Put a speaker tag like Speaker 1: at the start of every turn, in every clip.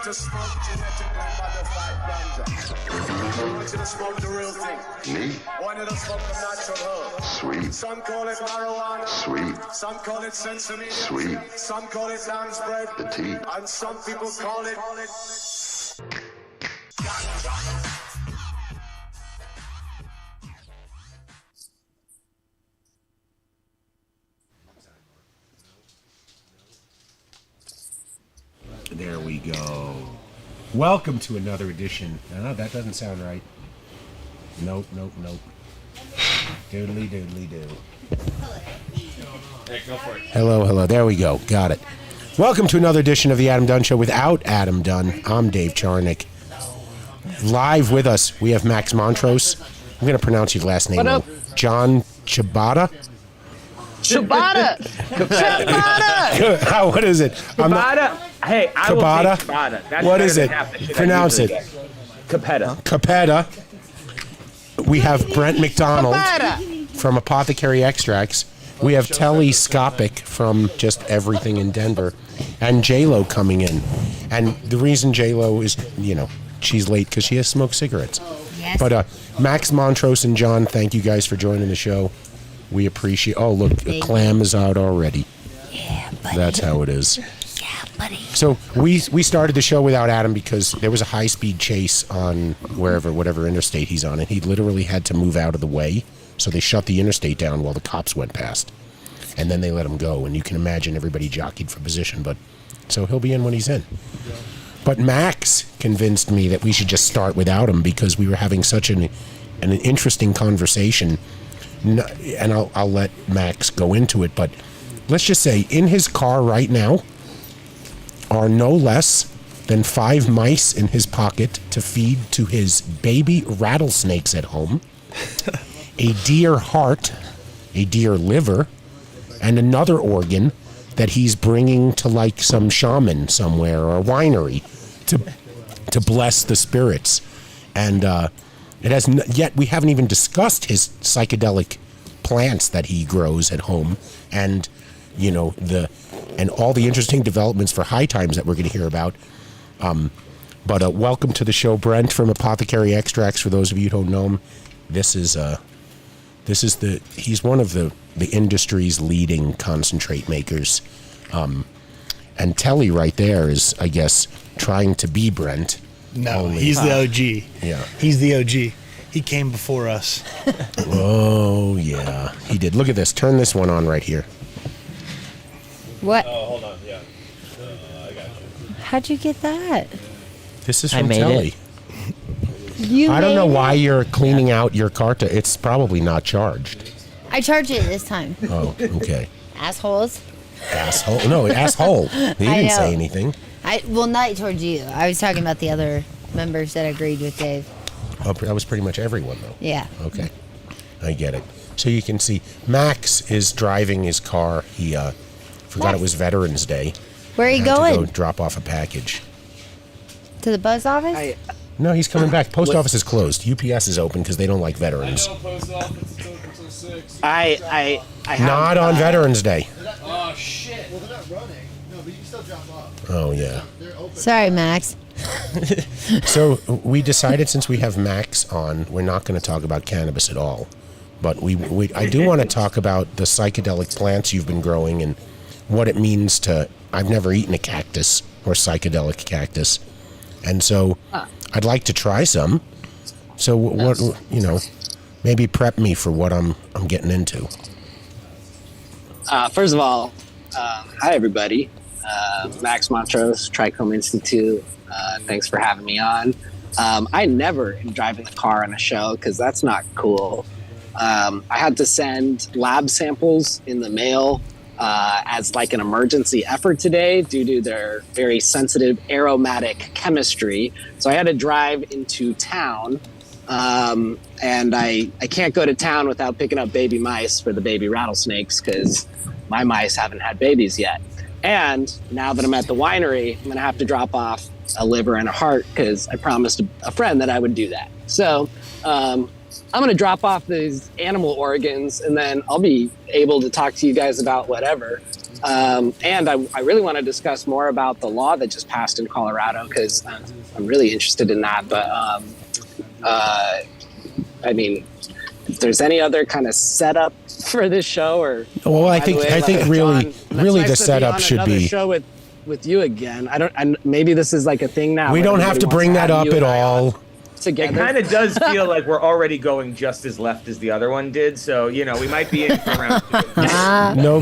Speaker 1: to smoke genetically modified ganja. I want you to smoke the real thing.
Speaker 2: Me?
Speaker 1: I want you to smoke the natural herb.
Speaker 2: Sweet.
Speaker 1: Some call it marijuana.
Speaker 2: Sweet.
Speaker 1: Some call it sesame.
Speaker 2: Sweet.
Speaker 1: Some call it lamb's bread.
Speaker 2: The tea.
Speaker 1: And some people call it
Speaker 3: There we go. Welcome to another edition. Oh, that doesn't sound right. Nope. Doodly doodly doo.
Speaker 4: Hey, go for it.
Speaker 3: Hello. There we go. Got it. Welcome to another edition of the Adam Dunn Show without Adam Dunn. I'm Dave Charnick. Live with us, we have Max Montrose. I'm going to pronounce your last name wrong. Jon Cappeta.
Speaker 5: Ciabatta!
Speaker 3: What is it?
Speaker 5: Ciabatta. Hey, I will take ciabatta. That's
Speaker 3: what is it? Pronounce it.
Speaker 5: Cappeta.
Speaker 3: Cappeta. We have Brent McDonald from Apothecary Extracts. We have Telly Skopic from Just Everything in Denver. And J-Lo coming in. And the reason J-Lo is, she's late because she has smoked cigarettes.
Speaker 6: Yes.
Speaker 3: But Max Montrose and John, thank you guys for joining the show. We appreciate. Oh, look, a clam is out already.
Speaker 6: Yeah, buddy.
Speaker 3: That's how it is.
Speaker 6: Yeah, buddy.
Speaker 3: So we started the show without Adam because there was a high-speed chase on whatever interstate he's on, and he literally had to move out of the way. So they shut the interstate down while the cops went past, and then they let him go. And you can imagine everybody jockeyed for position. But so he'll be in when he's in. But Max convinced me that we should just start without him because we were having such an interesting conversation. And I'll let Max go into it, but let's just say in his car right now are no less than 5 mice in his pocket to feed to his baby rattlesnakes at home, a deer heart, a deer liver, and another organ that he's bringing to like some shaman somewhere or a winery to bless the spirits. And it has yet we haven't even discussed his psychedelic plants that he grows at home, and and all the interesting developments for high times that we're going to hear about. But welcome to the show, Brent from Apothecary Extracts. For those of you who don't know him, he's one of the industry's leading concentrate makers. And Telly right there is, I guess, trying to be Brent.
Speaker 7: No, he's the OG.
Speaker 3: Yeah.
Speaker 7: He's the OG. He came before us.
Speaker 3: Oh, yeah. He did. Look at this. Turn this one on right here.
Speaker 6: What?
Speaker 4: Oh, hold on. Yeah. I got you.
Speaker 6: How'd you get that?
Speaker 3: This is from Telly.
Speaker 6: I
Speaker 3: don't know why you're cleaning out your Carta. It's probably not charged.
Speaker 6: I charge it this time.
Speaker 3: Oh, okay.
Speaker 6: Assholes.
Speaker 3: Asshole. No, asshole. He didn't say anything.
Speaker 6: Not towards you. I was talking about the other members that agreed with Dave.
Speaker 3: Oh, that was pretty much everyone, though.
Speaker 6: Yeah.
Speaker 3: Okay. I get it. So you can see Max is driving his car. He forgot it was Veterans Day.
Speaker 6: Where are you
Speaker 3: To
Speaker 6: going?
Speaker 3: go drop off a package.
Speaker 6: To the buzz office?
Speaker 3: No, he's coming back. Post office is closed. UPS is open because they don't like veterans.
Speaker 4: Post office is open till 6.
Speaker 5: I
Speaker 3: Not on Veterans Day.
Speaker 4: Oh, shit.
Speaker 8: Well, they're not running. No, but you can still drop off.
Speaker 3: Oh, yeah.
Speaker 8: They're open.
Speaker 6: Sorry, Max.
Speaker 3: So we decided since we have Max on, we're not going to talk about cannabis at all. But I do want to talk about the psychedelic plants you've been growing and what it means to... I've never eaten a cactus or psychedelic cactus. And so I'd like to try some. So what, maybe prep me for what I'm getting into.
Speaker 5: First of all, hi everybody. Max Montrose, Trichome Institute. Thanks for having me on. I never am driving the car on a show because that's not cool. I had to send lab samples in the mail as like an emergency effort today due to their very sensitive aromatic chemistry. So I had to drive into town, and I can't go to town without picking up baby mice for the baby rattlesnakes because my mice haven't had babies yet. And now that I'm at the winery, I'm going to have to drop off a liver and a heart because I promised a friend that I would do that. So I'm going to drop off these animal organs, and then I'll be able to talk to you guys about whatever. And I really want to discuss more about the law that just passed in Colorado, because I'm really interested in that. But I mean, if there's any other kind of setup for this show, or
Speaker 3: well, I think really
Speaker 5: John,
Speaker 3: the setup should be
Speaker 5: show with you again. Maybe this is like a thing now.
Speaker 3: We don't have to bring that up at all.
Speaker 2: It kind of does feel like we're already going just as left as the other one did, so we might be in for round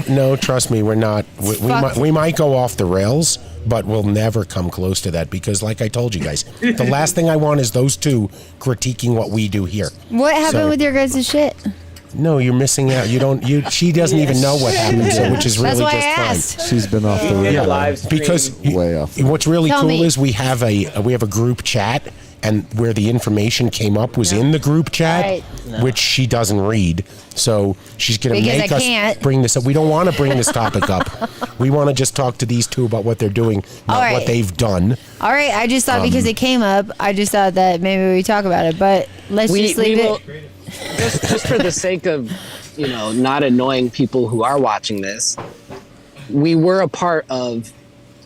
Speaker 2: 2.
Speaker 3: No, trust me, we're not. We might go off the rails, but we'll never come close to that, because, like I told you guys, the last thing I want is those two critiquing what we do here.
Speaker 6: What happened with your guys' shit?
Speaker 3: No, you're missing out. She doesn't even know what happened, so which is really
Speaker 6: That's why
Speaker 3: just
Speaker 6: I
Speaker 3: fine.
Speaker 6: asked.
Speaker 9: She's been off the
Speaker 2: Yeah,
Speaker 9: radar.
Speaker 2: live stream.
Speaker 3: Because
Speaker 9: Way off.
Speaker 3: what's really
Speaker 6: Tell
Speaker 3: cool
Speaker 6: me.
Speaker 3: is we have a group chat, and where the information came up was in the group chat,
Speaker 6: Right.
Speaker 3: which she doesn't read. So she's going to
Speaker 6: Because
Speaker 3: make
Speaker 6: I
Speaker 3: us
Speaker 6: can't.
Speaker 3: bring this up. We don't want to bring this topic up. We want to just talk to these two about what they're doing, not
Speaker 6: All right.
Speaker 3: what they've done.
Speaker 6: All right, I just thought because it came up, I just thought that maybe we talk about it. But let's just leave it.
Speaker 5: Just for the sake of not annoying people who are watching this, we were a part of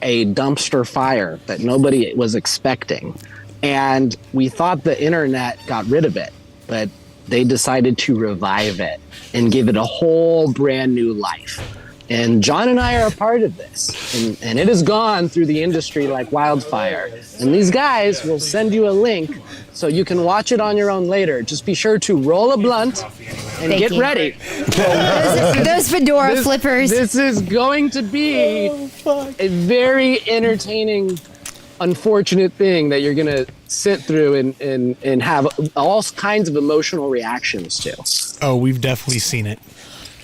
Speaker 5: a dumpster fire that nobody was expecting, and we thought the internet got rid of it, but they decided to revive it and give it a whole brand new life. And John and I are a part of this, and it has gone through the industry like wildfire. And these guys will send you a link so you can watch it on your own later. Just be sure to roll a blunt and
Speaker 6: Thank
Speaker 5: get
Speaker 6: you.
Speaker 5: ready.
Speaker 6: Those fedora flippers.
Speaker 5: This is going to be a very entertaining, unfortunate thing that you're going to sit through and have all kinds of emotional reactions to.
Speaker 7: Oh, we've definitely seen it.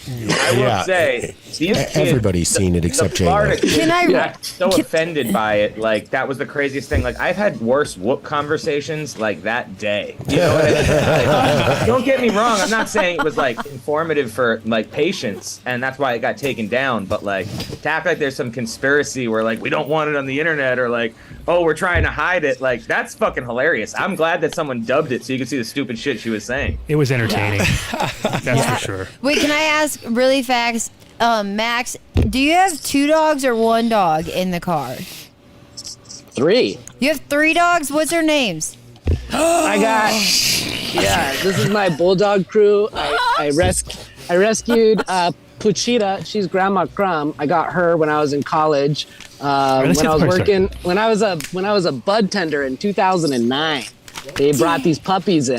Speaker 2: I will say, these kids,
Speaker 3: Everybody's seen it except
Speaker 2: the Florida
Speaker 3: Jayla.
Speaker 2: kids
Speaker 6: Can I-
Speaker 2: got so offended by it. Like, that was the craziest thing. Like, I've had worse whoop conversations like that day. You know what I mean? Like, don't get me wrong. I'm not saying it was like informative for like patients, and that's why it got taken down. But like, to act like there's some conspiracy where like we don't want it on the internet, or like, oh, we're trying to hide it. Like, that's fucking hilarious. I'm glad that someone dubbed it so you could see the stupid shit she was saying.
Speaker 10: It was entertaining. That's for sure.
Speaker 6: Wait, can I ask really fast, Max? Do you have 2 dogs or 1 dog in the car?
Speaker 5: 3.
Speaker 6: You have 3 dogs. What's their names?
Speaker 5: I got, this is my Bulldog crew. I rescued Puchita. She's Grandma Crumb. I got her when I was in college. When I was a bud tender in 2009. They brought these puppies in.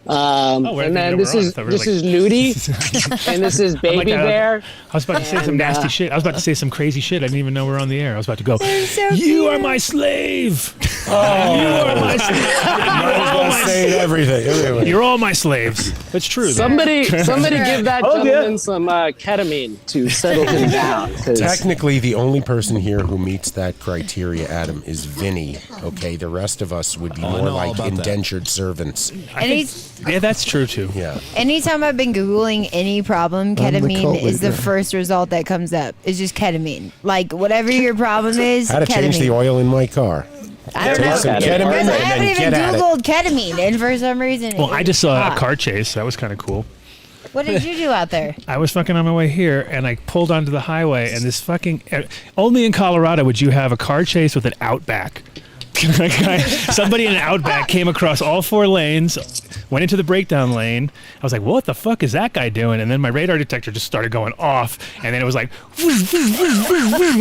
Speaker 5: And then this is Nudie, and this is Baby Bear.
Speaker 10: I was about to say some nasty shit. I was about to say some crazy shit. I didn't even know we're on the air. I was about to go,
Speaker 6: so
Speaker 10: you are my slave. You are my slave.
Speaker 3: Everything.
Speaker 10: You're all my slaves. That's true. though.
Speaker 5: Somebody give that gentleman some ketamine to settle him down. 'cause
Speaker 3: Technically, the only person here who meets that criteria, Adam, is Vinny. Okay, the rest of us would be more like indentured servants.
Speaker 10: Yeah, that's true too.
Speaker 3: Yeah.
Speaker 6: Anytime I've been Googling any problem,
Speaker 9: the
Speaker 6: ketamine
Speaker 9: cult
Speaker 6: is the
Speaker 9: leader.
Speaker 6: first result that comes up. It's just ketamine. Like, whatever your problem is,
Speaker 3: How to
Speaker 6: ketamine.
Speaker 3: change the oil in my car.
Speaker 6: I don't
Speaker 3: Take
Speaker 6: know.
Speaker 3: some
Speaker 6: Because
Speaker 3: ketamine
Speaker 6: I
Speaker 3: and
Speaker 6: haven't
Speaker 3: then
Speaker 6: even
Speaker 3: get at it.
Speaker 6: Googled ketamine, and for some reason.
Speaker 10: Well, I
Speaker 6: it
Speaker 10: just saw a
Speaker 6: popped.
Speaker 10: car chase. That was kind of cool.
Speaker 6: What did you do out there?
Speaker 10: I was fucking on my way here, and I pulled onto the highway, and this fucking... only in Colorado would you have a car chase with an Outback. Somebody in an Outback came across all 4 lanes, went into the breakdown lane. I was like, what the fuck is that guy doing? And then my radar detector just started going off, and then it was like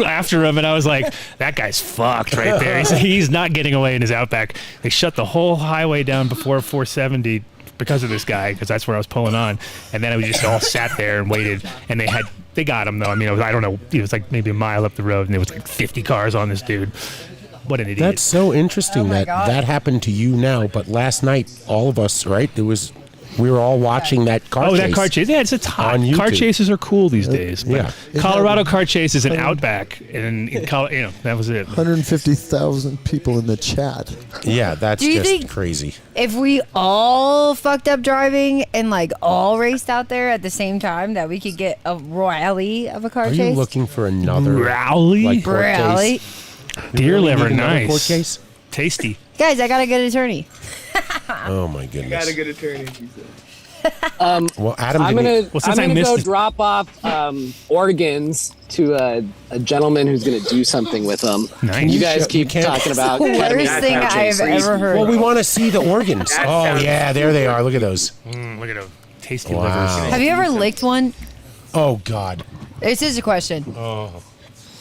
Speaker 10: after him, and I was like, that guy's fucked right there. He's not getting away in his Outback. They shut the whole highway down before 470 because of this guy, because that's where I was pulling on. And then we just all sat there and waited, and they got him though. I mean, I don't know, it was like maybe a mile up the road, and there was like 50 cars on this dude. What an idiot.
Speaker 3: That's so interesting that
Speaker 6: God.
Speaker 3: that happened to you now, but last night, all of us, right? We were all watching that car chase.
Speaker 10: That car chase. Yeah, it's hot.
Speaker 3: on YouTube.
Speaker 10: Car chases are cool these days. But
Speaker 3: yeah.
Speaker 10: Colorado car chase is an Outback, and that was it.
Speaker 9: 150,000 people in the chat.
Speaker 3: Yeah, that's
Speaker 6: Do you
Speaker 3: just
Speaker 6: think-
Speaker 3: crazy.
Speaker 6: If we all fucked up driving and like all raced out there at the same time, that we could get a rally of a car
Speaker 3: Are
Speaker 6: chase?
Speaker 3: you looking for another
Speaker 10: Rally?
Speaker 3: like, court
Speaker 6: Rally.
Speaker 3: case?
Speaker 10: Deer
Speaker 3: You
Speaker 10: liver,
Speaker 3: need another
Speaker 10: nice.
Speaker 3: Court case?
Speaker 10: Tasty.
Speaker 6: Guys, I got a good attorney.
Speaker 3: Oh my goodness.
Speaker 2: good attorney, she said.
Speaker 3: Well, Adam,
Speaker 5: I'm
Speaker 3: didn't-
Speaker 5: gonna go drop off organs to a gentleman who's gonna do something with them.
Speaker 10: Nice.
Speaker 5: You guys keep
Speaker 3: can't-
Speaker 5: talking about
Speaker 6: Worst
Speaker 5: ketamine
Speaker 6: thing
Speaker 5: pouches.
Speaker 6: I've ever heard.
Speaker 3: well, we want to see the organs. Oh yeah, there they are. Look at those.
Speaker 10: Look at those tasty
Speaker 3: Wow.
Speaker 10: livers.
Speaker 6: Have you ever licked one?
Speaker 3: Oh God.
Speaker 6: This is a question.
Speaker 3: Oh.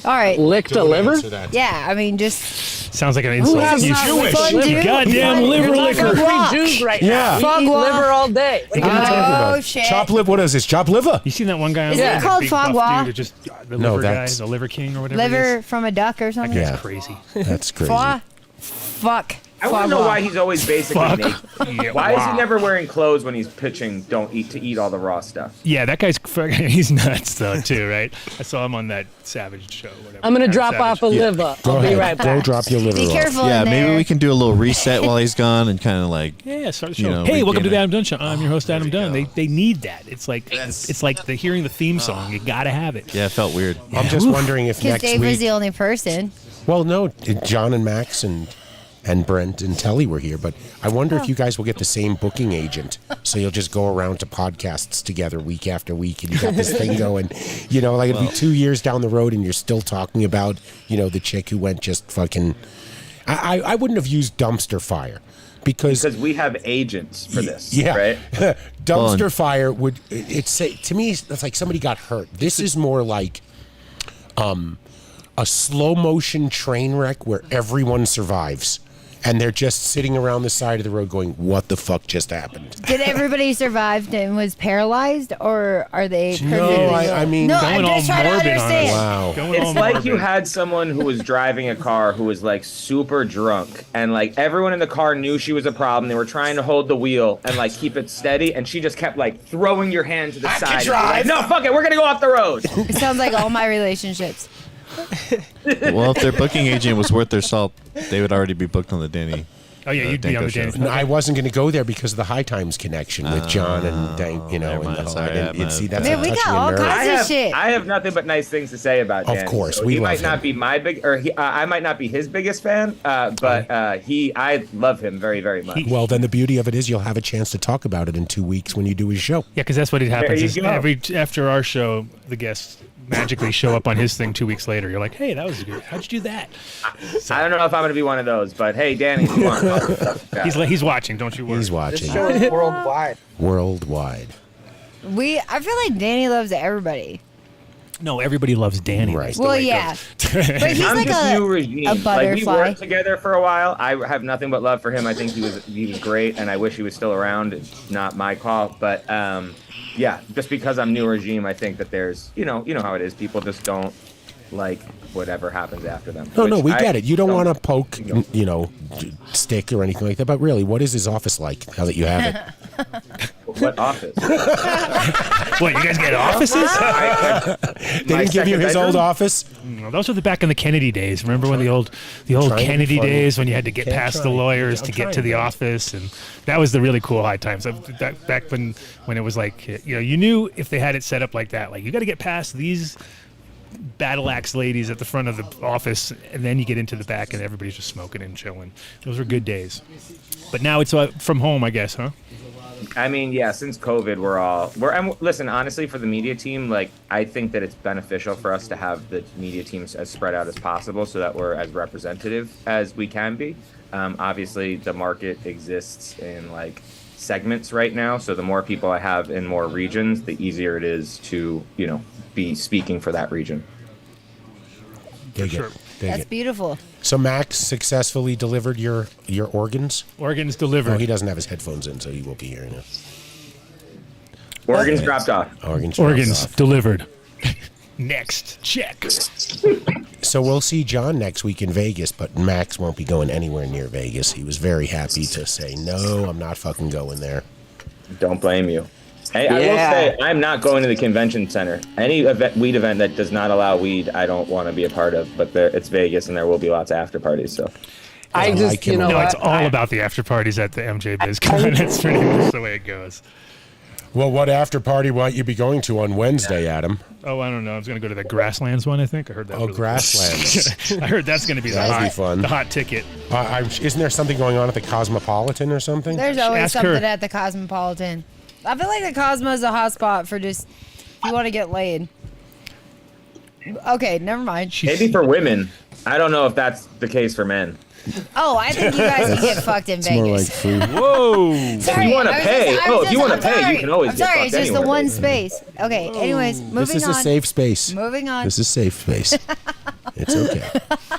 Speaker 6: All right.
Speaker 5: Licked a liver?
Speaker 6: Yeah, I mean, just
Speaker 10: Sounds like an insult.
Speaker 5: has
Speaker 10: You
Speaker 5: not
Speaker 10: Jewish.
Speaker 6: licked one, dude?
Speaker 10: Goddamn liver
Speaker 5: You're
Speaker 10: licker.
Speaker 5: not free Jews right
Speaker 3: Yeah.
Speaker 5: now. We eat
Speaker 6: Foie gras.
Speaker 5: liver all day.
Speaker 3: What are you talking about?
Speaker 6: shit.
Speaker 3: Chop liver. What is this? Chop liver?
Speaker 10: You seen that one guy on
Speaker 6: Isn't
Speaker 10: there?
Speaker 6: it called
Speaker 10: Big
Speaker 6: foie
Speaker 10: buff
Speaker 6: gras?
Speaker 10: dude that just the
Speaker 3: No,
Speaker 10: liver guy,
Speaker 3: that's-
Speaker 10: the liver king or whatever.
Speaker 6: liver from a duck or something.
Speaker 3: Yeah.
Speaker 10: That's crazy.
Speaker 3: That's crazy.
Speaker 6: Foie. Fuck.
Speaker 2: I want to know why he's always basically
Speaker 10: Fuck.
Speaker 2: naked.
Speaker 10: Yeah,
Speaker 2: Why is
Speaker 10: wow.
Speaker 2: he never wearing clothes when he's pitching? Don't eat to eat all the raw stuff.
Speaker 10: Yeah, that guy's fucking, he's nuts though too, right? I saw him on that Savage show. Whatever.
Speaker 5: I'm gonna
Speaker 10: Adam
Speaker 5: drop
Speaker 10: Savage.
Speaker 5: off a liver.
Speaker 3: Go
Speaker 5: I'll
Speaker 3: ahead.
Speaker 5: be right
Speaker 3: Go
Speaker 5: back.
Speaker 3: drop your liver
Speaker 6: Be
Speaker 3: off.
Speaker 6: careful.
Speaker 9: Yeah,
Speaker 6: in
Speaker 9: maybe
Speaker 6: there.
Speaker 9: we can do a little reset while he's gone and kind of like.
Speaker 10: Yeah, start the
Speaker 9: You
Speaker 10: show.
Speaker 9: know,
Speaker 10: Hey, welcome to
Speaker 9: begin
Speaker 10: the
Speaker 9: it.
Speaker 10: Adam Dunn Show. I'm your host, Adam Dunn. They need that. It's like the hearing the theme song. You gotta have it.
Speaker 9: Yeah, it felt weird.
Speaker 3: I'm just wondering if
Speaker 6: Because
Speaker 3: next
Speaker 6: Dave was
Speaker 3: week.
Speaker 6: the only person.
Speaker 3: Well, no, John and Max and Brent and Telly were here, but I wonder if you guys will get the same booking agent, so you'll just go around to podcasts together week after week, and you got this thing going. You know, like it'll be 2 years down the road, and you're still talking about, you know, the chick who went just fucking. I wouldn't have used dumpster fire because
Speaker 2: we have agents for this.
Speaker 3: yeah,
Speaker 2: Right?
Speaker 3: dumpster fire would it's say to me it's like somebody got hurt. This is more like a slow motion train wreck where everyone survives. And they're just sitting around the side of the road going, what the fuck just happened?
Speaker 6: Did everybody survive and was paralyzed, or are they?
Speaker 3: No, I mean,
Speaker 6: no,
Speaker 10: Going
Speaker 6: I'm
Speaker 10: all
Speaker 6: just trying to
Speaker 10: morbid on us.
Speaker 6: understand.
Speaker 3: wow.
Speaker 10: Going all
Speaker 2: It's like
Speaker 10: morbid.
Speaker 2: you had someone who was driving a car who was like super drunk, and like everyone in the car knew she was a problem. They were trying to hold the wheel and like keep it steady, and she just kept like throwing your hand to the side. Like, no, fuck it, we're gonna go off the road.
Speaker 6: It sounds like all my relationships.
Speaker 9: Well, if their booking agent was worth their salt, they would already be booked on the Danny.
Speaker 10: Oh yeah, you'd be on the
Speaker 9: Danko
Speaker 10: Danny.
Speaker 9: show.
Speaker 3: I wasn't going to go there because of the High Times connection with John and Dank, you know,
Speaker 9: never
Speaker 3: and the
Speaker 9: mind.
Speaker 3: whole,
Speaker 9: Sorry,
Speaker 3: I didn't,
Speaker 9: I'm
Speaker 3: see,
Speaker 9: a-
Speaker 3: that's
Speaker 6: Man,
Speaker 3: a
Speaker 6: we got
Speaker 3: touchy
Speaker 6: all
Speaker 3: nerve.
Speaker 6: kinds of shit.
Speaker 2: I have nothing but nice things to say about
Speaker 3: Of
Speaker 2: Danny.
Speaker 3: course,
Speaker 2: So
Speaker 3: we
Speaker 2: he
Speaker 3: love
Speaker 2: might not
Speaker 3: him.
Speaker 2: be my big, or I might not be his biggest fan, but I love him very, very much.
Speaker 3: Well, then the beauty of it is you'll have a chance to talk about it in 2 weeks when you do his show.
Speaker 10: Yeah, because that's what it happens.
Speaker 2: you
Speaker 10: Is
Speaker 2: go.
Speaker 10: after our show, the guests magically show up on his thing 2 weeks later. You're like, hey, that was good. How'd you do that?
Speaker 2: I don't know if I'm going to be one of those, but hey, Danny, if you want.
Speaker 10: He's watching. Don't you worry.
Speaker 3: He's watching
Speaker 5: Show is worldwide.
Speaker 3: worldwide.
Speaker 6: I feel like Danny loves everybody.
Speaker 10: No, everybody loves Danny.
Speaker 3: Right.
Speaker 10: That's the
Speaker 6: Well,
Speaker 10: way it
Speaker 6: yeah,
Speaker 10: goes.
Speaker 6: but he's
Speaker 2: I'm
Speaker 6: like
Speaker 2: just new
Speaker 6: a
Speaker 2: regime. Like we
Speaker 6: butterfly.
Speaker 2: worked together for a while. I have nothing but love for him. I think he was great, and I wish he was still around. It's not my call, but yeah, just because I'm new regime, I think that there's you know how it is. People just don't like whatever happens after them.
Speaker 3: No,
Speaker 2: which
Speaker 3: we
Speaker 2: I
Speaker 3: get it. You don't want to poke,
Speaker 2: you know.
Speaker 3: you know, stick or anything like that. But really, what is his office like now that you have it?
Speaker 2: What office?
Speaker 10: What, you guys get offices?
Speaker 3: They didn't give you his old office?
Speaker 10: No, those were the back in the Kennedy days. Remember when the old
Speaker 3: Trying to be
Speaker 10: Kennedy
Speaker 3: funny.
Speaker 10: days when you had to get
Speaker 3: Can't
Speaker 10: past
Speaker 3: try.
Speaker 10: the lawyers
Speaker 3: I'm
Speaker 10: to get
Speaker 3: trying,
Speaker 10: to the
Speaker 3: man.
Speaker 10: office, and that was the really cool high times. Back when it was like, you know, you knew if they had it set up like that, like you got to get past these battle axe ladies at the front of the office, and then you get into the back and everybody's just smoking and chilling. Those were good days. But now it's from home, I guess, huh?
Speaker 2: I mean, yeah, since COVID, and listen, honestly, for the media team, like, I think that it's beneficial for us to have the media teams as spread out as possible so that we're as representative as we can be. Obviously, the market exists in, like, segments right now, so the more people I have in more regions, the easier it is to, you know, be speaking for that region.
Speaker 3: Dig
Speaker 10: sure.
Speaker 3: it. Dig
Speaker 6: That's
Speaker 3: it.
Speaker 6: beautiful.
Speaker 3: So Max successfully delivered your organs?
Speaker 10: Organs
Speaker 3: No,
Speaker 10: delivered.
Speaker 3: he doesn't have his headphones in, so he won't be hearing it.
Speaker 2: Organs dropped off.
Speaker 10: Organs delivered. Next, check.
Speaker 3: So we'll see John next week in Vegas, but Max won't be going anywhere near Vegas. He was very happy to say, no, I'm not fucking going there.
Speaker 2: Don't blame you. Hey, I will
Speaker 5: Yeah.
Speaker 2: say, I'm not going to the convention center. Any weed event that does not allow weed, I don't want to be a part of. But it's Vegas, and there will be lots of after parties. So
Speaker 5: I just,
Speaker 3: like him
Speaker 5: you
Speaker 3: a
Speaker 5: know,
Speaker 10: No, it's
Speaker 5: what?
Speaker 10: all about the after parties at the MJBizCon. That's pretty much the way it goes.
Speaker 3: Well, what after party might you be going to on Wednesday, Adam?
Speaker 10: Oh, I don't know. I was going to go to the Grasslands one, I think. I heard that.
Speaker 3: Oh,
Speaker 10: was-
Speaker 3: Grasslands.
Speaker 10: I heard that's going to be
Speaker 3: That'll be fun.
Speaker 10: the hot ticket.
Speaker 3: Isn't there something going on at the Cosmopolitan or something?
Speaker 6: There's always
Speaker 10: Ask
Speaker 6: something
Speaker 10: her.
Speaker 6: at the Cosmopolitan. I feel like the Cosmo's a hot spot for just if you want to get laid. Okay, never mind.
Speaker 2: Maybe for women. I don't know if that's the case for men.
Speaker 6: Oh, I think you guys can get fucked in
Speaker 3: It's more like
Speaker 6: Vegas.
Speaker 3: food.
Speaker 2: Whoa!
Speaker 6: Sorry,
Speaker 2: if you want to
Speaker 6: I was
Speaker 2: pay,
Speaker 6: just- I was
Speaker 2: if you
Speaker 6: just-
Speaker 2: want to
Speaker 6: I'm
Speaker 2: pay,
Speaker 6: sorry.
Speaker 2: you can always
Speaker 6: I'm
Speaker 2: get
Speaker 6: sorry,
Speaker 2: fucked
Speaker 6: it's just
Speaker 2: anywhere.
Speaker 6: the one space. Okay, anyways, moving on.
Speaker 3: This is a safe space.
Speaker 6: Moving on.
Speaker 3: This is safe space. It's okay.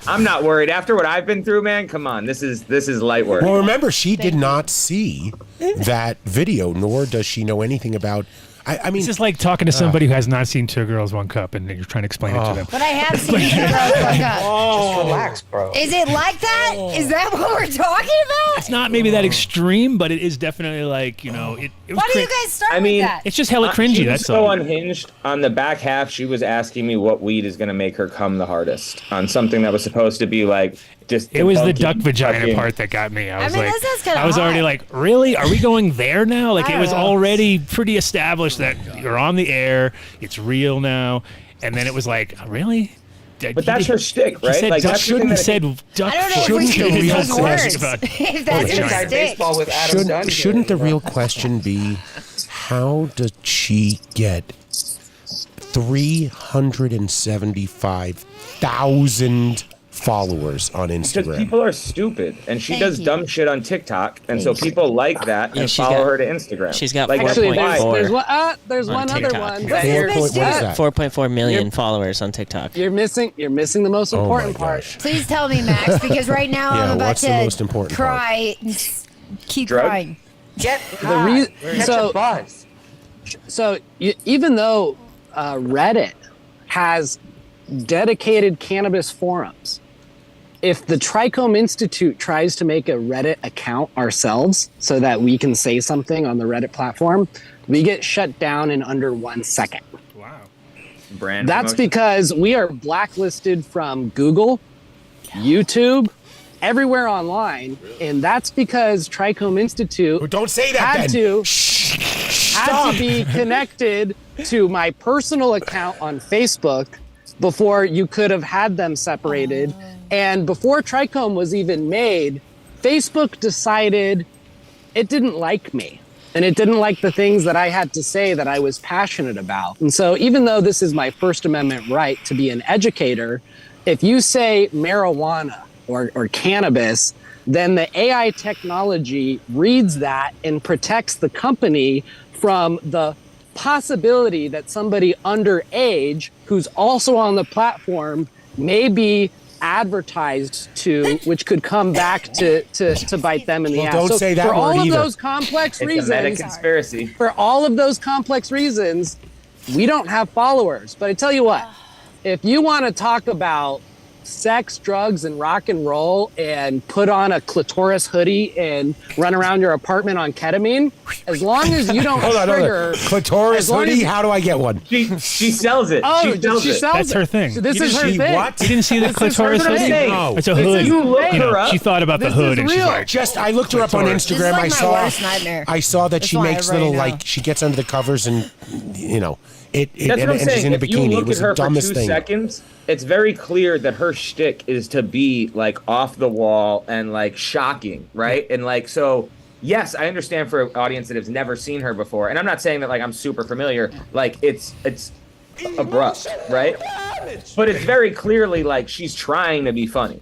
Speaker 2: I'm not worried. After what I've been through, man, come on. This is light work.
Speaker 3: Well, remember, she did not see that video, nor does she know anything about. I mean,
Speaker 10: It's just like talking to somebody who has not seen Two Girls, One Cup, and you're trying to explain it to them.
Speaker 6: But I have seen Two Girls, One Cup.
Speaker 2: Just relax, bro.
Speaker 6: Is it like that? Is that what we're talking about?
Speaker 10: It's not maybe that extreme, but it is definitely like, it was
Speaker 6: Why do you
Speaker 10: cra-
Speaker 6: guys start
Speaker 2: I mean,
Speaker 6: with that?
Speaker 10: It's just hella
Speaker 2: She
Speaker 10: cringy,
Speaker 2: was
Speaker 10: that's
Speaker 2: so
Speaker 10: all.
Speaker 2: unhinged. On the back half, she was asking me what weed is going to make her come the hardest on something that was supposed to be like just.
Speaker 10: It was the
Speaker 2: debunking
Speaker 10: duck vagina
Speaker 2: fucking-
Speaker 10: part that got me. I was
Speaker 6: mean,
Speaker 10: like,
Speaker 6: that sounds kinda
Speaker 10: I was already
Speaker 6: hot.
Speaker 10: like, really? Are we going there now? Like,
Speaker 6: I
Speaker 10: it was
Speaker 6: don't know.
Speaker 10: already pretty established that you're on the air. It's real now. And then it was like, really?
Speaker 2: But that's her shtick,
Speaker 10: He
Speaker 2: right?
Speaker 10: said
Speaker 2: like
Speaker 10: duck
Speaker 2: that's the thing
Speaker 10: shouldn't
Speaker 2: that-
Speaker 10: said duck.
Speaker 6: I don't know if we
Speaker 3: Shouldn't
Speaker 6: should
Speaker 3: the
Speaker 6: use
Speaker 3: real
Speaker 6: those
Speaker 3: question-
Speaker 6: words. If that's your
Speaker 2: Inside
Speaker 6: stick.
Speaker 2: baseball with Adam Dunn.
Speaker 3: shouldn't the real question be, how did she get 375,000 followers on
Speaker 2: Because
Speaker 3: Instagram?
Speaker 2: people are stupid, and she
Speaker 6: Thank
Speaker 2: does
Speaker 6: you.
Speaker 2: dumb shit on TikTok, and so people like that
Speaker 11: Yeah,
Speaker 2: and
Speaker 11: she's
Speaker 2: follow
Speaker 11: got-
Speaker 2: her to Instagram.
Speaker 11: she's got
Speaker 2: like, that's
Speaker 5: Actually,
Speaker 2: why-
Speaker 5: there's
Speaker 11: on
Speaker 5: one other
Speaker 11: TikTok.
Speaker 5: one.
Speaker 6: What's
Speaker 5: that
Speaker 6: this
Speaker 5: you're,
Speaker 6: bitch
Speaker 3: What is
Speaker 6: doing?
Speaker 3: that?
Speaker 11: 4.4 million followers on TikTok.
Speaker 5: you're missing the most
Speaker 3: Oh my
Speaker 5: important part.
Speaker 3: gosh.
Speaker 6: Please tell me, Max, because right now
Speaker 3: Yeah,
Speaker 6: I'm about
Speaker 3: what's the
Speaker 6: to
Speaker 3: most important
Speaker 6: cry. Keep
Speaker 2: Drug?
Speaker 6: crying.
Speaker 2: Get
Speaker 5: The re- so-
Speaker 2: buzz.
Speaker 5: So even though Reddit has dedicated cannabis forums, if the Trichome Institute tries to make a Reddit account ourselves so that we can say something on the Reddit platform, we get shut down in under 1 second.
Speaker 10: Wow.
Speaker 2: Brand
Speaker 5: That's
Speaker 2: promotion.
Speaker 5: because we are blacklisted from Google, YouTube, everywhere online, and that's because Trichome Institute
Speaker 3: Don't say that,
Speaker 5: had
Speaker 3: Ben.
Speaker 5: to
Speaker 3: Stop.
Speaker 5: be connected to my personal account on Facebook before you could have had them separated. And before Trichome was even made, Facebook decided it didn't like me. And it didn't like the things that I had to say that I was passionate about. And so even though this is my First Amendment right to be an educator, if you say marijuana or cannabis, then the AI technology reads that and protects the company from the possibility that somebody underage who's also on the platform may be advertised to, which could come back to bite them in the
Speaker 3: Well,
Speaker 5: ass.
Speaker 3: don't
Speaker 5: So
Speaker 3: say that
Speaker 5: for all
Speaker 3: word
Speaker 5: of
Speaker 3: either.
Speaker 5: those complex
Speaker 2: It's a meta
Speaker 5: reasons,
Speaker 2: conspiracy.
Speaker 5: for all of those complex reasons, we don't have followers. But I tell you what, if you want to talk about sex, drugs, and rock and roll and put on a clitoris hoodie and run around your apartment on ketamine, as long as you don't
Speaker 3: Hold on, hold
Speaker 5: trigger...
Speaker 3: on. Clitoris
Speaker 5: as long
Speaker 3: hoodie?
Speaker 5: as-
Speaker 3: How do I get one?
Speaker 2: She sells it.
Speaker 5: Oh,
Speaker 2: she sells
Speaker 5: she
Speaker 2: it.
Speaker 5: sells
Speaker 10: That's
Speaker 5: it.
Speaker 10: her thing.
Speaker 5: So this
Speaker 3: You
Speaker 5: is her
Speaker 3: see
Speaker 5: thing.
Speaker 3: what?
Speaker 10: You didn't see the
Speaker 5: This is
Speaker 10: clitoris
Speaker 5: her
Speaker 10: hoodie?
Speaker 5: thing.
Speaker 3: No.
Speaker 10: It's a
Speaker 2: If
Speaker 10: hood.
Speaker 2: you look her up,
Speaker 10: She thought about the
Speaker 5: this
Speaker 10: hood
Speaker 5: is
Speaker 10: and she's
Speaker 5: real.
Speaker 10: like,
Speaker 3: Just I looked her up on
Speaker 10: Clitoris.
Speaker 3: Instagram.
Speaker 6: This is like
Speaker 3: I
Speaker 6: my
Speaker 3: saw
Speaker 6: worst nightmare.
Speaker 3: I saw that
Speaker 6: That's
Speaker 3: she
Speaker 6: why I
Speaker 3: makes
Speaker 6: already
Speaker 3: little
Speaker 6: know.
Speaker 3: like she gets under the covers and it
Speaker 2: That's what I'm
Speaker 3: and she's
Speaker 2: saying.
Speaker 3: in a
Speaker 2: If you
Speaker 3: bikini. It
Speaker 2: look
Speaker 3: was
Speaker 2: at her
Speaker 3: the
Speaker 2: for
Speaker 3: dumbest
Speaker 2: 2
Speaker 3: thing.
Speaker 2: seconds, it's very clear that her shtick is to be like off the wall and like shocking, right? And like so. Yes, I understand for an audience that has never seen her before, and I'm not saying that like I'm super familiar. Like it's abrupt, right? But it's very clearly like she's trying to be funny.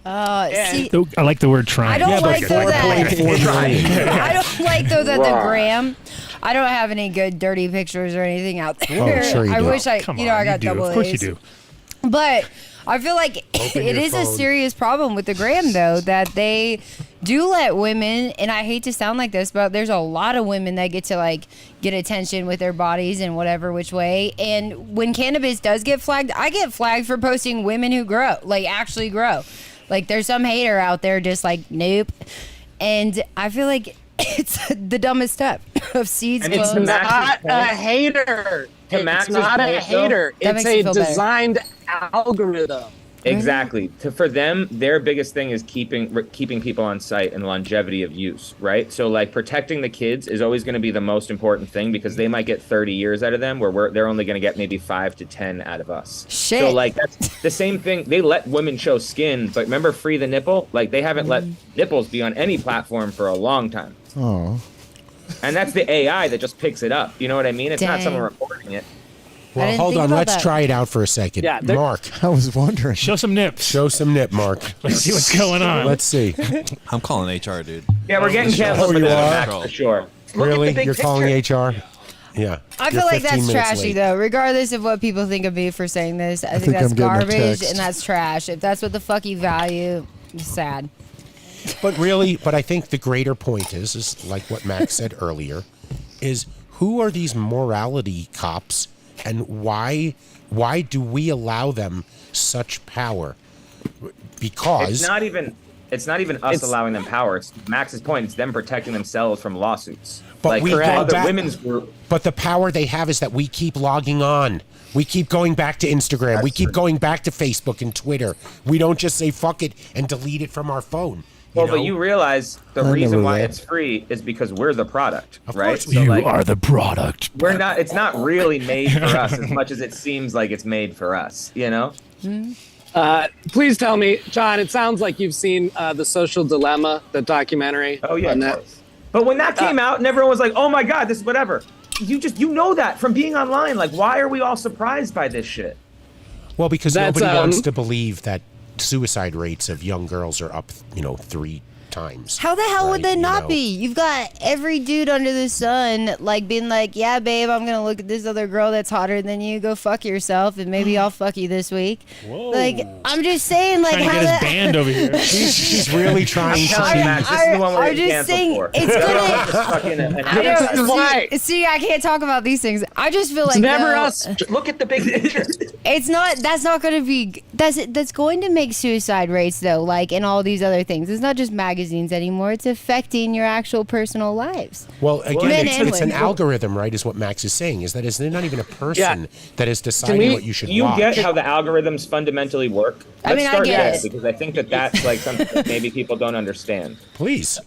Speaker 6: See,
Speaker 10: I like the word trying.
Speaker 6: I don't
Speaker 3: Yeah, but
Speaker 6: like though that.
Speaker 3: 4.4 million.
Speaker 6: I don't like though that the
Speaker 2: Raw.
Speaker 6: gram. I don't have any good dirty pictures or anything out there.
Speaker 3: Oh, sure you
Speaker 6: I
Speaker 3: do.
Speaker 6: wish I,
Speaker 10: Come
Speaker 6: you know,
Speaker 10: on,
Speaker 6: I got
Speaker 10: you do.
Speaker 6: double
Speaker 10: Of course you
Speaker 6: A's.
Speaker 10: do.
Speaker 6: But I feel like
Speaker 3: Open
Speaker 6: it
Speaker 3: your
Speaker 6: is a
Speaker 3: phone.
Speaker 6: serious problem with the gram, though, that they do let women, and I hate to sound like this, but there's a lot of women that get to like get attention with their bodies in whatever which way. And when cannabis does get flagged, I get flagged for posting women who grow, like actually grow. Like there's some hater out there just like, nope. And I feel like it's the dumbest step of seeds.
Speaker 2: And it's
Speaker 6: clones.
Speaker 5: Not a hater.
Speaker 2: To
Speaker 5: It's
Speaker 2: Max's
Speaker 5: not a
Speaker 2: point, though,
Speaker 5: hater.
Speaker 6: That
Speaker 5: It's
Speaker 6: makes me
Speaker 5: a
Speaker 6: feel better.
Speaker 5: designed algorithm.
Speaker 2: Exactly. For them, their biggest thing is keeping people on site and longevity of use, right? So like protecting the kids is always going to be the most important thing because they might get 30 years out of them where they're only going to get maybe 5 to 10 out of us.
Speaker 6: Shit.
Speaker 2: So like that's the same thing. They let women show skin, but remember free the nipple? Like they haven't let nipples be on any platform for a long time.
Speaker 3: Oh.
Speaker 2: And that's the AI that just picks it up. You know what I mean? It's not
Speaker 6: Dang.
Speaker 2: someone recording it.
Speaker 3: Well,
Speaker 6: didn't
Speaker 3: hold
Speaker 6: think
Speaker 3: on.
Speaker 6: about
Speaker 3: Let's
Speaker 6: that.
Speaker 3: try it out for a second.
Speaker 5: Yeah,
Speaker 3: Mark,
Speaker 9: I was wondering.
Speaker 10: Show some nips.
Speaker 3: show some nip, Mark.
Speaker 10: Let's see what's going on.
Speaker 3: Let's see.
Speaker 9: I'm calling HR, dude.
Speaker 2: Yeah, we're getting
Speaker 9: Oh,
Speaker 2: canceled for
Speaker 3: you
Speaker 2: that,
Speaker 3: are?
Speaker 2: Max, for sure.
Speaker 3: Really? You're calling HR? Yeah.
Speaker 6: I
Speaker 3: You're
Speaker 6: feel like
Speaker 3: 15
Speaker 6: that's
Speaker 3: minutes
Speaker 6: trashy,
Speaker 3: late.
Speaker 6: though. Regardless of what people think of me for saying this, I think
Speaker 9: think
Speaker 6: that's
Speaker 9: I'm getting a
Speaker 6: garbage
Speaker 9: text.
Speaker 6: and that's trash. If that's what the fuck you value, it's sad.
Speaker 3: But really, I think the greater point is like what Max said earlier, is who are these morality cops and why do we allow them such power? Because
Speaker 2: It's not even us allowing them power. It's Max's point. It's them protecting themselves from lawsuits.
Speaker 3: But
Speaker 2: like
Speaker 3: we go
Speaker 2: other
Speaker 3: back-
Speaker 2: women's group.
Speaker 3: But the power they have is that we keep logging on. We keep going back to Instagram. We keep going back to Facebook and Twitter. We don't just say fuck it and delete it from our phone.
Speaker 2: Well,
Speaker 3: know?
Speaker 2: but you realize the
Speaker 9: I
Speaker 2: reason
Speaker 9: never
Speaker 2: why
Speaker 9: will.
Speaker 2: it's free is because we're the product,
Speaker 3: Of
Speaker 2: right?
Speaker 3: course we
Speaker 2: So,
Speaker 10: You
Speaker 2: like,
Speaker 10: are the product.
Speaker 2: we're not. It's not really made for us as much as it seems like it's made for us. You know?
Speaker 5: Please tell me, John, it sounds like you've seen The Social Dilemma, the documentary.
Speaker 2: Oh yeah.
Speaker 5: on
Speaker 2: of
Speaker 5: that.
Speaker 2: course. But when that came out, and everyone was like, "Oh my God, this is whatever." You know that from being online. Like, why are we all surprised by this shit?
Speaker 3: Well, because
Speaker 5: That's,
Speaker 3: nobody wants to believe that suicide rates of young girls are up, 3 times.
Speaker 6: How the hell would
Speaker 3: right,
Speaker 6: they
Speaker 3: you
Speaker 6: not
Speaker 3: know?
Speaker 6: be? You've got every dude under the sun like being like, yeah, babe, I'm gonna look at this other girl that's hotter than you. Go fuck yourself, and maybe I'll fuck you this week.
Speaker 10: Whoa.
Speaker 6: Like, I'm just saying, like,
Speaker 10: Trying to
Speaker 6: how
Speaker 10: get his
Speaker 6: that.
Speaker 10: band over here.
Speaker 3: She's really trying
Speaker 2: Tell
Speaker 3: to.
Speaker 2: me, Max, this is the one we're
Speaker 6: I'm
Speaker 2: getting
Speaker 6: just
Speaker 2: canceled
Speaker 6: saying,
Speaker 2: for.
Speaker 6: it's gonna.
Speaker 2: Just fucking an
Speaker 6: I
Speaker 2: answer.
Speaker 6: don't,
Speaker 5: Why?
Speaker 6: see, I can't talk about these things. I just feel like
Speaker 5: It's never
Speaker 6: though,
Speaker 5: us.
Speaker 2: Look at the big picture.
Speaker 6: It's not. That's not going to be. That's going to make suicide rates though, like and all these other things. It's not just magazines anymore. It's affecting your actual personal lives.
Speaker 3: Well, again,
Speaker 6: Men
Speaker 3: it's
Speaker 6: and
Speaker 3: an
Speaker 6: women.
Speaker 3: algorithm, right? Is what Max is saying. Is that they're not even a person that is deciding
Speaker 5: we-
Speaker 3: what you should
Speaker 2: Do you
Speaker 3: watch.
Speaker 2: get how the algorithms fundamentally work?
Speaker 6: I
Speaker 2: Let's
Speaker 6: mean, I
Speaker 2: start
Speaker 6: get
Speaker 2: there
Speaker 6: it.
Speaker 2: because I think that's like something that maybe people don't understand.
Speaker 3: Please.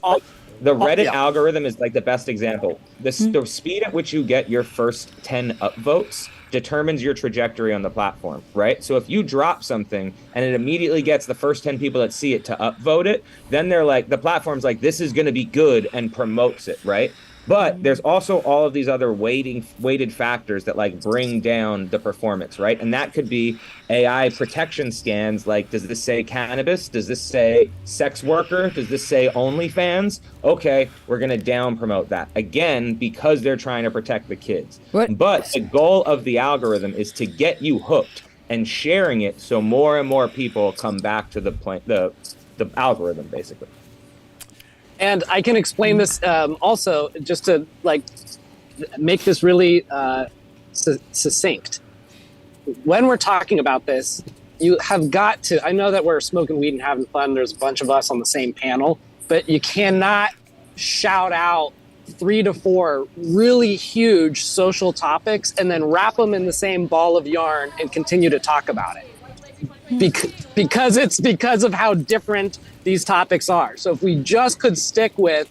Speaker 2: The Reddit
Speaker 5: yeah.
Speaker 2: algorithm is like the best example. The speed at which you get your first 10 upvotes determines your trajectory on the platform, right? So if you drop something and it immediately gets the first 10 people that see it to upvote it, then they're like, the platform's like, this is going to be good and promotes it, right? But there's also all of these other weighted factors that like bring down the performance, right? And that could be AI protection scans. Like, does this say cannabis? Does this say sex worker? Does this say OnlyFans? Okay, we're gonna down promote that again because they're trying to protect the kids.
Speaker 6: What?
Speaker 2: But the goal of the algorithm is to get you hooked and sharing it so more and more people come back to the algorithm, basically.
Speaker 5: And I can explain this also just to like make this really succinct. When we're talking about this, you have got to, I know that we're smoking weed and having fun. There's a bunch of us on the same panel, but you cannot shout out 3 to 4 really huge social topics and then wrap them in the same ball of yarn and continue to talk about it. Because it's because of how different these topics are. So if we just could stick with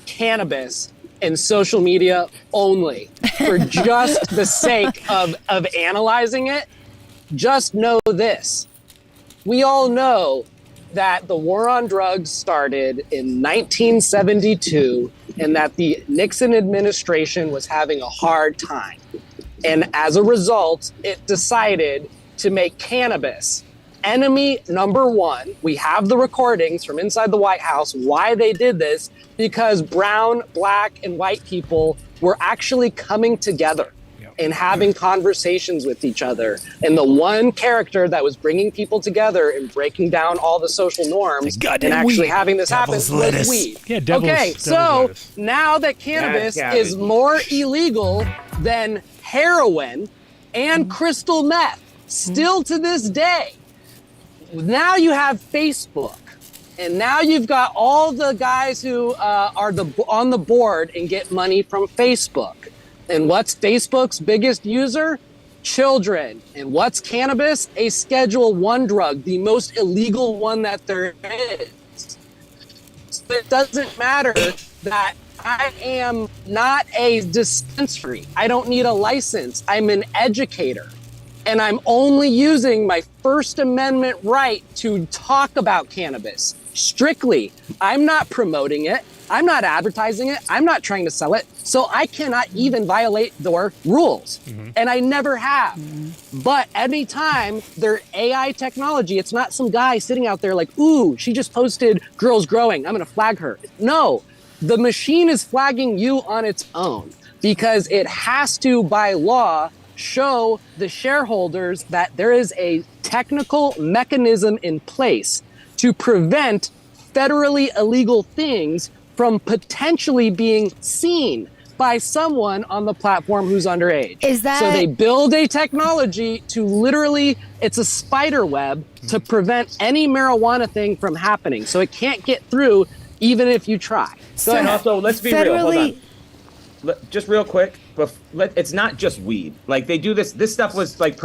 Speaker 5: cannabis and social media only for just the sake of analyzing it, just know this. We all know that the war on drugs started in 1972 and that the Nixon administration was having a hard time. And as a result, it decided to make cannabis enemy number 1. We have the recordings from inside the White House why they did this, because brown, black, and white people were actually coming together and having conversations with each other. And the one character that was bringing people together and breaking down all the social norms and actually having this happen was weed.
Speaker 10: Yeah,
Speaker 5: So
Speaker 10: lettuce.
Speaker 5: now that cannabis
Speaker 2: Yeah,
Speaker 5: is more illegal than heroin and crystal meth, still to this day, now you have Facebook, and now you've got all the guys who are on the board and get money from Facebook. And what's Facebook's biggest user? Children. And what's cannabis? A Schedule I drug, the most illegal one that there is. So it doesn't matter that I am not a dispensary. I don't need a license. I'm an educator. And I'm only using my First Amendment right to talk about cannabis. Strictly. I'm not promoting it. I'm not advertising it. I'm not trying to sell it. So I cannot even violate their rules. And I never have. But anytime their AI technology, it's not some guy sitting out there like, ooh, she just posted girls growing. I'm going to flag her. No, the machine is flagging you on its own because it has to, by law, show the shareholders that there is a technical mechanism in place to prevent federally illegal things from potentially being seen by someone on the platform who's underage. So they build a technology to literally, it's a spider web to prevent any marijuana thing from happening. So it can't get through even if you try.
Speaker 2: So, and also, let's be real. Hold on. Just real quick, it's not just weed. Like they do this stuff was like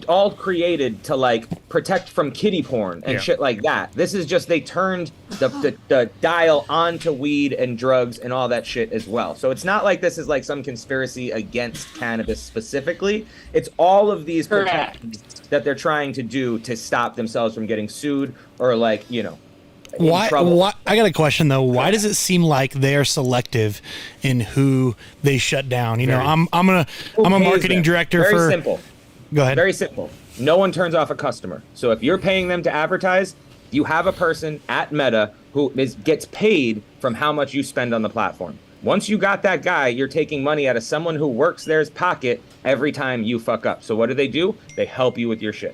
Speaker 2: all created to like protect from kiddie porn and shit like that. This is just they turned the dial onto weed and drugs and all that shit as well. So it's not like this is like some conspiracy against cannabis specifically. It's all of these protections that they're trying to do to stop themselves from getting sued or like, you know,
Speaker 7: why I got a question though. Why does it seem like they're selective in who they shut down? You know, I'm a marketing director for.
Speaker 2: Very simple.
Speaker 7: Go ahead.
Speaker 2: Very simple. No one turns off a customer. So if you're paying them to advertise, you have a person at Meta who gets paid from how much you spend on the platform. Once you got that guy, you're taking money out of someone who works their's pocket every time you fuck up. So what do? They help you with your shit.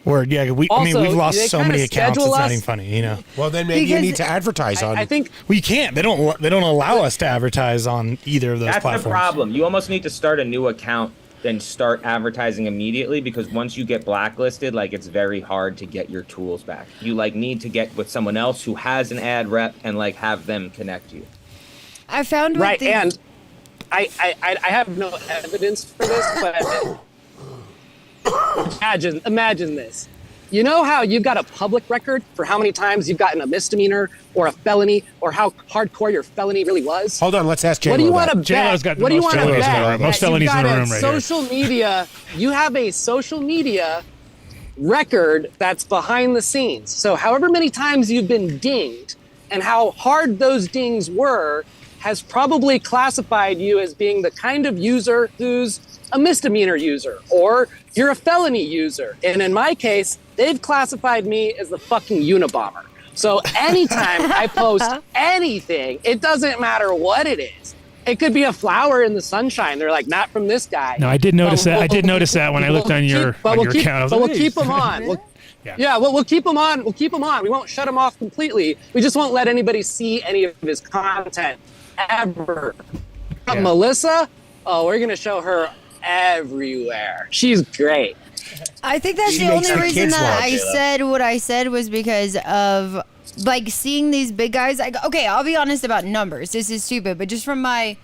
Speaker 7: Word, yeah. We've lost so many accounts. It's not even funny, you know.
Speaker 3: Well, then maybe you need to advertise on.
Speaker 5: I think
Speaker 7: we can't. They don't allow us to advertise on either of those platforms.
Speaker 2: That's the problem. You almost need to start a new account and start advertising immediately because once you get blacklisted, like it's very hard to get your tools back. You like need to get with someone else who has an ad rep and like have them connect you.
Speaker 6: I found
Speaker 5: and I have no evidence for this, but. Imagine this. You know how you've got a public record for how many times you've gotten a misdemeanor or a felony or how hardcore your felony really was?
Speaker 3: Hold on, let's ask J-Lo.
Speaker 5: What do you want to bet?
Speaker 10: J-Lo's got
Speaker 5: What do you want to bet?
Speaker 10: Most felonies in the room right
Speaker 5: social media. You have a social media record that's behind the scenes. So however many times you've been dinged and how hard those dings were has probably classified you as being the kind of user who's a misdemeanor user or you're a felony user. And in my case, they've classified me as the fucking Unabomber. So anytime I post anything, it doesn't matter what it is. It could be a flower in the sunshine. They're like, not from this guy.
Speaker 10: No, I did notice that. I did notice that when I looked on your account.
Speaker 5: But we'll keep them on. We'll keep them on. We'll keep them on. We won't shut them off completely. We just won't let anybody see any of his content ever. Yeah. Melissa, we're going to show her everywhere. She's great.
Speaker 6: I think that's the only reason that I said what I said was because of like seeing these big guys. Like, okay, I'll be honest about numbers. This is stupid, but just from my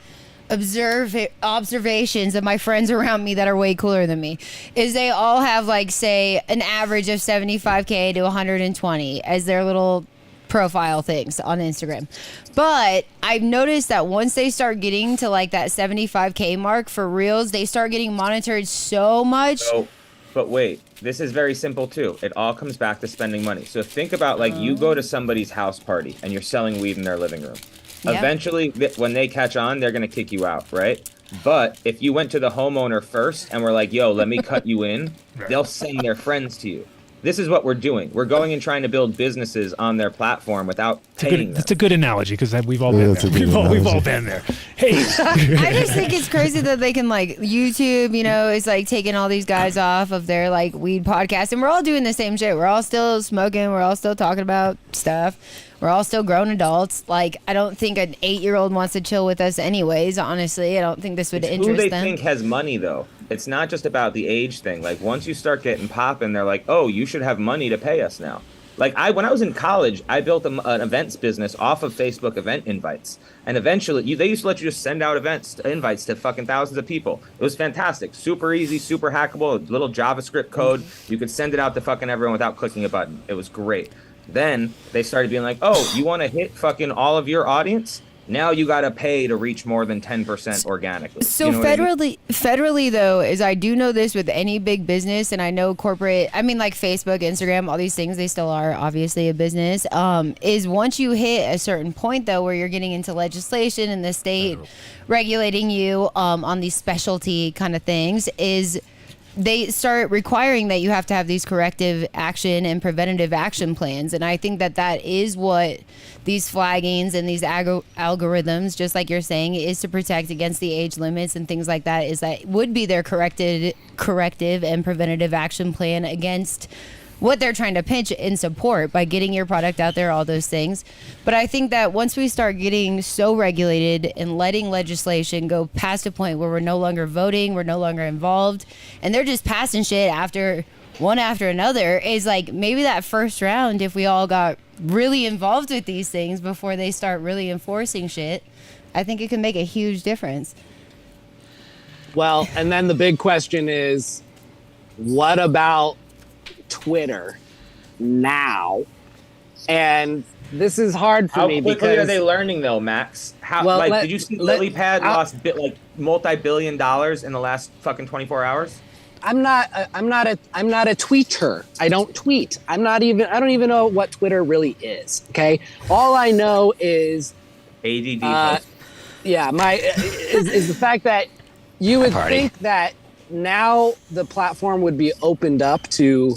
Speaker 6: observations of my friends around me that are way cooler than me, is they all have like say an average of 75K to 120 as their little profile things on Instagram. But I've noticed that once they start getting to like that 75K mark for reels, they start getting monitored so much.
Speaker 2: But wait, this is very simple too. It all comes back to spending money. So think about like you go to somebody's house party and you're selling weed in their living room. Yep. Eventually, when they catch on, they're going to kick you out, right? But if you went to the homeowner first and were like, yo, let me cut you in, they'll send their friends to you. This is what we're doing. We're going and trying to build businesses on their platform without paying them.
Speaker 10: That's a good analogy because we've all been there. We've all been there. Hey,
Speaker 6: I just think it's crazy that they can like YouTube, you know, is like taking all these guys off of their like weed podcast, and we're all doing the same shit. We're all still smoking. We're all still talking about stuff. We're all still grown adults. Like, I don't think an 8-year-old wants to chill with us anyways, honestly. I don't think this would interest them.
Speaker 2: Who they think has money, though. It's not just about the age thing. Like, once you start getting popping, they're like, oh, you should have money to pay us now. Like, when I was in college, I built an events business off of Facebook event invites. And eventually, they used to let you just send out invites to fucking thousands of people. It was fantastic. Super easy, super hackable, a little JavaScript code. You could send it out to fucking everyone without clicking a button. It was great. Then they started being like, oh, you want to hit fucking all of your audience? Now you got to pay to reach more than 10% organically.
Speaker 6: So
Speaker 2: You know what I mean?
Speaker 6: federally though, is I do know this with any big business, and I know corporate. I mean, like Facebook, Instagram, all these things, they still are obviously a business. Is once you hit a certain point though, where you're getting into legislation and the state regulating you on these specialty kind of things, is they start requiring that you have to have these corrective action and preventative action plans. And I think that that is what these flaggings and these algorithms, just like you're saying, is to protect against the age limits and things like that, is that would be their corrective and preventative action plan against what they're trying to pitch and support by getting your product out there, all those things. But I think that once we start getting so regulated and letting legislation go past a point where we're no longer voting, we're no longer involved, and they're just passing shit one after another, is like maybe that first round, if we all got really involved with these things before they start really enforcing shit, I think it can make a huge difference.
Speaker 5: Well, and then the big question is, what about Twitter now? And this is hard for me because...
Speaker 2: How quickly are they learning though, Max? Did you see LilyPad lost multi-billion dollars in the last fucking 24 hours?
Speaker 5: I'm not a tweeter. I don't tweet. I don't even know what Twitter really is. Okay. All I know is
Speaker 2: ADD.
Speaker 5: Is the fact that you would think that now the platform would be opened up to,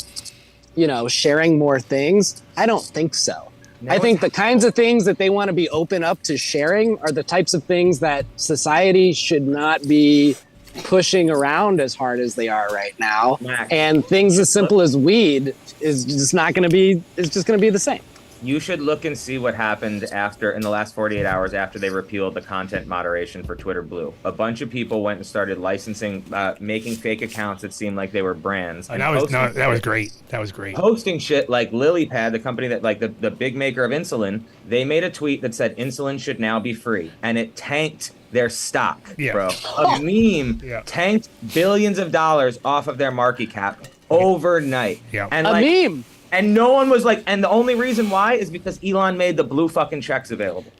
Speaker 5: sharing more things. I don't think so. I think the kinds of things that they want to be open up to sharing are the types of things that society should not be pushing around as hard as they are right now. And things as simple as weed is just not going to be, it's just going to be the same.
Speaker 2: You should look and see what happened in the last 48 hours after they repealed the content moderation for Twitter Blue. A bunch of people went and started licensing, making fake accounts that seemed like they were brands.
Speaker 10: And that was great. That was great.
Speaker 2: Posting shit like LilyPad, the company that the big maker of insulin, they made a tweet that said insulin should now be free, and it tanked their stock, bro. A meme tanked billions of dollars off of their market cap overnight.
Speaker 10: Yeah.
Speaker 2: And
Speaker 5: a meme.
Speaker 2: And no one was like, and the only reason why is because Elon made the blue fucking checks available.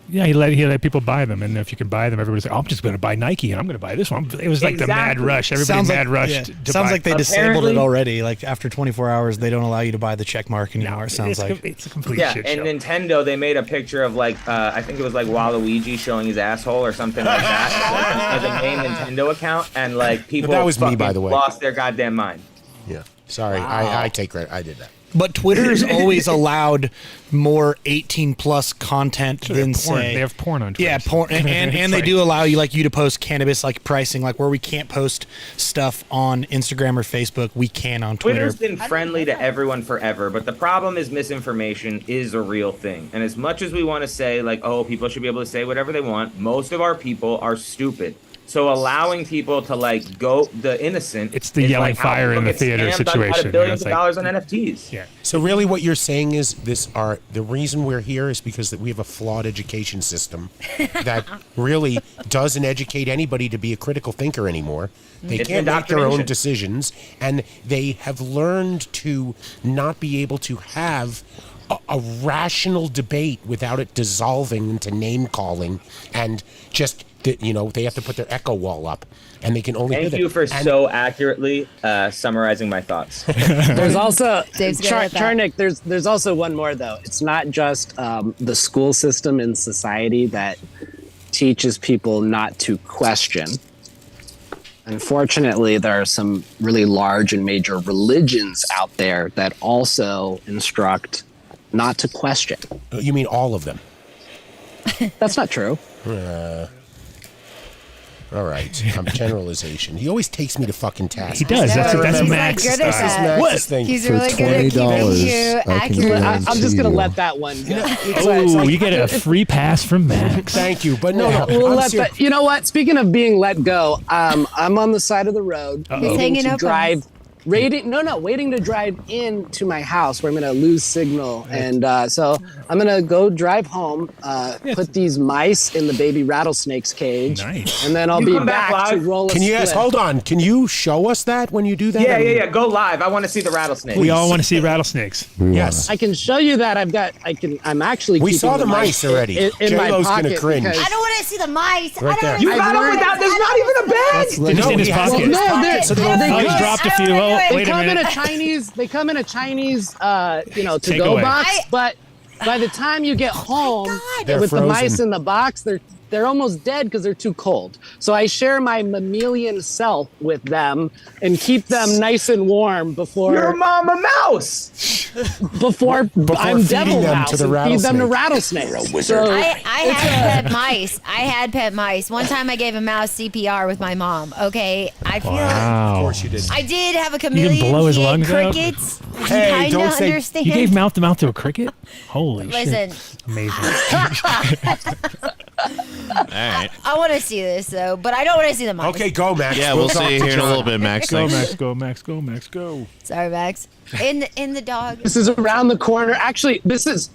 Speaker 10: Yeah, he let people buy them, and if you can buy them, everybody's like, "Oh, I'm just going to buy Nike, and I'm going to buy this one." It was like the mad rush. Everybody rushed.
Speaker 7: Sounds like they disabled it already. Like after 24 hours, they don't allow you to buy the check mark anymore.
Speaker 10: No,
Speaker 7: it sounds like
Speaker 10: it's a complete shit show.
Speaker 2: And Nintendo, they made a picture of I think it was like Waluigi showing his asshole or something like that as a main Nintendo account, and people
Speaker 3: that was me, by the way.
Speaker 2: Lost their goddamn mind.
Speaker 3: Yeah, sorry, I take credit. I did that.
Speaker 7: But Twitter's always allowed more 18+ content than say
Speaker 10: they have porn on Twitter.
Speaker 7: Yeah, porn, and they do allow you you to post cannabis pricing, where we can't post stuff on Instagram or Facebook, we can on Twitter.
Speaker 2: Twitter's been friendly to everyone forever, but the problem is misinformation is a real thing. And as much as we want to say people should be able to say whatever they want, most of our people are stupid. So allowing people to go the innocent,
Speaker 10: it's the yelling fire in the theater situation.
Speaker 2: Billions of dollars on NFTs.
Speaker 10: Yeah.
Speaker 3: So really, what you're saying is the reason we're here is because that we have a flawed education system that really doesn't educate anybody to be a critical thinker anymore. They can't make their own decisions, and they have learned to not be able to have a rational debate without it dissolving into name calling and just. They have to put their echo wall up, and they can only.
Speaker 2: Thank you for so accurately summarizing my thoughts.
Speaker 5: There's also Charnick. There's also one more though. It's not just the school system in society that teaches people not to question. Unfortunately, there are some really large and major religions out there that also instruct not to question.
Speaker 3: You mean all of them?
Speaker 5: That's not true.
Speaker 3: All right, generalization. He always takes me to fucking task.
Speaker 10: He does. That's Max's style.
Speaker 3: Max's thing.
Speaker 6: He's really good at keeping you accurate.
Speaker 5: I'm just going to let that one go.
Speaker 10: You get a free pass from Max.
Speaker 3: Thank you, but no.
Speaker 5: You know what? Speaking of being let go, I'm on the side of the road.
Speaker 6: He's hanging up
Speaker 5: waiting to drive into my house where I'm going to lose signal. And so I'm going to go drive home, put these mice in the baby rattlesnake's cage.
Speaker 10: Nice.
Speaker 5: And then I'll be back to roll a
Speaker 3: Can you
Speaker 5: split.
Speaker 3: hold on? Can you show us that when you do that?
Speaker 2: Yeah. Go live. I want to see the rattlesnake.
Speaker 10: We all want to see rattlesnakes.
Speaker 3: Yes.
Speaker 5: I can show you that I'm actually
Speaker 3: We
Speaker 5: keeping
Speaker 3: saw the mice already.
Speaker 5: in my
Speaker 3: J-Lo's
Speaker 5: pocket
Speaker 3: gonna cringe.
Speaker 5: because-
Speaker 6: I don't want to see the mice.
Speaker 3: Right there.
Speaker 2: You got them without. There's not even a bag.
Speaker 10: They're just in his
Speaker 3: he has
Speaker 10: pocket.
Speaker 3: it in his
Speaker 5: No,
Speaker 3: pocket, so they don't
Speaker 5: they
Speaker 10: Oh,
Speaker 3: think
Speaker 10: he's
Speaker 5: come-
Speaker 10: dropped a
Speaker 6: I
Speaker 10: few.
Speaker 6: don't wanna
Speaker 10: Oh,
Speaker 6: do it.
Speaker 10: wait a minute.
Speaker 5: They come in a Chinese, to-go
Speaker 10: Takeaway.
Speaker 5: box, but by the time you get home
Speaker 3: They're
Speaker 5: with the mice
Speaker 3: frozen.
Speaker 5: in the box, they're almost dead because they're too cold. So I share my mammalian self with them and keep them nice and warm before
Speaker 2: You're Mama Mouse.
Speaker 5: before I'm
Speaker 3: feeding
Speaker 5: devil
Speaker 3: them
Speaker 5: mouse
Speaker 3: to the
Speaker 5: and feed them to
Speaker 3: rattlesnake.
Speaker 5: rattlesnakes. So
Speaker 6: I had pet mice. I had pet mice. One time I gave a mouse CPR with my mom. Okay, I feel
Speaker 10: Wow.
Speaker 3: Of course you did.
Speaker 6: I did have a chameleon.
Speaker 10: blow his
Speaker 6: He ate
Speaker 10: lungs out?
Speaker 6: crickets. He
Speaker 3: Hey,
Speaker 6: kinda
Speaker 3: don't say-
Speaker 6: understand.
Speaker 10: You gave mouth to mouth to a cricket? Holy
Speaker 6: Listen,
Speaker 10: shit. Amazing.
Speaker 9: All right.
Speaker 6: I want to see this though, but I don't want to see the mice.
Speaker 3: Okay, go, Max.
Speaker 9: Yeah, we'll
Speaker 3: talk
Speaker 9: see you
Speaker 3: to
Speaker 9: here in a
Speaker 3: John.
Speaker 9: little bit, Max.
Speaker 10: Go,
Speaker 9: Thanks.
Speaker 10: Max, go, Max, go, Max, go.
Speaker 6: Sorry, Max. In the dog.
Speaker 5: this is around the corner. Actually, this is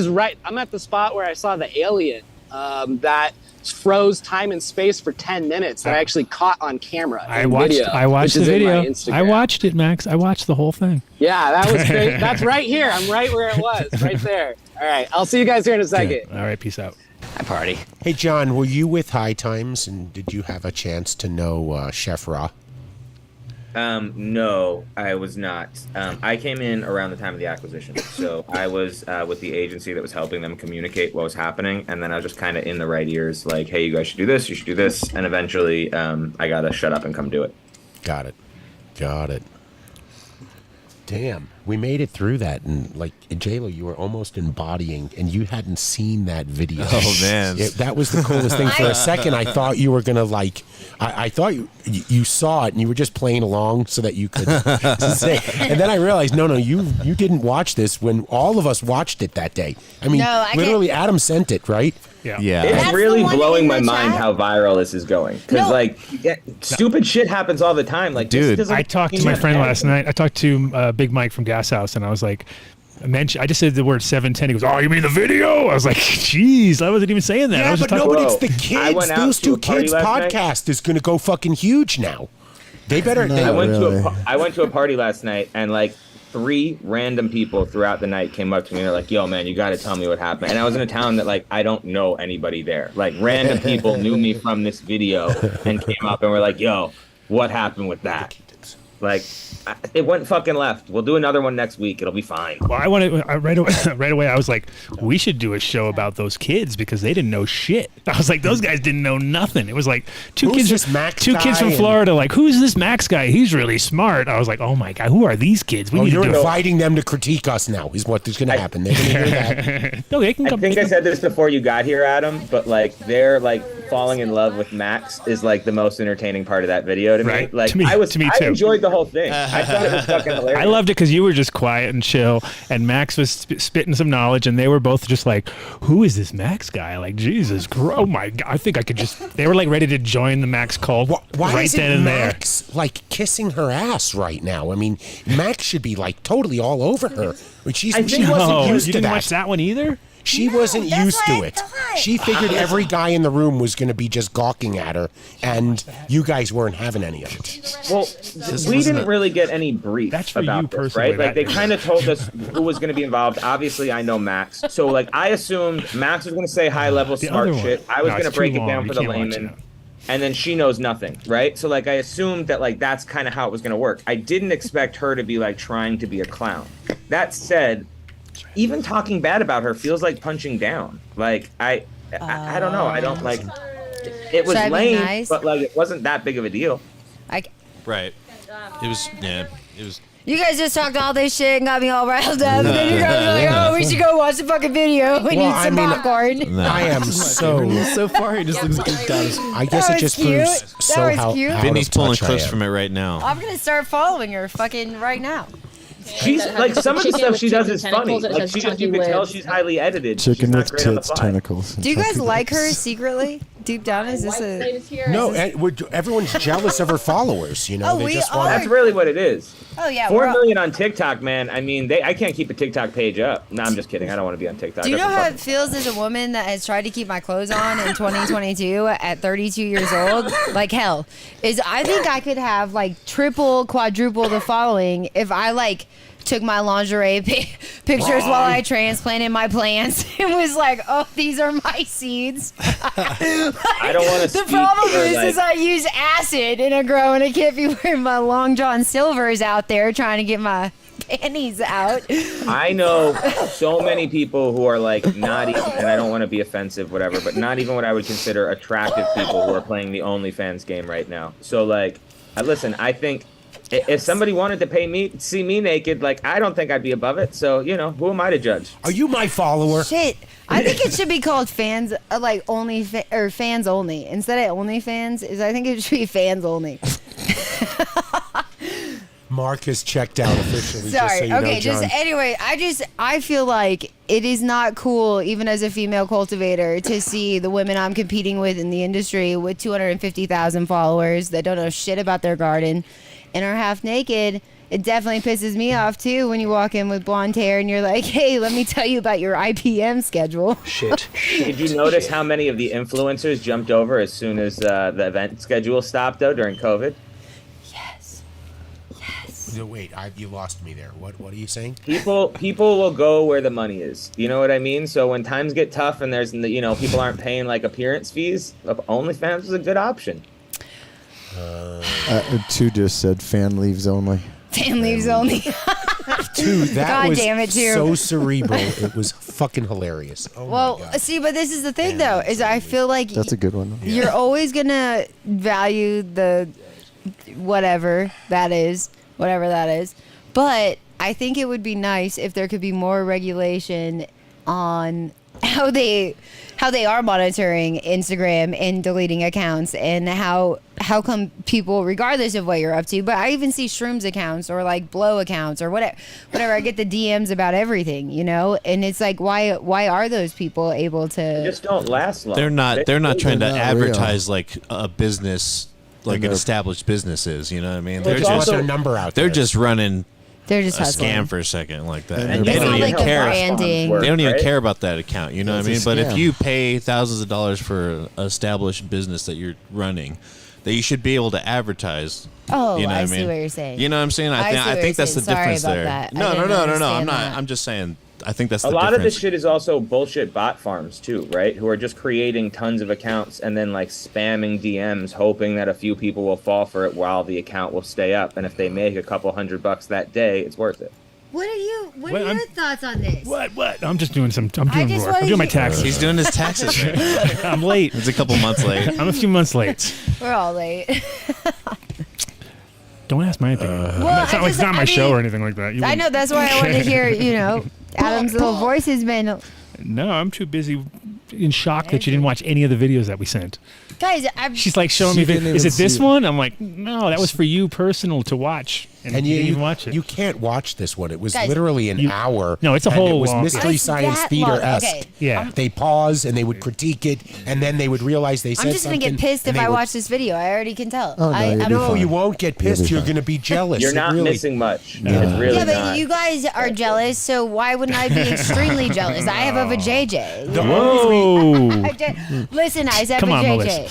Speaker 5: right. I'm at the spot where I saw the alien that froze time and space for 10 minutes that I actually caught on camera.
Speaker 10: I
Speaker 5: in
Speaker 10: watched
Speaker 5: video,
Speaker 10: I watched
Speaker 5: which
Speaker 10: the
Speaker 5: is in my
Speaker 10: video.
Speaker 5: Instagram.
Speaker 10: I watched it, Max. I watched the whole thing.
Speaker 5: Yeah, that was great. That's right here. I'm right where it was, right there. All right, I'll see you guys here in a second.
Speaker 10: All right, peace out.
Speaker 5: Hi, party.
Speaker 3: Hey, John, were you with High Times, and did you have a chance to know Chef Ra?
Speaker 2: No, I was not. I came in around the time of the acquisition, so I was with the agency that was helping them communicate what was happening, and then I was just kind of in the right ears, like, hey, you guys should do this, you should do this, and eventually I got to shut up and come do it.
Speaker 3: Got it. Damn, we made it through that, and like J-Lo, you were almost embodying, and you hadn't seen that video.
Speaker 9: Oh, man.
Speaker 3: That was the coolest thing. For a second, I thought you were gonna like. I thought you saw it, and you were just playing along so that you could say. And then I realized, no, you didn't watch this when all of us watched it that day. I mean,
Speaker 6: No, I
Speaker 3: literally, Adam sent it, right?
Speaker 10: Yeah.
Speaker 9: Yeah.
Speaker 2: It's
Speaker 6: That's
Speaker 2: really
Speaker 6: the one
Speaker 2: blowing
Speaker 6: in
Speaker 2: my
Speaker 6: the
Speaker 2: mind
Speaker 6: chat?
Speaker 2: how viral this is going. Because,
Speaker 6: No.
Speaker 2: stupid shit happens all the time. Like, this
Speaker 9: Dude,
Speaker 2: doesn't
Speaker 10: I talked to
Speaker 2: in
Speaker 10: my friend
Speaker 2: head.
Speaker 10: last night. I talked to Big Mike from Gas House, and I was like, I just said the word 710. He goes, "Oh, you mean the video?" I was like, "Jeez, I wasn't even saying that." I
Speaker 3: Yeah,
Speaker 10: was
Speaker 3: but
Speaker 10: just
Speaker 3: no,
Speaker 10: talking.
Speaker 3: but it's the
Speaker 2: Whoa. I went
Speaker 3: kids.
Speaker 2: out
Speaker 3: Those
Speaker 2: to a
Speaker 3: two
Speaker 2: party
Speaker 3: kids'
Speaker 2: last night.
Speaker 3: podcast is gonna go fucking huge now. They better.
Speaker 2: I went
Speaker 12: really.
Speaker 2: I went to a party last night, and like 3 random people throughout the night came up to me and they're like, "Yo, man, you got to tell me what happened." And I was in a town that like I don't know anybody there. Like random people knew me from this video and came up and were like, "Yo, what happened with that?" Like it went fucking left. We'll do another one next week. It'll be fine.
Speaker 10: Well, right away. I was like, we should do a show about those kids because they didn't know shit. I was like, those guys didn't know nothing. It was like two
Speaker 3: Who's
Speaker 10: kids,
Speaker 3: this Max
Speaker 10: two kids
Speaker 3: guy
Speaker 10: from
Speaker 3: and-
Speaker 10: Florida. Like, who's this Max guy? He's really smart. I was like, oh my god, who are these kids? We
Speaker 3: Oh,
Speaker 10: need
Speaker 3: you're
Speaker 10: to do.
Speaker 3: inviting them to critique us now. Is what is going to happen. They're going to hear that.
Speaker 10: No, they can
Speaker 2: I
Speaker 10: come.
Speaker 2: think I said this before you got here, Adam, but like they're like falling in love with Max is like the most entertaining part of that video to me.
Speaker 10: Right.
Speaker 2: Like
Speaker 10: To me-
Speaker 2: I
Speaker 10: to me
Speaker 2: I
Speaker 10: too.
Speaker 2: enjoyed the whole thing. I thought it was fucking hilarious.
Speaker 10: I loved it because you were just quiet and chill, and Max was spitting some knowledge, and they were both just like, "Who is this Max guy?" Like, Jesus, oh my god! I think I could just. They were like ready to join the Max cult
Speaker 3: Why
Speaker 10: right
Speaker 3: isn't
Speaker 10: then and there.
Speaker 3: Max like kissing her ass right now? I mean, Max should be like totally all over her. But she wasn't
Speaker 10: No,
Speaker 3: used
Speaker 10: you
Speaker 3: to
Speaker 10: didn't
Speaker 3: that.
Speaker 10: watch that one either.
Speaker 3: She wasn't
Speaker 6: that's
Speaker 3: used
Speaker 6: what
Speaker 3: to
Speaker 6: I
Speaker 3: it.
Speaker 6: thought.
Speaker 3: She figured every guy in the room was going to be just gawking at her, and you guys weren't having any of it.
Speaker 2: Well, we didn't really get any brief
Speaker 10: That's for
Speaker 2: about
Speaker 10: you
Speaker 2: this,
Speaker 10: personally,
Speaker 2: right? Like they
Speaker 10: that-
Speaker 2: kind of told us who was going to be involved. Obviously, I know Max, so like I assumed Max was going to say high level
Speaker 10: The
Speaker 2: smart
Speaker 10: other one.
Speaker 2: shit. I was
Speaker 10: No,
Speaker 2: going to
Speaker 10: it's
Speaker 2: break
Speaker 10: too
Speaker 2: it down
Speaker 10: long.
Speaker 2: for
Speaker 10: You
Speaker 2: the
Speaker 10: can't watch
Speaker 2: layman,
Speaker 10: it.
Speaker 2: and then she knows nothing, right? So like I assumed that like that's kind of how it was going to work. I didn't expect her to be like trying to be a clown. That said, even talking bad about her feels like punching down. Like I don't know. I don't like. It was
Speaker 6: Should I be
Speaker 2: lame,
Speaker 6: nice?
Speaker 2: but like it wasn't that big of a deal.
Speaker 9: Right. It was. Yeah. It was.
Speaker 6: You guys just talked all this shit and got me all riled up. And then you guys are like, "Oh, we should go watch the fucking video. We need some popcorn."
Speaker 3: I am so.
Speaker 12: So far, he just looks geeked out.
Speaker 3: I guess
Speaker 6: That
Speaker 3: it
Speaker 6: was
Speaker 3: just
Speaker 6: cute.
Speaker 3: proves
Speaker 6: That
Speaker 3: so
Speaker 6: was
Speaker 3: how.
Speaker 6: cute.
Speaker 3: out
Speaker 9: Vinny's
Speaker 3: of
Speaker 9: pulling
Speaker 3: touch I
Speaker 9: clips
Speaker 3: am.
Speaker 9: from it right now.
Speaker 6: I'm gonna start following her fucking right now.
Speaker 2: She's like some of the
Speaker 13: Chicken
Speaker 2: stuff
Speaker 13: with
Speaker 2: she does
Speaker 13: chicken
Speaker 2: is funny.
Speaker 13: tentacles that
Speaker 2: Like
Speaker 13: has
Speaker 2: she just
Speaker 13: chunky
Speaker 2: you can tell
Speaker 13: lips.
Speaker 2: she's highly edited.
Speaker 12: Chicken
Speaker 2: she's not
Speaker 12: with
Speaker 2: great on the
Speaker 12: tits,
Speaker 2: fly.
Speaker 12: tentacles. and
Speaker 6: Do you guys
Speaker 12: chunky
Speaker 6: like her
Speaker 12: legs.
Speaker 6: secretly? deep down, is this a...
Speaker 3: No, everyone's jealous of her followers. You know,
Speaker 6: Oh,
Speaker 3: they
Speaker 6: we
Speaker 3: just
Speaker 6: are.
Speaker 3: want.
Speaker 2: That's really what it is.
Speaker 6: Oh, yeah.
Speaker 2: 4 million on TikTok, man. I mean, I can't keep a TikTok page up. No, I'm just kidding. I don't want to be on TikTok.
Speaker 6: Do you know
Speaker 2: That's a
Speaker 6: how
Speaker 2: fucking-
Speaker 6: it feels as a woman that has tried to keep my clothes on in 2022 at 32 years old? Like hell. I think I could have like triple, quadruple the following if I like took my lingerie pictures while I transplanted my plants. It was like, oh, these are my seeds.
Speaker 2: I don't want to
Speaker 6: The problem is I use acid in a grow, and I can't be wearing my Long John Silvers out there trying to get my panties out.
Speaker 2: I know so many people who are like not even, and I don't want to be offensive, whatever, but not even what I would consider attractive people who are playing the OnlyFans game right now. So like, listen, I think if somebody wanted to pay me to see me naked, like I don't think I'd be above it. So you know, who am I to judge?
Speaker 3: Are you my follower?
Speaker 6: Shit. I think it should be called fans, like or fans only instead of OnlyFans. I think it should be fans only.
Speaker 3: Mark has checked out officially.
Speaker 6: Sorry.
Speaker 3: Just so you
Speaker 6: Okay.
Speaker 3: know,
Speaker 6: Just
Speaker 3: John.
Speaker 6: anyway, I feel like it is not cool, even as a female cultivator, to see the women I'm competing with in the industry with 250,000 followers that don't know shit about their garden and are half naked. It definitely pisses me off too when you walk in with blonde hair and you're like, "Hey, let me tell you about your IPM schedule."
Speaker 2: Shit. Did you notice how many of the influencers jumped over as soon as the event schedule stopped though during COVID?
Speaker 3: No, wait, you lost me there. What are you saying?
Speaker 2: People will go where the money is. You know what I mean? So when times get tough and there's people aren't paying like appearance fees, OnlyFans is a good option.
Speaker 13: Two just said fan leaves only.
Speaker 6: Fan leaves only.
Speaker 3: Dude, that
Speaker 6: God
Speaker 3: was
Speaker 6: damn it, too.
Speaker 3: so cerebral. It was fucking hilarious. Oh
Speaker 6: Well,
Speaker 3: my God.
Speaker 6: see, but this is the thing though, is I feel like
Speaker 13: That's a good one.
Speaker 6: you're always gonna value the whatever that is. But I think it would be nice if there could be more regulation on how they are monitoring Instagram and deleting accounts, and how come people, regardless of what you're up to, but I even see shrooms accounts or like blow accounts or whatever. I get the DMs about everything, and it's like, why are those people able to?
Speaker 2: They just don't last long.
Speaker 9: They're not trying to
Speaker 13: not
Speaker 9: advertise like a business, like an established business is. You know what I mean?
Speaker 2: Well,
Speaker 3: They just want their number out there.
Speaker 9: They're just running
Speaker 6: They're just
Speaker 9: a
Speaker 6: hustling.
Speaker 9: scam for a second like that.
Speaker 2: And
Speaker 9: They
Speaker 6: It's
Speaker 9: don't
Speaker 6: not
Speaker 9: even
Speaker 6: like the
Speaker 9: care.
Speaker 6: branding.
Speaker 9: They don't even
Speaker 2: Right?
Speaker 9: care about that account. You know what I mean?
Speaker 13: It's a
Speaker 9: But if
Speaker 13: scam.
Speaker 9: you pay thousands of dollars for an established business that you're running, that you should be able to advertise.
Speaker 6: Oh,
Speaker 9: You know
Speaker 6: I
Speaker 9: what
Speaker 6: see
Speaker 9: mean?
Speaker 6: what you're saying.
Speaker 9: You know what I'm saying?
Speaker 6: I see
Speaker 9: I
Speaker 6: what
Speaker 9: think
Speaker 6: you're
Speaker 9: that's the
Speaker 6: saying. Sorry
Speaker 9: difference
Speaker 6: about
Speaker 9: there.
Speaker 6: that. I
Speaker 9: No,
Speaker 6: didn't
Speaker 9: I'm
Speaker 6: understand
Speaker 9: not.
Speaker 6: that.
Speaker 9: I'm just saying. I think that's
Speaker 2: A
Speaker 9: the
Speaker 2: lot
Speaker 9: difference.
Speaker 2: of this shit is also bullshit bot farms too, right? Who are just creating tons of accounts and then like spamming DMs, hoping that a few people will fall for it while the account will stay up. And if they make a couple $100 that day, it's worth it.
Speaker 6: What are
Speaker 10: What,
Speaker 6: your
Speaker 10: I'm-
Speaker 6: thoughts on this?
Speaker 10: What? I'm just doing
Speaker 6: just
Speaker 10: I'm
Speaker 6: wanna
Speaker 10: doing my
Speaker 6: hear-
Speaker 10: taxes.
Speaker 9: He's doing his taxes.
Speaker 10: I'm late.
Speaker 9: It's a couple months late.
Speaker 10: I'm a few months late.
Speaker 6: We're all late.
Speaker 10: Don't ask my opinion. It's not my show or anything like that. You
Speaker 6: I
Speaker 10: wouldn't-
Speaker 6: know, that's why I wanted to hear, Adam's little voice has been.
Speaker 10: No, I'm too busy in shock that you didn't watch any of the videos that we sent.
Speaker 6: Guys,
Speaker 10: She's like showing
Speaker 13: She
Speaker 10: me,
Speaker 13: didn't
Speaker 10: is
Speaker 13: even
Speaker 10: it this
Speaker 13: see it.
Speaker 10: one? I'm like, no, that was for you personal to watch. And you didn't even watch it.
Speaker 3: You can't watch this one. It was
Speaker 6: Guys,
Speaker 3: literally an hour.
Speaker 10: No, it's a
Speaker 3: and
Speaker 10: whole
Speaker 3: It was
Speaker 10: long-
Speaker 3: Mystery
Speaker 6: It's
Speaker 3: Science
Speaker 6: that
Speaker 3: Theater
Speaker 6: long.
Speaker 3: esque.
Speaker 6: Okay.
Speaker 10: Yeah.
Speaker 3: They pause and they would critique it, and then they would realize they said
Speaker 6: I'm just going to
Speaker 3: something,
Speaker 6: get pissed
Speaker 3: and
Speaker 6: if
Speaker 3: they
Speaker 6: I
Speaker 3: would-
Speaker 6: watch this video. I already can tell.
Speaker 13: Oh, no, you'll be
Speaker 3: No,
Speaker 13: fine.
Speaker 3: you won't get pissed.
Speaker 13: be
Speaker 3: You're
Speaker 13: fine.
Speaker 3: going to be jealous.
Speaker 2: You're
Speaker 3: It
Speaker 2: not
Speaker 3: really-
Speaker 2: missing much.
Speaker 13: No.
Speaker 2: It's really
Speaker 6: Yeah, but
Speaker 2: not.
Speaker 6: you guys are jealous, so why wouldn't I be extremely jealous? I have of a JJ.
Speaker 3: The only
Speaker 10: Whoa.
Speaker 6: Listen, I have
Speaker 10: Come
Speaker 6: a
Speaker 10: on,
Speaker 6: JJ.
Speaker 10: Melissa.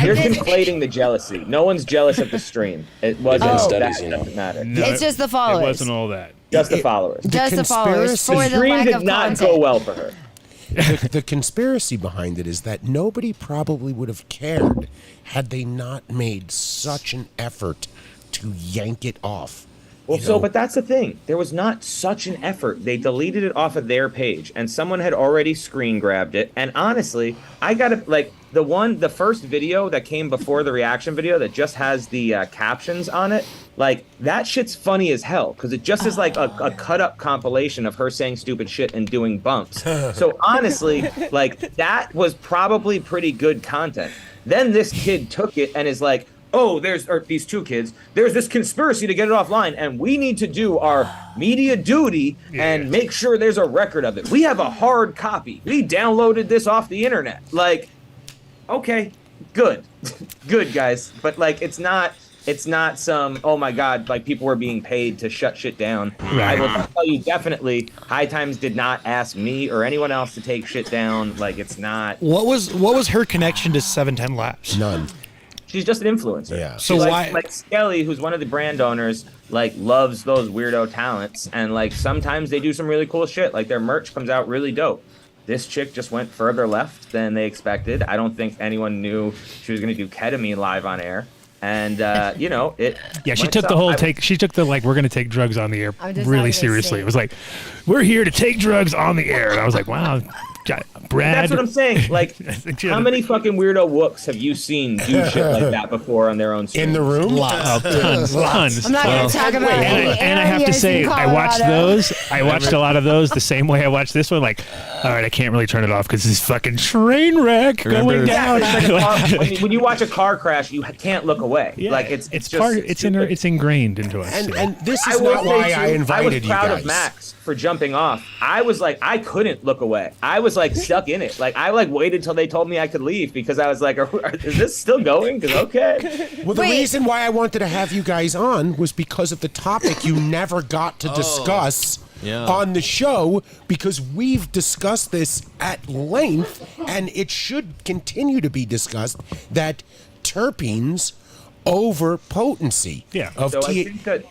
Speaker 2: You're conflating the jealousy. No one's jealous of the stream. It wasn't
Speaker 6: Oh.
Speaker 2: studies, that doesn't matter.
Speaker 10: No,
Speaker 6: It's just the followers.
Speaker 10: It wasn't all that.
Speaker 2: Just the followers.
Speaker 6: Just the followers
Speaker 3: conspiracy-
Speaker 6: for
Speaker 2: The
Speaker 6: the
Speaker 2: stream
Speaker 6: lack
Speaker 2: did
Speaker 6: of
Speaker 2: not
Speaker 6: content.
Speaker 2: go well for her.
Speaker 3: the conspiracy behind it is that nobody probably would have cared had they not made such an effort to yank it off.
Speaker 2: Well,
Speaker 3: You
Speaker 2: so,
Speaker 3: know?
Speaker 2: but that's the thing. There was not such an effort. They deleted it off of their page, and someone had already screen grabbed it. And honestly, I gotta, like, the first video that came before the reaction video that just has the captions on it, like, that shit's funny as hell, because it just is like a cut-up compilation of her saying stupid shit and doing bumps. So honestly, like, that was probably pretty good content. Then this kid took it and is like, oh, these two kids, there's this conspiracy to get it offline, and we need to do our media duty and make sure there's a record of it. We have a hard copy. We downloaded this off the internet. Like, Okay, good, good guys, but like it's not some, oh my god, like people were being paid to shut shit down.
Speaker 10: Right.
Speaker 2: I will tell you definitely, High Times did not ask me or anyone else to take shit down. Like it's not.
Speaker 7: What was her connection to 710 Labs?
Speaker 3: None.
Speaker 2: She's just an influencer.
Speaker 3: Yeah.
Speaker 7: So
Speaker 2: like,
Speaker 7: why?
Speaker 2: like Skelly, who's one of the brand owners, like loves those weirdo talents, and like sometimes they do some really cool shit. Like their merch comes out really dope. This chick just went further left than they expected. I don't think anyone knew she was going to do ketamine live on air. And, you know, it.
Speaker 10: Yeah, she took the whole take. She took the, like, we're going to take drugs on the air really seriously. It was like, we're here to take drugs on the air. And I was like, wow, Brad.
Speaker 2: That's what I'm saying. Like, how many fucking weirdo wooks have you seen do shit like that before on their own stream?
Speaker 3: In the room?
Speaker 10: Tons.
Speaker 6: I'm not going to talk about it.
Speaker 10: And I have to say, I watched those. I watched a lot of those the same way I watched this one. Like, all right, I can't really turn it off because this fucking train wreck going down.
Speaker 2: When you watch a car crash, you can't look away.
Speaker 10: Yeah,
Speaker 2: like it's
Speaker 10: ingrained into us.
Speaker 3: And this is not why I invited you guys.
Speaker 2: I was proud of Max for jumping off. I was like, I couldn't look away. I was like stuck in it. Like I like waited till they told me I could leave because I was like, is this still going? Because okay.
Speaker 3: Well, the reason why I wanted to have you guys on was because of the topic you never got to discuss on the show, because we've discussed this at length and it should continue to be discussed, that terpenes over potency.
Speaker 10: Yeah.
Speaker 2: I think that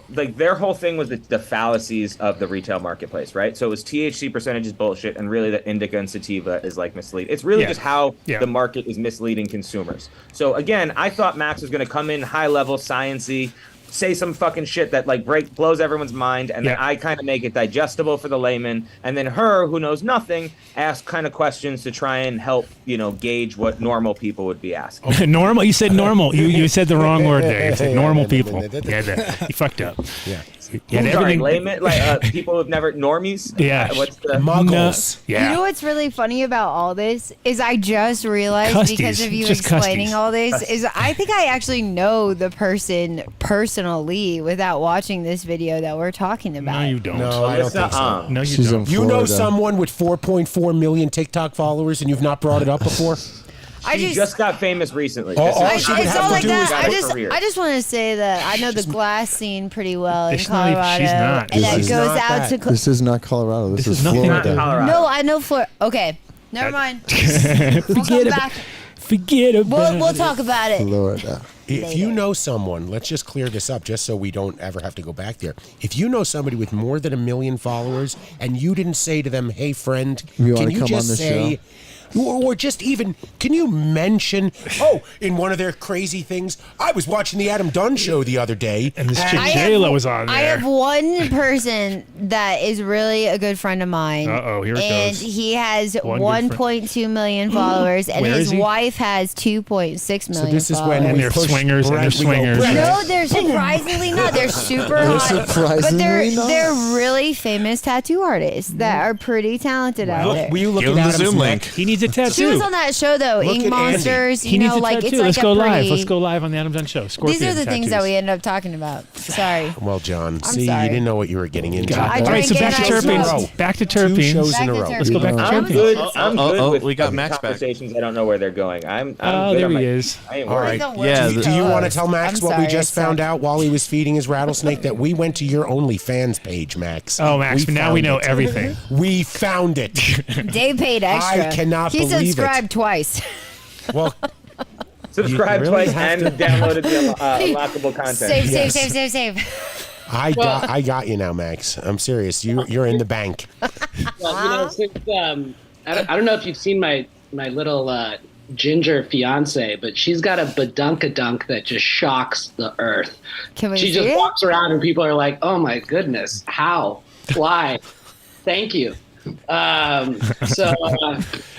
Speaker 2: like their whole thing was the fallacies of the retail marketplace, right? So it was THC percentage is bullshit, and really the Indica and Sativa is like misleading. It's really just how the market is misleading consumers. So again, I thought Max was going to come in high level, science-y, say some fucking shit that like blows everyone's mind, and then I kind of make it digestible for the layman, and then her, who knows nothing, ask kind of questions to try and help, you know, gauge what normal people would be asking.
Speaker 10: Normal? You said normal. You said the wrong word there. You said normal people. You fucked up.
Speaker 3: Yeah.
Speaker 2: Sorry, layman, like people who've never normies.
Speaker 10: Yeah,
Speaker 2: what's the
Speaker 3: muggles?
Speaker 6: You know what's really funny about all this is I just realized because of you explaining all this is I think I actually know the person personally without watching this video that we're talking about.
Speaker 10: No, you don't.
Speaker 3: No, I don't think so.
Speaker 10: No, you don't.
Speaker 3: You know someone with 4.4 million TikTok followers and you've not brought it up before?
Speaker 2: She just got famous recently.
Speaker 6: It's all like that. I just want to say that I know the glass scene pretty well in Colorado.
Speaker 10: She's not.
Speaker 6: And that goes out to.
Speaker 13: This is not Colorado. This is
Speaker 10: Florida.
Speaker 13: Florida.
Speaker 6: No, I know Florida. Okay, never mind.
Speaker 10: Forget about it.
Speaker 6: We'll talk about it.
Speaker 13: Florida.
Speaker 3: If you know someone, let's just clear this up just so we don't ever have to go back there. If you know somebody with more than 1 million followers and you didn't say to them, hey, friend, can you just say... Or just even, can you mention, in one of their crazy things, I was watching the Adam Dunn show the other day.
Speaker 10: And this chick J-Lo was on there.
Speaker 6: I have one person that is really a good friend of mine.
Speaker 10: Uh-oh, here it
Speaker 6: and
Speaker 10: goes.
Speaker 6: And he has 1.2 million followers, and his wife has 2.6 million
Speaker 3: So this is when
Speaker 10: and
Speaker 3: we
Speaker 10: they're
Speaker 3: push
Speaker 10: swingers, and they're swingers.
Speaker 6: No, they're surprisingly not. They're super hot. But they're really famous tattoo artists that are pretty talented out there.
Speaker 3: Will you look
Speaker 9: Give
Speaker 3: at
Speaker 9: him the
Speaker 3: Adam's
Speaker 9: Zoom
Speaker 3: neck?
Speaker 9: link.
Speaker 10: He needs a tattoo.
Speaker 6: She was on that show though,
Speaker 3: Look
Speaker 6: Ink
Speaker 3: at Andy.
Speaker 6: Monsters.
Speaker 10: He
Speaker 6: You
Speaker 10: needs
Speaker 6: know,
Speaker 10: a
Speaker 6: like
Speaker 10: tattoo.
Speaker 6: it's like
Speaker 10: Let's
Speaker 6: a
Speaker 10: go
Speaker 6: pretty.
Speaker 10: live. Let's go live on the Adam Dunn show. Scorpion
Speaker 6: These are the things that
Speaker 10: tattoos.
Speaker 6: we end up talking about. Sorry.
Speaker 3: Well, John,
Speaker 6: I'm
Speaker 3: see,
Speaker 6: sorry.
Speaker 3: you didn't know what you were getting into.
Speaker 6: I
Speaker 10: All right, so
Speaker 6: drank
Speaker 10: back to
Speaker 6: and I
Speaker 10: terpenes.
Speaker 6: smoked.
Speaker 10: Back to
Speaker 3: 2
Speaker 10: terpenes.
Speaker 3: shows in a
Speaker 6: Back to
Speaker 3: row.
Speaker 6: terpenes.
Speaker 10: Let's go back to
Speaker 2: I'm
Speaker 10: terpenes.
Speaker 2: good. I'm good with
Speaker 9: we got Max back.
Speaker 2: conversations. I don't know where they're going. I'm
Speaker 10: Oh,
Speaker 2: good
Speaker 10: there
Speaker 2: on
Speaker 10: he
Speaker 2: my-
Speaker 10: is.
Speaker 2: I ain't
Speaker 3: All
Speaker 2: worried.
Speaker 3: right.
Speaker 9: Yeah,
Speaker 3: Do you want to tell Max
Speaker 6: I'm
Speaker 3: what we
Speaker 6: sorry,
Speaker 3: just
Speaker 6: I
Speaker 3: found
Speaker 6: suck.
Speaker 3: out while he was feeding his rattlesnake? That we went to your OnlyFans page, Max.
Speaker 10: Oh, Max, now we
Speaker 3: found
Speaker 10: know
Speaker 3: it.
Speaker 10: everything.
Speaker 3: We found it.
Speaker 6: Dave paid extra.
Speaker 3: I cannot
Speaker 6: he
Speaker 3: believe it.
Speaker 6: subscribed twice.
Speaker 3: Well,
Speaker 2: Subscribe
Speaker 3: You really
Speaker 2: twice
Speaker 3: have
Speaker 2: and downloaded the unlockable content.
Speaker 6: Save.
Speaker 3: I got you now, Max. I'm serious. You're in the bank.
Speaker 5: Well, since, I don't know if you've seen my little ginger fiance, but she's got a badunkadunk that just shocks the earth.
Speaker 6: Can we
Speaker 5: She
Speaker 6: see
Speaker 5: just
Speaker 6: it?
Speaker 5: walks around and people are like, "Oh my goodness, how? Why? Thank you." So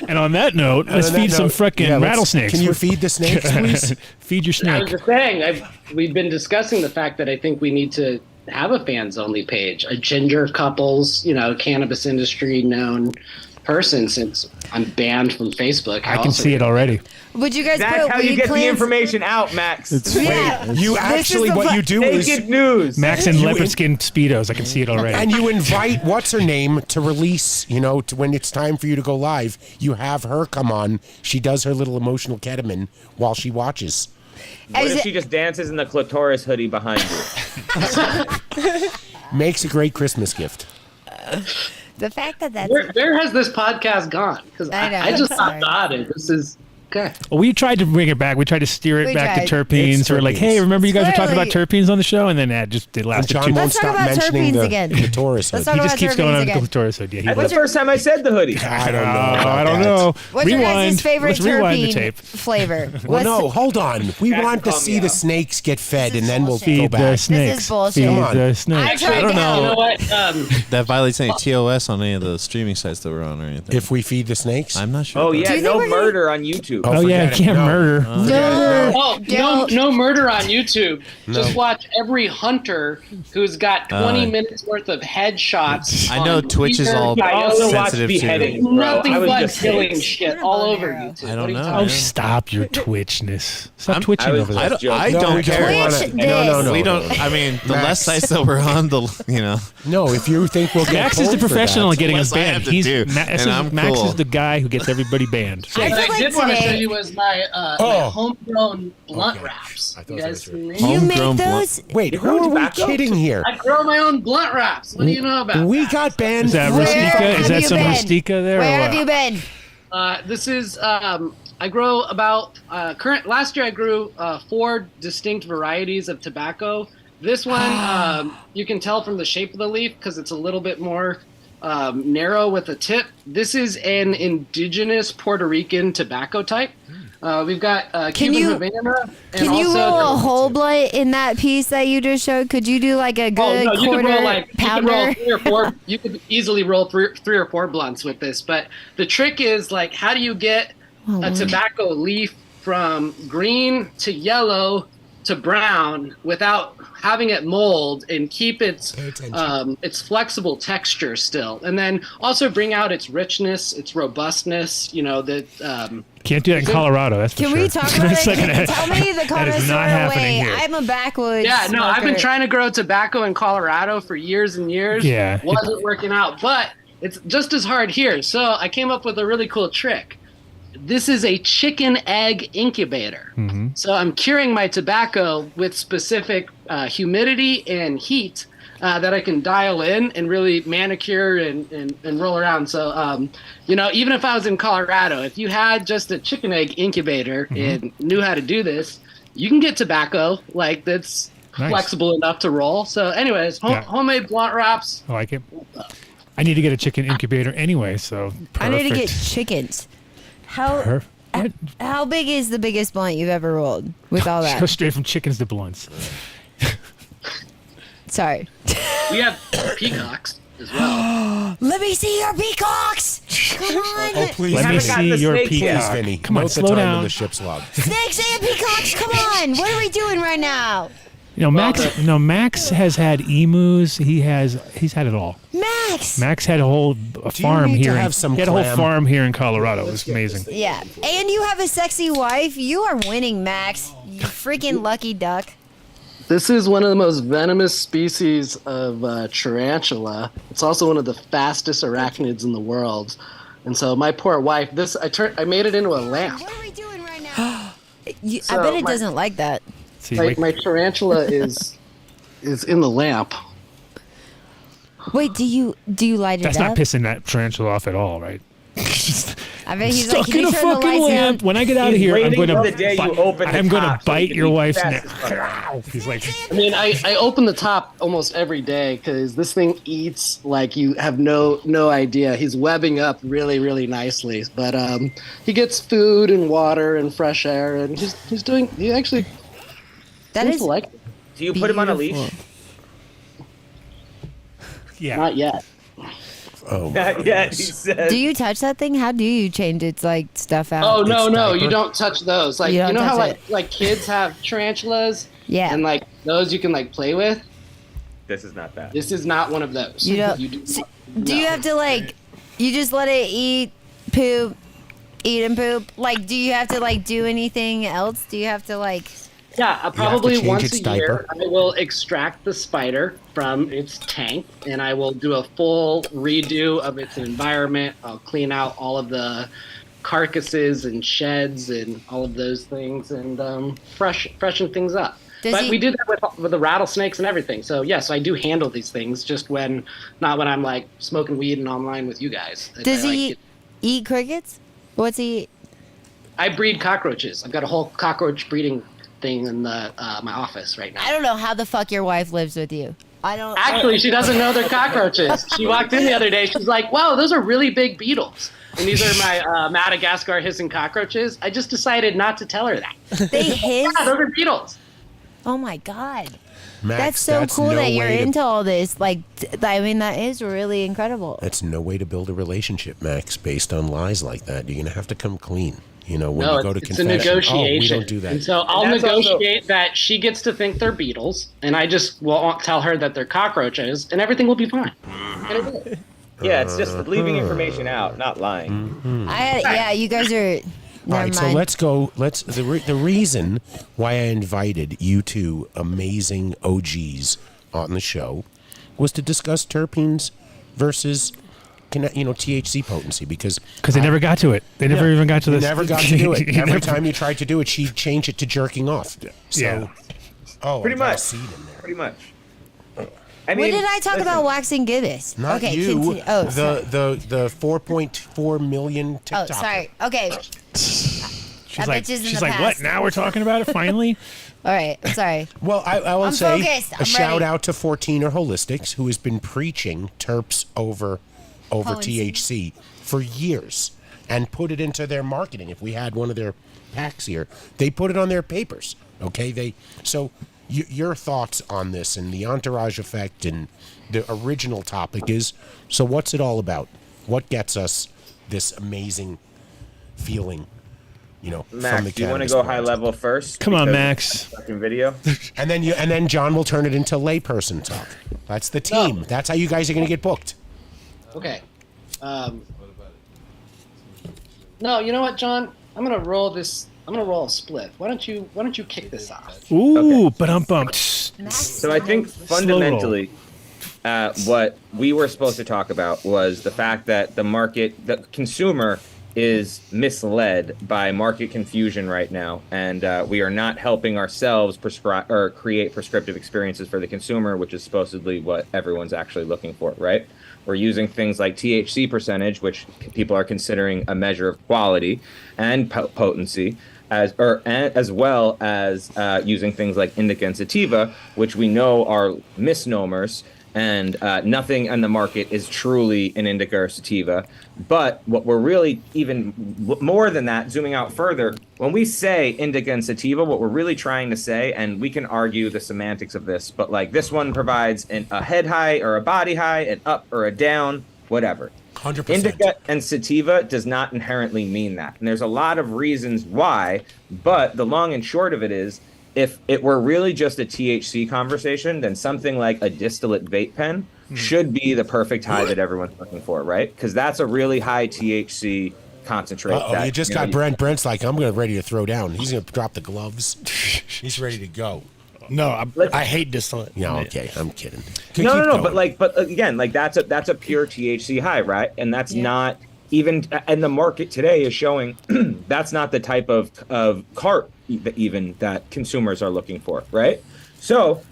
Speaker 10: And on that note, let's feed some frickin' rattlesnakes.
Speaker 3: Can you feed the snakes, please?
Speaker 10: Feed your
Speaker 5: I was
Speaker 10: snake.
Speaker 5: just saying, we've been discussing the fact that I think we need to have a fans only page, a ginger couples, cannabis industry known person since I'm banned from Facebook.
Speaker 10: I can see it already.
Speaker 6: Would you guys
Speaker 2: That's
Speaker 6: put
Speaker 2: how you
Speaker 6: weed
Speaker 2: get the
Speaker 6: plants?
Speaker 2: information out, Max.
Speaker 6: Yeah.
Speaker 3: You actually, what you do is
Speaker 2: Naked news.
Speaker 10: Max in leopard skin speedos. I can see it already.
Speaker 3: and you invite what's her name to release. You know, to when it's time for you to go live, you have her come on. She does her little emotional ketamine while she watches.
Speaker 2: What if she just dances in the clitoris hoodie behind you?
Speaker 3: Makes a great Christmas gift.
Speaker 6: The fact that that's
Speaker 5: Where has this podcast gone? Because
Speaker 6: I know,
Speaker 5: I just
Speaker 6: sorry.
Speaker 5: thought it. This is okay.
Speaker 10: Well, we tried to bring it back. We tried to steer it
Speaker 6: We
Speaker 10: back
Speaker 6: tried.
Speaker 10: to terpenes.
Speaker 3: It's
Speaker 10: We're like,
Speaker 3: terpenes.
Speaker 10: hey, remember you guys were talking
Speaker 6: Clearly-
Speaker 10: about terpenes on the show? And then that just it
Speaker 3: And
Speaker 10: lasted
Speaker 3: John
Speaker 10: two
Speaker 3: won't
Speaker 6: Let's talk
Speaker 3: stop
Speaker 6: about
Speaker 3: mentioning
Speaker 6: terpenes
Speaker 3: the
Speaker 6: again.
Speaker 3: clitoris
Speaker 6: Let's
Speaker 3: hood.
Speaker 6: talk
Speaker 10: He just
Speaker 6: about
Speaker 10: keeps going on
Speaker 6: terpenes
Speaker 10: the
Speaker 6: again.
Speaker 10: clitoris hood. Yeah, he
Speaker 2: That's
Speaker 10: loves
Speaker 2: the
Speaker 10: it.
Speaker 2: first time I said the hoodie.
Speaker 3: I don't know. about
Speaker 10: I don't
Speaker 3: that.
Speaker 10: know.
Speaker 6: What's your guys' favorite
Speaker 10: Let's rewind the
Speaker 6: terpene
Speaker 10: tape.
Speaker 6: flavor?
Speaker 3: Well, no, hold on. We
Speaker 2: That's
Speaker 3: want to
Speaker 2: calm
Speaker 3: see
Speaker 2: me
Speaker 3: the
Speaker 2: out.
Speaker 3: snakes get fed,
Speaker 6: This
Speaker 3: and
Speaker 6: is
Speaker 3: then we'll
Speaker 6: bullshit.
Speaker 3: go
Speaker 10: Feed the
Speaker 3: back.
Speaker 10: snakes.
Speaker 6: This is bullshit.
Speaker 10: Feed
Speaker 3: Come on.
Speaker 10: the snakes.
Speaker 5: Actually,
Speaker 9: I don't
Speaker 5: you know
Speaker 9: know.
Speaker 5: what?
Speaker 9: That violates any TOS on any of the streaming sites that we're on or anything.
Speaker 3: If we feed the snakes,
Speaker 9: I'm not sure.
Speaker 2: Oh
Speaker 9: about
Speaker 2: yeah,
Speaker 6: Do you
Speaker 2: no
Speaker 6: think we're gonna-
Speaker 2: murder on YouTube.
Speaker 10: Oh, yeah, you
Speaker 3: forget it.
Speaker 10: can't
Speaker 3: No.
Speaker 10: murder.
Speaker 6: No.
Speaker 5: Oh, no murder on YouTube. Just watch every hunter who's got 20 minutes worth of headshots.
Speaker 9: I know
Speaker 5: on
Speaker 9: Twitch is
Speaker 5: Twitter.
Speaker 9: all
Speaker 2: I also watch
Speaker 9: sensitive
Speaker 2: beheadings,
Speaker 9: to.
Speaker 2: bro.
Speaker 5: Nothing
Speaker 2: I was
Speaker 5: but
Speaker 2: just
Speaker 5: killing
Speaker 2: kidding.
Speaker 5: shit all over
Speaker 6: arrow.
Speaker 5: YouTube.
Speaker 9: I don't
Speaker 5: What are you
Speaker 9: know.
Speaker 5: talking
Speaker 10: Oh,
Speaker 5: about?
Speaker 10: stop your twitchness. Stop
Speaker 9: I'm-
Speaker 10: twitching
Speaker 2: I was
Speaker 10: over
Speaker 2: just
Speaker 10: there.
Speaker 9: I
Speaker 2: joking.
Speaker 9: don't
Speaker 3: we
Speaker 9: care.
Speaker 3: wanna-
Speaker 6: Twitch
Speaker 3: No.
Speaker 9: We don't. I mean, the less sites that we're on, the
Speaker 3: No, if you think we'll get
Speaker 10: Max is the
Speaker 3: pulled for
Speaker 10: professional
Speaker 3: that.
Speaker 10: in getting us
Speaker 9: Less I
Speaker 10: banned.
Speaker 9: have to
Speaker 10: He's
Speaker 9: do,
Speaker 10: Max,
Speaker 9: and I'm
Speaker 10: Max
Speaker 9: cool.
Speaker 10: is the guy who gets everybody banned.
Speaker 6: I
Speaker 5: What
Speaker 6: feel
Speaker 5: I did
Speaker 6: like
Speaker 5: want to show
Speaker 6: today
Speaker 5: you was my
Speaker 3: Oh.
Speaker 5: homegrown blunt wraps.
Speaker 3: I thought
Speaker 5: You
Speaker 3: that
Speaker 5: guys
Speaker 3: was
Speaker 5: seen these?
Speaker 6: you make
Speaker 9: Homegrown
Speaker 6: those.
Speaker 3: Wait,
Speaker 2: You
Speaker 3: who
Speaker 2: grow
Speaker 3: are we
Speaker 2: tobacco?
Speaker 3: kidding here?
Speaker 5: I grow my own blunt wraps. What do you know about
Speaker 3: We
Speaker 5: that?
Speaker 3: got banned.
Speaker 10: Is that
Speaker 6: Where
Speaker 10: Rustica?
Speaker 6: have
Speaker 10: Is that
Speaker 6: you
Speaker 10: some
Speaker 6: been?
Speaker 10: Rustica there?
Speaker 6: Where
Speaker 10: or
Speaker 6: have
Speaker 10: what?
Speaker 6: you been?
Speaker 5: This is I grow about last year I grew 4 distinct varieties of tobacco. This one you can tell from the shape of the leaf because it's a little bit more narrow with a tip. This is an indigenous Puerto Rican tobacco type. We've got
Speaker 6: Can
Speaker 5: Cuban
Speaker 6: you-
Speaker 5: Havana. And
Speaker 6: Can you
Speaker 5: also
Speaker 6: roll a whole blunt in that piece that you just showed? Could you do like a
Speaker 5: Oh
Speaker 6: good
Speaker 5: no! You could
Speaker 6: quarter
Speaker 5: roll like
Speaker 6: pounder?
Speaker 5: you could roll 3 or 4. You could easily roll three or 4 blunts with this. But the trick is like, how do you get a tobacco leaf from green to yellow to brown without having it mold and keep its flexible texture still, and then also bring out its richness, its robustness. You know that.
Speaker 10: Can't do that in Colorado. That's for
Speaker 6: Can
Speaker 10: sure.
Speaker 6: we talk about
Speaker 10: That's
Speaker 6: it?
Speaker 10: not gonna-
Speaker 6: Tell me the
Speaker 10: that is
Speaker 6: connoisseur
Speaker 10: not happening
Speaker 6: way.
Speaker 10: here.
Speaker 6: I'm a backwoods.
Speaker 5: Yeah, no, I've been
Speaker 6: smoker.
Speaker 5: trying to grow tobacco in Colorado for years and years.
Speaker 10: Yeah.
Speaker 5: Wasn't working out, but it's just as hard here. So I came up with a really cool trick. This is a chicken egg incubator.
Speaker 10: Mm-hmm.
Speaker 5: So I'm curing my tobacco with specific humidity and heat that I can dial in and really manicure and roll around. So, even if I was in Colorado, if you had just a chicken egg incubator
Speaker 10: Mm-hmm.
Speaker 5: and knew how to do this, you can get tobacco like that's
Speaker 10: Nice.
Speaker 5: flexible enough to roll. So anyways,
Speaker 10: Yeah.
Speaker 5: homemade blunt wraps.
Speaker 10: I like it. I need to get a chicken incubator anyway, so perfect.
Speaker 6: I need to get chickens. How
Speaker 10: What?
Speaker 6: how big is the biggest blunt you've ever rolled with all
Speaker 10: Go
Speaker 6: that?
Speaker 10: straight from chickens to blunts.
Speaker 6: Sorry.
Speaker 5: We have peacocks as well.
Speaker 6: Let me see your peacocks. Come on.
Speaker 3: Oh, please.
Speaker 10: Let me
Speaker 2: haven't got
Speaker 10: see
Speaker 2: the
Speaker 10: your
Speaker 2: snakes yet.
Speaker 10: peacock.
Speaker 3: Vinny.
Speaker 10: Come on,
Speaker 3: Note the
Speaker 10: slow
Speaker 3: time
Speaker 10: down.
Speaker 3: in the ship's log.
Speaker 6: Snakes and peacocks. Come on. What are we doing right now?
Speaker 10: You know, Max has had emus. He's had it all.
Speaker 6: Max.
Speaker 10: Max had a whole farm
Speaker 3: need to
Speaker 10: here.
Speaker 3: have some
Speaker 10: He had a whole
Speaker 3: clam?
Speaker 10: farm here in Colorado. It was amazing.
Speaker 6: Yeah. And you have a sexy wife. You are winning, Max. You freaking lucky duck.
Speaker 5: This is one of the most venomous species of tarantula. It's also one of the fastest arachnids in the world. And so my poor wife, I made it into a lamp.
Speaker 6: What are we doing right now? I
Speaker 5: So
Speaker 6: bet it
Speaker 5: my-
Speaker 6: doesn't like that.
Speaker 10: See,
Speaker 5: My tarantula is in the lamp.
Speaker 6: Wait, do you light it
Speaker 10: that's
Speaker 6: up?
Speaker 10: not pissing that tarantula off at all, right?
Speaker 6: I bet he's like,
Speaker 10: Stuck
Speaker 6: can
Speaker 10: in
Speaker 6: you
Speaker 10: a
Speaker 6: turn the
Speaker 10: fucking
Speaker 6: lights
Speaker 10: lamp.
Speaker 6: down?
Speaker 10: When I get out of
Speaker 2: He's
Speaker 10: here, I'm
Speaker 2: waiting
Speaker 10: going
Speaker 2: for the day you open the
Speaker 10: I'm going to
Speaker 2: top so he
Speaker 10: bite
Speaker 2: can
Speaker 10: your
Speaker 2: be
Speaker 10: wife's
Speaker 2: fast
Speaker 10: neck.
Speaker 2: as fuck.
Speaker 10: He's like,
Speaker 5: I mean, I open the top almost every day because this thing eats like you have no idea. He's webbing up really, really nicely. But he gets food and water and fresh air, and he actually
Speaker 6: That
Speaker 5: seems
Speaker 6: is
Speaker 5: to like it.
Speaker 2: Do you put him on a leash?
Speaker 6: beautiful.
Speaker 10: yeah.
Speaker 5: Not yet.
Speaker 3: Oh,
Speaker 2: Not yet, he said.
Speaker 6: Do you touch that thing? How do you change its like stuff out?
Speaker 5: Oh no,
Speaker 3: diaper.
Speaker 5: you don't touch those. Like
Speaker 6: You
Speaker 5: you,
Speaker 6: don't
Speaker 5: know how
Speaker 6: touch
Speaker 5: like kids have tarantulas,
Speaker 6: Yeah.
Speaker 5: and like those you can like play with.
Speaker 2: This is not that.
Speaker 5: This is not one of those.
Speaker 6: You don't.
Speaker 5: do
Speaker 6: Do you have to like You just let it eat, poop, eat and poop. Like, do you have to like do anything else? Do you have to like?
Speaker 14: Yeah, probably
Speaker 3: change
Speaker 14: once
Speaker 3: its
Speaker 14: a year,
Speaker 3: diaper.
Speaker 14: I will extract the spider from its tank, and I will do a full redo of its environment. I'll clean out all of the carcasses and sheds and all of those things, and freshen things up. We do that with the rattlesnakes and everything. So yes, I do handle these things. Just not when I'm like smoking weed and online with you guys.
Speaker 6: Does he eat crickets? What's he eat?
Speaker 14: I breed cockroaches. I've got a whole cockroach breeding thing in my office right now.
Speaker 6: I don't know how the fuck your wife lives with you. I don't.
Speaker 14: Actually, she doesn't know they're cockroaches. She walked in the other day. She's like, "Wow, those are really big beetles." And these are my Madagascar hissing cockroaches. I just decided not to tell her that.
Speaker 6: They hiss?
Speaker 14: Yeah, those are beetles.
Speaker 6: Oh my god.
Speaker 3: Max,
Speaker 6: That's so cool
Speaker 3: no
Speaker 6: that you're
Speaker 3: way to-
Speaker 6: into all this. Like, I mean, that is really incredible.
Speaker 3: That's no way to build a relationship, Max, based on lies like that. You're going to have to come clean. You know, when you go to
Speaker 14: it's
Speaker 3: confession.
Speaker 14: a negotiation.
Speaker 3: Oh, we don't do that.
Speaker 14: And so I'll negotiate that she gets to think they're beetles, and I just won't tell her that they're cockroaches, and everything will be fine.
Speaker 2: Yeah, it's just leaving information out, not lying.
Speaker 6: Yeah, you guys are.
Speaker 3: All right, so let's go. The reason why I invited you two amazing OGs on the show was to discuss terpenes versus, THC potency because
Speaker 10: they never got to it. They never even got to this.
Speaker 3: Never got to do it. Every time you tried to do it, she'd change it to jerking off. So,
Speaker 10: Yeah.
Speaker 2: Pretty
Speaker 3: I got a
Speaker 2: much.
Speaker 3: seed in there.
Speaker 2: Pretty much.
Speaker 6: When did I talk about waxing gibbous?
Speaker 3: Not
Speaker 6: okay,
Speaker 3: you.
Speaker 6: continue. Oh, sorry.
Speaker 3: The 4.4 million TikTok.
Speaker 6: Oh, sorry. Okay.
Speaker 10: She's like, what? Now we're talking about it finally?
Speaker 6: All right. Sorry.
Speaker 3: Well, I will
Speaker 6: I'm
Speaker 3: say
Speaker 6: focused.
Speaker 3: a
Speaker 6: I'm
Speaker 3: shout
Speaker 6: ready.
Speaker 3: out to 14er Holistics, who has been preaching terps over
Speaker 6: Potency.
Speaker 3: THC for years and put it into their marketing. If we had one of their packs here, they put it on their papers. Okay, your thoughts on this and the entourage effect and the original topic is, so what's it all about? What gets us this amazing feeling, from the
Speaker 2: Max, do you want to
Speaker 3: cannabis
Speaker 2: go
Speaker 3: plant?
Speaker 2: high level first?
Speaker 10: Come on,
Speaker 2: Because
Speaker 10: Max.
Speaker 2: it's a fucking video.
Speaker 3: And then John will turn it into layperson talk. That's the team. That's how you guys are going to get booked.
Speaker 14: Okay. No, you know what, John? I'm gonna roll a split. Why don't you kick this off?
Speaker 10: Ooh, but I'm bumped.
Speaker 2: So I think fundamentally, what we were supposed to talk about was the fact that the consumer is misled by market confusion right now, and we are not helping ourselves prescribe or create prescriptive experiences for the consumer, which is supposedly what everyone's actually looking for, right? We're using things like THC percentage, which people are considering a measure of quality, and potency, as well as using things like Indica and Sativa, which we know are misnomers, and nothing in the market is truly an Indica or Sativa. But what we're really even more than that, zooming out further, when we say Indica and Sativa, what we're really trying to say, and we can argue the semantics of this, but like this one provides a head high or a body high, an up or a down, whatever.
Speaker 3: 100%.
Speaker 2: Indica and Sativa does not inherently mean that. And there's a lot of reasons why, but the long and short of it is, if it were really just a THC conversation, then something like a distillate vape pen should be the perfect high that everyone's looking for, right? Because that's a really high THC concentrate.
Speaker 3: Uh-oh, you just got Brent. Brent's like, I'm ready to throw down. He's going to drop the gloves. He's ready to go.
Speaker 7: No, I hate distillate.
Speaker 3: Yeah, okay, I'm kidding.
Speaker 2: No, but again, like that's a pure THC high, right? And that's not even, and the market today is showing that's not the type of cart even that consumers are looking for, right? So,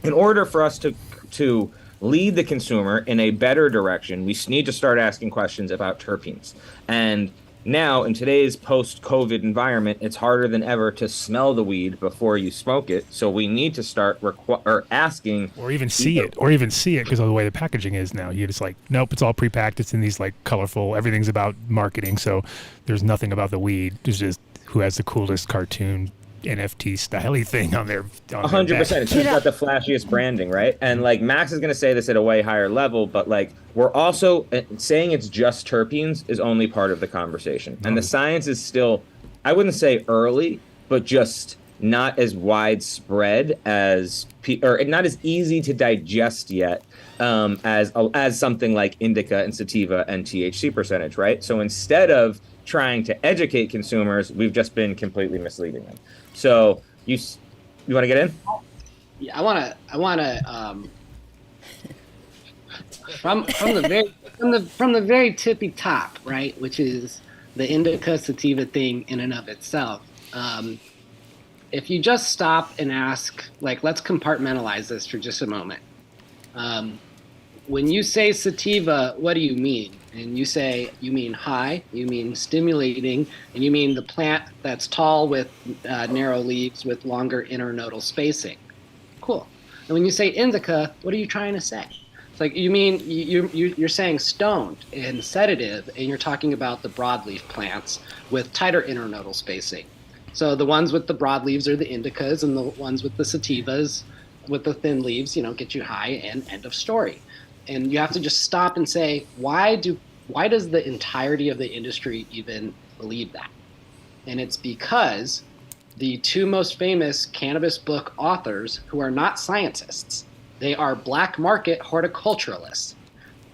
Speaker 2: in order for us to lead the consumer in a better direction, we need to start asking questions about terpenes. And now, in today's post-COVID environment, it's harder than ever to smell the weed before you smoke it. So we need to start asking,
Speaker 10: or even see it, because of the way the packaging is now. You're just like, nope, it's all pre-packed. It's in these like colorful. Everything's about marketing. So there's nothing about the weed. There's just who has the coolest cartoon NFT styly thing on their
Speaker 2: 100%. It's just got the flashiest branding, right? And like Max is going to say this at a way higher level, but like we're also saying it's just terpenes is only part of the conversation. And the science is still, I wouldn't say early, but just not as widespread as or not as easy to digest yet as something like indica and sativa and THC percentage, right? So instead of trying to educate consumers, we've just been completely misleading them. So you want to get in?
Speaker 14: Yeah, I want to from the very tippy top, right, which is the indica sativa thing in and of itself. If you just stop and ask, like, let's compartmentalize this for just a moment. When you say sativa, what do you mean? And you say, you mean high, you mean stimulating, and you mean the plant that's tall with narrow leaves with longer internodal spacing. Cool. And when you say indica, what are you trying to say? It's like, you mean you're saying stoned and sedative, and you're talking about the broadleaf plants with tighter internodal spacing. So the ones with the broadleaves are the indicas, and the ones with the sativas with the thin leaves, get you high, and end of story. And you have to just stop and say, why does the entirety of the industry even believe that? And it's because the two most famous cannabis book authors, who are not scientists, they are black market horticulturalists,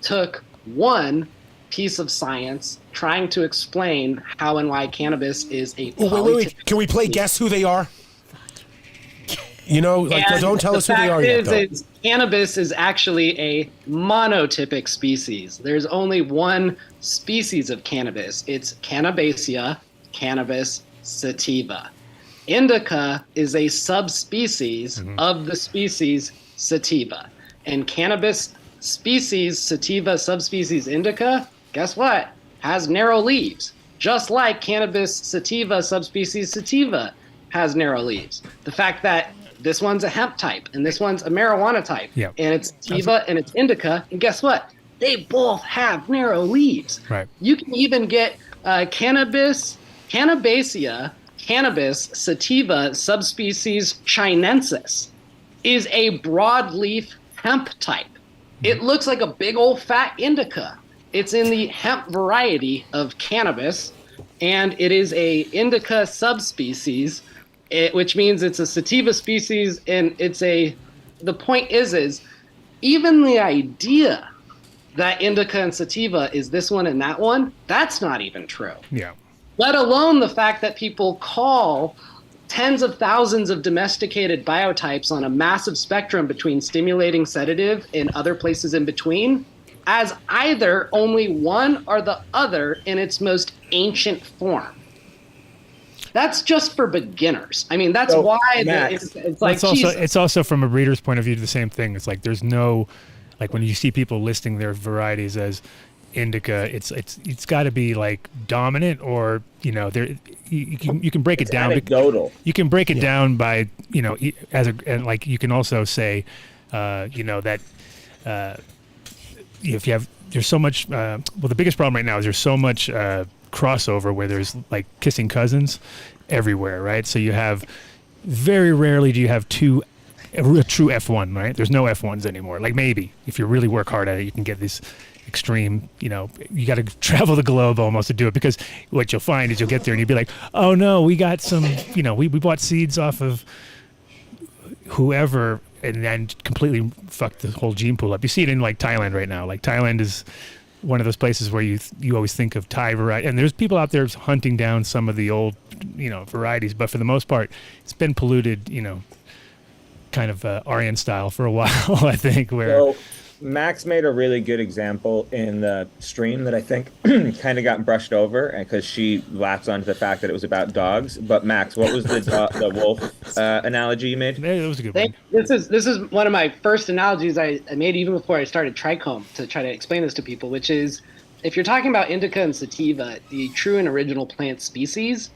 Speaker 14: took one piece of science trying to explain how and why cannabis is a
Speaker 3: wait. Can we play guess who they are? Don't tell us who they are yet, though.
Speaker 14: Cannabis is actually a monotypic species. There's only one species of cannabis. It's Cannabaceae, cannabis sativa. Indica is a subspecies of the species sativa. And cannabis species sativa subspecies indica, guess what? Has narrow leaves. Just like cannabis sativa subspecies sativa has narrow leaves. The fact that this one's a hemp type and this one's a marijuana type, and it's sativa and it's indica, and guess what? They both have narrow leaves.
Speaker 10: Right.
Speaker 14: You can even get Cannabaceae, cannabis sativa subspecies chinensis is a broadleaf hemp type. It looks like a big old fat indica. It's in the hemp variety of cannabis, and it is a indica subspecies, which means it's a sativa species, and the point is even the idea that indica and sativa is this one and that one, that's not even true.
Speaker 10: Yeah.
Speaker 14: Let alone the fact that people call tens of thousands of domesticated biotypes on a massive spectrum between stimulating, sedative, and other places in between as either only one or the other in its most ancient form. That's just for beginners. I mean, that's why it's like,
Speaker 10: it's also from a breeder's point of view the same thing. It's like there's no, like when you see people listing their varieties as indica, it's got to be like dominant, or there you can break it down.
Speaker 2: Anecdotal.
Speaker 10: You can break it down by and like you can also say that if you have, there's so much the biggest problem right now is there's so much crossover where there's like kissing cousins everywhere, right? So you have, very rarely do you have a true F1, right? There's no F1s anymore. Like maybe if you really work hard at it, you can get this extreme, you got to travel the globe almost to do it, because what you'll find is you'll get there and you'll be like, oh no, we got some, we bought seeds off of whoever and then completely fucked the whole gene pool up. You see it in like Thailand right now. Like Thailand is one of those places where you always think of Thai variety, and there's people out there hunting down some of the old, varieties, but for the most part, it's been polluted, kind of Aryan style for a while, I think. Where
Speaker 2: Max made a really good example in the stream that I think kind of got brushed over, because she latched onto the fact that it was about dogs. But Max, what was the wolf analogy you made?
Speaker 10: It was a good one.
Speaker 14: This is one of my first analogies I made even before I started Trichome, to try to explain this to people, which is, if you're talking about indica and sativa, the true and original plant species,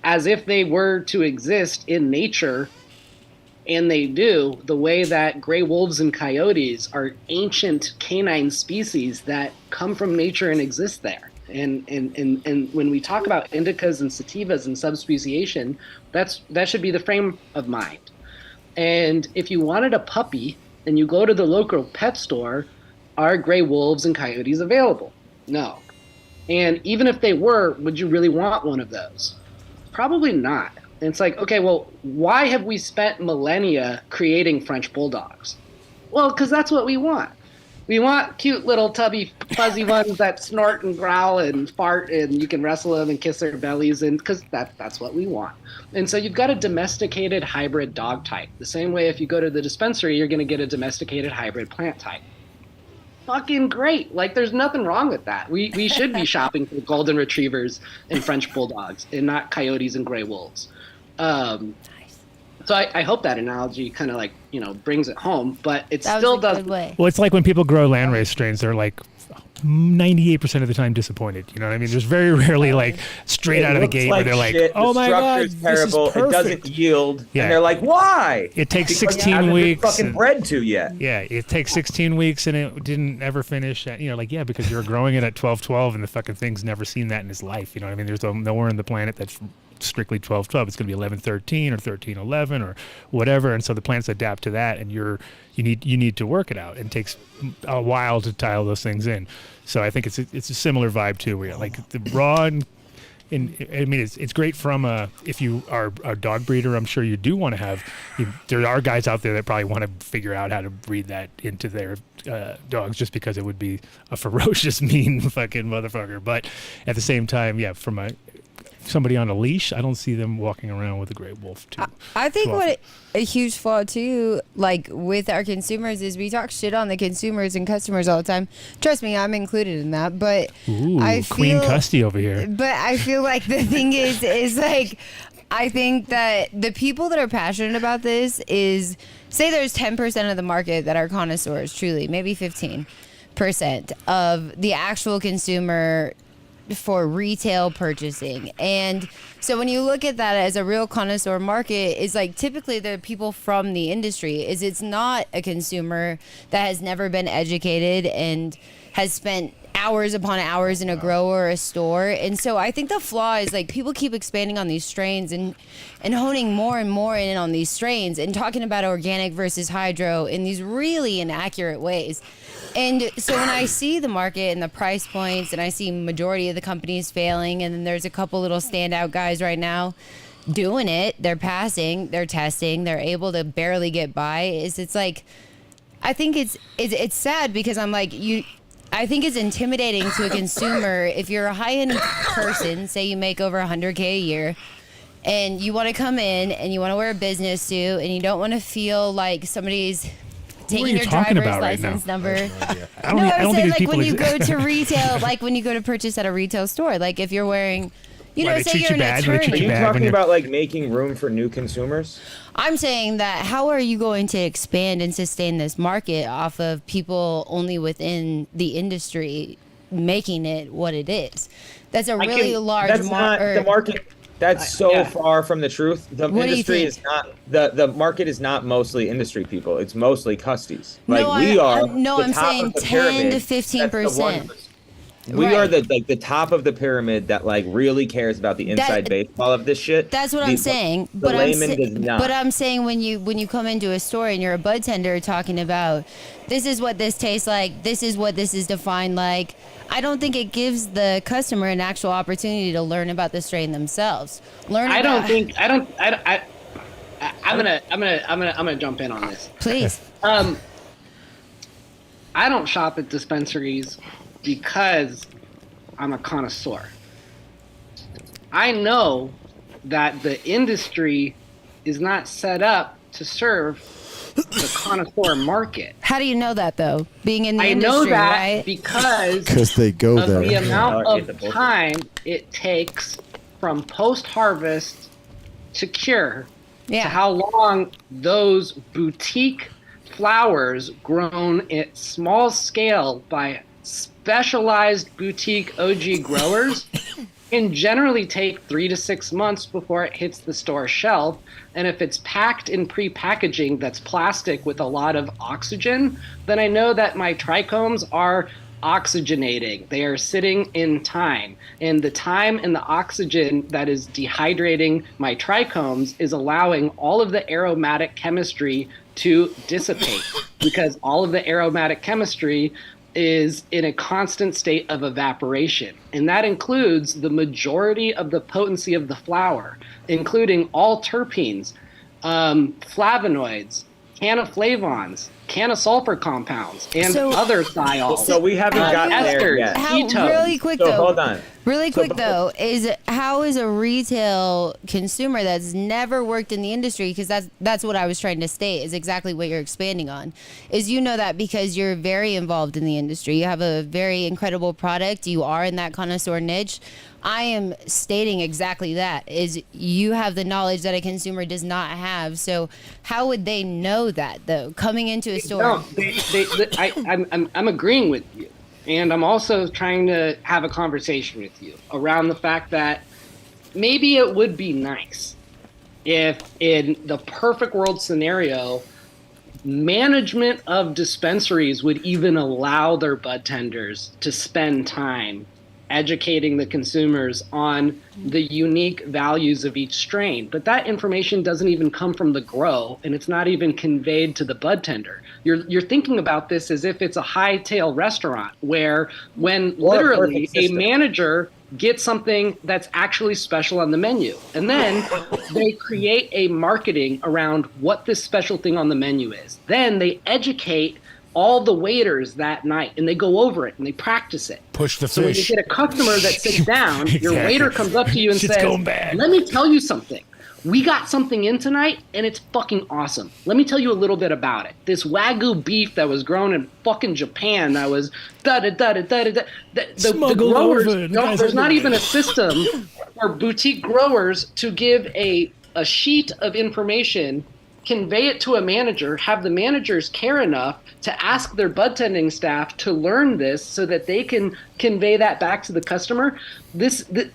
Speaker 14: as if they were to exist in nature, and they do, the way that gray wolves and coyotes are ancient canine species that come from nature and exist there. And when we talk about indicas and sativas and subspeciation, that should be the frame of mind. And if you wanted a puppy and you go to the local pet store, are gray wolves and coyotes available? No. And even if they were, would you really want one of those? Probably not. And it's like, okay, well, why have we spent millennia creating French bulldogs? Well, because that's what we want. We want cute little tubby fuzzy ones that snort and growl and fart, and you can wrestle them and kiss their bellies, and because that's what we want. And so you've got a domesticated hybrid dog type. The same way if you go to the dispensary, you're going to get a domesticated hybrid plant type. Fucking great. Like, there's nothing wrong with that. We should be shopping for golden retrievers and French bulldogs and not coyotes and gray wolves. So I hope that analogy kind of like, brings it home, but it still doesn't.
Speaker 10: Well, it's like when people grow landrace strains, they're like 98% of the time disappointed. You know what I mean? There's very rarely like straight out of the gate where they're like, "Oh my god, this is perfect.
Speaker 2: It doesn't yield," and they're like, "Why?"
Speaker 10: It takes
Speaker 2: Because
Speaker 10: 16 weeks.
Speaker 2: Fucking bred to yet.
Speaker 10: Yeah, it takes 16 weeks and it didn't ever finish. Because you're growing it at 12-12 and the fucking thing's never seen that in his life. You know what I mean? There's nowhere on the planet that's strictly 12-12. It's going to be 11-13 or 13-11 or whatever, and so the plants adapt to that, and you need to work it out. It takes a while to tile those things in. So I think it's a similar vibe too, where like the raw and I mean it's great from if you are a dog breeder. I'm sure you do want to have. There are guys out there that probably want to figure out how to breed that into their dogs, just because it would be a ferocious, mean fucking motherfucker. But at the same time, yeah, from somebody on a leash, I don't see them walking around with a gray wolf too.
Speaker 6: I think a huge flaw too, like with our consumers, is we talk shit on the consumers and customers all the time. Trust me, I'm included in that. But I feel
Speaker 10: Queen Custy over here.
Speaker 6: But I feel like the thing is like, I think that the people that are passionate about this is, say there's 10% of the market that are connoisseurs, truly, maybe 15% of the actual consumer for retail purchasing. And so when you look at that as a real connoisseur market, is like typically the people from the industry. It's not a consumer that has never been educated and has spent hours upon hours in a grow or a store. And so I think the flaw is like people keep expanding on these strains and honing more and more in on these strains and talking about organic versus hydro in these really inaccurate ways. And so when I see the market and the price points, and I see majority of the companies failing, and then there's a couple little standout guys right now doing it, they're passing, they're testing, they're able to barely get by. It's like, I think it's sad, because I'm like, I think it's intimidating to a consumer if you're a high-end person, say you make over $100K a year, and you want to come in and you want to wear a business suit, and you don't want to feel like somebody's taking your driver's license number.
Speaker 10: I don't think
Speaker 6: like when you go to retail, like when you go to purchase at a retail store, like if you're wearing, say you're an attorney.
Speaker 2: Are you talking about like making room for new consumers?
Speaker 6: I'm saying that how are you going to expand and sustain this market off of people only within the industry making it what it is? That's a really large market.
Speaker 2: The market. That's so far from the truth. The industry is not the market is not mostly industry people. It's mostly custies. Like
Speaker 6: I'm saying 10 to 15%.
Speaker 2: We are the top of the pyramid that like really cares about the inside baseball of this shit.
Speaker 6: That's what I'm saying.
Speaker 2: The layman does not.
Speaker 6: But I'm saying when you come into a store and you're a bud tender talking about this is what this tastes like, this is what this is defined like, I don't think it gives the customer an actual opportunity to learn about the strain themselves. I'm gonna jump in on this. Please.
Speaker 14: I don't shop at dispensaries because I'm a connoisseur. I know that the industry is not set up to serve the connoisseur market.
Speaker 6: How do you know that, though? Being in the industry,
Speaker 14: I know that
Speaker 6: right?
Speaker 14: because
Speaker 13: they go
Speaker 14: of
Speaker 13: there.
Speaker 14: the amount of time it takes from post-harvest to cure, to how long those boutique flowers grown at small scale by specialized boutique OG growers can generally take 3 to 6 months before it hits the store shelf. And if it's packed in pre-packaging that's plastic with a lot of oxygen, then I know that my trichomes are oxygenating. They are sitting in time. And the time and the oxygen that is dehydrating my trichomes is allowing all of the aromatic chemistry to dissipate, because all of the aromatic chemistry is in a constant state of evaporation, and that includes the majority of the potency of the flower, including all terpenes, flavonoids, cannaflavons, cannasulfur compounds, and other thiols.
Speaker 2: So we haven't gotten there yet.
Speaker 6: Really quick
Speaker 2: So
Speaker 6: though.
Speaker 2: hold on.
Speaker 6: Really quick though, how is a retail consumer that's never worked in the industry, because that's what I was trying to state, is exactly what you're expanding on, is you know that because you're very involved in the industry, you have a very incredible product, you are in that connoisseur niche. I am stating exactly that, is you have the knowledge that a consumer does not have. So how would they know that though, coming into a store?
Speaker 14: No, I'm agreeing with you. And I'm also trying to have a conversation with you around the fact that maybe it would be nice if, in the perfect world scenario, management of dispensaries would even allow their bud tenders to spend time educating the consumers on the unique values of each strain. But that information doesn't even come from the grow, and it's not even conveyed to the bud tender. You're thinking about this as if it's a high-tail restaurant where when literally a manager gets something that's actually special on the menu, and then they create a marketing around what this special thing on the menu is. Then they educate all the waiters that night, and they go over it and they practice it.
Speaker 3: Push the
Speaker 14: So when you
Speaker 3: fish.
Speaker 14: get a customer that sits down, your waiter comes up to you and
Speaker 10: Shit's
Speaker 14: says,
Speaker 10: going bad.
Speaker 14: "Let me tell you something. We got something in tonight, and it's fucking awesome. Let me tell you a little bit about it. This Wagyu beef that was grown in fucking Japan, that was the
Speaker 10: Smuggled
Speaker 14: growers,
Speaker 10: over.
Speaker 14: there's not even a system for boutique growers to give a sheet of information, convey it to a manager, have the managers care enough to ask their bud tending staff to learn this so that they can convey that back to the customer.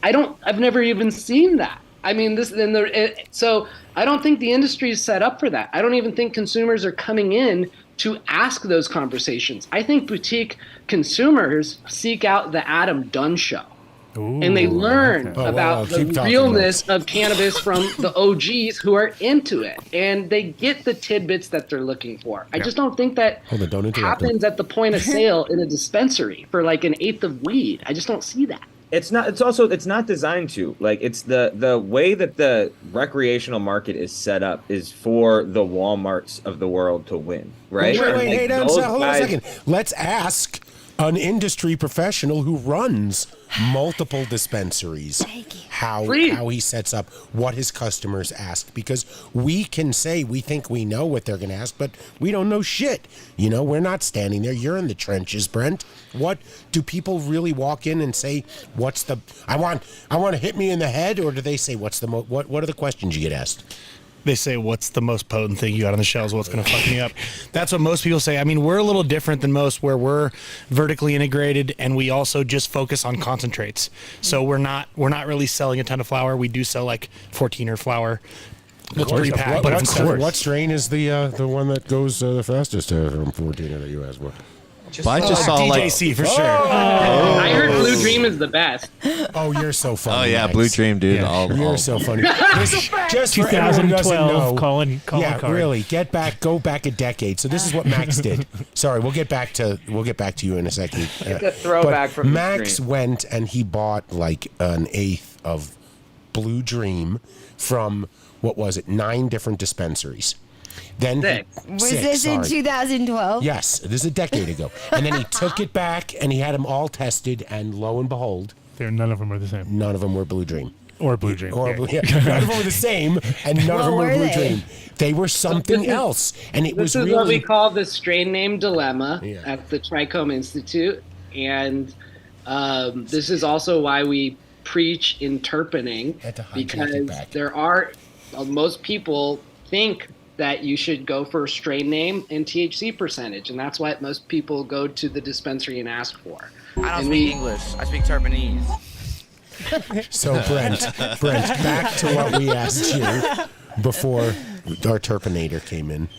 Speaker 14: I've never even seen that. I mean, so I don't think the industry is set up for that. I don't even think consumers are coming in to ask those conversations. I think boutique consumers seek out the Adam Dunn show. And they learn about the realness of cannabis from the OGs who are into it. And they get the tidbits that they're looking for. I just don't think that happens at the point of sale in a dispensary for like 1/8 of weed. I just don't see that.
Speaker 2: It's not. It's also. It's not designed to. Like, it's the way that the recreational market is set up is for the Walmarts of the world to win, right?
Speaker 3: Wait,
Speaker 2: Like,
Speaker 3: hold on a second. Let's ask an industry professional who runs multiple dispensaries how he sets up, what his customers ask, because we can say we think we know what they're going to ask, but we don't know shit. You know, we're not standing there. You're in the trenches, Brent. What do people really walk in and say? What's the I want to hit me in the head, or do they say what's the what are the questions you get asked?
Speaker 7: They say, what's the most potent thing you got on the shelves? What's going to fuck me up? That's what most people say. I mean, we're a little different than most, where we're vertically integrated and we also just focus on concentrates. So we're not really selling a ton of flower. We do sell like 14er flower. That's pre-packed, but of course.
Speaker 3: What strain is the one that goes the fastest from 14 in the U.S.? What?
Speaker 9: I just saw
Speaker 7: DJC for sure.
Speaker 14: I heard Blue Dream is the best.
Speaker 3: Oh, you're so funny.
Speaker 9: Oh yeah,
Speaker 3: Max.
Speaker 9: Blue Dream, dude.
Speaker 3: Yeah, you're so funny. Just for everyone who doesn't
Speaker 10: 2012
Speaker 3: know,
Speaker 10: calling card.
Speaker 3: really, go back a decade. So this is what Max did. Sorry, we'll get back to you in a second.
Speaker 2: It's a throwback from
Speaker 3: Max
Speaker 2: the stream.
Speaker 3: went and he bought like 1/8 of Blue Dream from, what was it, 9 different dispensaries. Then
Speaker 6: Was this in 2012?
Speaker 3: Yes, this is a decade ago. And then he took it back and he had them all tested, and lo and behold,
Speaker 10: None of them are the same.
Speaker 3: none of them were Blue Dream.
Speaker 10: Or Blue Dream.
Speaker 3: None of them were the same, and none of them were
Speaker 6: were
Speaker 3: Blue
Speaker 6: they?
Speaker 3: Dream. They were something else, and it was
Speaker 14: This is
Speaker 3: really
Speaker 14: what we call the strain name dilemma
Speaker 3: Yeah.
Speaker 14: at the Trichome Institute, and this is also why we preach interpening,
Speaker 3: Had to hijack it
Speaker 14: because
Speaker 3: back.
Speaker 14: there are most people think that you should go for strain name and THC percentage, and that's what most people go to the dispensary and ask for.
Speaker 15: I don't speak English. I speak Terpenes.
Speaker 3: So Brent, back to what we asked you before our Terpenator came in.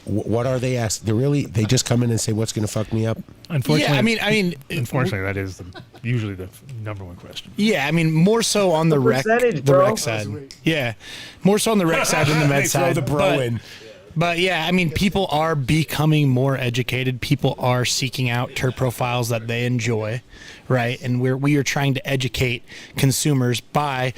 Speaker 3: What are they asked? They just come in and say, "What's going to fuck me up?"
Speaker 10: Unfortunately,
Speaker 7: Yeah, I mean,
Speaker 10: unfortunately, that is usually the number one question.
Speaker 7: Yeah, I mean, more so on the rec
Speaker 2: percentage,
Speaker 7: the
Speaker 2: bro.
Speaker 7: rec side. Yeah, more so on the rec side than the med
Speaker 3: They throw
Speaker 7: side.
Speaker 3: the bro
Speaker 7: but
Speaker 3: in.
Speaker 7: But yeah, I mean, people are becoming more educated. People are seeking out terp profiles that they enjoy, right? And we are trying to educate consumers by,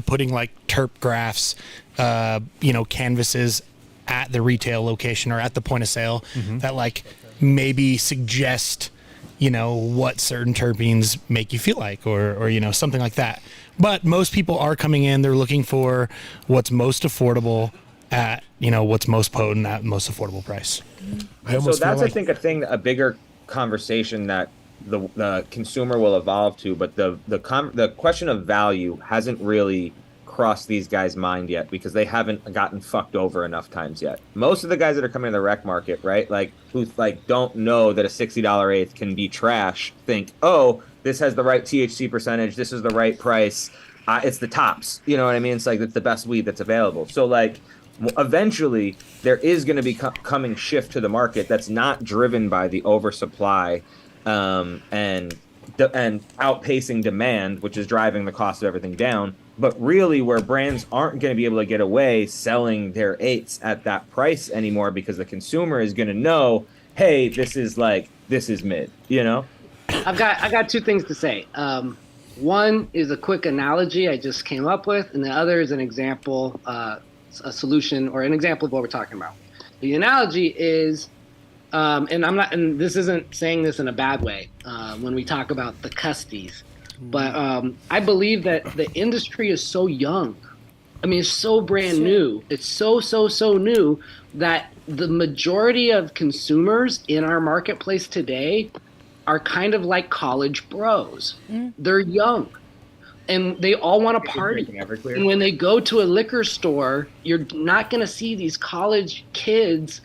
Speaker 7: putting like terp graphs, canvases at the retail location or at the point of sale that like maybe suggest, what certain terpenes make you feel like or something like that. But most people are coming in, they're looking for what's most affordable at what's most potent at most affordable price.
Speaker 2: So that's I think a bigger conversation that the consumer will evolve to, but the question of value hasn't really crossed these guys' mind yet because they haven't gotten fucked over enough times yet. Most of the guys that are coming to the rec market, right, like who like don't know that a $60 eighth can be trash, think, oh, this has the right THC percentage, this is the right price, it's the tops. You know what I mean? It's like it's the best weed that's available. So like eventually there is going to be coming shift to the market that's not driven by the oversupply and outpacing demand, which is driving the cost of everything down, but really where brands aren't going to be able to get away selling their eights at that price anymore because the consumer is going to know, hey, this is mid,
Speaker 14: I've got two things to say. One is a quick analogy I just came up with, and the other is an example, a solution or an example of what we're talking about. The analogy is, and this isn't saying this in a bad way when we talk about the custies, but I believe that the industry is so young. I mean, it's so brand new. It's so new that the majority of consumers in our marketplace today are kind of like college bros. They're young. And they all want to party. And when they go to a liquor store, you're not going to see these college kids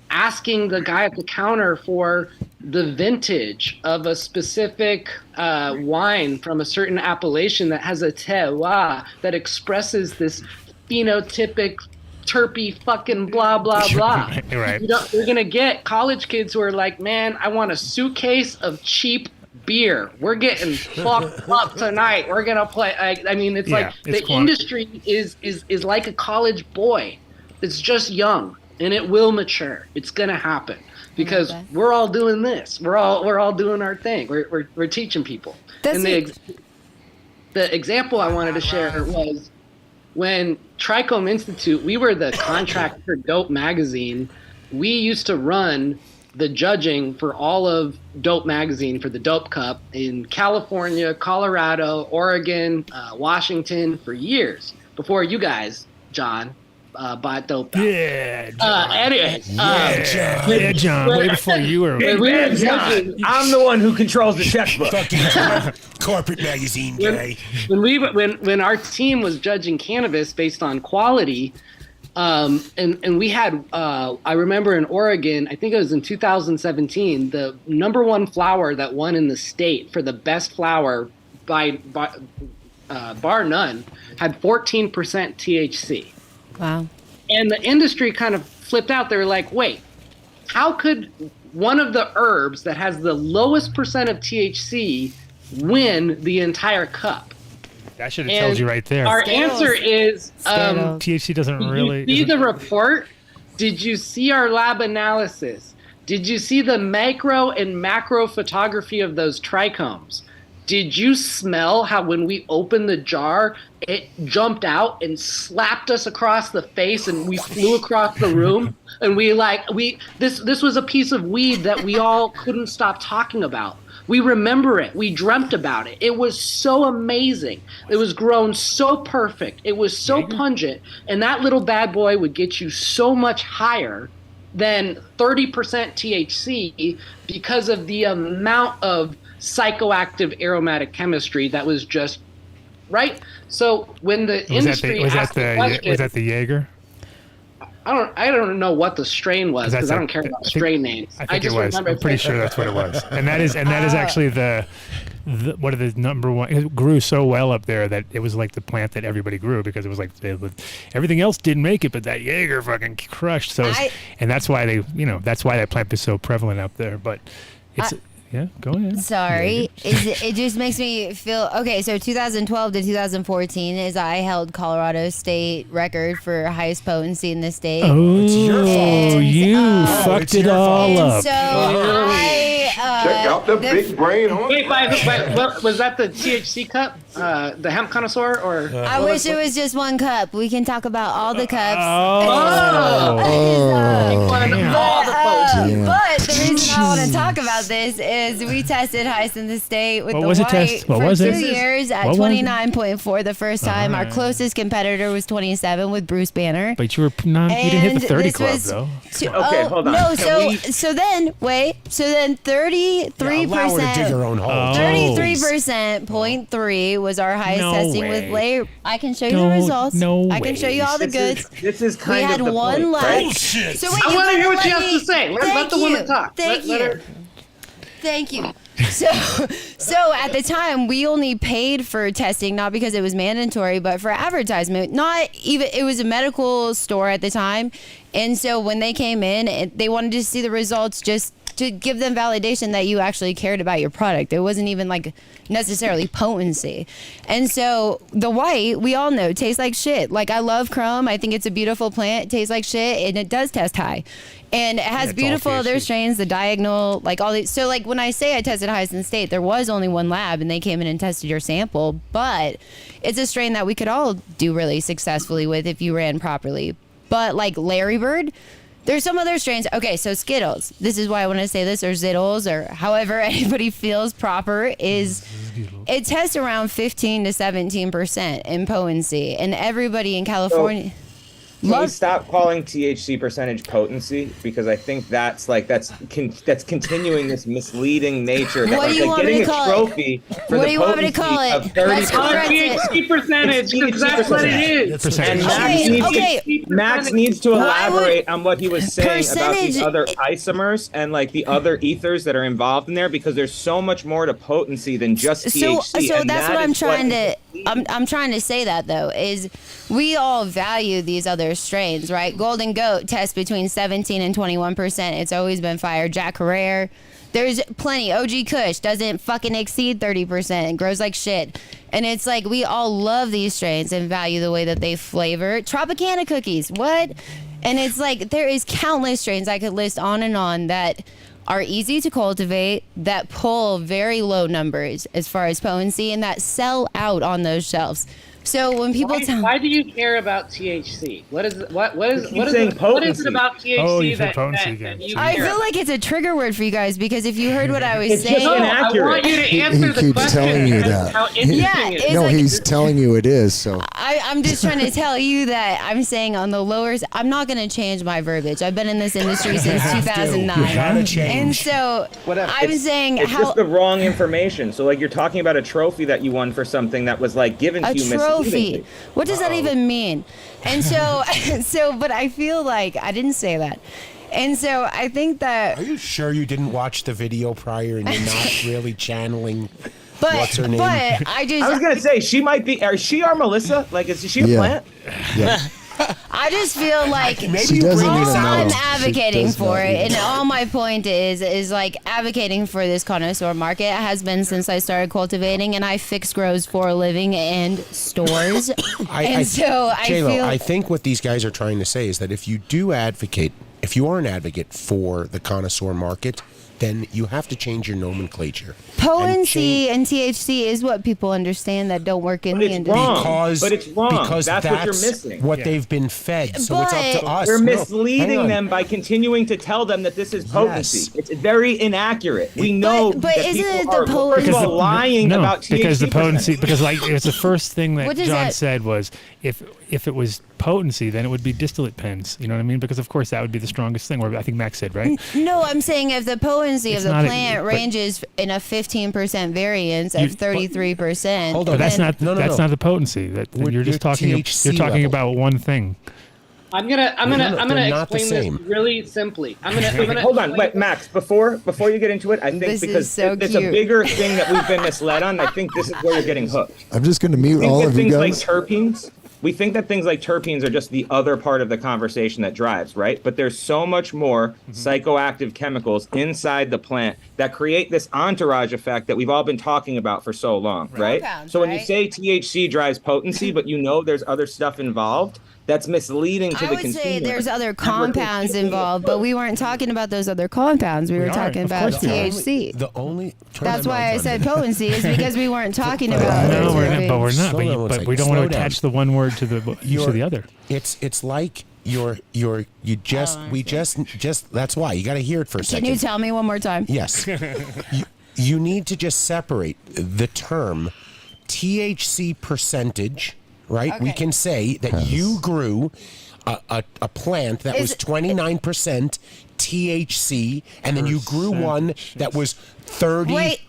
Speaker 14: asking the guy at the counter for the vintage of a specific wine from a certain appellation that has a terroir that expresses this phenotypic terpy fucking blah, blah, blah.
Speaker 10: Right.
Speaker 14: You're going to get college kids who are like, man, I want a suitcase of cheap beer. We're getting fucked up tonight. We're gonna play. I mean, it's like the industry is like a college boy. It's just young, and it will mature. It's gonna happen because we're all doing this. We're all doing our thing. We're teaching people. And the example I wanted to share was when Trichome Institute. We were the contract for Dope magazine. We used to run the judging for all of Dope magazine for the Dope Cup in California, Colorado, Oregon, Washington for years before you guys, John, bought Dope.
Speaker 10: Yeah.
Speaker 14: Anyways,
Speaker 10: John. Way before you were.
Speaker 2: John, I'm the one who controls the checkbook.
Speaker 3: Corporate magazine guy.
Speaker 14: When our team was judging cannabis based on quality. And we had, I remember in Oregon, I think it was in 2017, the number one flower that won in the state for the best flower by bar none had 14% THC.
Speaker 6: Wow.
Speaker 14: And the industry kind of flipped out. They were like, wait, how could one of the herbs that has the lowest percent of THC win the entire cup?
Speaker 10: That should have told you right there.
Speaker 14: Our answer is
Speaker 10: THC doesn't really.
Speaker 14: Did you see the report? Did you see our lab analysis? Did you see the micro and macro photography of those trichomes? Did you smell how when we opened the jar, it jumped out and slapped us across the face and we flew across the room? And this was a piece of weed that we all couldn't stop talking about. We remember it. We dreamt about it. It was so amazing. It was grown so perfect. It was so pungent. And that little bad boy would get you so much higher than 30% THC because of the amount of psychoactive aromatic chemistry that was just right. So when the industry
Speaker 10: was that the Jaeger?
Speaker 14: I don't know what the strain was because I don't care about strain names.
Speaker 10: I think it was. I'm pretty sure that's what it was. And that is actually the one of the number one. It grew so well up there that it was like the plant that everybody grew because it was like everything else didn't make it, but that Jaeger fucking crushed. So and that's why that plant is so prevalent up there. But it's Yeah, go ahead.
Speaker 6: Sorry. It just makes me feel okay. So 2012 to 2014 is I held Colorado state record for highest potency in the state.
Speaker 10: Oh, it's your fault. You fucked it all up.
Speaker 6: So I
Speaker 1: Check out the big brain on.
Speaker 14: Wait, what, was that the THC cup? The hemp connoisseur, or?
Speaker 6: I wish it was just one cup. We can talk about all the cups. But the reason I want to talk about this is we tested highest in the state with
Speaker 10: What
Speaker 6: the
Speaker 10: was it
Speaker 6: white
Speaker 10: test? What
Speaker 6: for
Speaker 10: was
Speaker 6: 2
Speaker 10: it?
Speaker 6: years at
Speaker 10: What was it?
Speaker 6: 29.4 the first time. Our closest competitor was 27 with Bruce Banner.
Speaker 10: But you were not. You didn't hit the 30 club though.
Speaker 2: Okay, hold on.
Speaker 6: No,
Speaker 2: Can
Speaker 6: so then 33%.
Speaker 3: Allow her to dig her own hole.
Speaker 6: 33% 0.3 was our highest
Speaker 10: No
Speaker 6: testing
Speaker 10: way.
Speaker 6: with layer. I can show you
Speaker 10: No-
Speaker 6: the results.
Speaker 10: no
Speaker 6: I can show you all the goods.
Speaker 2: This is
Speaker 6: We
Speaker 2: kind
Speaker 6: had
Speaker 2: of the
Speaker 6: one
Speaker 2: point,
Speaker 6: left.
Speaker 2: right?
Speaker 6: So wait,
Speaker 14: I
Speaker 6: you
Speaker 14: want to
Speaker 6: gotta
Speaker 14: hear what she
Speaker 6: let
Speaker 14: has
Speaker 6: me-
Speaker 14: to say. Let
Speaker 6: Thank
Speaker 14: the woman
Speaker 6: you.
Speaker 14: talk.
Speaker 6: Thank
Speaker 14: Let
Speaker 6: you.
Speaker 14: her.
Speaker 6: Thank you. So at the time we only paid for testing not because it was mandatory but for advertisement. Not even, it was a medical store at the time, and so when they came in, they wanted to see the results just to give them validation that you actually cared about your product. It wasn't even like necessarily potency. And so the white, we all know, tastes like shit. Like, I love chrome. I think it's a beautiful plant. It tastes like shit, and it does test high. And it has beautiful other strains, the diagonal, like all these. So like when I say I tested highest in state, there was only one lab and they came in and tested your sample, but it's a strain that we could all do really successfully with if you ran properly. But like Larry Bird, there's some other strains. Okay, so Skittles. This is why I want to say this, or Zittles, or however anybody feels proper, is it tests around 15 to 17% in potency. And everybody in California...
Speaker 2: Can we stop calling THC percentage potency? Because I think that's continuing this misleading nature. That,
Speaker 6: What do you want me to call it?
Speaker 2: trophy for
Speaker 6: What
Speaker 2: the
Speaker 6: do you want me to
Speaker 2: potency
Speaker 6: call it?
Speaker 2: of 30%.
Speaker 6: Let's correct it.
Speaker 14: THC percentage, because that's what it is.
Speaker 2: And Max needs to elaborate on what he was saying about the other isomers and like the other ethers that are involved in there, because there's so much more to potency than just THC.
Speaker 6: So
Speaker 2: and
Speaker 6: that's
Speaker 2: that
Speaker 6: what I'm
Speaker 2: is
Speaker 6: trying to. I'm trying to say that though is we all value these other strains, right? Golden Goat tests between 17 and 21%. It's always been fire. Jack Herrera. There's plenty. OG Kush doesn't fucking exceed 30%. It grows like shit. And it's like we all love these strains and value the way that they flavor. Tropicana cookies. What? And it's like there is countless strains I could list on and on that are easy to cultivate, that pull very low numbers as far as potency, and that sell out on those shelves. So when people
Speaker 14: why do you care about THC? What is it about
Speaker 10: Oh, you
Speaker 14: THC
Speaker 10: said potency again.
Speaker 14: that you
Speaker 6: I
Speaker 14: care
Speaker 6: feel like it's a trigger word for you guys, because if you heard what I was
Speaker 2: It's
Speaker 6: saying,
Speaker 2: just inaccurate.
Speaker 14: I want you to answer
Speaker 13: He
Speaker 14: the
Speaker 13: keeps
Speaker 14: question.
Speaker 13: telling you that.
Speaker 14: How interesting
Speaker 6: Yeah,
Speaker 14: it
Speaker 6: it's
Speaker 14: is.
Speaker 13: No,
Speaker 6: like-
Speaker 13: he's telling you it is. So
Speaker 6: I'm just trying to tell you that I'm saying on the lower, I'm not going to change my verbiage. I've been in this industry since 2009.
Speaker 3: You gotta change.
Speaker 6: And so I'm saying
Speaker 2: it's
Speaker 6: how
Speaker 2: just the wrong information. So like you're talking about a trophy that you won for something that was like given to
Speaker 6: a
Speaker 2: you
Speaker 6: trophy.
Speaker 2: misleadingly.
Speaker 6: What does that even mean? And so, but I feel like I didn't say that. And so I think that.
Speaker 3: Are you sure you didn't watch the video prior and you're not really channeling
Speaker 6: But,
Speaker 3: what's her name?
Speaker 6: but I just.
Speaker 2: I was gonna say she might be. Is she our Melissa? Like, is she a
Speaker 13: Yeah.
Speaker 2: plant?
Speaker 13: yeah,
Speaker 6: I just feel like
Speaker 3: Maybe
Speaker 13: She
Speaker 3: you
Speaker 13: doesn't
Speaker 3: bring
Speaker 13: even
Speaker 3: this
Speaker 13: know.
Speaker 3: out.
Speaker 6: I'm
Speaker 13: She
Speaker 6: advocating
Speaker 13: does
Speaker 6: for
Speaker 13: not
Speaker 6: it,
Speaker 13: even
Speaker 6: and all my point is like advocating for this connoisseur market. It has been since I started cultivating, and I fix grows for a living and stores. I
Speaker 3: J-Lo,
Speaker 6: feel
Speaker 3: I think what these guys are trying to say is that if you are an advocate for the connoisseur market, then you have to change your nomenclature.
Speaker 6: potency and THC is what people understand that don't work in
Speaker 2: But
Speaker 6: the
Speaker 2: it's
Speaker 6: industry.
Speaker 2: wrong.
Speaker 3: Because,
Speaker 2: But it's wrong.
Speaker 3: Because
Speaker 2: That's what you're missing.
Speaker 3: what
Speaker 10: Yeah.
Speaker 3: they've been fed. So it's up
Speaker 6: But-
Speaker 3: to us.
Speaker 2: We're
Speaker 3: No, hang
Speaker 2: misleading
Speaker 3: on.
Speaker 2: them by continuing to tell them that this is potency.
Speaker 3: Yes.
Speaker 2: It's very inaccurate. We know
Speaker 6: but
Speaker 2: that
Speaker 6: isn't
Speaker 2: people
Speaker 6: it the
Speaker 2: are
Speaker 6: potency-
Speaker 2: first of all lying
Speaker 10: no,
Speaker 2: about THC
Speaker 10: because the potency,
Speaker 2: percentage.
Speaker 10: because like it's the first thing that
Speaker 6: What does
Speaker 10: John
Speaker 6: that-
Speaker 10: said was if it was potency, then it would be distillate pens. You know what I mean? Because of course that would be the strongest thing. Or I think Max said, right?
Speaker 6: No, I'm saying if the potency
Speaker 10: It's
Speaker 6: of the
Speaker 10: not a-
Speaker 6: plant
Speaker 10: but-
Speaker 6: ranges in a 15% variance
Speaker 10: You-
Speaker 6: of 33%.
Speaker 3: Hold on.
Speaker 10: But that's
Speaker 6: then-
Speaker 10: not
Speaker 3: No, no,
Speaker 10: that's
Speaker 3: no.
Speaker 10: not the potency. That
Speaker 3: What-
Speaker 10: you're just
Speaker 3: your
Speaker 10: talking.
Speaker 3: THC
Speaker 10: You're talking
Speaker 3: level.
Speaker 10: about one thing.
Speaker 14: I'm gonna
Speaker 3: they're not the
Speaker 14: explain
Speaker 3: same.
Speaker 14: this really simply. I'm gonna
Speaker 2: Hold on,
Speaker 14: explain
Speaker 2: wait, Max. Before you get into it, I think
Speaker 6: This is
Speaker 2: because
Speaker 6: so
Speaker 2: it's a
Speaker 6: cute.
Speaker 2: bigger thing that we've been misled on. I think this is where you're getting hooked.
Speaker 13: I'm just going to mute
Speaker 2: Think
Speaker 13: all
Speaker 2: of
Speaker 13: of you
Speaker 2: things like
Speaker 13: guys.
Speaker 2: terpenes. we think that things like terpenes are just the other part of the conversation that drives, right? But there's so much more psychoactive chemicals inside the plant that create this entourage effect that we've all been talking about for so long, right?
Speaker 6: Compounds,
Speaker 2: So when you
Speaker 6: right?
Speaker 2: say THC drives potency, but you know there's other stuff involved, that's misleading to
Speaker 6: I
Speaker 2: the
Speaker 6: would
Speaker 2: consumer.
Speaker 6: say there's other compounds involved, but we weren't talking about those other compounds. We were talking about THC. That's why I said potency is because we weren't talking about.
Speaker 10: No,
Speaker 6: those
Speaker 10: we're
Speaker 6: other
Speaker 10: not. But we're
Speaker 6: things.
Speaker 10: not.
Speaker 3: Slow down one
Speaker 10: But
Speaker 3: second.
Speaker 10: we don't want
Speaker 3: Slow
Speaker 10: to
Speaker 3: down.
Speaker 10: attach the one word to the each to the other.
Speaker 3: It's like just that's why you got to hear it for a second.
Speaker 6: Can you tell me one more time?
Speaker 3: Yes. you need to just separate the term THC percentage, right? We
Speaker 6: Okay.
Speaker 3: can say that you grew a plant that was 29% THC, and then you grew one that was 30.
Speaker 6: Wait.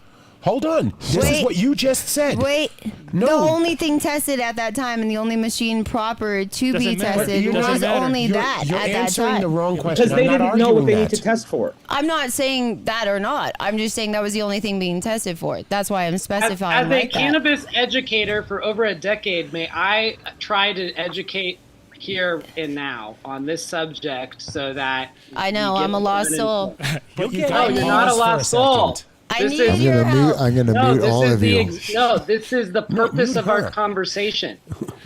Speaker 3: Hold on. This is
Speaker 6: Wait.
Speaker 3: what you just said.
Speaker 6: Wait,
Speaker 3: No.
Speaker 6: the only thing tested at that time and the only machine proper to be
Speaker 10: Doesn't matter.
Speaker 6: tested
Speaker 10: You're not-
Speaker 6: was only
Speaker 3: You're
Speaker 6: that
Speaker 3: you're
Speaker 6: at that
Speaker 3: answering
Speaker 6: time.
Speaker 3: the wrong question.
Speaker 2: Because they
Speaker 3: I'm not
Speaker 2: didn't know what they
Speaker 3: arguing
Speaker 2: need to
Speaker 3: that.
Speaker 2: test for.
Speaker 6: I'm not saying that or not. I'm just saying that was the only thing being tested for. That's why I'm specifying
Speaker 14: As a
Speaker 6: like that.
Speaker 14: cannabis educator for over a decade, may I try to educate here and now on this subject so that
Speaker 6: I know,
Speaker 14: you get
Speaker 6: I'm a lost soul.
Speaker 3: But you
Speaker 14: No,
Speaker 3: gotta
Speaker 14: you're not a
Speaker 3: pause for
Speaker 14: lost soul.
Speaker 3: second.
Speaker 6: I
Speaker 14: This
Speaker 6: need
Speaker 14: is-
Speaker 6: your help.
Speaker 13: I'm gonna
Speaker 14: No,
Speaker 13: mute
Speaker 14: this
Speaker 13: all
Speaker 14: is
Speaker 13: of
Speaker 14: the
Speaker 13: you.
Speaker 14: no. This is the purpose
Speaker 3: mute
Speaker 14: of our
Speaker 3: her.
Speaker 14: conversation.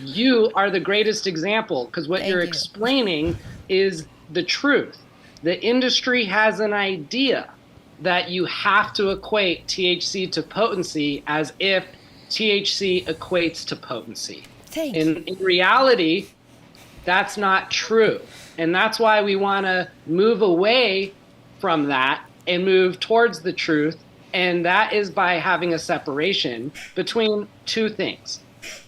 Speaker 14: You are the greatest example because what
Speaker 6: Thank
Speaker 14: you're
Speaker 6: you.
Speaker 14: explaining is the truth. The industry has an idea that you have to equate THC to potency as if THC equates to potency.
Speaker 6: Thank you.
Speaker 14: In reality, that's not true. And that's why we want to move away from that and move towards the truth. And that is by having a separation between two things.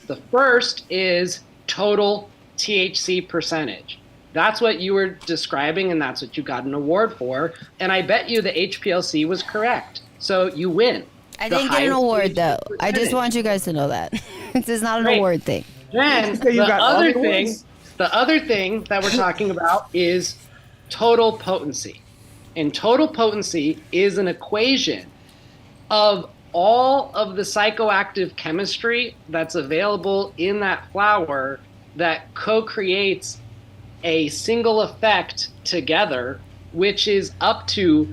Speaker 14: The first is total THC percentage. That's what you were describing, and that's what you got an award for. And I bet you the HPLC was correct. So you win.
Speaker 6: I
Speaker 14: The
Speaker 6: didn't get an
Speaker 14: highest
Speaker 6: award
Speaker 14: THC
Speaker 6: though. I just
Speaker 14: percentage.
Speaker 6: want you guys to know that. This is not an
Speaker 14: Great.
Speaker 6: award thing.
Speaker 14: Then
Speaker 2: So you
Speaker 14: the
Speaker 2: got all
Speaker 14: other
Speaker 2: the
Speaker 14: thing,
Speaker 2: awards?
Speaker 14: the other thing that we're talking about is total potency. And total potency is an equation of all of the psychoactive chemistry that's available in that flower that co-creates a single effect together, which is up to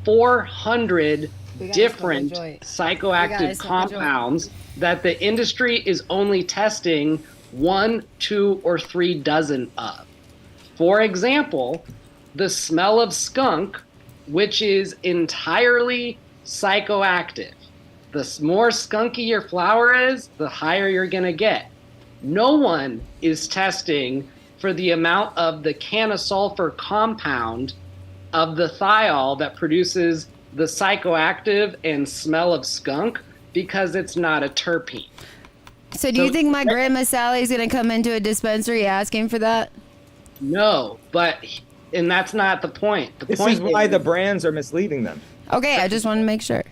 Speaker 14: 400
Speaker 6: We gotta
Speaker 14: different
Speaker 6: smoke a joint. We
Speaker 14: psychoactive
Speaker 6: gotta smoke a joint.
Speaker 14: compounds that the industry is only testing 1, 2, or 3 dozen of. For example, the smell of skunk, which is entirely psychoactive. The more skunky your flower is, the higher you're going to get. No one is testing for the amount of the canosulfur compound of the thiol that produces the psychoactive and smell of skunk because it's not a terpene.
Speaker 6: So do you think my grandma Sally's gonna come into a dispensary asking for that?
Speaker 14: No, and that's not the point. The
Speaker 2: This
Speaker 14: point
Speaker 2: is why the brands are misleading them.
Speaker 6: Okay, I just want to make sure.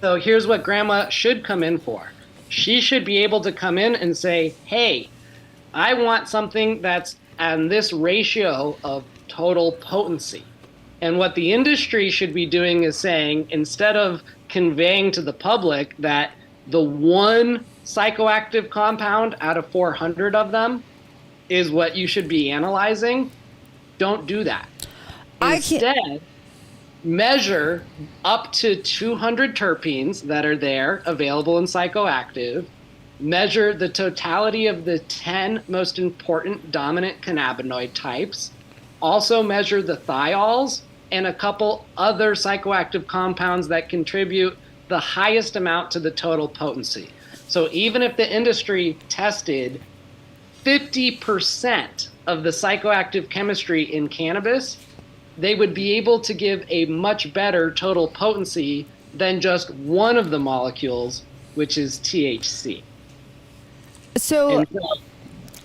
Speaker 14: So here's what grandma should come in for. She should be able to come in and say, hey, I want something that's on this ratio of total potency. And what the industry should be doing is saying, instead of conveying to the public that the one psychoactive compound out of 400 of them is what you should be analyzing, don't do that. Instead, measure up to 200 terpenes that are there available in psychoactive, measure the totality of the 10 most important dominant cannabinoid types, also measure the thiols and a couple other psychoactive compounds that contribute the highest amount to the total potency. So even if the industry tested 50% of the psychoactive chemistry in cannabis, they would be able to give a much better total potency than just one of the molecules, which is THC.
Speaker 6: So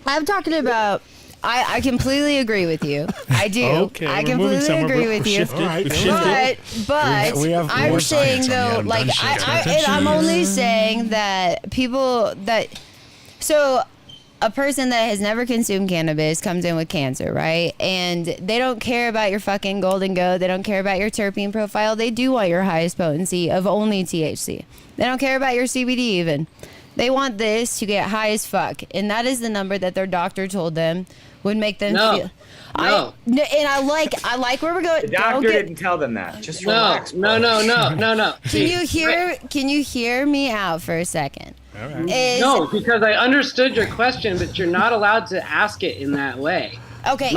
Speaker 6: I'm talking about. I completely agree with you. I do.
Speaker 10: Okay,
Speaker 6: I
Speaker 10: we're moving
Speaker 6: completely
Speaker 10: somewhere.
Speaker 6: agree
Speaker 10: We're
Speaker 6: with you.
Speaker 10: shifted. We've shifted.
Speaker 6: But
Speaker 3: We have
Speaker 6: I'm
Speaker 3: more
Speaker 6: saying
Speaker 3: science on
Speaker 6: though,
Speaker 3: Adam
Speaker 6: like
Speaker 3: Dunn shit.
Speaker 6: and I'm only saying that people that so a person that has never consumed cannabis comes in with cancer, right? And they don't care about your fucking golden goat. They don't care about your terpene profile. They do want your highest potency of only THC. They don't care about your CBD even. They want this to get high as fuck, and that is the number that their doctor told them would make them feel.
Speaker 14: No.
Speaker 6: And I like where we're going.
Speaker 2: The doctor didn't tell them that. Just relax.
Speaker 14: No.
Speaker 6: Can you hear me out for a second?
Speaker 10: All right.
Speaker 14: No, because I understood your question, but you're not allowed to ask it in that way.
Speaker 6: Okay.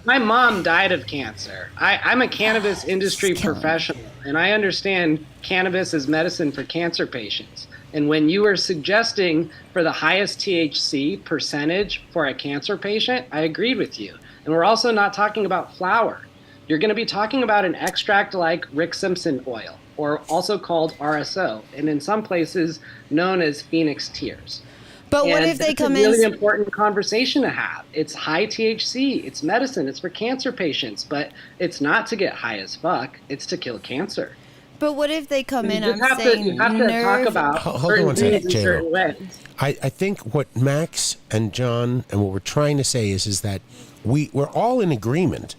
Speaker 14: My mom died of cancer. I'm a cannabis industry professional, and I understand cannabis as medicine for cancer patients. And when you were suggesting for the highest THC percentage for a cancer patient, I agreed with you. And we're also not talking about flower. You're going to be talking about an extract like Rick Simpson oil, or also called RSO, and in some places known as Phoenix Tears.
Speaker 6: But what if they come in?
Speaker 14: It's a really important conversation to have. It's high THC. It's medicine. It's for cancer patients, but it's not to get high as fuck. It's to kill cancer.
Speaker 6: But what if they come in?
Speaker 14: You have to talk about certain things in certain ways.
Speaker 3: I think what Max and John and what we're trying to say is that we're all in agreement.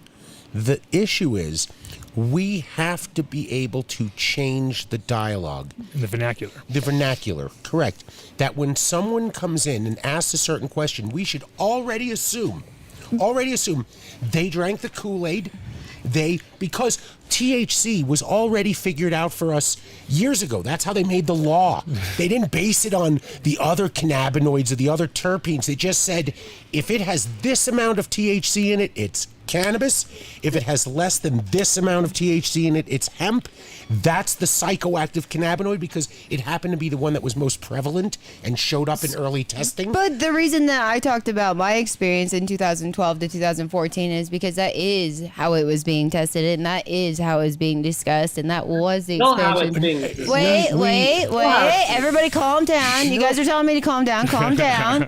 Speaker 3: The issue is we have to be able to change the dialogue.
Speaker 10: In the vernacular.
Speaker 3: The vernacular, correct. That when someone comes in and asks a certain question, we should already assume they drank the Kool-Aid. Because THC was already figured out for us years ago. That's how they made the law. They didn't base it on the other cannabinoids or the other terpenes. They just said, if it has this amount of THC in it, it's cannabis. If it has less than this amount of THC in it, it's hemp. That's the psychoactive cannabinoid because it happened to be the one that was most prevalent and showed up in early testing.
Speaker 6: But the reason that I talked about my experience in 2012 to 2014 is because that is how it was being tested and that is how it was being discussed and that was the expansion. Wait. Everybody calm down. You guys are telling me to calm down. Calm down.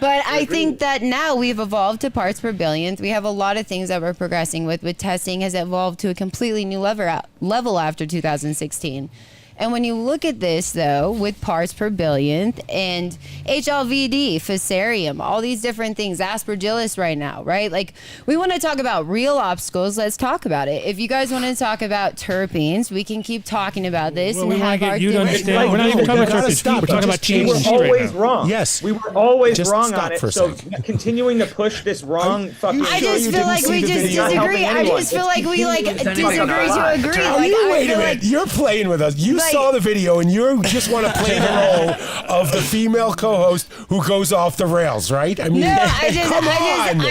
Speaker 6: But I think that now we've evolved to parts per billion. We have a lot of things that we're progressing with testing has evolved to a completely new level after 2016. And when you look at this, though, with parts per billionth and HLVD, Fusarium, all these different things, Aspergillus right now, right? Like, we want to talk about real obstacles. Let's talk about it. If you guys want to talk about terpenes, we can keep talking about this and have our
Speaker 10: you to understand. We're not even talking about terpenes. We're talking about THC.
Speaker 2: We were always wrong.
Speaker 3: Yes.
Speaker 2: We were always
Speaker 3: Just
Speaker 2: wrong
Speaker 3: stop
Speaker 2: on it.
Speaker 3: for a
Speaker 2: So
Speaker 3: second.
Speaker 2: continuing to push this wrong fucking...
Speaker 6: I just feel like we just disagree. I just feel like we disagree to agree.
Speaker 3: Wait a minute. You're playing with us. You saw the video and you just want to play the role of the female co-host who goes off the rails, right? I mean,
Speaker 6: I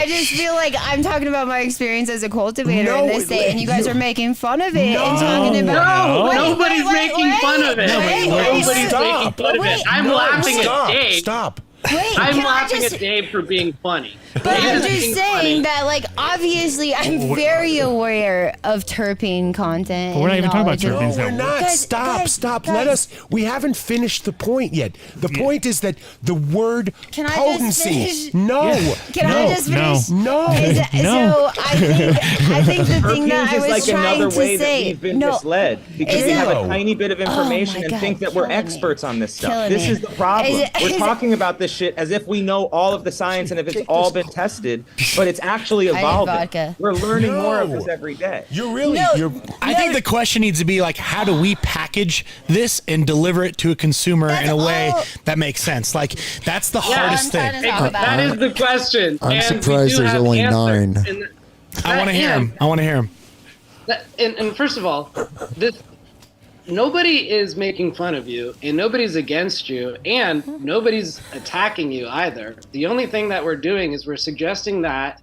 Speaker 6: just feel like I'm talking about my experience as a cultivator in this state, and you guys are making fun of it and talking about.
Speaker 14: Nobody's making fun of it. Nobody's making fun of it. I'm laughing at Dave.
Speaker 3: Stop.
Speaker 14: I'm laughing at Dave for being funny.
Speaker 6: But I'm just saying that, like, obviously, I'm very aware of terpene content.
Speaker 10: But we're not even talking about terpenes
Speaker 3: No, we're
Speaker 10: now.
Speaker 3: not. Stop. Let us. We haven't finised the point yet. The point is that the word
Speaker 6: Can I just
Speaker 3: potency.
Speaker 6: finish?
Speaker 3: No.
Speaker 6: Can I just finish?
Speaker 3: No.
Speaker 6: So I think the thing that I
Speaker 2: Terpenes is
Speaker 6: was
Speaker 2: like
Speaker 6: trying
Speaker 2: another
Speaker 6: to
Speaker 2: way
Speaker 6: say.
Speaker 2: that we've been misled because we have a tiny bit of information and
Speaker 6: God,
Speaker 2: think that we're
Speaker 6: killing me.
Speaker 2: experts on this stuff.
Speaker 6: Killing
Speaker 2: This
Speaker 6: me.
Speaker 2: is the problem. We're
Speaker 6: Is-
Speaker 2: talking about this shit as if we know all of the science and if it's all been tested, but it's actually evolving.
Speaker 6: vodka.
Speaker 2: We're learning more of this every day.
Speaker 3: You're really.
Speaker 7: I think the question needs to be like, how do we package this and deliver it to a consumer in a way that makes sense? Like, that's the hardest thing.
Speaker 14: That is the question.
Speaker 13: I'm
Speaker 14: And we
Speaker 13: surprised
Speaker 14: do
Speaker 13: there's
Speaker 14: have
Speaker 13: only
Speaker 14: answers.
Speaker 13: 9.
Speaker 7: I want to hear him.
Speaker 14: And first of all, nobody is making fun of you, and nobody's against you, and nobody's attacking you either. The only thing that we're doing is we're suggesting that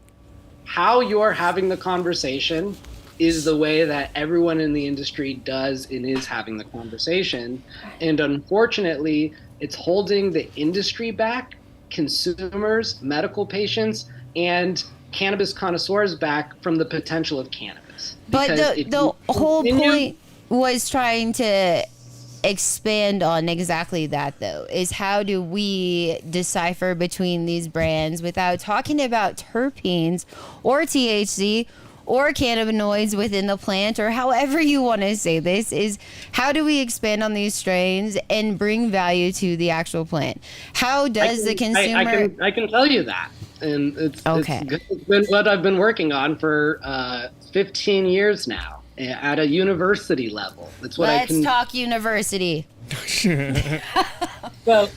Speaker 14: how you're having the conversation is the way that everyone in the industry does and is having the conversation. And unfortunately, it's holding the industry back, consumers, medical patients, and cannabis connoisseurs back from the potential of cannabis.
Speaker 6: But
Speaker 14: Because
Speaker 6: the whole point was trying to expand on exactly that, though, is how do we decipher between these brands without talking about terpenes or THC or cannabinoids within the plant, or however you want to say this, is how do we expand on these strains and bring value to the actual plant? How does the consumer...
Speaker 14: I can tell you that. And it's been what I've been working on for 15 years now. at a university level. That's what I can.
Speaker 6: Let's talk university.
Speaker 14: Well,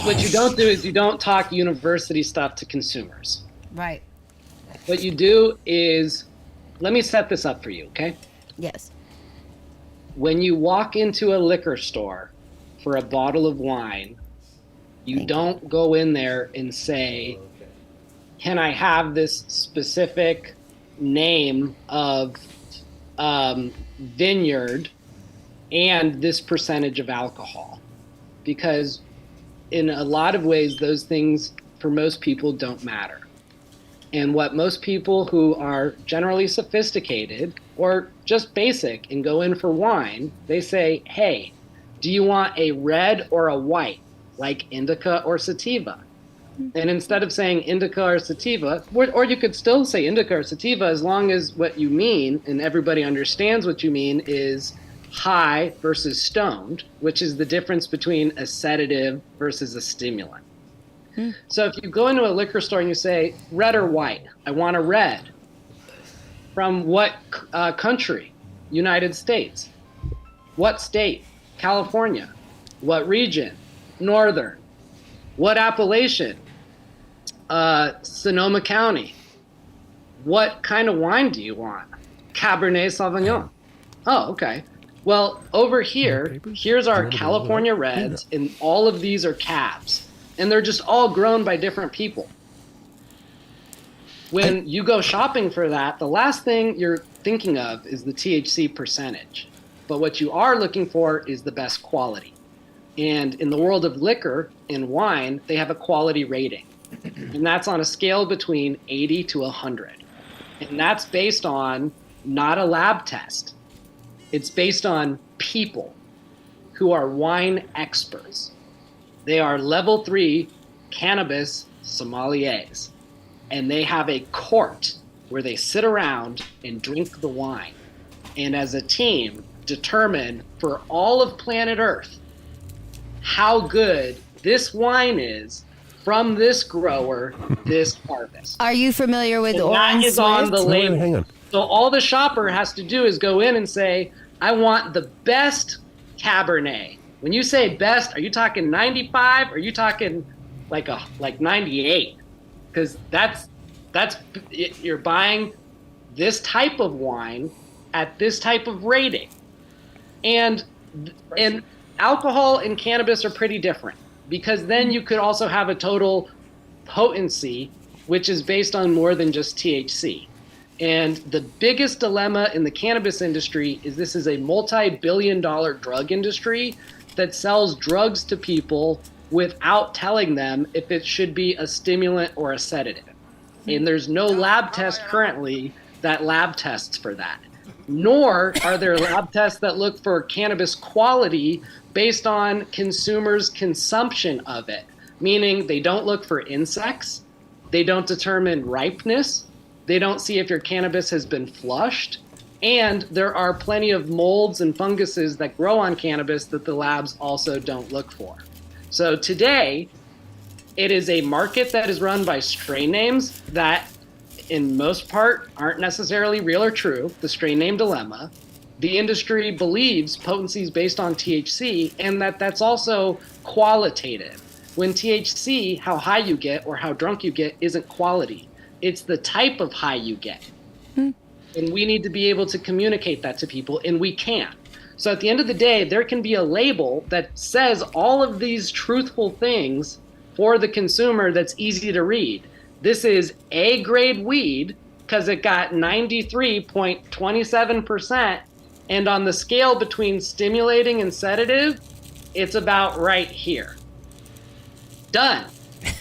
Speaker 14: what you don't do is you don't talk university stuff to consumers.
Speaker 6: Right.
Speaker 14: What you do is, let me set this up for you, okay?
Speaker 6: Yes.
Speaker 14: When you walk into a liquor store for a bottle of wine, you don't go in there and say, can I have this specific name of vineyard and this percentage of alcohol? Because in a lot of ways, those things for most people don't matter. And what most people who are generally sophisticated or just basic and go in for wine, they say, hey, do you want a red or a white, like Indica or Sativa? And instead of saying Indica or Sativa, or you could still say Indica or Sativa, as long as what you mean, and everybody understands what you mean, is high versus stoned, which is the difference between a sedative versus a stimulant. So if you go into a liquor store and you say, red or white, I want a red. From what country? United States. What state? California. What region? Northern. What appellation? Sonoma County. What kind of wine do you want? Cabernet Sauvignon. Oh, okay. Well, over here, here's our California Reds, and all of these are cabs. And they're just all grown by different people. When you go shopping for that, the last thing you're thinking of is the THC percentage. But what you are looking for is the best quality. And in the world of liquor and wine, they have a quality rating. And that's on a scale between 80 to 100. And that's based on not a lab test. It's based on people who are wine experts. They are level 3 cannabis sommeliers. And they have a court where they sit around and drink the wine. And as a team, determine for all of planet Earth how good this wine is from this grower, this harvest.
Speaker 6: Are you familiar with
Speaker 14: And
Speaker 6: Orange
Speaker 14: that is on the
Speaker 6: Swift?
Speaker 14: label.
Speaker 3: Hang on.
Speaker 14: So all the shopper has to do is go in and say, I want the best Cabernet. When you say best, are you talking 95? Or are you talking like 98? Because that's you're buying this type of wine at this type of rating. And alcohol and cannabis are pretty different, because then you could also have a total potency, which is based on more than just THC. And the biggest dilemma in the cannabis industry is this is a multi-billion-dollar drug industry that sells drugs to people without telling them if it should be a stimulant or a sedative. And there's no lab test currently that lab tests for that. Nor are there lab tests that look for cannabis quality based on consumers' consumption of it. Meaning they don't look for insects, they don't determine ripeness, they don't see if your cannabis has been flushed, and there are plenty of molds and funguses that grow on cannabis that the labs also don't look for. So today, it is a market that is run by strain names that in most part aren't necessarily real or true, the strain name dilemma. The industry believes potency is based on THC, and that's also qualitative. When THC, how high you get or how drunk you get, isn't quality. It's the type of high you get. And we need to be able to communicate that to people, and we can. So at the end of the day, there can be a label that says all of these truthful things for the consumer that's easy to read. This is A-grade weed because it got 93.27%, and on the scale between stimulating and sedative, it's about right here. Done.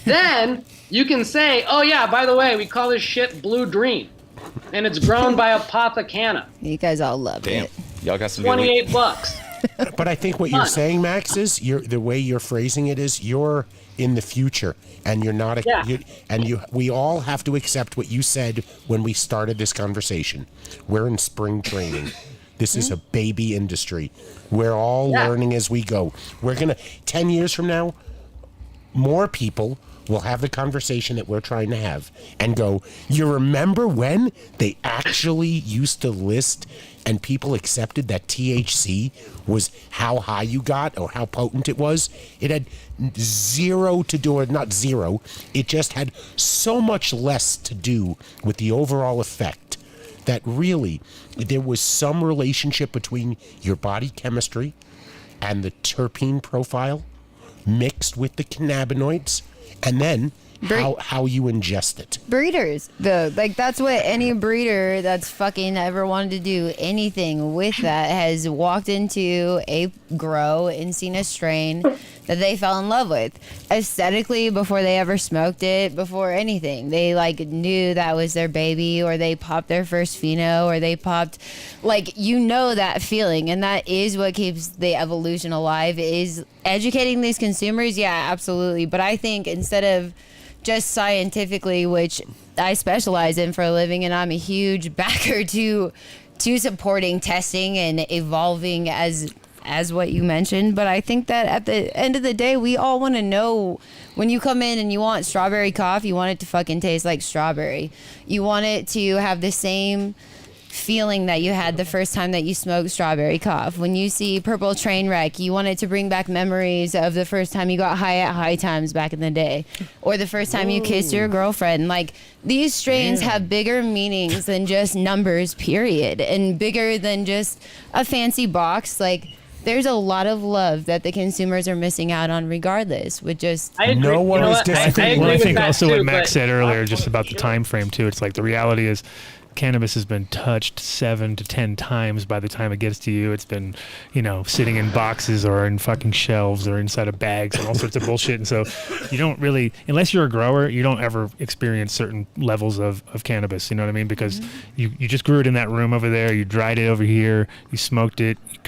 Speaker 14: Then you can say, oh yeah, by the way, we call this shit Blue Dream, and it's grown by Apothecana.
Speaker 6: You guys all love it.
Speaker 15: Y'all got some
Speaker 14: $28 bucks.
Speaker 3: But I think what you're saying, Max, is the way you're phrasing it is you're in the future, and you're not. We all have to accept what you said when we started this conversation. We're in spring training. This is a baby industry. We're all learning as we go. We're gonna 10 years from now, more people will have the conversation that we're trying to have and go, you remember when they actually used to list and people accepted that THC was how high you got or how potent it was? It had zero to do, or not zero, it just had so much less to do with the overall effect that really there was some relationship between your body chemistry and the terpene profile mixed with the cannabinoids, and then how you ingest it.
Speaker 6: Breeders, though, like that's what any breeder that's fucking ever wanted to do anything with that has walked into a grow and seen a strain that they fell in love with aesthetically before they ever smoked it, before anything. They like knew that was their baby, or they popped their first pheno, or they popped, like, you know, that feeling. And that is what keeps the evolution alive, is educating these consumers. Yeah, absolutely. But I think instead of just scientifically, which I specialize in for a living, and I'm a huge backer to supporting testing and evolving as what you mentioned. But I think that at the end of the day, we all want to know, when you come in and you want strawberry cough, you want it to fucking taste like strawberry. You want it to have the same feeling that you had the first time that you smoked strawberry cough. When you see Purple Train Wreck, you want it to bring back memories of the first time you got high at High Times back in the day, or the first time you kissed your girlfriend. Like, these strains have bigger meanings than just numbers, period, and bigger than just a fancy box. Like, there's a lot of love that the consumers are missing out on regardless, with just
Speaker 3: no one is
Speaker 10: Well, I think also what Max said earlier, just about the time frame too. It's like the reality is, cannabis has been touched 7 to 10 times by the time it gets to you. It's been, sitting in boxes or in fucking shelves or inside of bags and all sorts of bullshit. And so you don't really, unless you're a grower, you don't ever experience certain levels of cannabis. You know what I mean? Because you just grew it in that room over there. You dried it over here. You smoked it. You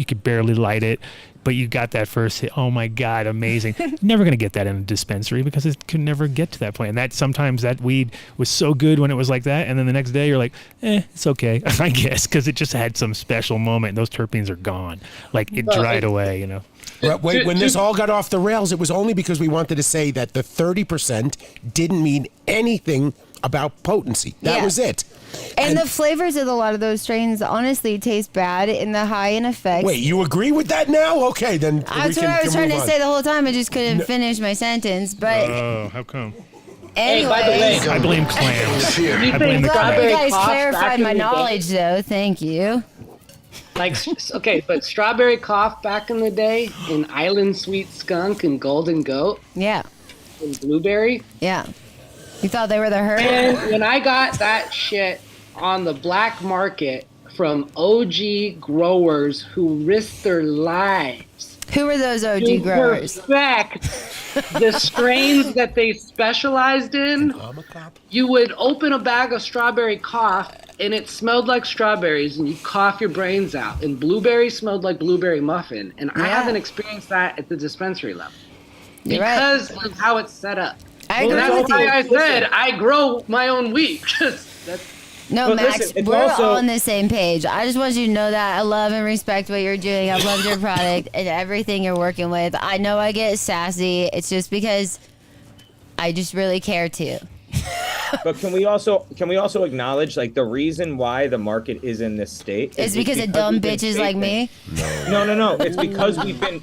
Speaker 10: could barely light it. But you got that first hit. Oh my God, amazing. You're never going to get that in a dispensary because it could never get to that point. And that sometimes that weed was so good when it was like that. And then the next day you're like, it's okay, I guess, because it just had some special moment. Those terpenes are gone. Like, it dried away,
Speaker 3: Wait, when this all got off the rails, it was only because we wanted to say that the 30% didn't mean anything about potency. That was it.
Speaker 6: And the flavors of a lot of those strains honestly taste bad in the high end effects.
Speaker 3: Wait, you agree with that now? Okay, then
Speaker 6: that's what I was trying to say the whole time. I just couldn't finish my sentence. But
Speaker 10: how come?
Speaker 6: Anyway,
Speaker 14: by the way,
Speaker 10: I blame clams.
Speaker 6: You guys clarified my knowledge, though. Thank you.
Speaker 14: Like, okay, but strawberry cough back in the day, and Island Sweet Skunk and Golden Goat.
Speaker 6: Yeah.
Speaker 14: And Blueberry.
Speaker 6: Yeah. You thought they were the herd?
Speaker 14: And when I got that shit on the black market from OG growers who risked their lives.
Speaker 6: Who were those OG growers?
Speaker 14: Perfect the strains that they specialized in. You would open a bag of strawberry cough and it smelled like strawberries and you cough your brains out. And blueberry smelled like blueberry muffin. And I haven't experienced that at the dispensary level. Because of how it's set up. That's why I said I grow my own wheat.
Speaker 6: No, Max, we're all on the same page. I just want you to know that I love and respect what you're doing. I love your product and everything you're working with. I know I get sassy. It's just because I just really care too.
Speaker 2: But can we also acknowledge, like, the reason why the market is in this state
Speaker 6: is because of dumb bitches like me?
Speaker 2: No. It's because we've been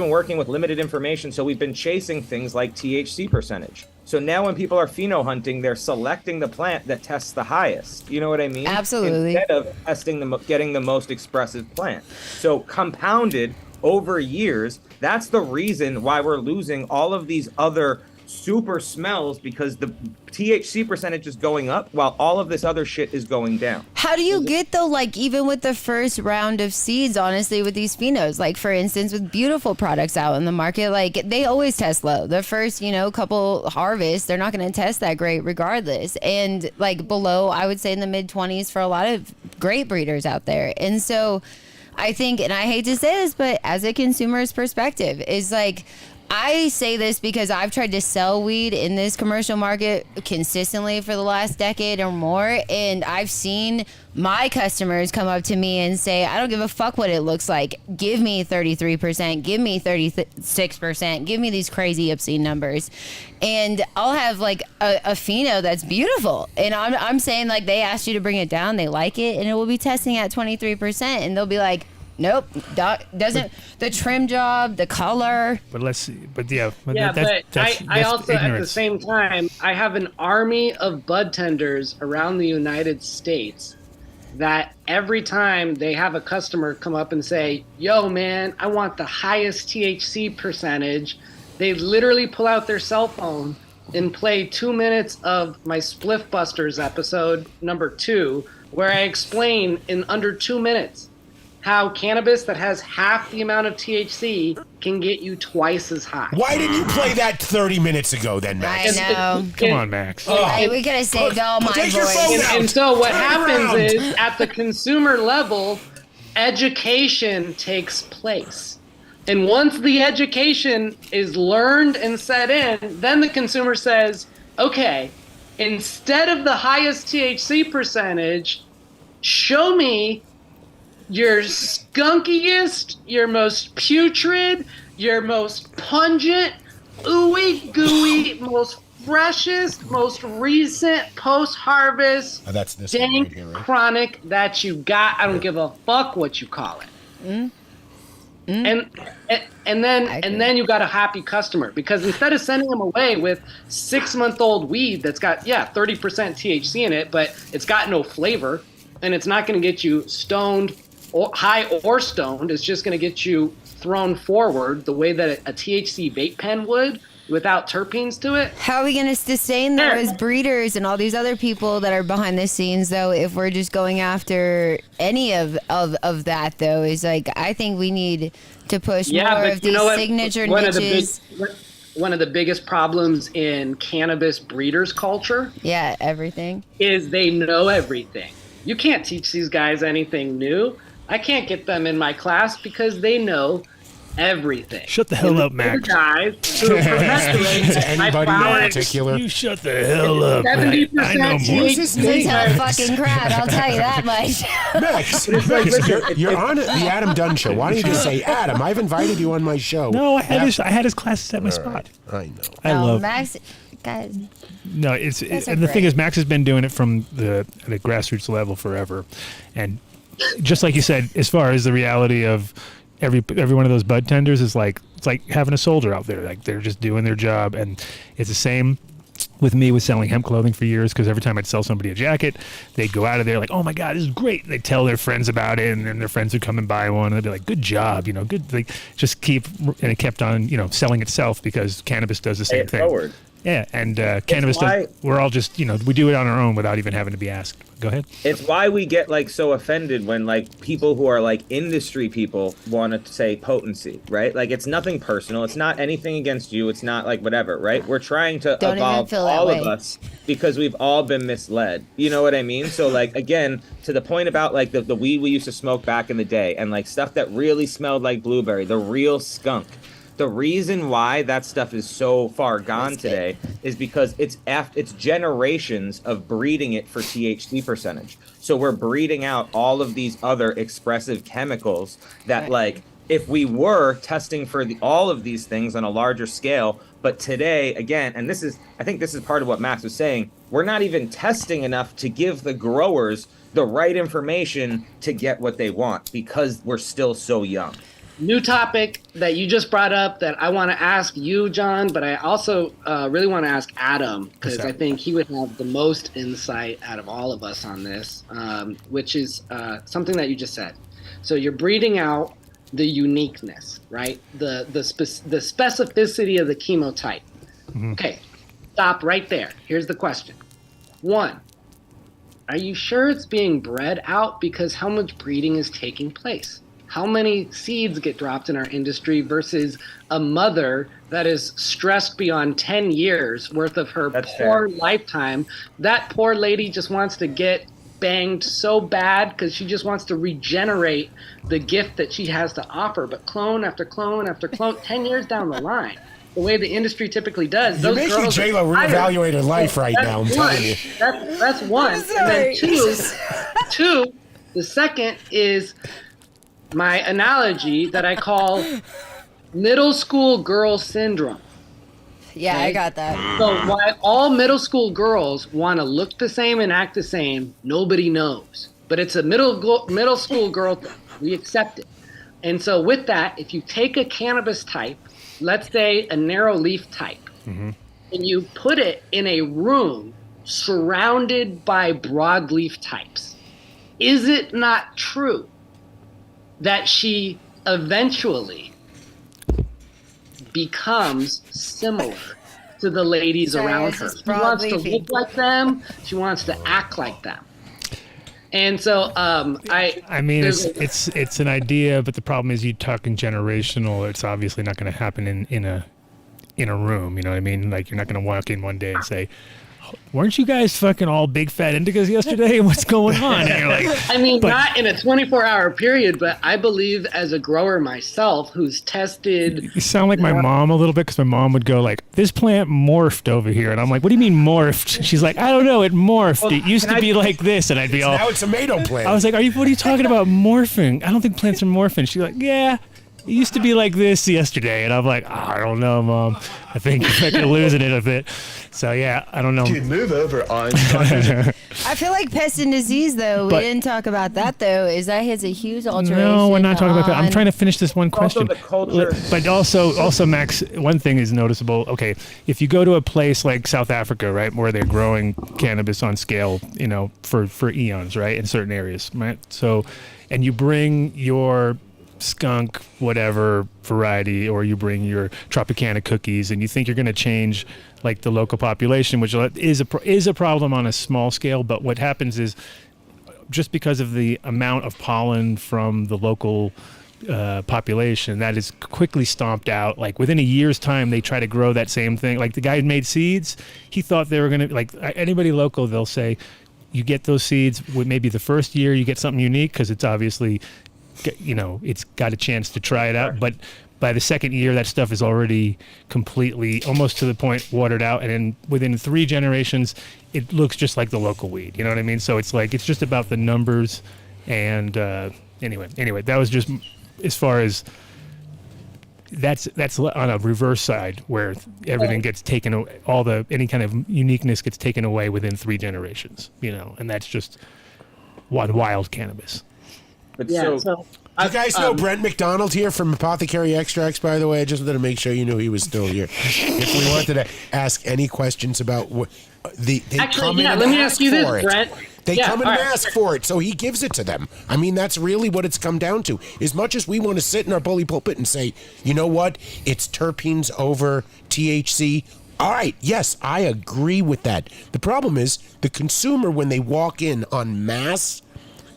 Speaker 2: working with limited information, so we've been chasing things like THC percentage. So now when people are pheno hunting, they're selecting the plant that tests the highest. You know what I mean?
Speaker 6: Absolutely.
Speaker 2: Instead of getting the most expressive plant. So compounded over years, that's the reason why we're losing all of these other super smells, because the THC percentage is going up while all of this other shit is going down.
Speaker 6: How do you get, though, like, even with the first round of seeds, honestly, with these phenos, like, for instance, with beautiful products out in the market, like, they always test low. The first, couple harvests, they're not going to test that great regardless. And, like, below, I would say in the mid-20s for a lot of great breeders out there. And so I think, and I hate to say this, but as a consumer's perspective, is like, I say this because I've tried to sell weed in this commercial market consistently for the last decade or more, and I've seen my customers come up to me and say, I don't give a fuck what it looks like. Give me 33%, give me 36%, give me these crazy obscene numbers. And I'll have like a pheno that's beautiful. And I'm saying like they asked you to bring it down, they like it, and it will be testing at 23%, and they'll be like, nope, doesn't the trim job, the color.
Speaker 10: But let's see. But yeah.
Speaker 14: I also
Speaker 10: ignorance.
Speaker 14: at the same time, I have an army of bud tenders around the United States that every time they have a customer come up and say, yo man, I want the highest THC percentage, they literally pull out their cell phone and play 2 minutes of my Spliff Busters episode number 2, where I explain in under 2 minutes how cannabis that has half the amount of THC can get you twice as high.
Speaker 3: Why didn't you play that 30 minutes ago then, Max?
Speaker 6: I know.
Speaker 10: Come on, Max.
Speaker 6: We could have saved all my
Speaker 3: Take your
Speaker 6: voice.
Speaker 3: phone out.
Speaker 14: And so what
Speaker 3: Turn
Speaker 14: happens
Speaker 3: around.
Speaker 14: is, at the consumer level, education takes place. And once the education is learned and set in, then the consumer says, okay, instead of the highest THC percentage, show me your skunkiest, your most putrid, your most pungent, ooey gooey, most freshest, most recent post-harvest,
Speaker 3: that's this one
Speaker 14: dank
Speaker 3: right here, right?
Speaker 14: chronic that you got. I don't give a fuck what you call it. And then you got a happy customer, because instead of sending them away with 6-month-old weed that's got 30% THC in it, but it's got no flavor, and it's not going to get you stoned or high or stoned, it's just going to get you thrown forward the way that a THC vape pen would, without terpenes to it.
Speaker 6: How are we going to sustain though as breeders and all these other people that are behind the scenes though, if we're just going after any of that though? Is like, I think we need to push more of these signature niches.
Speaker 14: One of the biggest problems in cannabis breeders culture,
Speaker 6: everything,
Speaker 14: is they know everything. You can't teach these guys anything new. I can't get them in my class because they know everything.
Speaker 10: Shut the hell up, Max.
Speaker 14: Guys who perpetuate
Speaker 3: to anybody in particular.
Speaker 10: You shut the hell up, Max.
Speaker 14: 70%
Speaker 10: I know more.
Speaker 6: It's a fucking crowd, I'll tell you that much.
Speaker 3: Max, you're on the Adam Dunn show. Why don't you just say, Adam, I've invited you on my show.
Speaker 10: No, I had his classes at my spot.
Speaker 3: I know.
Speaker 10: I love
Speaker 6: Max. Guys.
Speaker 10: No, and the thing is, Max has been doing it from the grassroots level forever, and just like you said, as far as the reality of every one of those bud tenders is like, it's like having a soldier out there. Like, they're just doing their job, and it's the same with me with selling hemp clothing for years, because every time I'd sell somebody a jacket, they'd go out of there like, oh my God, this is great. They'd tell their friends about it, and then their friends would come and buy one, and they'd be like, good job, good. Like, just keep, and it kept on, selling itself, because cannabis does the same thing.
Speaker 2: Forward.
Speaker 10: Yeah, and cannabis, we're all just, we do it on our own without even having to be asked. Go ahead.
Speaker 2: It's why we get like so offended when like people who are like industry people want to say potency, right? Like, it's nothing personal. It's not anything against you. It's not like whatever, right? We're trying to evolve all of us because we've all been misled. You know what I mean? So like, again, to the point about like the weed we used to smoke back in the day, and like stuff that really smelled like blueberry, the real skunk. The reason why that stuff is so far gone today is because it's generations of breeding it for THC percentage. So we're breeding out all of these other expressive chemicals that, like, if we were testing for all of these things on a larger scale, but today, again, and I think this is part of what Max was saying, we're not even testing enough to give the growers the right information to get what they want, because we're still so young.
Speaker 14: New topic that you just brought up that I want to ask you, John, but I also really want to ask Adam, because I think he would have the most insight out of all of us on this, which is something that you just said. So you're breeding out the uniqueness, right? The specificity of the chemotype. Mm-hmm. Okay, stop right there. Here's the question. 1, are you sure it's being bred out? Because how much breeding is taking place? How many seeds get dropped in our industry versus a mother that is stressed beyond 10 years worth of her lifetime? That poor lady just wants to get banged so bad because she just wants to regenerate the gift that she has to offer. But clone after clone after clone, 10 years down the line, the way the industry typically does.
Speaker 3: You're
Speaker 14: Those
Speaker 3: making
Speaker 14: girls
Speaker 3: J-Lo
Speaker 14: are tired.
Speaker 3: reevaluate her life right
Speaker 14: That's
Speaker 3: now, I'm
Speaker 14: one.
Speaker 3: telling you.
Speaker 14: That's one. And then two, the second is my analogy that I call middle school girl syndrome.
Speaker 6: Yeah, I got that.
Speaker 14: So why all middle school girls want to look the same and act the same, nobody knows. But it's a middle school girl thing. We accept it. And so with that, if you take a cannabis type, let's say a narrow leaf type, and you put it in a room surrounded by broadleaf types, is it not true that she eventually becomes similar to the ladies around her? She wants to look like them. She wants to act like them. And so
Speaker 10: I mean, it's an idea, but the problem is you talking generational. It's obviously not going to happen in a room. You know what I mean? Like, you're not going to walk in one day and say, weren't you guys fucking all big fat indicas yesterday? What's going on? And you're like,
Speaker 14: I mean, not in a 24-hour period, but I believe as a grower myself who's tested.
Speaker 10: You sound like my mom a little bit, because my mom would go like, this plant morphed over here. And I'm like, what do you mean morphed? She's like, I don't know, it morphed.
Speaker 3: Well,
Speaker 10: it used to be like this. And I'd be all.
Speaker 3: Now it's a tomato plant.
Speaker 10: I was like, what are you talking about morphing? I don't think plants are morphing. She's like, yeah. It used to be like this yesterday. And I'm like, I don't know, Mom. I think you're losing it a bit. So, yeah, I don't know.
Speaker 16: Dude, move over, Einstein.
Speaker 6: I feel like pest and disease, though, we didn't talk about that, though, is that has a huge alteration.
Speaker 10: No, we're not talking about that. I'm trying to finish this one question.
Speaker 2: Also the culture.
Speaker 10: But also, Max, one thing is noticeable. Okay, if you go to a place like South Africa, right, where they're growing cannabis on scale, you know, for eons, right, in certain areas, right? So, and you bring your skunk whatever variety, or you bring your Tropicana cookies, and you think you're going to change like the local population, which is a problem on a small scale. But what happens is, just because of the amount of pollen from the local population, that is quickly stomped out. Like within a year's time, they try to grow that same thing. Like the guy who made seeds, he thought they were going to, like anybody local, they'll say, you get those seeds with maybe the first year you get something unique, because it's obviously, you know, it's got a chance to try it out. But by the second year, that stuff is already completely, almost to the point, watered out. And then within 3 generations, it looks just like the local weed. You know what I mean? So it's like, it's just about the numbers. And anyway, that was just as far as that's on a reverse side, where everything gets taken away, any kind of uniqueness gets taken away within 3 generations, you know, and that's just wild cannabis.
Speaker 2: But
Speaker 14: Yeah,
Speaker 3: You guys know Brent McDonald here from Apothecary Extracts, by the way? I just wanted to make sure you knew he was still here. If we wanted to ask any questions about what they come in and
Speaker 14: let me
Speaker 3: ask
Speaker 14: ask you
Speaker 3: for
Speaker 14: this,
Speaker 3: it.
Speaker 14: Brent.
Speaker 3: They
Speaker 14: Yeah,
Speaker 3: come in
Speaker 14: all
Speaker 3: and
Speaker 14: right.
Speaker 3: ask for it, so he gives it to them. I mean, that's really what it's come down to. As much as we want to sit in our bully pulpit and say, you know what, it's terpenes over THC. All right, yes, I agree with that. The problem is the consumer, when they walk in en masse,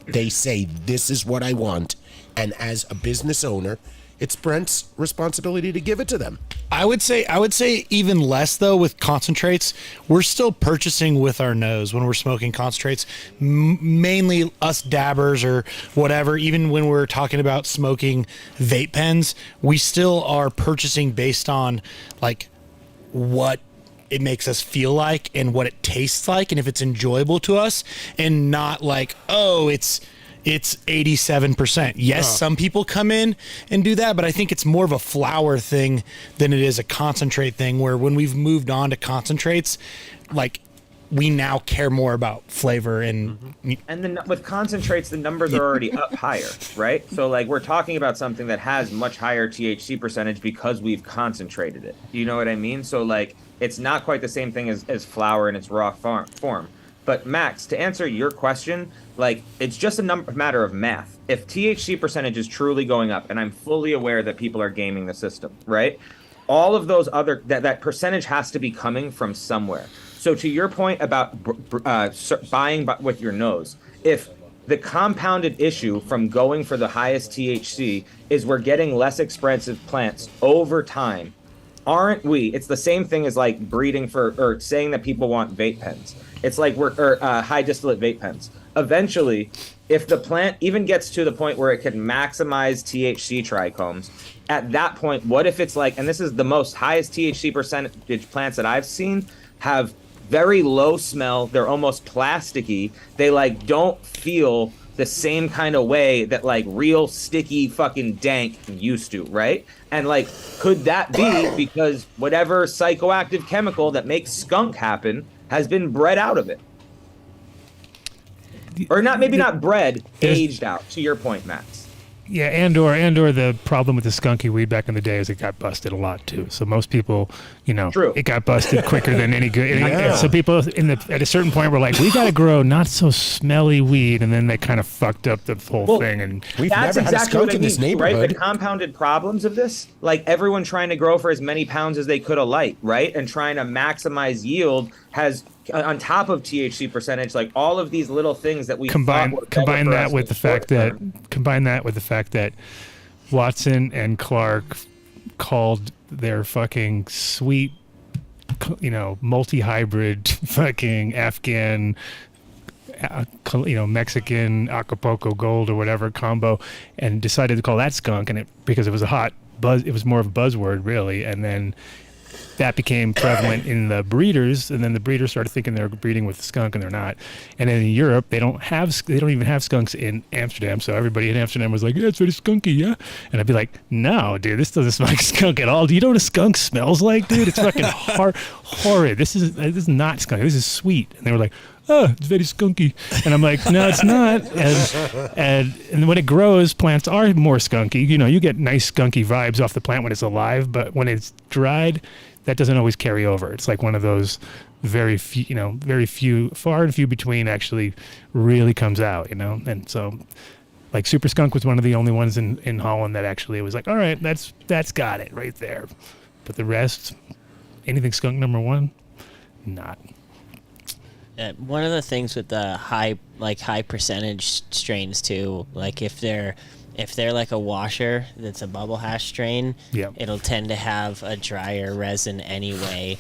Speaker 3: they say, this is what I want. And as a business owner, it's Brent's responsibility to give it to them.
Speaker 7: I would say even less, though, with concentrates. We're still purchasing with our nose when we're smoking concentrates. Mainly us dabbers or whatever. Even when we're talking about smoking vape pens, we still are purchasing based on like what it makes us feel like and what it tastes like, and if it's enjoyable to us, and not like, oh, it's 87%. Yes, some people come in and do that, but I think it's more of a flower thing than it is a concentrate thing, where when we've moved on to concentrates, like, we now care more about flavor and
Speaker 2: then with concentrates, the numbers are already up higher, right? So like, we're talking about something that has much higher THC percentage because we've concentrated it. You know what I mean? So like, it's not quite the same thing as flower in its raw form. But Max, to answer your question, like, it's just a matter of math. If THC percentage is truly going up, and I'm fully aware that people are gaming the system, right? All of those other, that percentage has to be coming from somewhere. So to your point about buying with your nose, if the compounded issue from going for the highest THC is we're getting less expensive plants over time, aren't we? It's the same thing as like breeding or saying that people want vape pens. It's like high distillate vape pens. eventually, if the plant even gets to the point where it can maximize THC trichomes, at that point, what if it's like, and this is the most highest THC percentage plants that I've seen, have very low smell. They're almost plasticky. They like don't feel the same kind of way that like real sticky fucking dank used to, right? And like, could that be because whatever psychoactive chemical that makes skunk happen has been bred out of it? Or not, maybe not bred, aged out, to your point, Max.
Speaker 10: Yeah, and/or the problem with the skunky weed back in the day is it got busted a lot too. So most people,
Speaker 2: True.
Speaker 10: it got busted quicker than any good.
Speaker 3: Yeah.
Speaker 10: So people at a certain point were like, we got to grow not so smelly weed, and then they kind of fucked up the whole thing. And
Speaker 3: We've
Speaker 2: That's
Speaker 3: never had a
Speaker 2: exactly
Speaker 3: skunk
Speaker 2: what I
Speaker 3: in this
Speaker 2: mean, right?
Speaker 3: neighborhood.
Speaker 2: The compounded problems of this, like everyone trying to grow for as many pounds as they could a light, right? And trying to maximize yield has, on top of THC percentage, like all of these little things that we
Speaker 10: combine that with the fact that Watson and Clark called their fucking sweet, multi-hybrid fucking Afghan, Mexican Acapulco Gold or whatever combo, and decided to call that skunk, and because it was a hot buzz, it was more of a buzzword really, and then that became prevalent in the breeders, and then the breeders started thinking they were breeding with the skunk, and they're not. And then in Europe, they don't even have skunks in Amsterdam, so everybody in Amsterdam was like, yeah, it's very skunky, yeah? And I'd be like, no, dude, this doesn't smell like skunk at all. Do you know what a skunk smells like, dude? It's fucking horrid. This is not skunk. This is sweet. And they were like, oh, it's very skunky. And I'm like, no, it's not. And when it grows, plants are more skunky. You get nice skunky vibes off the plant when it's alive, but when it's dried, that doesn't always carry over. It's like one of those far and few between actually really comes out, And so, like, Super Skunk was one of the only ones in Holland that actually was like, all right, that's got it right there. But the rest, anything skunk number one, not.
Speaker 11: One of the things with the high percentage strains too, like if they're like a washer that's a bubble hash strain, it'll tend to have a drier resin anyway,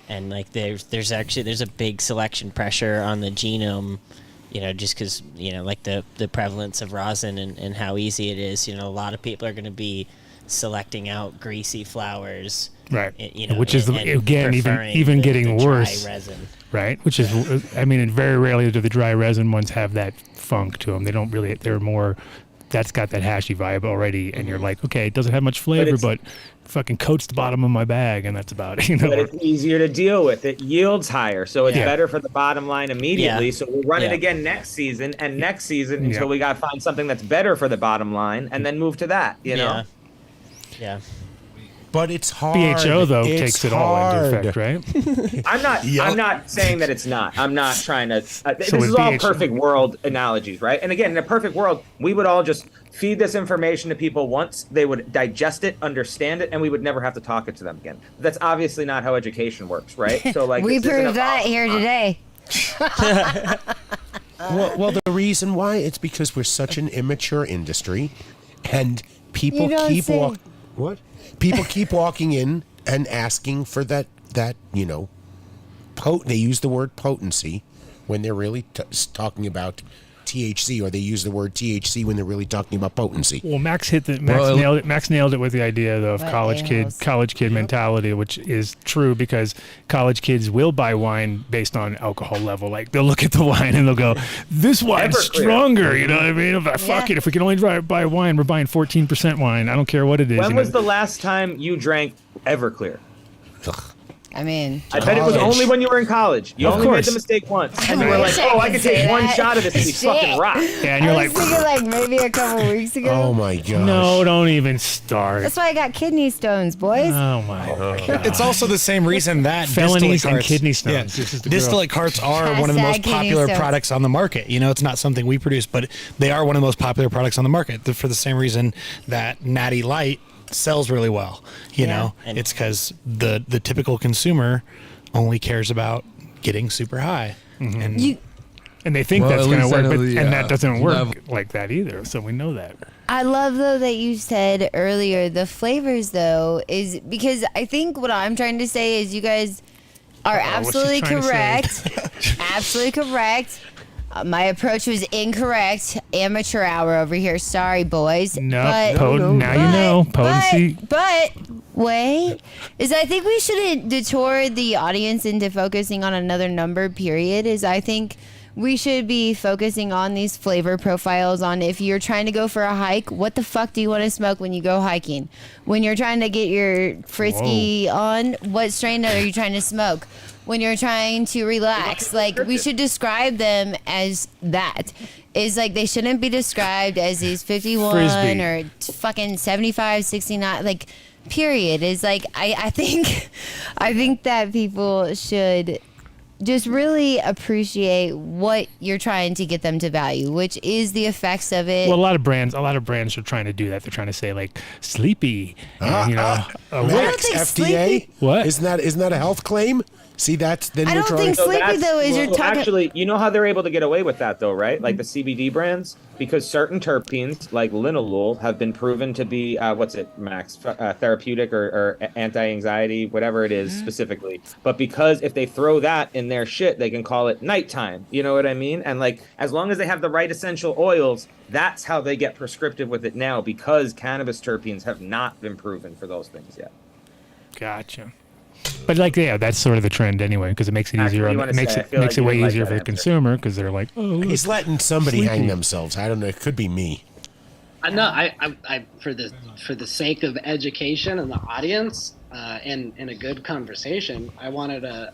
Speaker 11: and like there's a big selection pressure on the genome, just because like the prevalence of rosin and how easy it is. A lot of people are going to be selecting out greasy flowers,
Speaker 10: right? Which is again even getting worse.
Speaker 11: Resin.
Speaker 10: Right, which is, and very rarely do the dry resin ones have that funk to them. They don't really. They're more. That's got that hashy vibe already, and you're like, okay, it doesn't have much flavor, but fucking coats the bottom of my bag, and that's about it.
Speaker 2: But it's easier to deal with. It yields higher, so it's better for the bottom line immediately. So we'll run it again next season and next season until we got to find something that's better for the bottom line, and then move to that.
Speaker 11: Yeah.
Speaker 3: But it's hard.
Speaker 10: BHO though takes it all into effect, right?
Speaker 2: I'm not saying that it's not. I'm not trying to. This is all perfect world analogies, right? And again, in a perfect world, we would all just feed this information to people once, they would digest it, understand it, and we would never have to talk it to them again. That's obviously not how education works, right? So like
Speaker 6: we proved that here today.
Speaker 3: Well, the reason why it's because we're such an immature industry, and people keep People keep walking in and asking for that they use the word potency when they're really talking about THC, or they use the word THC when they're really talking about potency.
Speaker 10: Well, Max nailed it. Max nailed it with the idea of college kid mentality, which is true because college kids will buy wine based on alcohol level. Like they'll look at the wine and they'll go, "This wine's stronger." You know what I mean? Fuck it. If we can only buy wine, we're buying 14% wine. I don't care what it is.
Speaker 2: When was the last time you drank Everclear?
Speaker 6: I mean,
Speaker 2: I bet it was only when you were in college. You only made the mistake once, and you were like, "Oh, I could take one shot of this and be fucking rock."
Speaker 10: Yeah, and you're
Speaker 6: I was thinking like maybe a couple weeks ago.
Speaker 3: Oh my gosh!
Speaker 10: No, don't even start.
Speaker 6: That's why I got kidney stones, boys.
Speaker 10: Oh my god!
Speaker 7: It's also the same reason that
Speaker 10: felonies and kidney stones.
Speaker 7: Yeah. Distillate carts are one of the most popular products on the market. It's not something we produce, but they are one of the most popular products on the market for the same reason that Natty Light sells really well. It's because the typical consumer only cares about getting super high, and
Speaker 10: they think that's going to work, and that doesn't work like that either. So we know that.
Speaker 6: I love though that you said earlier the flavors though is because I think what I'm trying to say is you guys are absolutely correct, absolutely correct. My approach was incorrect. Amateur hour over here. Sorry, boys.
Speaker 10: No,
Speaker 6: But-
Speaker 10: now you know. Potency.
Speaker 6: But wait, I think we shouldn't detour the audience into focusing on another number. Period. I think we should be focusing on these flavor profiles. On if you're trying to go for a hike, what the fuck do you want to smoke when you go hiking? When you're trying to get your frisky on, what strain are you trying to smoke? When you're trying to relax, like we should describe them as that. Is like they shouldn't be described as these 51
Speaker 10: Frisbee.
Speaker 6: or fucking 75, 69. Like, period. Is like I think that people should just really appreciate what you're trying to get them to value, which is the effects of it.
Speaker 10: Well, a lot of brands are trying to do that. They're trying to say like sleepy, and,
Speaker 3: Max,
Speaker 6: think
Speaker 3: FDA. What? Isn't that a health claim? See, that's then
Speaker 6: I
Speaker 3: you're
Speaker 6: don't
Speaker 3: trying.
Speaker 6: think sleepy though is you're talking.
Speaker 2: Actually, you know how they're able to get away with that though, right? Like the CBD brands, because certain terpenes like linalool have been proven to be Max, therapeutic or anti-anxiety, whatever it is specifically. But because if they throw that in their shit, they can call it nighttime. You know what I mean? And like as long as they have the right essential oils, that's how they get prescriptive with it now, because cannabis terpenes have not been proven for those things yet.
Speaker 10: Gotcha. But like, yeah, that's sort of the trend anyway, because it makes it easier. It makes it way easier for the consumer because they're like, oh, look,
Speaker 3: He's letting somebody
Speaker 10: sleepy.
Speaker 3: hang themselves. I don't know. It could be me.
Speaker 14: No, I for the sake of education and the audience, and a good conversation, I wanted to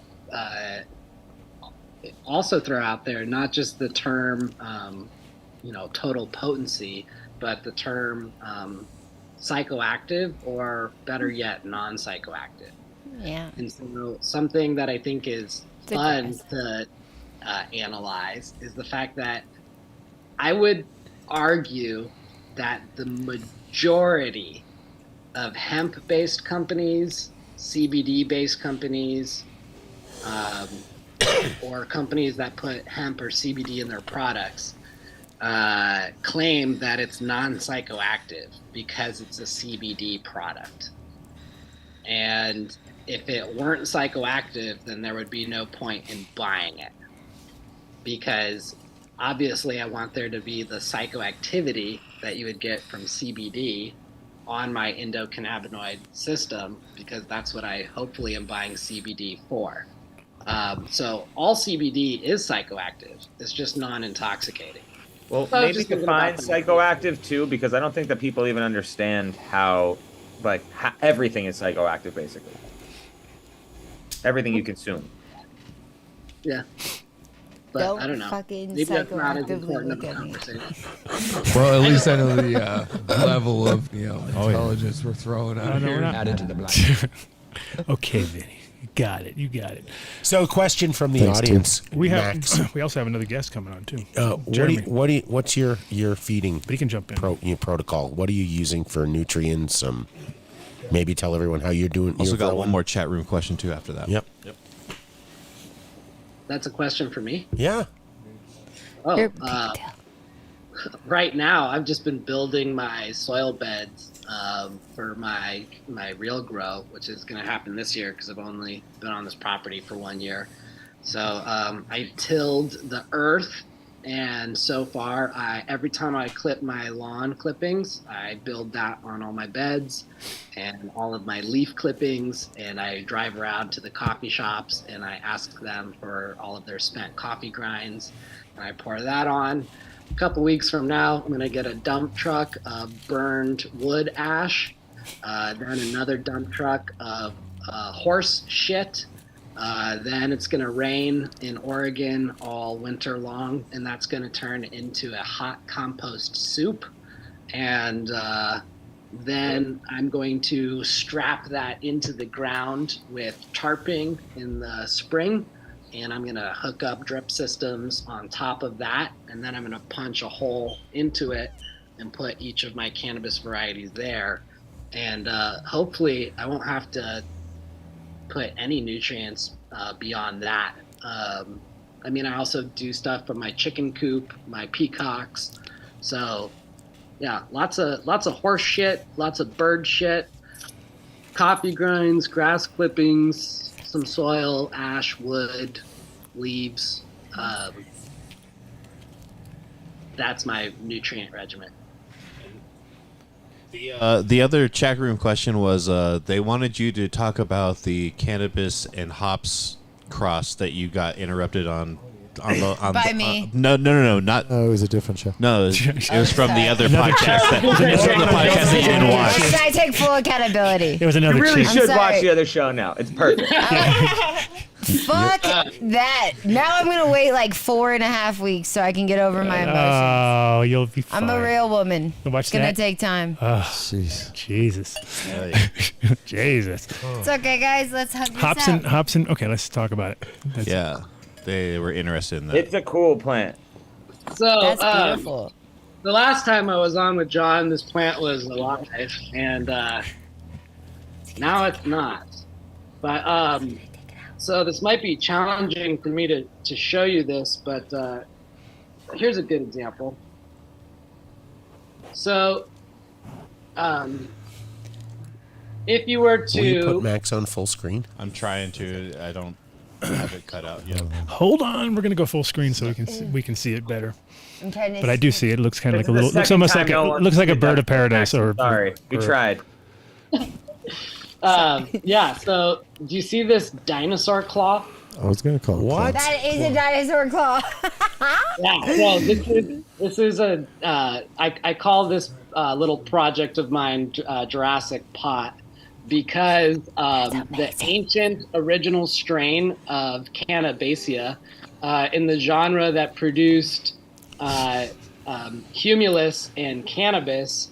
Speaker 14: also throw out there not just the term, total potency, but the term psychoactive, or better yet, non-psychoactive.
Speaker 6: Yeah.
Speaker 14: And so something that I think is fun to analyze is the fact that I would argue that the majority of hemp-based companies, CBD-based companies, or companies that put hemp or CBD in their products claim that it's non-psychoactive because it's a CBD product. And if it weren't psychoactive, then there would be no point in buying it. Because obviously I want there to be the psychoactivity that you would get from CBD on my endocannabinoid system, because that's what I hopefully am buying CBD for. So all CBD is psychoactive. It's just non-intoxicating.
Speaker 2: Well,
Speaker 14: So
Speaker 2: maybe
Speaker 14: just thinking
Speaker 2: define
Speaker 14: about
Speaker 2: psychoactive too, because I don't think that people even understand how everything is psychoactive, basically. Everything you consume.
Speaker 14: Yeah. But
Speaker 6: Don't
Speaker 14: I don't know.
Speaker 6: fucking
Speaker 14: Maybe that's not as
Speaker 6: psychoactively
Speaker 14: important of
Speaker 6: look
Speaker 14: a
Speaker 6: at me.
Speaker 14: conversation.
Speaker 12: Well, at least I know the level of intelligence we're throwing out
Speaker 10: No, we're
Speaker 12: here.
Speaker 10: not.
Speaker 12: Added to the black.
Speaker 10: Okay, Vinny. You got it. You got it.
Speaker 3: So, question from the
Speaker 13: Thanks,
Speaker 3: audience.
Speaker 10: We have.
Speaker 3: Max.
Speaker 10: We also have another guest coming on too.
Speaker 3: Jeremy. What's your feeding?
Speaker 10: But he can jump in.
Speaker 3: Protocol. What are you using for nutrients? Maybe tell everyone how you're doing.
Speaker 9: Also
Speaker 3: you're
Speaker 9: got
Speaker 3: growing.
Speaker 9: one more chat room question too after that.
Speaker 3: Yep.
Speaker 14: That's a question for me?
Speaker 3: Yeah.
Speaker 14: Oh, right now I've just been building my soil beds for my real grow, which is going to happen this year because I've only been on this property for 1 year. So I tilled the earth, and so far every time I clip my lawn clippings, I build that on all my beds and all of my leaf clippings, and I drive around to the coffee shops and I ask them for all of their spent coffee grinds, and I pour that on. A couple weeks from now, I'm going to get a dump truck of burned wood ash, then another dump truck of horse shit. Then it's going to rain in Oregon all winter long, and that's going to turn into a hot compost soup. And then I'm going to strap that into the ground with tarping in the spring, and I'm going to hook up drip systems on top of that, and then I'm going to punch a hole into it and put each of my cannabis varieties there. And hopefully I won't have to put any nutrients beyond that. I mean, I also do stuff from my chicken coop, my peacocks. So yeah, lots of horse shit, lots of bird shit, coffee grinds, grass clippings, some soil, ash, wood, leaves. that's my nutrient regimen.
Speaker 9: The other chat room question was they wanted you to talk about the cannabis and hops cross that you got interrupted on
Speaker 6: By me.
Speaker 9: No, not.
Speaker 13: Oh, it was a different show.
Speaker 9: No, it was from the other podcast. It was from the podcast that you didn't watch.
Speaker 6: And I take full accountability.
Speaker 10: It was another.
Speaker 2: You really
Speaker 10: chick.
Speaker 2: should watch the other show now. It's perfect.
Speaker 6: Fuck that. Now I'm going to wait like 4.5 weeks so I can get over my emotions.
Speaker 10: Oh, you'll be fine.
Speaker 6: I'm a real woman.
Speaker 10: Watch
Speaker 6: It's going to
Speaker 10: that.
Speaker 6: take time.
Speaker 10: Oh, Jesus. Jesus.
Speaker 6: It's okay, guys. Let's hug this out.
Speaker 10: Hobson. Okay, let's talk about it.
Speaker 9: Yeah, they were interested in that.
Speaker 2: It's a cool plant.
Speaker 14: So
Speaker 6: That's beautiful.
Speaker 14: The last time I was on with John, this plant was alive, and now it's not. But so this might be challenging for me to show you this, but here's a good example. So if you were
Speaker 3: Will you put
Speaker 14: to
Speaker 3: Max on full screen?
Speaker 9: I'm trying to. I don't have it cut out yet.
Speaker 10: Hold on, we're gonna go full screen so we can see it better.
Speaker 6: I'm trying to
Speaker 10: But I do see it. It looks kind of like a
Speaker 2: This
Speaker 10: little.
Speaker 2: is the
Speaker 10: Looks almost
Speaker 2: second
Speaker 10: like
Speaker 2: time
Speaker 10: a.
Speaker 2: no one
Speaker 10: Looks like a bird of
Speaker 2: did that.
Speaker 10: paradise. Or
Speaker 2: Sorry, we tried.
Speaker 14: yeah, so do you see this dinosaur claw?
Speaker 13: I was going to call it.
Speaker 3: What?
Speaker 6: That is a dinosaur claw.
Speaker 14: Yeah, so this is a I call this little project of mine Jurassic pot because the ancient original strain of Cannabacea in the genre that produced Humulus and Cannabis,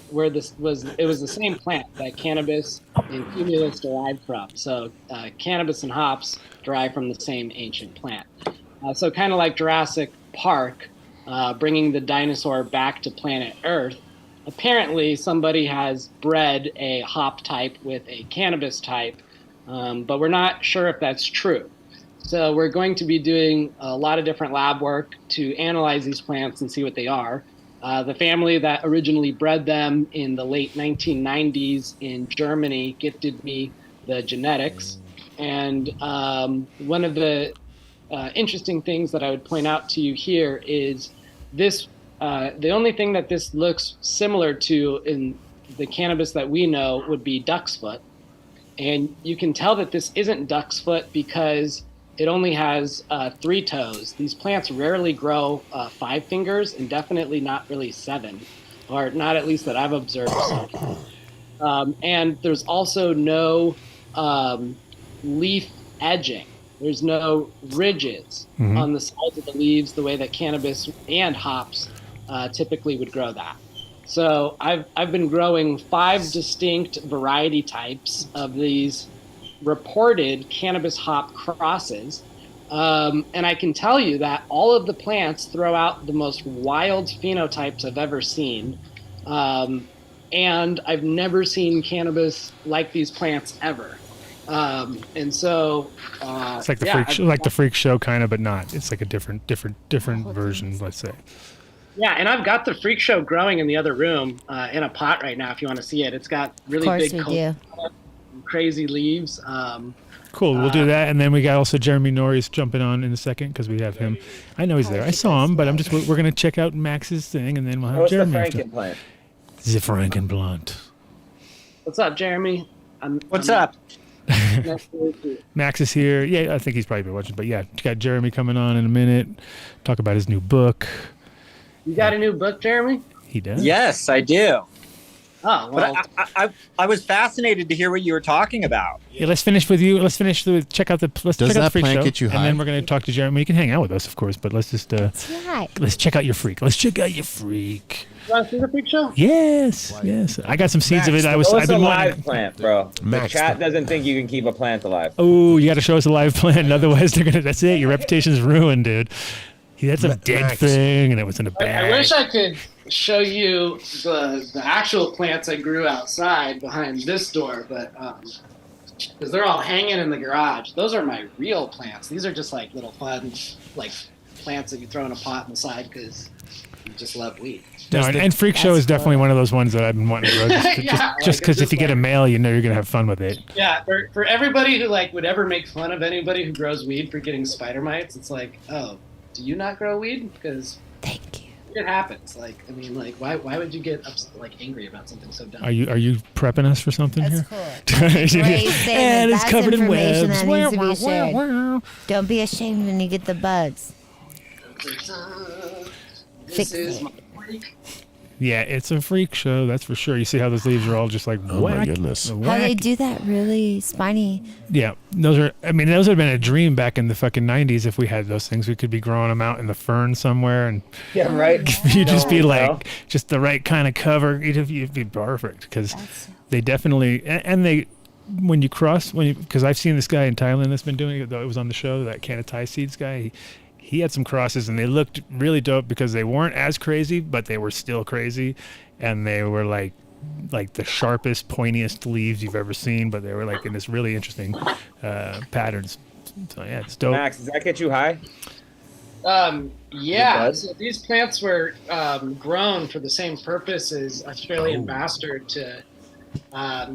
Speaker 14: where it was the same plant that Cannabis and Humulus derived from. So Cannabis and hops derive from the same ancient plant. So kind of like Jurassic Park, bringing the dinosaur back to planet Earth. Apparently, somebody has bred a hop type with a cannabis type, but we're not sure if that's true. So we're going to be doing a lot of different lab work to analyze these plants and see what they are. The family that originally bred them in the late 1990s in Germany gifted me the genetics. And one of the interesting things that I would point out to you here is this. The only thing that this looks similar to in the cannabis that we know would be duck's foot. And you can tell that this isn't duck's foot because it only has 3 toes. These plants rarely grow 5 fingers and definitely not really 7, or not at least that I've observed so far. And there's also no leaf edging. There's no ridges on the sides of the leaves the way that cannabis and hops typically would grow that. So I've been growing 5 distinct variety types of these reported cannabis hop crosses. And I can tell you that all of the plants throw out the most wild phenotypes I've ever seen. And I've never seen cannabis like these plants ever. And so
Speaker 10: it's like the freak show kind of, but not. It's like a different version, let's say.
Speaker 14: Yeah, and I've got the freak show growing in the other room in a pot right now. If you want to see it, it's got really big, crazy leaves.
Speaker 10: Cool, we'll do that, and then we got also Jeremy Norrie's jumping on in a second because we have him. I know he's there. I saw him, but we're gonna check out Max's thing, and then we'll have
Speaker 2: What's
Speaker 10: Jeremy.
Speaker 2: the Frankenplant?
Speaker 10: The Frankenplant.
Speaker 14: What's up, Jeremy?
Speaker 17: What's up?
Speaker 14: Nice to meet you.
Speaker 10: Max is here. Yeah, I think he's probably been watching, but yeah, got Jeremy coming on in a minute. Talk about his new book.
Speaker 14: You got a new book, Jeremy?
Speaker 10: He does.
Speaker 17: Yes, I do.
Speaker 14: Oh, well.
Speaker 17: But I was fascinated to hear what you were talking about.
Speaker 10: Yeah, let's finish with you. Let's finish with check out the
Speaker 9: Does
Speaker 10: check out
Speaker 9: that
Speaker 10: the freak
Speaker 9: plant
Speaker 10: show,
Speaker 9: get you
Speaker 10: and
Speaker 9: high?
Speaker 10: then we're gonna talk to Jeremy. You can hang out with us, of course, but let's just let's check out your freak. Let's check out your freak.
Speaker 14: You want to see the freak show?
Speaker 10: Yes, yes. I got some seeds of it. I've
Speaker 2: It's
Speaker 10: been
Speaker 2: a live
Speaker 10: wanting.
Speaker 2: plant, bro.
Speaker 3: Max,
Speaker 2: the chat doesn't think you can keep a plant alive.
Speaker 10: Oh, you got to show us a live plant. Otherwise, they're gonna. That's it. Your reputation's ruined, dude. He had some dead
Speaker 3: Max.
Speaker 10: thing, and it was in a bag.
Speaker 14: I wish I could show you the actual plants I grew outside behind this door, but because they're all hanging in the garage. Those are my real plants. These are just like little fun, like plants that you throw in a pot on the side because you just love weed.
Speaker 10: No, and Freak Show is definitely one of those ones that I've been wanting to grow. Just because if you get a male, you know you're gonna have fun with it.
Speaker 14: Yeah, for everybody who like would ever make fun of anybody who grows weed for getting spider mites, it's like, oh, do you not grow weed? Because
Speaker 6: thank you.
Speaker 14: It happens. Like, I mean, like, why would you get angry about something so dumb?
Speaker 10: Are you prepping us for something
Speaker 6: That's
Speaker 10: here?
Speaker 6: cool.
Speaker 10: And it's covered in
Speaker 6: information
Speaker 10: webs.
Speaker 6: that needs to be shared. Don't be ashamed when you get the buds.
Speaker 14: This is my freak.
Speaker 10: Yeah, it's a freak show, that's for sure. You see how those leaves are all just like
Speaker 3: Oh my
Speaker 10: whack,
Speaker 3: goodness.
Speaker 6: How
Speaker 10: whack.
Speaker 6: they do that really spiny.
Speaker 10: Yeah, those would have been a dream back in the fucking 90s if we had those things. We could be growing them out in the fern somewhere, and
Speaker 2: Yeah, right.
Speaker 10: you'd just be
Speaker 2: No.
Speaker 10: like, just the right kind of cover. You'd be perfect, because they definitely, and they, because I've seen this guy in Thailand that's been doing it, though it was on the show, that Cannatai Seeds guy. He had some crosses, and they looked really dope because they weren't as crazy, but they were still crazy, and they were like the sharpest, pointiest leaves you've ever seen, but they were like in this really interesting patterns. So yeah, it's dope.
Speaker 2: Max, does that get you high?
Speaker 14: Yeah.
Speaker 2: Bud?
Speaker 14: So these plants were grown for the same purpose as Australian bastard, to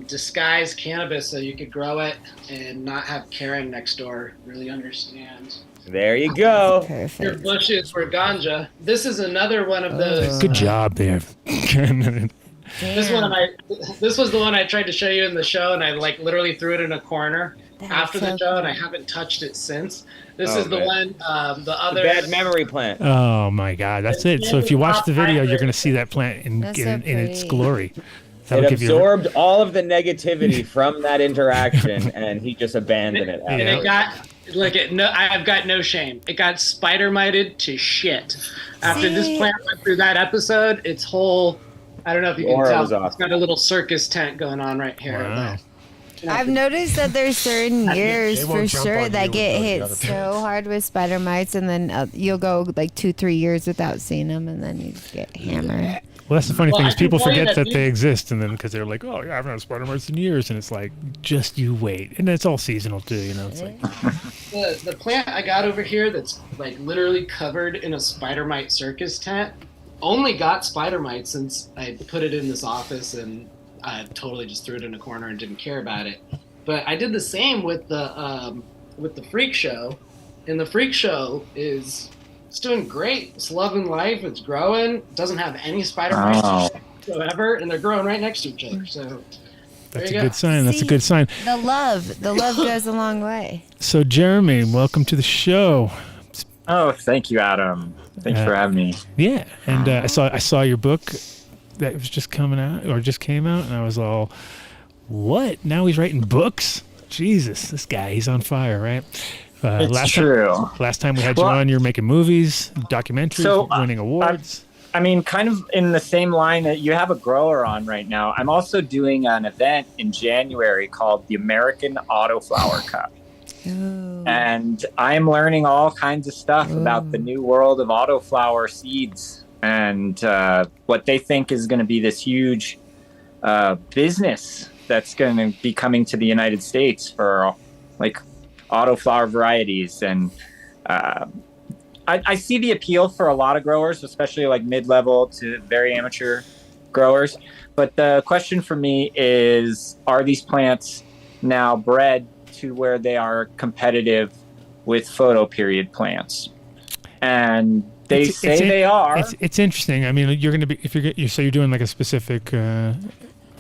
Speaker 14: disguise cannabis so you could grow it and not have Karen next door really understand.
Speaker 2: There you go.
Speaker 14: Your bushes were ganja. This is another one of those.
Speaker 10: Good job there.
Speaker 14: This was the one I tried to show you in the show, and I literally threw it in a corner after the show, and I haven't touched it since. This is the one, the other
Speaker 2: bad memory plant.
Speaker 10: Oh my God, that's it. So if you watch the video, you're going to see that plant in its glory. That'll
Speaker 2: It
Speaker 10: give you
Speaker 2: absorbed all of the negativity from that interaction, and he just abandoned it.
Speaker 14: And it got I've got no shame. It got spider mited to shit. After this plant went through that episode, its whole, I don't know if you can
Speaker 2: Aura
Speaker 14: tell,
Speaker 2: was off.
Speaker 14: it's got a little circus tent going on right here.
Speaker 10: Wow.
Speaker 6: I've noticed that there's certain years
Speaker 14: They
Speaker 6: for
Speaker 14: won't jump
Speaker 6: sure
Speaker 14: on
Speaker 6: that
Speaker 14: you
Speaker 6: get
Speaker 14: and
Speaker 6: hit
Speaker 14: go to the
Speaker 6: so
Speaker 14: other
Speaker 6: hard with spider mites, and then you'll go like 2-3 years without seeing them, and then you get hammered.
Speaker 10: Well, that's the funny
Speaker 14: Well,
Speaker 10: thing
Speaker 14: I
Speaker 10: is
Speaker 14: can
Speaker 10: people
Speaker 14: tell you
Speaker 10: forget
Speaker 14: that
Speaker 10: that they exist, and then because they're like, oh, yeah, I haven't had spider mites in years, and it's like, just you wait, and it's all seasonal too, you know. It's like
Speaker 14: The plant I got over here that's like literally covered in a spider mite circus tent only got spider mites since I put it in this office, and I totally just threw it in a corner and didn't care about it. But I did the same with the freak show, and the freak show it's doing great. It's loving life. It's growing. It doesn't have any spider mites whatsoever, and they're growing right next to each other. So
Speaker 10: that's a good sign. That's a good sign.
Speaker 6: The love goes a long way.
Speaker 10: So Jeremy, welcome to the show.
Speaker 18: Oh, thank you, Adam. Thanks for having me.
Speaker 10: Yeah, and I saw your book that was just coming out or just came out, and I was all, what? Now he's writing books? Jesus, this guy, he's on fire, right?
Speaker 18: It's true.
Speaker 10: Last time we had you on, you're making movies, documentaries, winning awards.
Speaker 18: I mean, kind of in the same line that you have a grower on right now. I'm also doing an event in January called the American Autoflower Cup. And I'm learning all kinds of stuff about the new world of autoflower seeds and what they think is going to be this huge business that's going to be coming to the United States for like autoflower varieties. And I see the appeal for a lot of growers, especially like mid-level to very amateur growers. But the question for me is, are these plants now bred to where they are competitive with photoperiod plants? And they say they are.
Speaker 10: It's interesting. I mean, you're going to be, if you're doing like a specific, are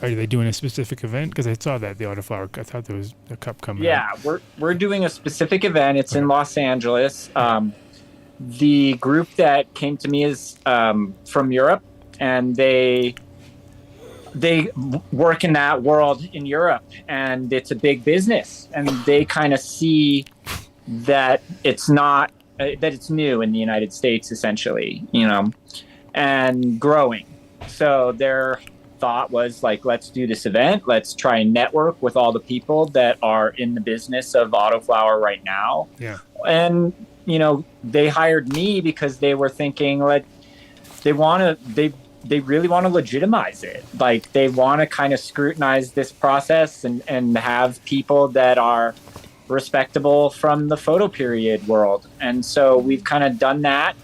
Speaker 10: they doing a specific event? Because I saw that, the Autoflower, I thought there was a cup coming out.
Speaker 18: Yeah, we're doing a specific event. It's in Los Angeles. The group that came to me is from Europe, and they work in that world in Europe, and it's a big business, and they kind of see that it's not that it's new in the United States, essentially, you know, and growing. So their thought was like, let's do this event. Let's try and network with all the people that are in the business of autoflower right now.
Speaker 10: Yeah.
Speaker 18: And, you know, they hired me because they were thinking like they really want to legitimize it. Like they want to kind of scrutinize this process and have people that are respectable from the photoperiod world. And so we've kind of done that.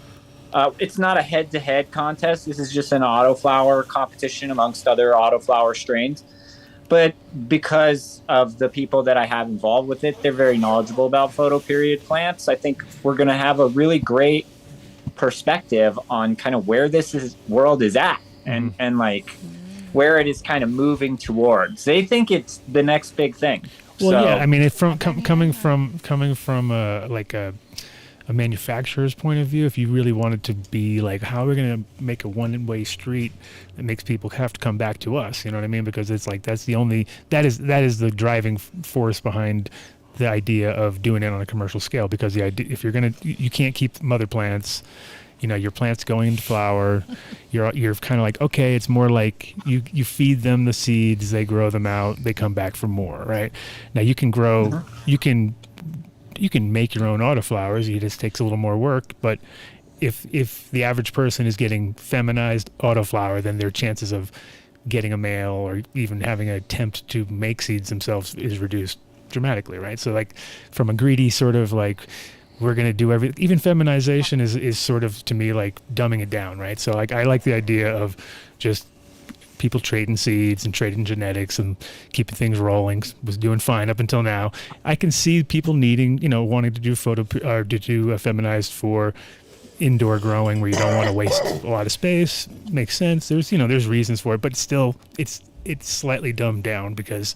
Speaker 18: It's not a head-to-head contest. This is just an autoflower competition amongst other autoflower strains. But because of the people that I have involved with it, they're very knowledgeable about photoperiod plants. I think we're going to have a really great perspective on kind of where world is at and like where it is kind of moving towards. They think it's the next big thing.
Speaker 10: Well,
Speaker 18: So-
Speaker 10: yeah, I mean, coming from like a manufacturer's point of view, if you really wanted to be like, how are we going to make a one-way street that makes people have to come back to us? You know what I mean? Because it's like that is the driving force behind the idea of doing it on a commercial scale. Because the idea, if you can't keep mother plants. You know, your plant's going into flower. You're kind of like, okay, it's more like you feed them the seeds, they grow them out, they come back for more, right? Now you can grow, you can make your own autoflowers. It just takes a little more work, but if the average person is getting feminized autoflower, then their chances of getting a male or even having an attempt to make seeds themselves is reduced dramatically, right? So like from a greedy sort of like, we're going to do even feminization is sort of, to me, like dumbing it down, right? So like I like the idea of just people trading seeds and trading genetics and keeping things rolling. Was doing fine up until now. I can see people needing, wanting to do feminized for indoor growing where you don't want to waste a lot of space. Makes sense. There's reasons for it, but still it's slightly dumbed down because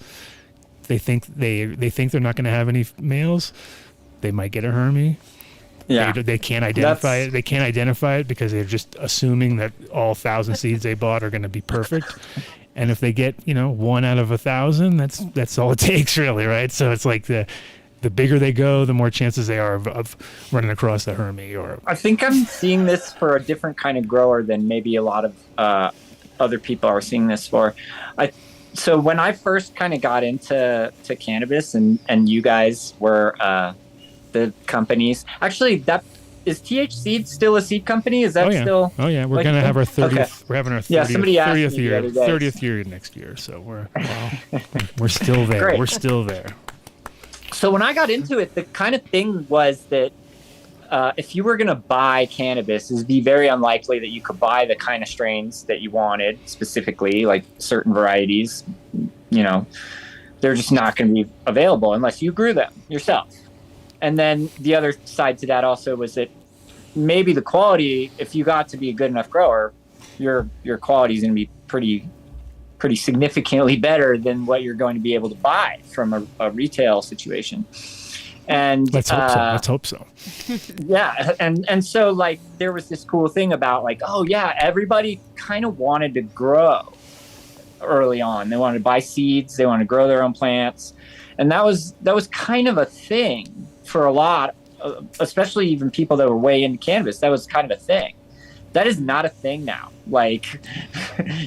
Speaker 10: they think they're not going to have any males. They might get a Hermy.
Speaker 18: Yeah.
Speaker 10: They can't identify it. They can't identify it because they're just assuming that all 1,000 seeds they bought are going to be perfect. And if they get, 1 out of 1,000, that's all it takes really, right? So it's like the bigger they go, the more chances they are of running across the Hermy. Or
Speaker 18: I think I'm seeing this for a different kind of grower than maybe a lot of other people are seeing this for. So when I first kind of got into cannabis and you guys were the companies. Actually, that is THC still a seed company? Is that still?
Speaker 10: Oh yeah, we're gonna have our 30th. Okay. We're having our 30th year. 30th year next year. So we're still there.
Speaker 18: Great.
Speaker 10: We're still there.
Speaker 18: So when I got into it, the kind of thing was that if you were gonna buy cannabis, it'd be very unlikely that you could buy the kind of strains that you wanted specifically, like certain varieties. They're just not going to be available unless you grew them yourself. And then the other side to that also was that maybe the quality, if you got to be a good enough grower, your quality is going to be pretty significantly better than what you're going to be able to buy from a retail situation. And
Speaker 10: let's hope so.
Speaker 18: Yeah. And so like there was this cool thing about like, oh yeah, everybody kind of wanted to grow early on. They wanted to buy seeds, they wanted to grow their own plants. And that was kind of a thing for a lot, especially even people that were way into cannabis. That was kind of a thing. That is not a thing now. Like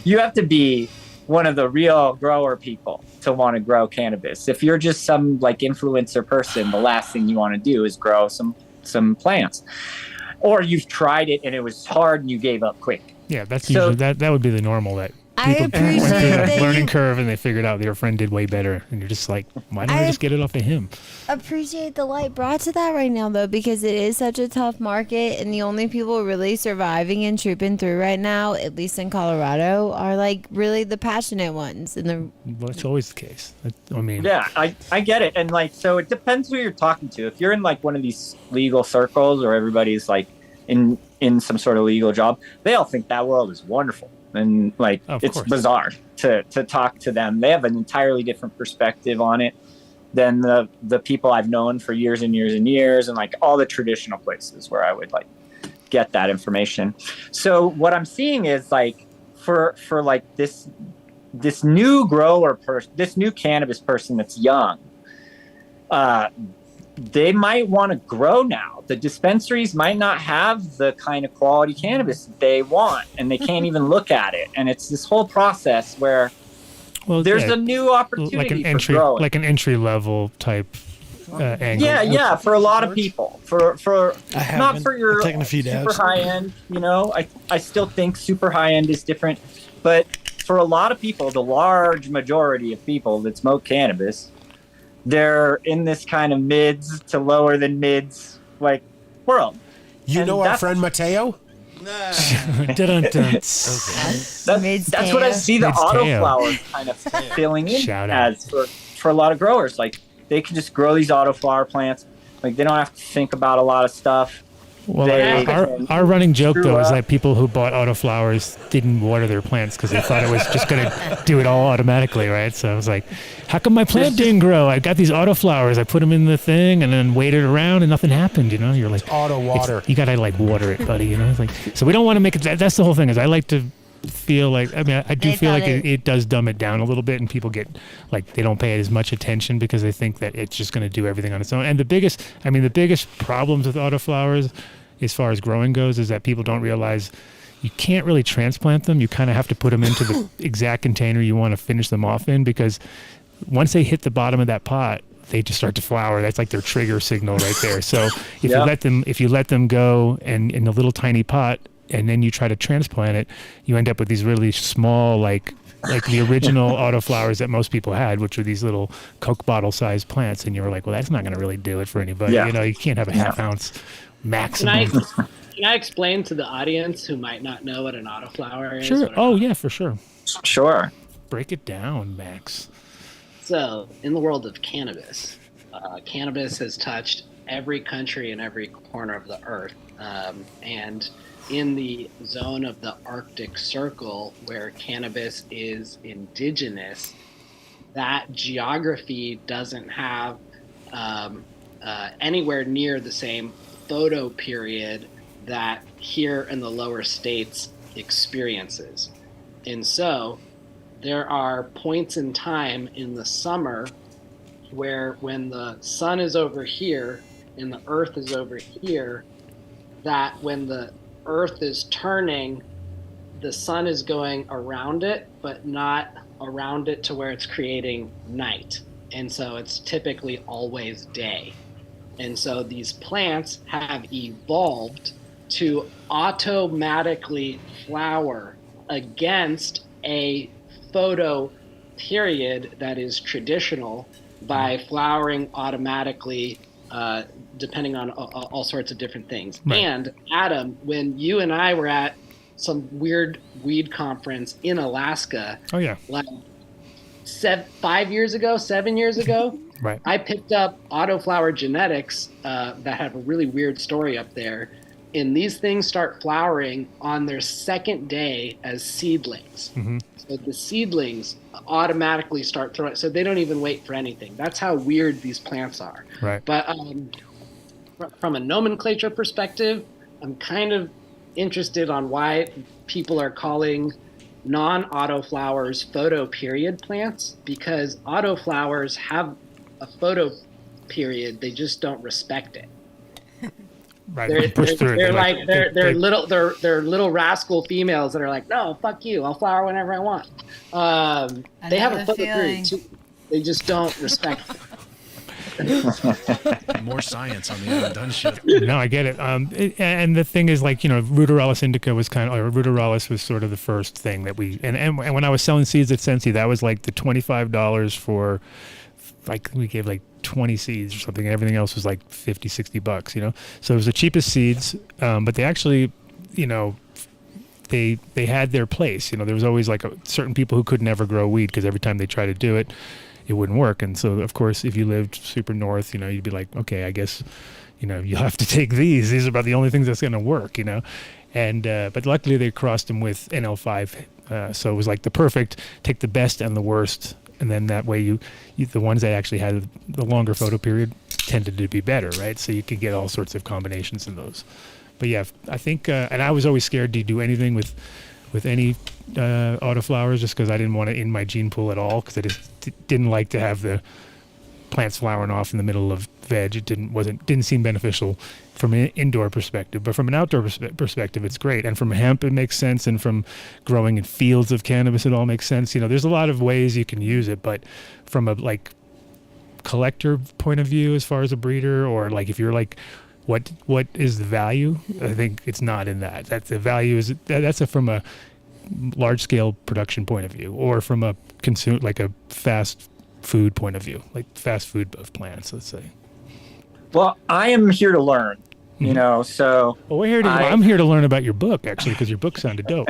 Speaker 18: you have to be one of the real grower people to want to grow cannabis. If you're just some like influencer person, the last thing you want to do is grow some plants. Or you've tried it and it was hard and you gave up quick.
Speaker 10: Yeah, that's usually that would be the normal that
Speaker 6: I
Speaker 10: people went
Speaker 6: appreciate
Speaker 10: through
Speaker 6: that
Speaker 10: the learning curve and they figured out their friend did way better and you're just like, why don't we just get it off of him?
Speaker 6: Appreciate the light brought to that right now though, because it is such a tough market and the only people really surviving and trooping through right now, at least in Colorado, are like really the passionate ones. And
Speaker 10: Well, it's always the case. I mean,
Speaker 18: yeah, I get it. And like, so it depends who you're talking to. If you're in like one of these legal circles or everybody's like in some sort of legal job, they all think that world is wonderful. And like, it's bizarre to talk to them. They have an entirely different perspective on it than the people I've known for years and years and years, and like all the traditional places where I would like get that information. So what I'm seeing is like for like this new grower person, this new cannabis person that's young, they might want to grow now. The dispensaries might not have the kind of quality cannabis that they want, and they can't even look at it. And it's this whole process where there's a new opportunity
Speaker 10: like an entry level type angle.
Speaker 18: Yeah, for a lot of people. For not for your
Speaker 7: taking a few
Speaker 18: super
Speaker 7: dabs.
Speaker 18: high end. I still think super high end is different, but for a lot of people, the large majority of people that smoke cannabis, they're in this kind of mids to lower than mids like world.
Speaker 3: You know our friend Mateo?
Speaker 18: That's what I see the autoflowers kind of filling in as for a lot of growers. Like they can just grow these autoflower plants. Like they don't have to think about a lot of stuff.
Speaker 10: Well,
Speaker 18: They
Speaker 10: our running joke
Speaker 18: screw
Speaker 10: though is
Speaker 18: up.
Speaker 10: that people who bought Autoflowers didn't water their plants because they thought it was just going to do it all automatically, right? So I was like, how come my plant didn't grow? I got these Autoflowers. I put them in the thing and then waited around and nothing happened. You know, you're like
Speaker 3: auto water.
Speaker 10: You got to like water it, buddy. You know, it's like so we don't want to make it. That's the whole thing. Is I like to feel like I do feel like it does dumb it down a little bit, and people get like they don't pay it as much attention because they think that it's just going to do everything on its own. And the biggest problems with Autoflowers, as far as growing goes, is that people don't realize you can't really transplant them. You kind of have to put them into the exact container you want to finish them off in, because once they hit the bottom of that pot, they just start to flower. That's like their trigger signal right there. So if you let them go and in a little tiny pot, and then you try to transplant it, you end up with these really small, like the original Autoflowers that most people had, which were these little Coke bottle sized plants. And you were like, well, that's not going to really do it for anybody.
Speaker 18: Yeah.
Speaker 10: You know, you can't have a half ounce maximum.
Speaker 14: Can I explain to the audience who might not know what an autoflower is?
Speaker 10: Sure. Oh, yeah, for sure.
Speaker 18: Sure.
Speaker 10: Break it down, Max.
Speaker 14: So, in the world of cannabis, cannabis has touched every country and every corner of the earth. And in the zone of the Arctic Circle, where cannabis is indigenous, that geography doesn't have anywhere near the same photo period that here in the lower states experiences. And so there are points in time in the summer where when the sun is over here and the earth is over here, that when the earth is turning, the sun is going around it, but not around it to where it's creating night. And so it's typically always day. And so these plants have evolved to automatically flower against a photo period that is traditional by flowering automatically, depending on all sorts of different things. Right. And Adam, when you and I were at some weird weed conference in Alaska, like 7 years ago,
Speaker 10: right,
Speaker 14: I picked up autoflower genetics that have a really weird story up there. And these things start flowering on their second day as seedlings. Mm-hmm. So the seedlings automatically start throwing, so they don't even wait for anything. That's how weird these plants are.
Speaker 10: Right.
Speaker 14: But from a nomenclature perspective, I'm kind of interested on why people are calling non-autoflowers photo period plants, because autoflowers have a photo period, they just don't respect it.
Speaker 10: Right.
Speaker 14: They're little rascal females that are like, no, fuck you, I'll flower whenever I want. They have a photo period too. They just don't respect it.
Speaker 19: More science on the Adam Dunn shit.
Speaker 10: No, I get it. And the thing is, like, you know, ruderalis indica was ruderalis was sort of the first thing that we, and when I was selling seeds at Sensi, that was like the $25 for, like, we gave like 20 seeds or something, and everything else was like $50-$60, you know. So it was the cheapest seeds, but they actually, you know, they had their place. You know, there was always like certain people who could never grow weed because every time they tried to do it, it wouldn't work. And so, of course, if you lived super north, you know, you'd be like, okay, I guess, you know, you'll have to take these. These are about the only things that's going to work, you know. And but luckily they crossed them with NL5, so it was like the perfect, take the best and the worst. And then that way you the ones that actually had the longer photo period tended to be better, right? So you could get all sorts of combinations in those. But yeah, I think, and I was always scared to do anything with any autoflowers just because I didn't want it in my gene pool at all, because I just didn't like to have the plants flowering off in the middle of veg. It didn't seem beneficial from an indoor perspective, but from an outdoor perspective, it's great. And from hemp, it makes sense, and from growing in fields of cannabis, it all makes sense. You know, there's a lot of ways you can use it, but from a like collector point of view, as far as a breeder, or like if you're like, what is the value? I think it's not in that. That the value is from a large scale production point of view, or from a like a fast food point of view, like fast food of plants, let's say.
Speaker 18: Well, I am here to learn, you know, so.
Speaker 10: Well, I'm here to learn about your book, actually, because your book sounded dope.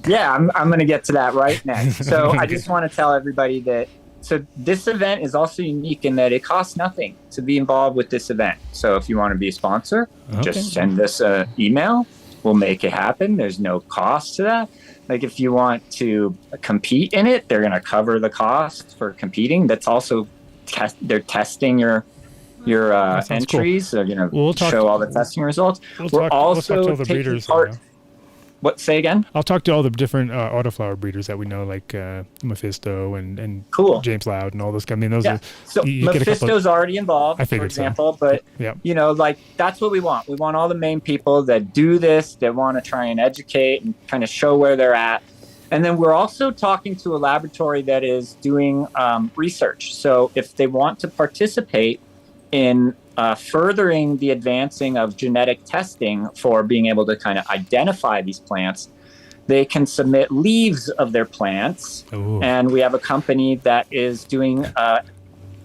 Speaker 18: Yeah, I'm going to get to that right next. So I just want to tell everybody that So this event is also unique in that it costs nothing to be involved with this event. So if you want to be a sponsor, just send us an email. We'll make it happen. There's no cost to that. Like if you want to compete in it, they're going to cover the cost for competing. That's also they're testing your entries. Cool. They're going to show all the testing results. We're also taking part. What? Say again?
Speaker 10: I'll talk to all the different autoflower breeders that we know, like Mephisto and James Loud and all those. I mean, those are.
Speaker 18: So Mephisto's already involved, for example.
Speaker 10: So.
Speaker 18: But like that's what we want. We want all the main people that do this, that want to try and educate and kind of show where they're at. And then we're also talking to a laboratory that is doing research. So if they want to participate in furthering the advancing of genetic testing for being able to kind of identify these plants, they can submit leaves of their plants.
Speaker 10: Ooh.
Speaker 18: And we have a company that is doing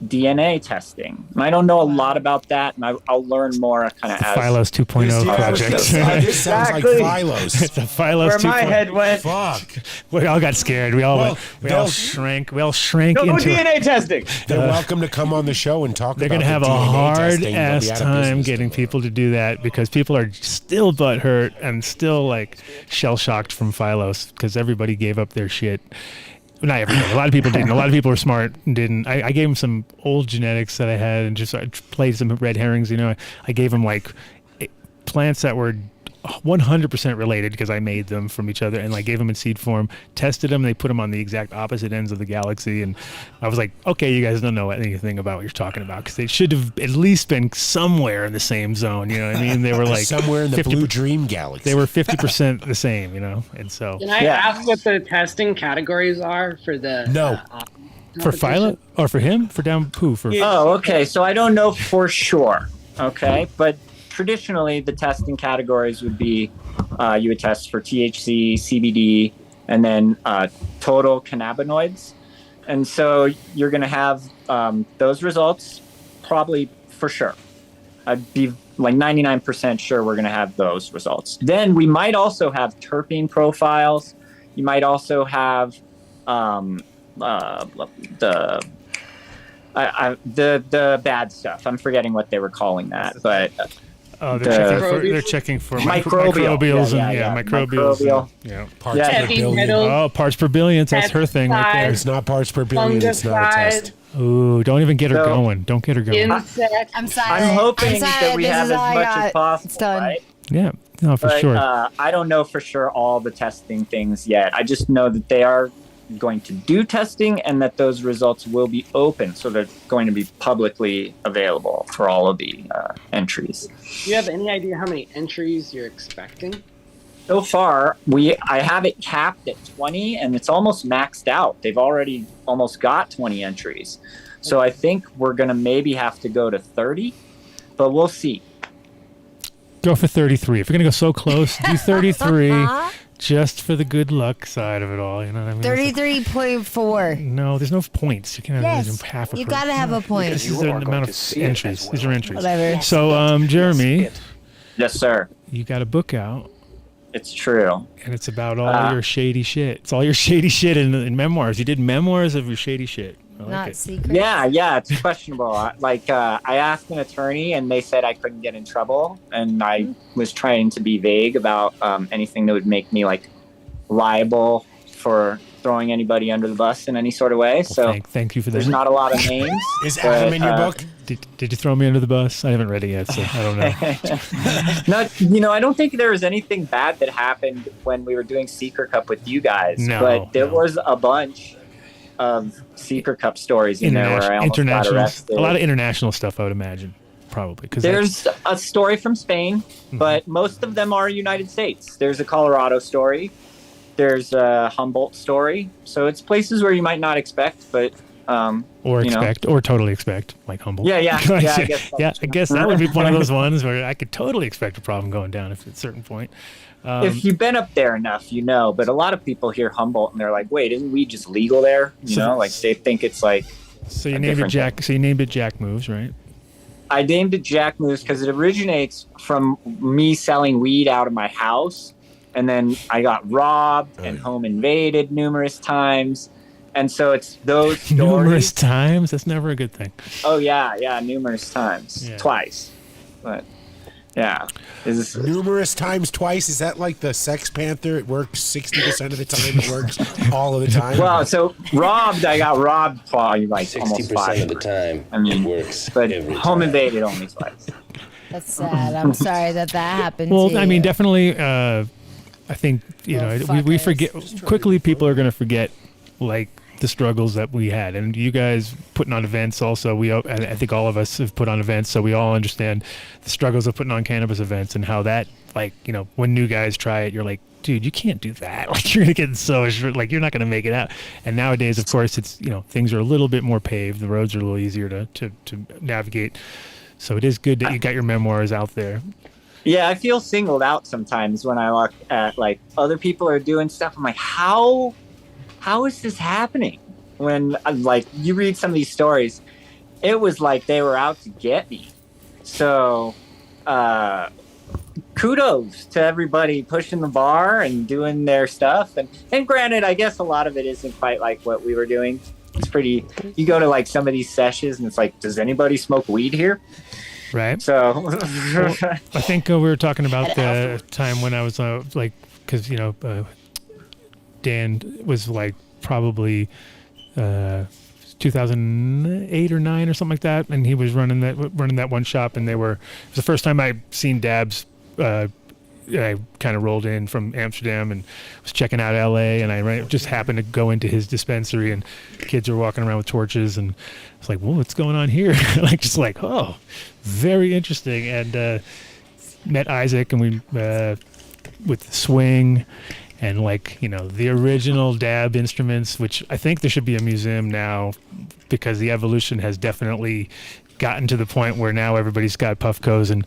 Speaker 18: DNA testing. And I don't know a lot about that, and I'll learn more kind of as
Speaker 10: Phylos 2.0 project.
Speaker 3: This sounds like Phylos.
Speaker 10: It's a Phylos 2.0.
Speaker 2: Where my head went.
Speaker 3: Fuck.
Speaker 10: We all got scared. We all shrank. We all shrank
Speaker 2: no
Speaker 10: into
Speaker 2: DNA testing.
Speaker 3: They're welcome to come on the show and talk.
Speaker 10: They're going to have a hard ass time getting people to do that because people are still butthurt and still like shell shocked from Phylos because everybody gave up their shit. Not everybody. A lot of people didn't. A lot of people were smart and didn't. I gave them some old genetics that I had and just played some red herrings. I gave them like plants that were 100% related because I made them from each other and like gave them in seed form, tested them. They put them on the exact opposite ends of the galaxy. And I was like, okay, you guys don't know anything about what you're talking about because they should have at least been somewhere in the same zone. You know what I mean? They were like
Speaker 3: somewhere in the blue dream galaxy.
Speaker 10: They were 50% the same, and so.
Speaker 14: Can I ask what the testing categories are for the
Speaker 10: for Philo or for him for down poo for?
Speaker 18: Oh, okay. So I don't know for sure. Okay, but traditionally, the testing categories would be you would test for THC, CBD, and then total cannabinoids. And so you're going to have those results probably for sure. I'd be like 99% sure we're going to have those results. Then we might also have terpene profiles. You might also have the bad stuff. I'm forgetting what they were calling that, but.
Speaker 10: They're checking for microbials and microbials.
Speaker 3: Parts per billion.
Speaker 10: Oh, parts per billion. That's her thing right there.
Speaker 3: It's not parts per billion. It's not a test.
Speaker 10: Ooh, don't even get her going. Don't get her going.
Speaker 6: I'm silent.
Speaker 18: I'm hoping that we have as much as possible.
Speaker 6: It's done.
Speaker 18: Right?
Speaker 10: Yeah, no, for sure.
Speaker 18: I don't know for sure all the testing things yet. I just know that they are going to do testing and that those results will be open, so they're going to be publicly available for all of the entries.
Speaker 14: Do you have any idea how many entries you're expecting?
Speaker 18: So far, I have it capped at 20, and it's almost maxed out. They've already almost got 20 entries. So I think we're going to maybe have to go to 30, but we'll see.
Speaker 10: Go for 33. If you're going to go so close, do 33. Just for the good luck side of it all, you know what I mean?
Speaker 6: 33.4.
Speaker 10: No, there's no points. You can't have half a
Speaker 6: you gotta have a point.
Speaker 10: This is the amount of entries. These are entries.
Speaker 6: Whatever.
Speaker 10: So, Jeremy.
Speaker 18: Yes, sir.
Speaker 10: You got a book out.
Speaker 18: It's true.
Speaker 10: And it's about all your shady shit. It's all your shady shit in memoirs. You did memoirs of your shady shit.
Speaker 6: Not secret.
Speaker 18: Yeah, it's questionable. I asked an attorney, and they said I couldn't get in trouble, and I was trying to be vague about anything that would make me liable for throwing anybody under the bus in any sort of way. So
Speaker 10: thank you for that.
Speaker 18: There's not a lot of names.
Speaker 3: Is Adam in your book?
Speaker 10: Did you throw me under the bus? I haven't read it yet, so I don't know.
Speaker 18: I don't think there was anything bad that happened when we were doing Secret Cup with you guys, but there was a bunch of Secret Cup stories in there where I almost got arrested.
Speaker 10: A lot of international stuff, I would imagine, probably.
Speaker 18: There's a story from Spain, but most of them are United States. There's a Colorado story. There's a Humboldt story. So it's places where you might not expect, but
Speaker 10: or totally expect, like Humboldt.
Speaker 18: Yeah.
Speaker 10: I guess that would be one of those ones where I could totally expect a problem going down at a certain point.
Speaker 18: If you've been up there enough, but a lot of people hear Humboldt and they're like, wait, isn't weed just legal there? They think it's like.
Speaker 10: So you named it Jack. So you named it Jack Moves, right?
Speaker 18: I named it Jack Moves because it originates from me selling weed out of my house, and then I got robbed and home invaded numerous times, And so it's those stories.
Speaker 10: Numerous times. That's never a good thing.
Speaker 18: Oh yeah, numerous times, twice, but yeah,
Speaker 3: numerous times, twice. Is that like the Sex Panther? It works 60% of the time. It works all of the time.
Speaker 18: Well, so I got robbed probably like
Speaker 20: 60% of the time.
Speaker 18: I mean,
Speaker 20: it works.
Speaker 18: But home invaded only twice.
Speaker 6: That's sad. I'm sorry that happened.
Speaker 10: Well,
Speaker 6: to
Speaker 10: I mean,
Speaker 6: you.
Speaker 10: definitely. I think we forget quickly. People are going to forget like the struggles that we had, and you guys putting on events. Also, I think all of us have put on events, so we all understand the struggles of putting on cannabis events and how that, like, when new guys try it, you're like, dude, you can't do that. Like, you're gonna get like you're not gonna make it out. And nowadays, of course, it's things are a little bit more paved. The roads are a little easier to navigate. So it is good that you got your memoirs out there.
Speaker 18: Yeah, I feel singled out sometimes when I look at like other people are doing stuff. I'm like, how is this happening? When like you read some of these stories, it was like they were out to get me. So kudos to everybody pushing the bar and doing their stuff. And granted, I guess a lot of it isn't quite like what we were doing. It's pretty, you go to like some of these sessions and it's like, does anybody smoke weed here?
Speaker 10: Right.
Speaker 18: So
Speaker 10: well, I think we were talking about the time when I was like, because Dan was like probably 2008 or 9 or something like that, and he was running that one shop, and it was the first time I seen Dabs. I kind of rolled in from Amsterdam and was checking out LA, and I just happened to go into his dispensary, and kids were walking around with torches, and I was like, "Whoa, what's going on here?" Oh, very interesting. And met Isaac, and we with the swing, and the original dab instruments, which I think there should be a museum now, because the evolution has definitely gotten to the point where now everybody's got Puffcos, and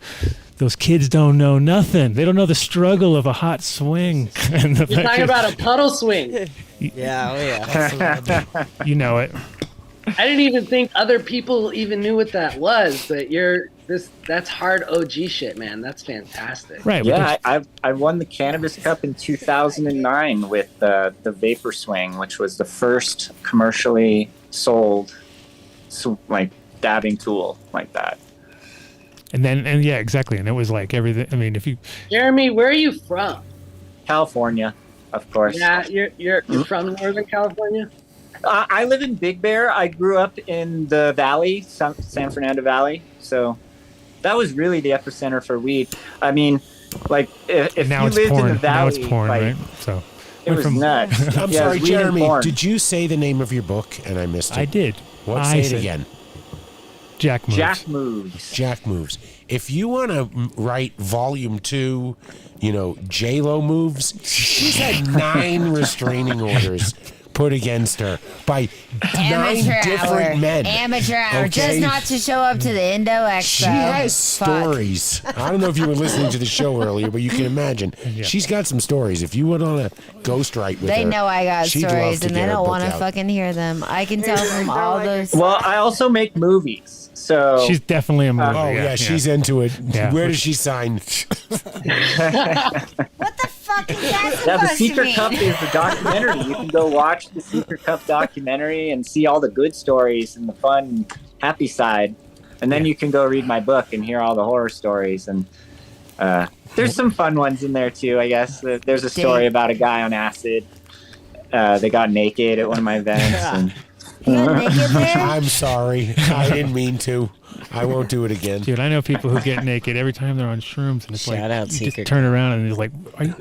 Speaker 10: those kids don't know nothing. They don't know the struggle of a hot swing. And
Speaker 14: You're talking about a puddle swing.
Speaker 11: Yeah,
Speaker 10: You know it.
Speaker 14: I didn't even think other people even knew what that was, but that's hard OG shit, man. That's fantastic.
Speaker 10: Right.
Speaker 18: Yeah, I won the Cannabis Cup in 2009 with the Vapor Swing, which was the first commercially sold dabbing tool like that.
Speaker 10: And yeah, exactly. And it was like everything. I mean,
Speaker 14: Jeremy, where are you from?
Speaker 18: California, of course.
Speaker 14: Yeah, you're from Northern California?
Speaker 18: I live in Big Bear. I grew up in the valley, San Fernando Valley. So that was really the epicenter for weed. I mean, like if
Speaker 10: now
Speaker 18: you
Speaker 10: it's
Speaker 18: lived
Speaker 10: porn.
Speaker 18: in the valley,
Speaker 10: now it's porn, right? So
Speaker 18: it was nuts.
Speaker 3: I'm
Speaker 18: Yeah,
Speaker 3: sorry,
Speaker 18: it was weed and
Speaker 3: Jeremy.
Speaker 18: porn.
Speaker 3: Did you say the name of your book and I missed it?
Speaker 10: I did.
Speaker 3: What?
Speaker 10: I
Speaker 3: Say
Speaker 10: said
Speaker 3: it again.
Speaker 10: Jack Moves.
Speaker 18: Jack Moves.
Speaker 3: Jack Moves. If you want to write volume 2, J-Lo Moves, she's had 9 restraining orders put against her by 9 different men.
Speaker 6: Amateur hour.
Speaker 3: Okay?
Speaker 6: Just not to show up to the Indo Expo.
Speaker 3: She has
Speaker 6: Fuck.
Speaker 3: stories. I don't know if you were listening to the show earlier, but you can imagine.
Speaker 10: Yeah.
Speaker 3: She's got some stories. If you went on a ghostwrite with
Speaker 6: They
Speaker 3: her,
Speaker 6: know I got
Speaker 3: she'd love
Speaker 6: stories,
Speaker 3: to
Speaker 6: and
Speaker 3: get
Speaker 6: they
Speaker 3: her
Speaker 6: don't
Speaker 3: book
Speaker 6: want to
Speaker 3: out.
Speaker 6: fucking hear them. I can tell from all those.
Speaker 18: Well, I also make movies. So
Speaker 10: She's definitely a movie.
Speaker 3: Oh, yeah, she's into it.
Speaker 10: Yeah.
Speaker 3: Where does she sign?
Speaker 6: What the fuck is that
Speaker 18: Yeah, the
Speaker 6: supposed to
Speaker 18: Secret
Speaker 6: mean?
Speaker 18: Cup is the documentary. You can go watch the Secret Cup documentary and see all the good stories and the fun, happy side. And then you can go read my book and hear all the horror stories. And there's some fun ones in there, too, I guess. There's a story about a guy on acid. They got naked at one of my events. And
Speaker 6: You got naked there?
Speaker 3: I'm sorry. I didn't mean to. I won't do it again.
Speaker 10: Dude, I know people who get naked every time they're on shrooms, and it's
Speaker 11: Shout
Speaker 10: like
Speaker 11: out
Speaker 10: you just
Speaker 11: Secret
Speaker 10: turn around and it's like,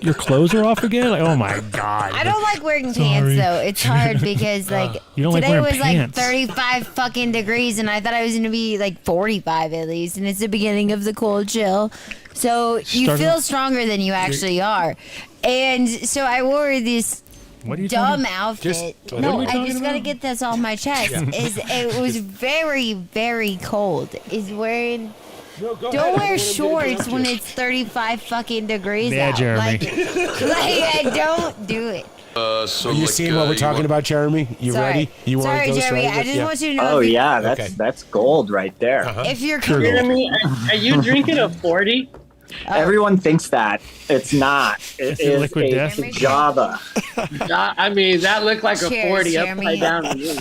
Speaker 10: your clothes are off again? Like, oh my god!
Speaker 6: I don't like wearing
Speaker 10: Sorry.
Speaker 6: pants though. It's hard because
Speaker 10: You don't like
Speaker 6: today
Speaker 10: wearing
Speaker 6: was
Speaker 10: pants.
Speaker 6: like 35 fucking degrees, and I thought I was gonna be like 45 at least, and it's the beginning of the cold chill. So you feel stronger than you actually are, and so I wore this
Speaker 10: What are you
Speaker 6: dumb
Speaker 10: talking-
Speaker 6: outfit.
Speaker 10: What
Speaker 6: No,
Speaker 10: are we
Speaker 6: I
Speaker 10: talking
Speaker 6: just gotta
Speaker 10: about?
Speaker 6: get this off my chest. It was very, very cold. Is wearing. Don't wear shorts when it's 35 fucking degrees
Speaker 10: Yeah,
Speaker 6: out.
Speaker 10: Jeremy.
Speaker 6: Like, don't do it.
Speaker 3: Are you seeing what we're talking about, Jeremy? You
Speaker 6: Sorry.
Speaker 3: ready? You want
Speaker 6: Sorry,
Speaker 3: to go
Speaker 6: Jeremy.
Speaker 3: straight?
Speaker 6: I just want you to know.
Speaker 18: oh,
Speaker 6: if you-
Speaker 18: yeah, that's gold right there.
Speaker 6: If you're
Speaker 3: True.
Speaker 14: Jeremy, are you drinking a 40?
Speaker 18: Everyone thinks that. It's not.
Speaker 10: It's
Speaker 18: It
Speaker 10: a
Speaker 18: is
Speaker 10: liquid death.
Speaker 18: Java.
Speaker 14: I mean, that looked like a
Speaker 6: Cheers,
Speaker 14: 40
Speaker 6: Jeremy.
Speaker 14: upside down to me.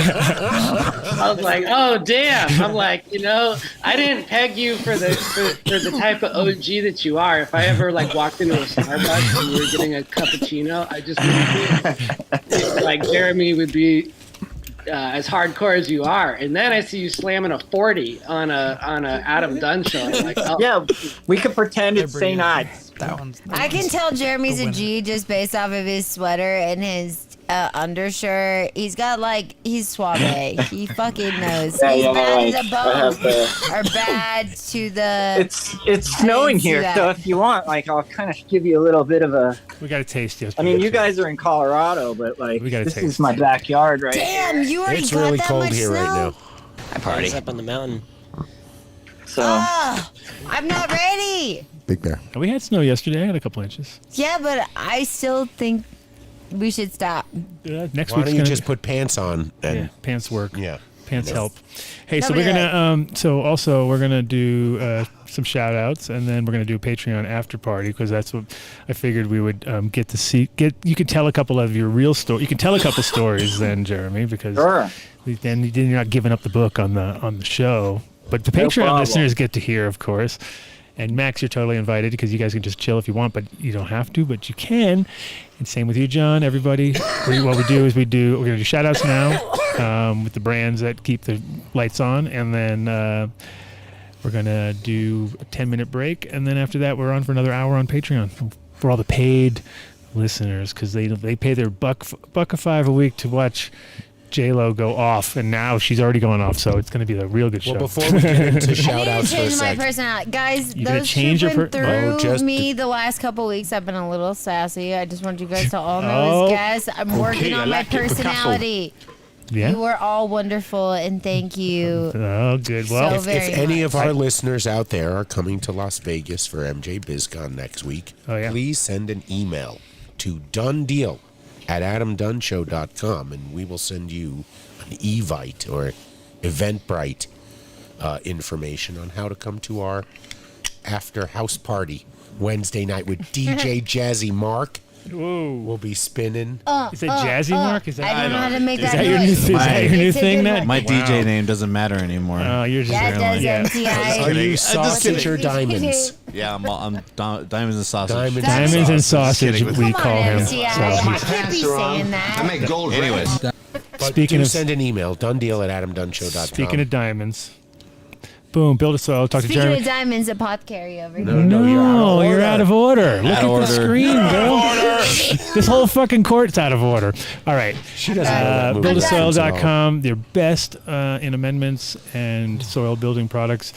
Speaker 14: I was like, oh damn. I'm like, I didn't peg you for the type of OG that you are. If I ever like walked into a Starbucks and you were getting a cappuccino, I just would like Jeremy would be as hardcore as you are, and then I see you slamming a 40 on a Adam Dunn show. I'm like, oh.
Speaker 18: Yeah, we could pretend it's St. Ives.
Speaker 6: I can tell Jeremy's a G just based off of his sweater and his undershirt. He's got he's suave. He fucking knows.
Speaker 18: Yeah,
Speaker 6: He's
Speaker 18: yeah,
Speaker 6: bad
Speaker 18: like,
Speaker 6: as a
Speaker 18: I have
Speaker 6: bone.
Speaker 18: the-
Speaker 6: Or bad to the.
Speaker 18: It's snowing
Speaker 6: see
Speaker 18: here,
Speaker 6: that.
Speaker 18: so if you want, I'll kind of give you a little bit of a.
Speaker 10: We got a taste. Yes.
Speaker 18: I mean, you guys are in Colorado, but
Speaker 10: We got a
Speaker 18: this
Speaker 10: taste.
Speaker 18: is my backyard, right?
Speaker 6: Damn, you already
Speaker 3: It's
Speaker 6: got
Speaker 3: really
Speaker 6: that
Speaker 3: cold
Speaker 6: much
Speaker 3: here
Speaker 6: snow?
Speaker 3: right now.
Speaker 11: I party up on the mountain.
Speaker 18: So
Speaker 6: I'm not ready.
Speaker 13: Big Bear.
Speaker 10: We had snow yesterday. I had a couple inches.
Speaker 6: Yeah, but I still think we should stop.
Speaker 10: Next
Speaker 3: Why
Speaker 10: week's
Speaker 3: don't you
Speaker 10: gonna
Speaker 3: just put pants on and
Speaker 10: yeah, pants work.
Speaker 3: Yeah.
Speaker 10: Pants
Speaker 3: No.
Speaker 10: help. Hey, so
Speaker 6: Nobody
Speaker 10: we're gonna so also we're gonna do some shout outs, and then we're gonna do a Patreon after party, because that's what I figured we would get to see. You can tell a couple of your real stories. You can tell a couple stories then, Jeremy, because then you're not giving up the book on the show. But the
Speaker 18: No
Speaker 10: Patreon
Speaker 18: problem.
Speaker 10: listeners get to hear, of course. And Max, you're totally invited, because you guys can just chill if you want, but you don't have to, but you can. And same with you, John. Everybody, what we do is we're going to do shout outs now with the brands that keep the lights on. And then we're going to do a 10-minute break. And then after that, we're on for another hour on Patreon for all the paid listeners, because they pay their $1.05 a week to watch J-Lo go off, and now she's already going off, so it's going to be a real good show.
Speaker 3: Well, before we get into
Speaker 6: I
Speaker 3: shout
Speaker 6: need to
Speaker 3: outs for a
Speaker 6: change my
Speaker 3: sec.
Speaker 6: personality. Guys,
Speaker 10: You gonna
Speaker 6: those
Speaker 10: change
Speaker 6: who've
Speaker 10: your
Speaker 6: been through
Speaker 3: just-
Speaker 6: me the last couple weeks, I've been a little sassy. I just want you guys to all know
Speaker 10: Oh.
Speaker 6: as guests, I'm working
Speaker 16: I
Speaker 6: on my
Speaker 16: like it, Picasso.
Speaker 6: personality.
Speaker 10: Yeah.
Speaker 6: You are all wonderful, and thank you.
Speaker 10: Oh, good. Well,
Speaker 6: So
Speaker 3: If
Speaker 6: very
Speaker 3: any of
Speaker 6: much.
Speaker 3: our listeners out there are coming to Las Vegas for MJBizCon next week, please send an email to donedeal@adamdunshow.com, and we will send you an Evite or Eventbrite information on how to come to our after house party Wednesday night with DJ Jazzy Mark.
Speaker 10: Whoa.
Speaker 3: We'll be spinning.
Speaker 10: Is it Jazzy Mark? Is that
Speaker 6: I don't know how to make
Speaker 10: is
Speaker 6: that
Speaker 10: that your new,
Speaker 6: noise.
Speaker 10: is that your new
Speaker 6: It's a
Speaker 10: thing?
Speaker 6: good
Speaker 10: That
Speaker 6: one.
Speaker 9: My
Speaker 10: Wow.
Speaker 9: DJ name doesn't matter anymore.
Speaker 10: Oh, you're just
Speaker 6: That does MTI.
Speaker 3: Are you
Speaker 9: just
Speaker 3: sausage
Speaker 9: kidding.
Speaker 3: or diamonds?
Speaker 9: Yeah, I'm diamonds and sausage.
Speaker 10: Diamonds and sausage,
Speaker 9: Just kidding.
Speaker 10: we
Speaker 6: Come
Speaker 10: call
Speaker 6: on,
Speaker 10: him.
Speaker 6: MTI.
Speaker 10: So
Speaker 6: You
Speaker 10: he's-
Speaker 6: can't be saying that.
Speaker 16: I make gold.
Speaker 9: Anyways,
Speaker 3: But
Speaker 10: Speaking
Speaker 3: do
Speaker 10: of-
Speaker 3: send an email, donedeal@adamdunshow.com.
Speaker 10: Speaking of diamonds, boom, build a soil. Talk to
Speaker 6: Speaking
Speaker 10: Jeremy.
Speaker 6: of diamonds, apothecary over here.
Speaker 10: No, you're out of order. Look
Speaker 9: Out
Speaker 10: at
Speaker 9: of
Speaker 10: the
Speaker 9: order.
Speaker 10: screen, girl. This whole fucking court's out of order. All right.
Speaker 3: She doesn't know that movie.
Speaker 10: Buildasoil.com, their best in amendments and soil building products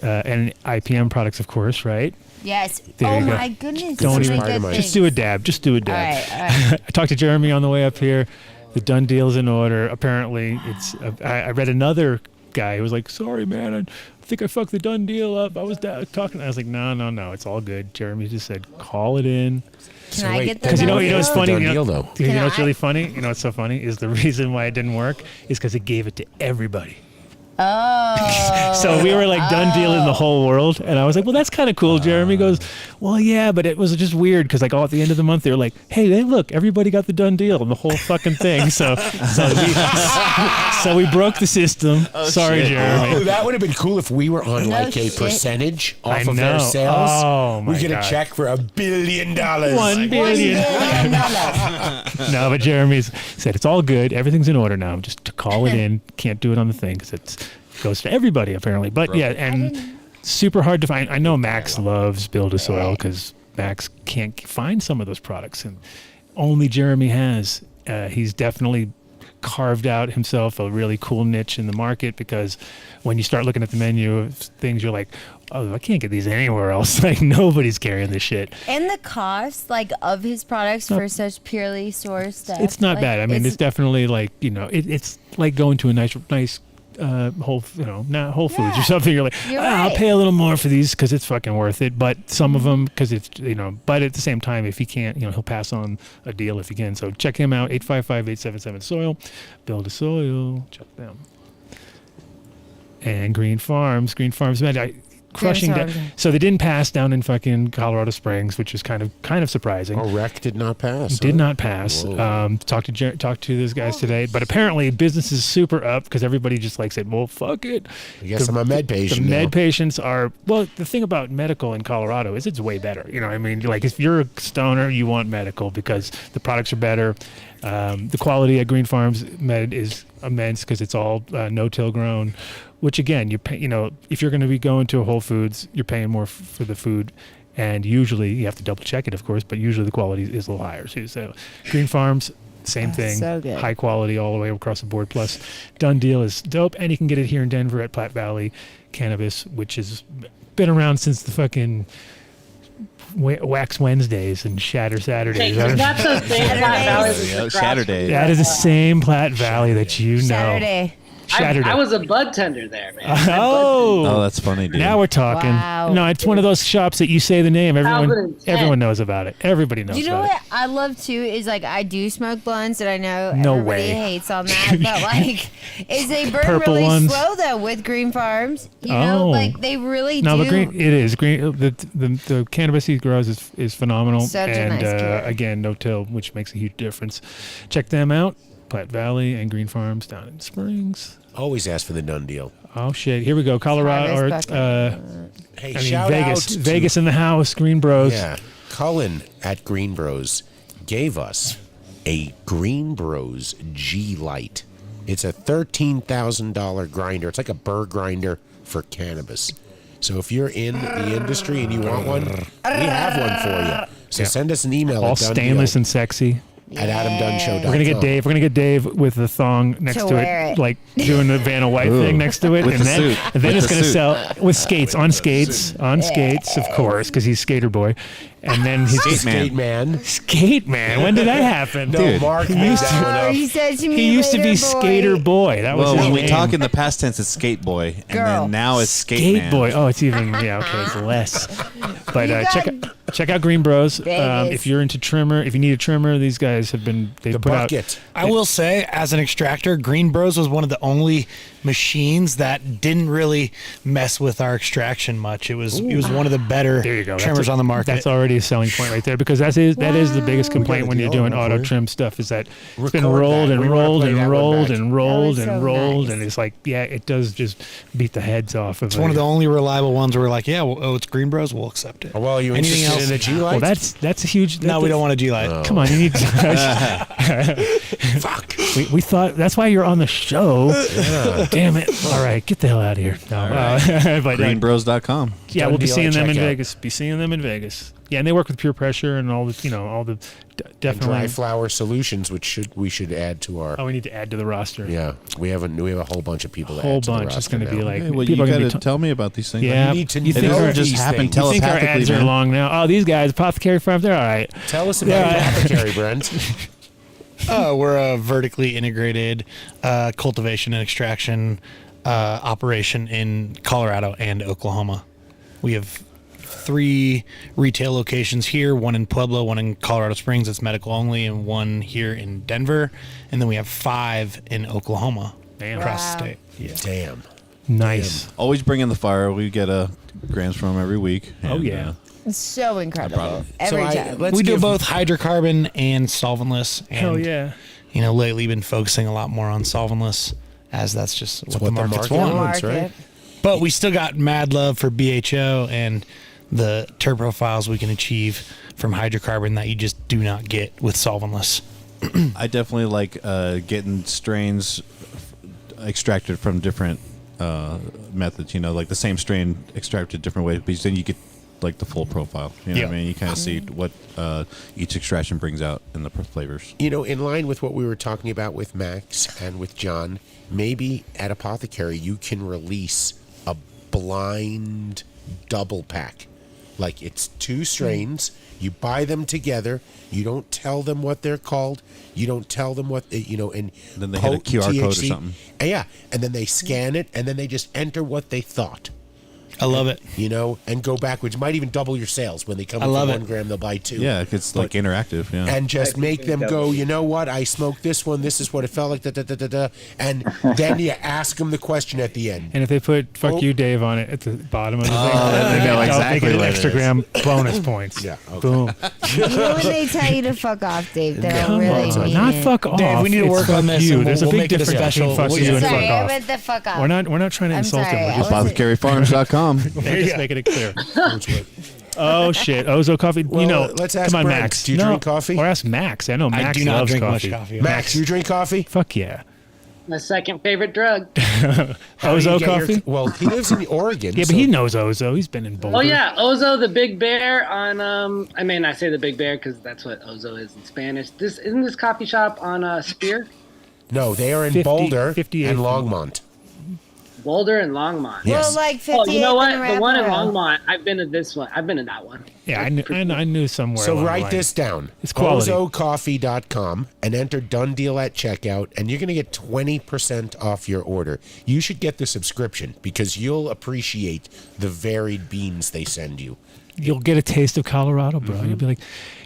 Speaker 10: and IPM products, of course, right?
Speaker 6: Yes.
Speaker 10: There
Speaker 6: Oh
Speaker 10: you go.
Speaker 6: my goodness.
Speaker 10: Don't
Speaker 6: so
Speaker 10: even.
Speaker 6: many good
Speaker 10: Just
Speaker 6: things.
Speaker 10: do a dab. Just do a
Speaker 6: All
Speaker 10: dab.
Speaker 6: right, all right.
Speaker 10: I talked to Jeremy on the way up here. The done deal's in order. Apparently, it's. I read another guy who was like, "Sorry, man, I think I fucked the done deal up. I was talking." I was like, "No, it's all good." Jeremy just said, "Call it in."
Speaker 6: Can I get the
Speaker 10: Because you know
Speaker 6: done
Speaker 10: what's
Speaker 6: deal?
Speaker 10: funny?
Speaker 3: Done
Speaker 10: You
Speaker 3: deal,
Speaker 10: know,
Speaker 3: though.
Speaker 10: you know what's
Speaker 6: Can I?
Speaker 10: really funny? You know what's so funny is the reason why it didn't work is because it gave it to everybody.
Speaker 6: Oh.
Speaker 10: So we were like done deal in the whole world, and I was like, "Well, that's kind of cool." Jeremy goes, "Well, yeah, but it was just weird because like all at the end of the month they were like, hey, look, everybody got the done deal and the whole fucking thing." So we broke the system. Sorry,
Speaker 9: shit.
Speaker 10: Jeremy.
Speaker 3: Oh, that would have been cool if we were on
Speaker 6: No
Speaker 3: like a
Speaker 6: shit.
Speaker 3: percentage
Speaker 10: I
Speaker 3: off of their
Speaker 10: know.
Speaker 3: sales.
Speaker 10: Oh, my
Speaker 3: we get
Speaker 10: God.
Speaker 3: a check for $1 billion.
Speaker 10: $1 billion. No, but Jeremy's said it's all good. Everything's in order now. Just to call it in. Can't do it on the thing because it goes to everybody apparently. But yeah, and super hard to find. I know Max loves Build a Soil because Max can't find some of those products, and only Jeremy has. He's definitely carved out himself a really cool niche in the market because when you start looking at the menu of things, you're like, oh, I can't get these anywhere else. Like nobody's carrying this shit.
Speaker 6: And the cost, like, of his products for such purely sourced stuff.
Speaker 10: It's not
Speaker 6: like,
Speaker 10: bad. I mean, it's definitely like, you know, it's like going to a nice Whole Foods or something. You're like,
Speaker 6: You're
Speaker 10: I'll
Speaker 6: right.
Speaker 10: pay a little more for these because it's fucking worth it. But some of them, because it's, you know, but at the same time, if he can't, you know, he'll pass on a deal if he can. So check him out, 855-877-SOIL. Build a Soil. Check them. And Green Farms, man. crushing
Speaker 6: Yeah,
Speaker 10: down. So they didn't pass down in fucking Colorado Springs, which is kind of surprising.
Speaker 3: Oh, rec did not pass.
Speaker 10: Did not pass. Talked to those guys today, but apparently business is super up because everybody just like said, well, fuck it.
Speaker 3: I guess I'm a med patient
Speaker 10: The
Speaker 3: now.
Speaker 10: med patients are, well, the thing about medical in Colorado is it's way better. You know what I mean? Like if you're a stoner, you want medical because the products are better. The quality at Green Farms Med is immense because it's all no-till grown, which again, you pay, if you're going to be going to a Whole Foods, you're paying more for the food. And usually you have to double check it, of course, but usually the quality is a little higher too. So Green Farms, same thing,
Speaker 6: so good.
Speaker 10: high quality all the way across the board. Plus, Dunn Deal is dope, and you can get it here in Denver at Platte Valley Cannabis, which has been around since the fucking Wax Wednesdays and Shatter Saturdays.
Speaker 14: Hey, that's the thing Platte Valley.
Speaker 9: Saturday.
Speaker 10: That is the same Platte Valley that you know.
Speaker 6: Saturday.
Speaker 10: Saturday.
Speaker 14: I was a bud tender there, man.
Speaker 10: Oh,
Speaker 9: that's funny, dude.
Speaker 10: Now we're talking.
Speaker 6: Wow.
Speaker 10: No, it's one of those shops that you say the name, everyone knows about it. Everybody knows
Speaker 6: You know
Speaker 10: about
Speaker 6: what I love too is like I do smoke blunts, and I know
Speaker 10: No
Speaker 6: everybody
Speaker 10: way.
Speaker 6: hates on that, but like, is they burn
Speaker 10: Purple
Speaker 6: really
Speaker 10: ones.
Speaker 6: slow though with Green Farms. You know,
Speaker 10: Oh.
Speaker 6: like they really
Speaker 10: No,
Speaker 6: do.
Speaker 10: the green it is green. The cannabis he grows is phenomenal,
Speaker 6: Such a
Speaker 10: and
Speaker 6: nice killer.
Speaker 10: again, no till, which makes a huge difference. Check them out, Platte Valley and Green Farms down in Springs.
Speaker 3: Always ask for the Dunn Deal.
Speaker 10: Oh shit! Here we go, Colorado or
Speaker 3: Hey,
Speaker 10: I mean,
Speaker 3: shout
Speaker 10: Vegas,
Speaker 3: out to-
Speaker 10: Vegas in the house, Green Bros.
Speaker 3: Yeah, Cullen at Green Bros gave us a Green Bros G Light. It's a $13,000 grinder. It's like a burr grinder for cannabis. So if you're in the industry and you want one, we have one for you. So
Speaker 10: Yeah.
Speaker 3: send us an email
Speaker 10: all
Speaker 3: at
Speaker 10: stainless and sexy.
Speaker 3: at AdamDunnShow.com.
Speaker 10: We're gonna get Dave. We're gonna get Dave with the thong next
Speaker 6: To
Speaker 10: to
Speaker 6: wear it.
Speaker 10: like doing the Vanna White thing next to it,
Speaker 9: With
Speaker 10: and
Speaker 9: the
Speaker 10: then
Speaker 9: suit.
Speaker 10: and then
Speaker 9: With
Speaker 10: it's
Speaker 9: the
Speaker 10: gonna
Speaker 9: suit.
Speaker 10: sell with skates on skates of course, because he's skater boy, and then he's
Speaker 3: Skate Man.
Speaker 10: Skate man. When did that happen?
Speaker 3: No,
Speaker 10: Dude,
Speaker 3: Mark
Speaker 10: he
Speaker 3: made
Speaker 10: used
Speaker 3: that one
Speaker 10: to.
Speaker 3: up.
Speaker 6: He said to me,
Speaker 10: He used to be
Speaker 6: later,
Speaker 10: skater boy. That was
Speaker 9: Well,
Speaker 10: his
Speaker 9: when we
Speaker 10: name.
Speaker 9: talk in the past tense, it's skate boy, and
Speaker 6: Girl.
Speaker 9: then now it's skate,
Speaker 10: Skate
Speaker 9: man.
Speaker 10: boy. Oh, it's even okay. It's less. But
Speaker 6: You
Speaker 10: check out Green Bros.
Speaker 6: Vegas.
Speaker 10: If you're into trimmer, if you need a trimmer, these guys have been they
Speaker 3: The
Speaker 10: put
Speaker 3: bucket.
Speaker 7: I will say, as an extractor, Green Bros was one of the only machines that didn't really mess with our extraction much. It was one of the better
Speaker 10: There you go.
Speaker 7: trimmers on the market.
Speaker 10: That's already a selling point right there because that is the biggest complaint
Speaker 3: got a
Speaker 10: when you're
Speaker 3: deal
Speaker 10: doing
Speaker 3: on that
Speaker 10: auto
Speaker 3: for you.
Speaker 10: trim stuff is that it's been
Speaker 3: Record
Speaker 10: rolled
Speaker 3: that.
Speaker 10: and
Speaker 3: We wanna
Speaker 10: rolled
Speaker 3: play
Speaker 10: and
Speaker 3: that one
Speaker 10: rolled
Speaker 3: back.
Speaker 10: and rolled
Speaker 6: That was
Speaker 10: and
Speaker 6: so
Speaker 10: rolled,
Speaker 6: nice.
Speaker 10: and it's like it does just beat the heads off of
Speaker 7: It's one of the only reliable ones where we're like, yeah, well, it's Green Bros, we'll accept it.
Speaker 3: Well, you
Speaker 7: Anything
Speaker 3: interested
Speaker 7: else?
Speaker 3: in a G Light?
Speaker 10: Well, that's a huge.
Speaker 7: No, we don't want a G Light.
Speaker 10: Come on, you need. Fuck. We thought that's why you're on the show. Damn it! All right, get the hell out of here. No, but
Speaker 9: Greenbros.com.
Speaker 10: yeah, we'll be
Speaker 3: Deal,
Speaker 10: seeing them in
Speaker 3: check out.
Speaker 10: Vegas. Be seeing them in Vegas. Yeah, and they work with Pure Pressure and all the all the
Speaker 3: And
Speaker 10: definitely.
Speaker 3: dry flower solutions, which we should add to our.
Speaker 10: Oh, we need to add to the roster.
Speaker 3: Yeah, we have a whole bunch of people.
Speaker 10: Whole
Speaker 3: to add
Speaker 10: bunch.
Speaker 3: To
Speaker 10: It's
Speaker 3: the
Speaker 10: going to be
Speaker 3: roster
Speaker 10: like
Speaker 9: Hey, well,
Speaker 10: people
Speaker 9: you
Speaker 10: are going
Speaker 9: got
Speaker 10: to
Speaker 9: to tell me about these things.
Speaker 10: Yeah,
Speaker 3: You need to
Speaker 10: you
Speaker 3: know
Speaker 10: think
Speaker 3: these
Speaker 10: our,
Speaker 9: just
Speaker 3: things.
Speaker 9: happen
Speaker 10: you think our
Speaker 9: telepathically,
Speaker 10: ads are
Speaker 9: man.
Speaker 10: long now? Oh, these guys, Apothecary Farms, they're all right.
Speaker 3: now. Tell us about Apothecary, Brent.
Speaker 7: We're a vertically integrated cultivation and extraction operation in Colorado and Oklahoma. We have 3 retail locations here, one in Pueblo, one in Colorado Springs, it's medical only, and one here in Denver. And then we have 5 in Oklahoma across the state.
Speaker 3: Yeah. Damn.
Speaker 10: Nice.
Speaker 9: Always bring in the fire. We get grams from them every week.
Speaker 10: Oh,
Speaker 9: and,
Speaker 10: yeah.
Speaker 6: It's so incredible every time.
Speaker 3: Let's
Speaker 7: We do
Speaker 3: give-
Speaker 7: both hydrocarbon and solventless. And,
Speaker 10: Hell yeah.
Speaker 7: You know, lately been focusing a lot more on solventless, as that's just what the
Speaker 3: what the
Speaker 7: market's
Speaker 3: market
Speaker 7: want.
Speaker 3: wants, right?
Speaker 7: But we still got mad love for BHO and the terp profiles we can achieve from hydrocarbon that you just do not get with solventless.
Speaker 9: I definitely like getting strains extracted from different methods. You know, like the same strain extracted different ways, but then you get like the full profile. You know what I mean? You kind of see what each extraction brings out in the flavors.
Speaker 3: You know, in line with what we were talking about with Max and with John, maybe at Apothecary you can release a blind double pack. Like it's 2 strains, you buy them together, you don't tell them what they're called, you don't tell them what, and
Speaker 9: Then they hit a QR code or
Speaker 3: THC.
Speaker 9: something.
Speaker 3: And yeah, and then they scan it, and then they just enter what they thought.
Speaker 7: I love it.
Speaker 3: You know, and go backwards. Might even double your sales. When they come
Speaker 7: I
Speaker 3: in
Speaker 7: love
Speaker 3: for
Speaker 7: it.
Speaker 3: 1 gram, they'll buy 2.
Speaker 9: Yeah, it's like interactive. Yeah.
Speaker 3: And just make them go, you know what? I smoked this one. This is what it felt like. Da, da, da, da, da. And then you ask them the question at the end.
Speaker 10: And if they put "fuck you, Dave" on it at the bottom of the thing,
Speaker 9: they know exactly
Speaker 10: they get an
Speaker 9: what it
Speaker 10: extra
Speaker 9: is.
Speaker 10: gram bonus points.
Speaker 3: Yeah. Okay.
Speaker 10: Boom.
Speaker 6: You know when they tell you to fuck off, Dave, they don't
Speaker 10: Come
Speaker 6: really
Speaker 10: on,
Speaker 6: mean
Speaker 10: not
Speaker 6: it.
Speaker 10: fuck off.
Speaker 7: Dave, we need to
Speaker 10: it's
Speaker 7: work
Speaker 10: fuck
Speaker 7: on this
Speaker 10: you.
Speaker 7: and
Speaker 10: There's
Speaker 7: we'll
Speaker 10: a big
Speaker 7: make it a
Speaker 10: difference
Speaker 7: special-
Speaker 10: between fuck
Speaker 7: we'll
Speaker 10: you and
Speaker 7: just-
Speaker 6: Sorry,
Speaker 10: fuck
Speaker 6: I
Speaker 10: off.
Speaker 6: meant the fuck off.
Speaker 10: We're not trying to
Speaker 6: I'm
Speaker 10: insult
Speaker 6: sorry,
Speaker 10: him.
Speaker 6: I
Speaker 10: We're just,
Speaker 6: wasn't-
Speaker 9: ApothecaryFarms.com.
Speaker 10: we're just making it clear. Oh shit, Ozo coffee.
Speaker 3: Well,
Speaker 10: you know,
Speaker 3: let's ask
Speaker 10: come on,
Speaker 3: Brent.
Speaker 10: Max.
Speaker 3: Do you
Speaker 10: No,
Speaker 3: drink coffee?
Speaker 10: Or ask Max. I know Max
Speaker 7: do not
Speaker 10: loves
Speaker 7: drink
Speaker 10: coffee.
Speaker 7: much coffee.
Speaker 3: Max, you drink coffee?
Speaker 10: Fuck yeah.
Speaker 14: My second favorite drug.
Speaker 3: How do you
Speaker 10: Ozo
Speaker 3: get your-
Speaker 10: coffee.
Speaker 3: well, he lives in Oregon.
Speaker 10: Yeah,
Speaker 3: so
Speaker 10: but he knows Ozo. He's been in Boulder.
Speaker 14: Oh yeah, Ozo the Big Bear on I mean I say the Big Bear because that's what Ozo is in Spanish. This isn't this coffee shop on Spear,
Speaker 3: No, they are in
Speaker 10: 50
Speaker 3: Boulder
Speaker 10: 58
Speaker 3: and Longmont.
Speaker 14: Boulder and Longmont.
Speaker 3: Yes.
Speaker 6: Well, like 58
Speaker 14: Oh, you know what?
Speaker 6: in
Speaker 14: The one in
Speaker 6: Rapparow.
Speaker 14: Longmont, I've been to this one. I've been to that one.
Speaker 10: Yeah, I knew somewhere.
Speaker 3: So
Speaker 10: along the
Speaker 3: write
Speaker 10: line.
Speaker 3: this down.
Speaker 10: It's quality.
Speaker 3: OzoCoffee.com and enter Done Deal at checkout, and you're going to get 20% off your order. You should get the subscription because you'll appreciate the varied beans they send you.
Speaker 10: You'll get a taste of Colorado, bro. You'll be like,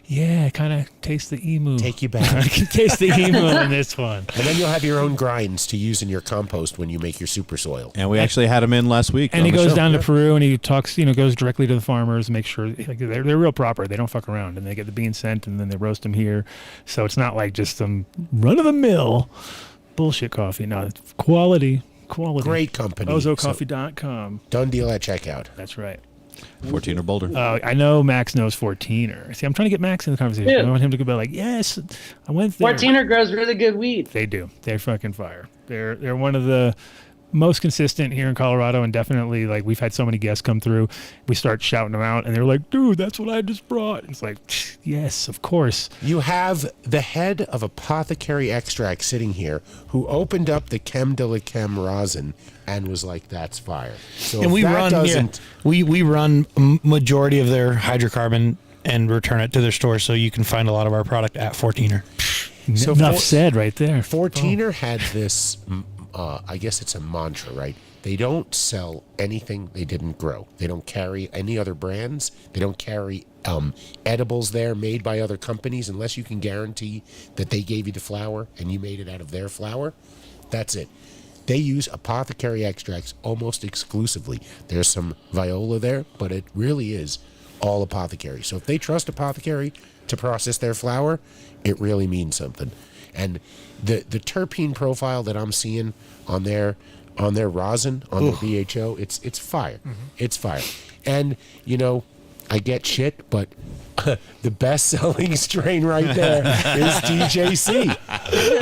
Speaker 10: yeah, kind of taste the emu.
Speaker 3: Take you back.
Speaker 10: I can taste the emu in this one.
Speaker 3: And then you'll have your own grinds to use in your compost when you make your super soil.
Speaker 9: And we actually had him in last week.
Speaker 10: And
Speaker 9: on
Speaker 10: he
Speaker 9: the
Speaker 10: goes
Speaker 9: show.
Speaker 10: down to Peru and he talks, goes directly to the farmers, make sure like, they're real proper. They don't fuck around, and they get the beans sent and then they roast them here. So it's not like just some run of the mill bullshit coffee. No, it's quality.
Speaker 3: Great company.
Speaker 10: OzoCoffee.com.
Speaker 3: Done Deal at checkout.
Speaker 10: That's right.
Speaker 9: 14 or Boulder.
Speaker 10: I know Max knows 14er. See, I'm trying to get Max in the conversation.
Speaker 14: Yeah.
Speaker 10: I want him to be like, yes, I went there.
Speaker 14: 14er grows really good weed.
Speaker 10: They do. They're fucking fire. They're one of the most consistent here in Colorado, and definitely like we've had so many guests come through. We start shouting them out, and they're like, "Dude, that's what I just brought." It's like, yes, of course.
Speaker 3: You have the head of Apothecary Extract sitting here who opened up the Chem de la Chem rosin and was like, that's fire. So
Speaker 7: And
Speaker 3: if
Speaker 7: we
Speaker 3: that
Speaker 7: run
Speaker 3: doesn't,
Speaker 7: we run majority of their hydrocarbon and return it to their store, so you can find a lot of our product at 14er.
Speaker 3: So
Speaker 10: Enough said right there.
Speaker 3: 14er had this, I guess it's a mantra, right? They don't sell anything they didn't grow. They don't carry any other brands. They don't carry edibles there made by other companies unless you can guarantee that they gave you the flower and you made it out of their flower. That's it. They use apothecary extracts almost exclusively. There's some viola there, but it really is all apothecary. So if they trust apothecary to process their flower, it really means something. And the terpene profile that I'm seeing on their rosin, on their BHO, it's fire. It's fire. And I get shit, but the best-selling strain right there is DJC.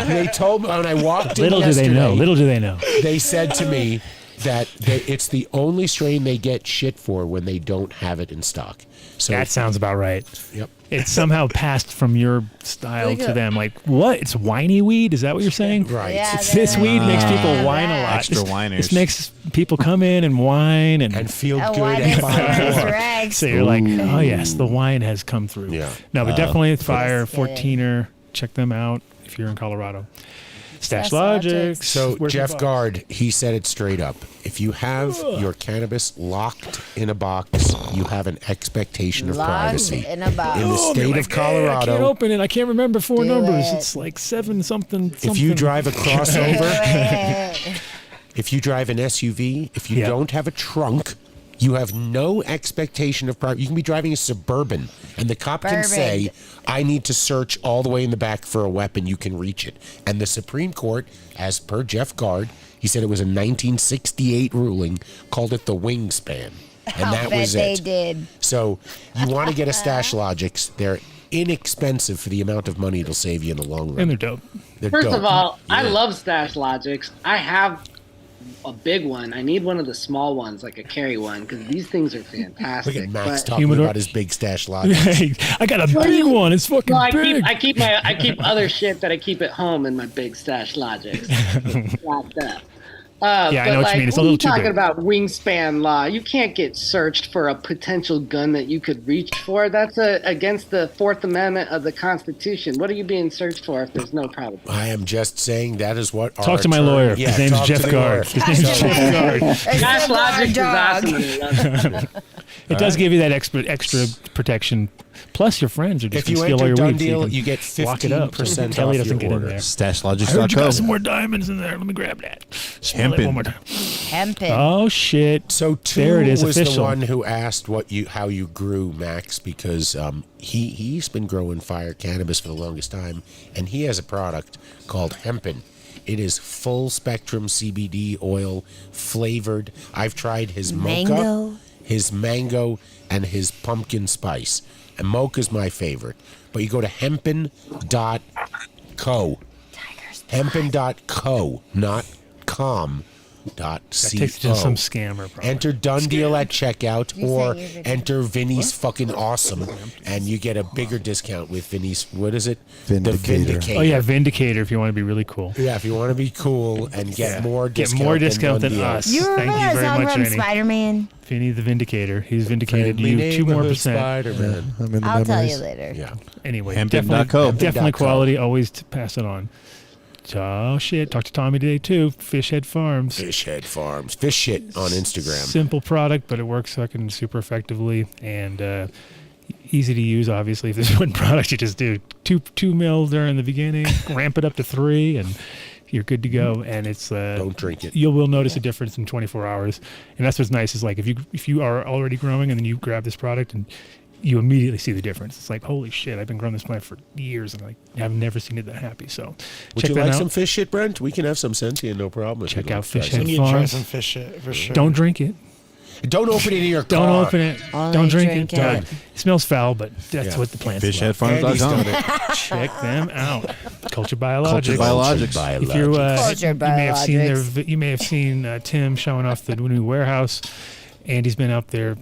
Speaker 3: They told me when I walked in
Speaker 10: Little do they know.
Speaker 3: They said to me that it's the only strain they get shit for when they don't have it in stock. So
Speaker 10: That sounds about right.
Speaker 3: Yep.
Speaker 10: It's somehow passed from your style to them. Like, what? It's whiny weed? Is that what you're saying?
Speaker 3: Right.
Speaker 6: Yeah,
Speaker 10: This weed makes people whine a lot.
Speaker 9: Extra
Speaker 10: This
Speaker 9: whiners.
Speaker 10: makes people come in and whine and
Speaker 3: feel
Speaker 6: Oh,
Speaker 3: good
Speaker 6: why
Speaker 3: and
Speaker 6: this
Speaker 3: buy
Speaker 6: is
Speaker 3: more.
Speaker 6: rags?
Speaker 10: so you're like, oh yes, the wine has come through.
Speaker 3: Yeah.
Speaker 10: No, but definitely fire
Speaker 6: Let's get it.
Speaker 10: 14er. Check them out if you're in Colorado. Stash
Speaker 6: Stash
Speaker 10: Logic.
Speaker 6: Logics.
Speaker 3: So
Speaker 10: Where's
Speaker 3: Jeff
Speaker 10: the box?
Speaker 3: Gard, he said it straight up. If you have your cannabis locked in a box, you have an expectation of
Speaker 6: Locked
Speaker 3: privacy.
Speaker 6: in a box.
Speaker 3: In the
Speaker 10: Oh,
Speaker 3: state
Speaker 10: they're
Speaker 3: of
Speaker 10: like, "Hey, I can't
Speaker 3: Colorado,
Speaker 10: open it. I can't remember four
Speaker 6: Do
Speaker 10: numbers.
Speaker 6: it.
Speaker 10: It's like 7 something.
Speaker 3: if you drive a crossover,
Speaker 6: Wait.
Speaker 3: if you drive an SUV, if you
Speaker 10: Yeah.
Speaker 3: don't have a trunk, you have no expectation of privacy. You can be driving a Suburban, and the cop can say, I need to search all the way in the back for a weapon. You can reach it. And the Supreme Court, as per Jeff Gard, he said it was a 1968 ruling, called it the wingspan. And
Speaker 6: I'll
Speaker 3: that
Speaker 6: bet
Speaker 3: was
Speaker 6: they
Speaker 3: it.
Speaker 6: did.
Speaker 3: So you want to get a Stash Logics. They're inexpensive for the amount of money it'll save you in the long run.
Speaker 10: And they're dope.
Speaker 3: They're
Speaker 14: First
Speaker 3: dope.
Speaker 14: of all, I
Speaker 3: Yeah.
Speaker 14: love Stash Logics. I have a big one. I need one of the small ones, like a carry one, because these things are fantastic.
Speaker 3: Look at Max
Speaker 14: But-
Speaker 3: talking
Speaker 10: Humidor.
Speaker 3: about his big Stash Logics.
Speaker 10: Hey, I got a big one. It's fucking
Speaker 14: No, I
Speaker 10: big.
Speaker 14: keep other shit that I keep at home in my big Stash Logics, locked up.
Speaker 10: Yeah, I know what you mean. It's a little too
Speaker 14: talking
Speaker 10: big.
Speaker 14: about wingspan law. You can't get searched for a potential gun that you could reach for. That's against the Fourth Amendment of the Constitution. What are you being searched for if there's no problem?
Speaker 3: I am just saying that is what.
Speaker 10: Talk to my lawyer.
Speaker 3: Yeah,
Speaker 10: His name's
Speaker 3: talk to
Speaker 10: Jeff
Speaker 3: the
Speaker 10: Gard.
Speaker 3: lawyer.
Speaker 10: His name's Jeff Gard.
Speaker 14: Gosh, Logic is
Speaker 6: dog.
Speaker 14: awesome.
Speaker 10: It does give you that extra protection. Plus, your friends are just
Speaker 3: If
Speaker 10: going
Speaker 3: you
Speaker 10: to steal all
Speaker 3: enter
Speaker 10: your
Speaker 3: Done
Speaker 10: weed.
Speaker 3: Deal,
Speaker 10: so
Speaker 3: you get
Speaker 10: lock it up.
Speaker 3: 15%
Speaker 10: Kelly
Speaker 3: off
Speaker 10: doesn't
Speaker 3: your
Speaker 10: get
Speaker 3: order.
Speaker 10: in there.
Speaker 9: StashLogics.com.
Speaker 10: I heard you got some more diamonds in there. Let me grab that. Smell it
Speaker 9: Hempin.
Speaker 10: one more time.
Speaker 6: Hempin.
Speaker 10: Oh shit!
Speaker 3: So
Speaker 10: there it is.
Speaker 3: was
Speaker 10: Official.
Speaker 3: the one who asked how you grew, Max, because he's been growing fire cannabis for the longest time, and he has a product called Hempin. It is full spectrum CBD oil, flavored. I've tried his mocha, his mango, and his pumpkin spice. And mocha's my favorite. But you go to hempin.co. Hempin.co, not com.
Speaker 10: That takes you to some scammer. Probably.
Speaker 3: Enter Done Deal at checkout or enter Vinny's fucking awesome, and you get a bigger discount with Vinny's. What is it?
Speaker 13: Vindicator.
Speaker 3: The Vindicator.
Speaker 10: Oh yeah, Vindicator. If you want to be really cool.
Speaker 3: Yeah, if you want to be cool and get more discount,
Speaker 10: Get more discount than
Speaker 3: Done Deal.
Speaker 10: us.
Speaker 6: You remember
Speaker 10: Thank you
Speaker 6: that
Speaker 10: very
Speaker 6: song
Speaker 10: much,
Speaker 6: from
Speaker 10: Vinny.
Speaker 6: Spider-Man?
Speaker 10: Vinny the Vindicator. He's vindicated
Speaker 3: Friendly
Speaker 10: you 2% more.
Speaker 3: Spider-Man.
Speaker 13: I'm in the
Speaker 6: I'll tell you
Speaker 13: memories.
Speaker 6: later.
Speaker 3: Yeah.
Speaker 10: Anyway,
Speaker 9: Hempin.co.
Speaker 10: definitely
Speaker 3: Hempin.co.
Speaker 10: quality. Always to pass it on. Oh shit! Talked to Tommy today too. Fishhead Farms.
Speaker 3: Fishhead Farms. Fish shit on Instagram.
Speaker 10: Simple product, but it works fucking super effectively and easy to use. Obviously, if there's one product, you just do two mil during the beginning, ramp it up to 3, and you're good to go. And it's
Speaker 3: Don't drink it.
Speaker 10: You will notice a difference in 24 hours, and that's what's nice. Is like if you are already growing and then you grab this product and you immediately see the difference. It's like, holy shit, I've been growing this plant for years and I've never seen it that happy. So
Speaker 3: Would
Speaker 10: check
Speaker 3: you
Speaker 10: that
Speaker 3: like
Speaker 10: out.
Speaker 3: some fish shit, Brent? We can have some sentient, no problem.
Speaker 10: Check out
Speaker 3: Fish
Speaker 10: Fishhead
Speaker 7: We need to try
Speaker 10: Farms.
Speaker 7: some fish shit for sure.
Speaker 10: Don't drink it.
Speaker 3: Don't open it in your car.
Speaker 10: Don't open it.
Speaker 6: Only
Speaker 10: Don't drink
Speaker 6: drink
Speaker 10: it.
Speaker 6: it.
Speaker 10: It smells foul, but that's
Speaker 3: Yeah.
Speaker 10: what the plants
Speaker 3: Andy's
Speaker 9: Fishheadfarms.com.
Speaker 3: done it.
Speaker 10: Check them out. Culture Biologics.
Speaker 9: Culture Biologics.
Speaker 10: If you
Speaker 6: Culture
Speaker 10: you may have seen
Speaker 6: Biologics.
Speaker 10: you may have seen Tim showing off the new warehouse. Andy's been out there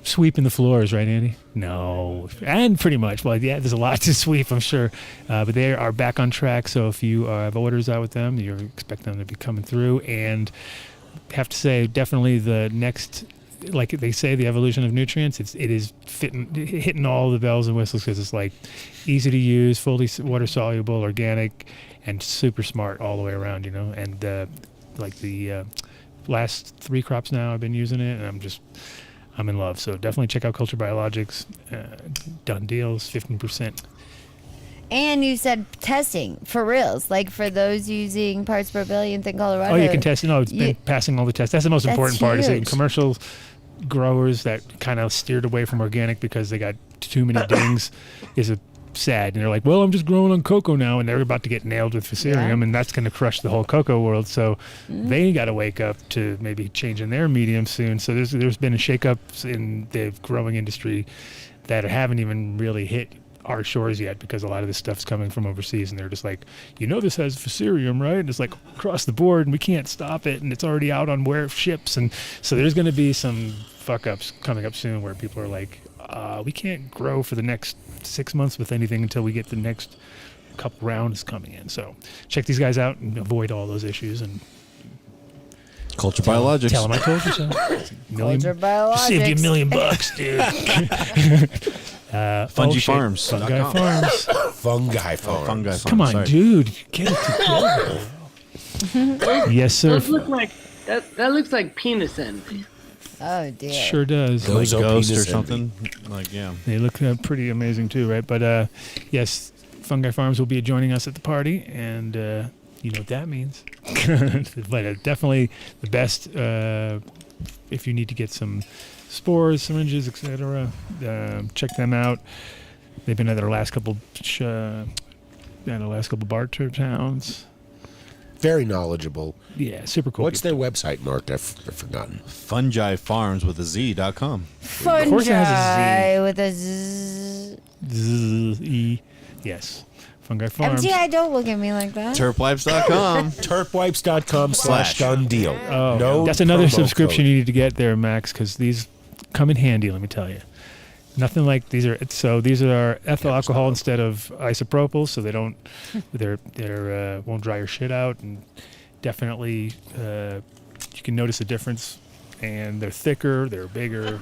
Speaker 10: sweeping the floors, right, Andy? No, and pretty much. Well, yeah, there's a lot to sweep, I'm sure, but they are back on track. So if you have orders out with them, you expect them to be coming through. And have to say, definitely the next, like they say, the evolution of nutrients. It is hitting all the bells and whistles because it's like easy to use, fully water soluble, organic, and super smart all the way around. You know, and like the last 3 crops now, I've been using it, and I'm in love. So definitely check out Culture Biologics. Done deals, 15%.
Speaker 6: And you said testing for reals, like for those using parts per billionth in Colorado.
Speaker 10: Oh, you can test. No, it's been passing all the tests. That's the most
Speaker 6: That's
Speaker 10: important part. Is that
Speaker 6: huge.
Speaker 10: commercial growers that kind of steered away from organic because they got too many dings is sad. And they're like, well, I'm just growing on cocoa now, and they're about to get nailed with Fusarium, and that's going to crush the whole cocoa world. So they got to wake up to maybe changing their medium soon. So there's been a shakeups in the growing industry that haven't even really hit our shores yet because a lot of this stuff's coming from overseas, and they're just like, this has Fusarium, right? And it's like across the board, and we can't stop it, and it's already out on ships, and so there's going to be some fuck ups coming up soon where people are like, we can't grow for the next 6 months with anything until we get the next couple rounds coming in. So check these guys out and avoid all those issues. And
Speaker 9: Culture Biologics.
Speaker 10: Tell them I told you so.
Speaker 6: Culture Biologics.
Speaker 10: Saved you $1 million, dude.
Speaker 9: Fungi Farms.
Speaker 10: Fungi Farms.
Speaker 3: Fungi Farms.
Speaker 9: Fungi Farms.
Speaker 10: Come on,
Speaker 9: sorry.
Speaker 10: dude. Get it together. Yes, sir.
Speaker 14: Those look like that looks like penis envy.
Speaker 6: Oh dear.
Speaker 10: Sure does.
Speaker 9: Like
Speaker 3: Those are
Speaker 9: Ghost or
Speaker 3: penis
Speaker 9: something. Like, yeah.
Speaker 10: They look pretty amazing too, right? But yes, Fungi Farms will be joining us at the party, and you know what that means. But definitely the best if you need to get some spores, syringes, etc. Check them out. They've been at their last couple barter towns.
Speaker 3: Very knowledgeable.
Speaker 10: Yeah, super cool.
Speaker 3: What's their website, Mark? I've forgotten.
Speaker 9: Fungi Farms with a Z.com.
Speaker 6: Fungi
Speaker 10: Of course it has
Speaker 6: with a Z.
Speaker 10: Z-E. Yes. Fungi Farms.
Speaker 6: MTI, don't look at me like that.
Speaker 9: Terpwipes.com.
Speaker 3: Terpwipes.com/done deal.
Speaker 10: Oh,
Speaker 3: no,
Speaker 10: that's another
Speaker 3: promo
Speaker 10: subscription
Speaker 3: code.
Speaker 10: you need to get there, Max, because these come in handy. Let me tell you, nothing like these are. So these are ethyl alcohol instead of isopropyl, so they don't. They're won't dry your shit out, and definitely you can notice a difference, and they're thicker, they're bigger.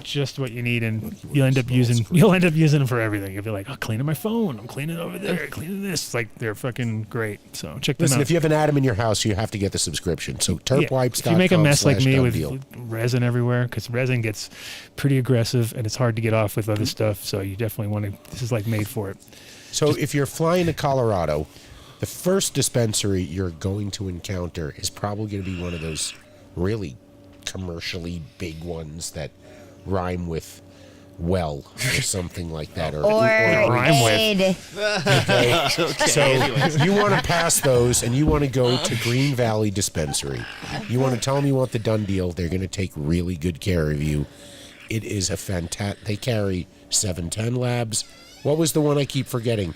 Speaker 10: Just what you need, and you'll end up using them for everything. You'll be like, "Oh, cleaning my phone. I'm cleaning over there. Cleaning this." Like they're fucking great. So check them
Speaker 3: Listen,
Speaker 10: out.
Speaker 3: if you have an atom in your house, you have to get the subscription. So terpwipes.com.
Speaker 10: If you make a mess like me with
Speaker 3: deal.
Speaker 10: resin everywhere, because resin gets pretty aggressive and it's hard to get off with other stuff. So you definitely want to. This is like made for it.
Speaker 3: So if you're flying to Colorado, the first dispensary you're going to encounter is probably going to be one of those really commercially big ones that rhyme with well or something like that, or
Speaker 6: rhyme
Speaker 3: with. Okay. So you want to pass those, and you want to go to Green Valley Dispensary. You want to tell them you want the Dunn deal. They're going to take really good care of you. It is a fantastic. They carry 710 Labs. What was the one I keep forgetting?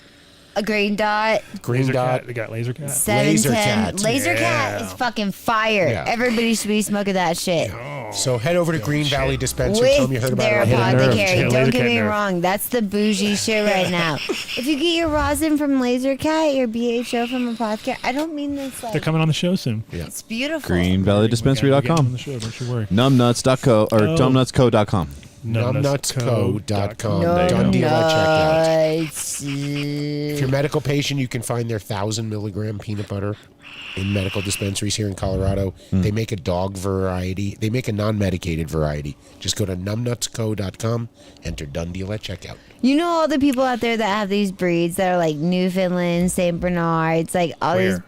Speaker 6: A green dot.
Speaker 3: Green
Speaker 10: Laser
Speaker 3: dot.
Speaker 10: Cat. They got Laser Cat.
Speaker 6: 710. Laser Cat is fucking fire.
Speaker 3: Yeah.
Speaker 6: Everybody should be smoking that shit.
Speaker 3: So head over to Green Valley Dispensary. Tell them you heard
Speaker 6: With
Speaker 3: about
Speaker 6: their
Speaker 3: it.
Speaker 6: apothecary. Don't get me wrong. That's the bougie shit right now. If you get your rosin from Laser Cat, your BHO from Apothecary, I don't mean this like.
Speaker 10: They're coming on the show soon.
Speaker 3: Yeah.
Speaker 6: It's beautiful.
Speaker 9: GreenValleyDispensary.com.
Speaker 10: On the show, don't you worry.
Speaker 9: Numbnuts.co or numbnutsco.com.
Speaker 3: Numbnutsco.com. Done deal at checkout. If you're a medical patient, you can find their 1,000 milligram peanut butter in medical dispensaries here in Colorado. They make a dog variety. They make a non-medicated variety. Just go to numbnutsco.com, enter Done deal at checkout.
Speaker 6: You know all the people out there that have these breeds that are like Newfoundland, St. Bernards, like all these.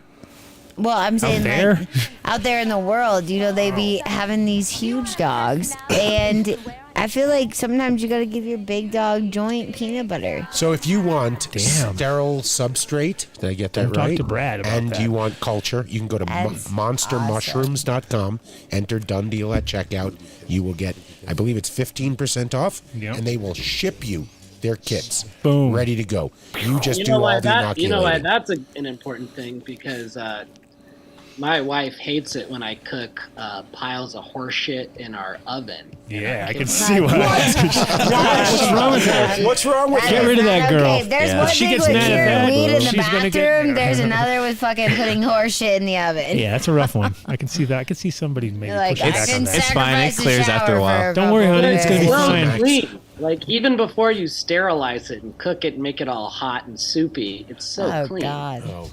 Speaker 6: Well, I'm saying like out there in the world, you know, they be having these huge dogs, and I feel like sometimes you got to give your big dog joint peanut butter.
Speaker 3: So if you want sterile substrate, did I get that
Speaker 10: Don't
Speaker 3: right?
Speaker 10: talk to Brad about
Speaker 3: and
Speaker 10: that.
Speaker 3: you want culture, you can go to monstermushrooms.com, enter Done deal at checkout. You will get, I believe it's 15% off, and they will ship you their kits.
Speaker 10: Boom.
Speaker 3: Ready to go. You just
Speaker 14: You
Speaker 3: do
Speaker 14: know
Speaker 3: all
Speaker 14: why
Speaker 3: the
Speaker 14: that?
Speaker 3: inoculating.
Speaker 14: You know why that's an important thing, because my wife hates it when I cook piles of horse shit in our oven.
Speaker 10: Yeah, I can see why. What's wrong with that?
Speaker 3: What's wrong with
Speaker 10: Get rid of that girl.
Speaker 6: Okay, there's one
Speaker 10: She
Speaker 6: thing
Speaker 10: gets
Speaker 6: with
Speaker 10: mad at that.
Speaker 6: weed in the
Speaker 10: She's gonna get-
Speaker 6: bathroom. There's another with fucking putting horse shit in the oven.
Speaker 10: Yeah, that's a rough one. I can see that. I can see somebody maybe
Speaker 6: You're like,
Speaker 10: pushing
Speaker 6: I
Speaker 10: back
Speaker 6: can
Speaker 10: on that.
Speaker 9: It's fine. It
Speaker 6: sacrifice the
Speaker 9: clears after a
Speaker 6: shower
Speaker 9: while.
Speaker 6: for
Speaker 10: Don't worry, honey. It's gonna be
Speaker 14: It's
Speaker 10: fine.
Speaker 14: clean. Like even before you sterilize it and cook it and make it all hot and soupy, it's so
Speaker 6: Oh
Speaker 14: clean.
Speaker 6: God.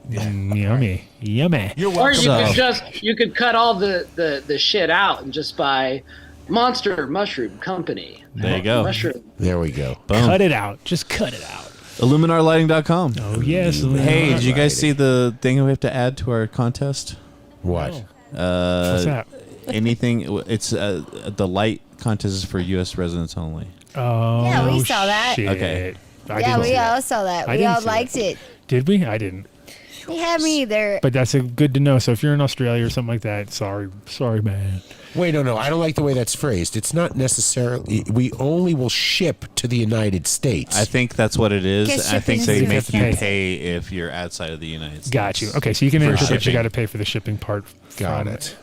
Speaker 10: Yummy. Yummy.
Speaker 14: Or you could cut all the shit out and just buy Monster Mushroom Company.
Speaker 9: There you go.
Speaker 14: Mushroom.
Speaker 3: There we go.
Speaker 9: Boom.
Speaker 10: Cut it out. Just cut it out.
Speaker 9: IlluminarLighting.com.
Speaker 10: Oh, yes.
Speaker 9: Hey, did you guys see the thing we have to add to our contest?
Speaker 3: What?
Speaker 10: What's that?
Speaker 9: Anything. It's the light contest is for U.S. residents only.
Speaker 10: Oh,
Speaker 6: Yeah, we saw that.
Speaker 10: shit.
Speaker 9: Okay.
Speaker 6: Yeah, we all saw that.
Speaker 10: I
Speaker 6: We
Speaker 10: didn't
Speaker 6: all
Speaker 10: see
Speaker 6: liked
Speaker 10: that.
Speaker 6: it.
Speaker 10: Did we? I didn't.
Speaker 6: Yeah, me either.
Speaker 10: But that's good to know. So if you're in Australia or something like that, sorry, man.
Speaker 3: Wait, no. I don't like the way that's phrased. It's not necessarily. We only will ship to the United States.
Speaker 9: I think that's what it is.
Speaker 6: Guess
Speaker 9: I think they
Speaker 6: shipping's
Speaker 9: make you
Speaker 10: different.
Speaker 9: pay if you're outside of the United States.
Speaker 10: Got you. Okay, so you can
Speaker 9: For
Speaker 10: enter, but you
Speaker 9: shipping.
Speaker 10: got to pay for the shipping part.
Speaker 3: Got
Speaker 10: from
Speaker 3: it.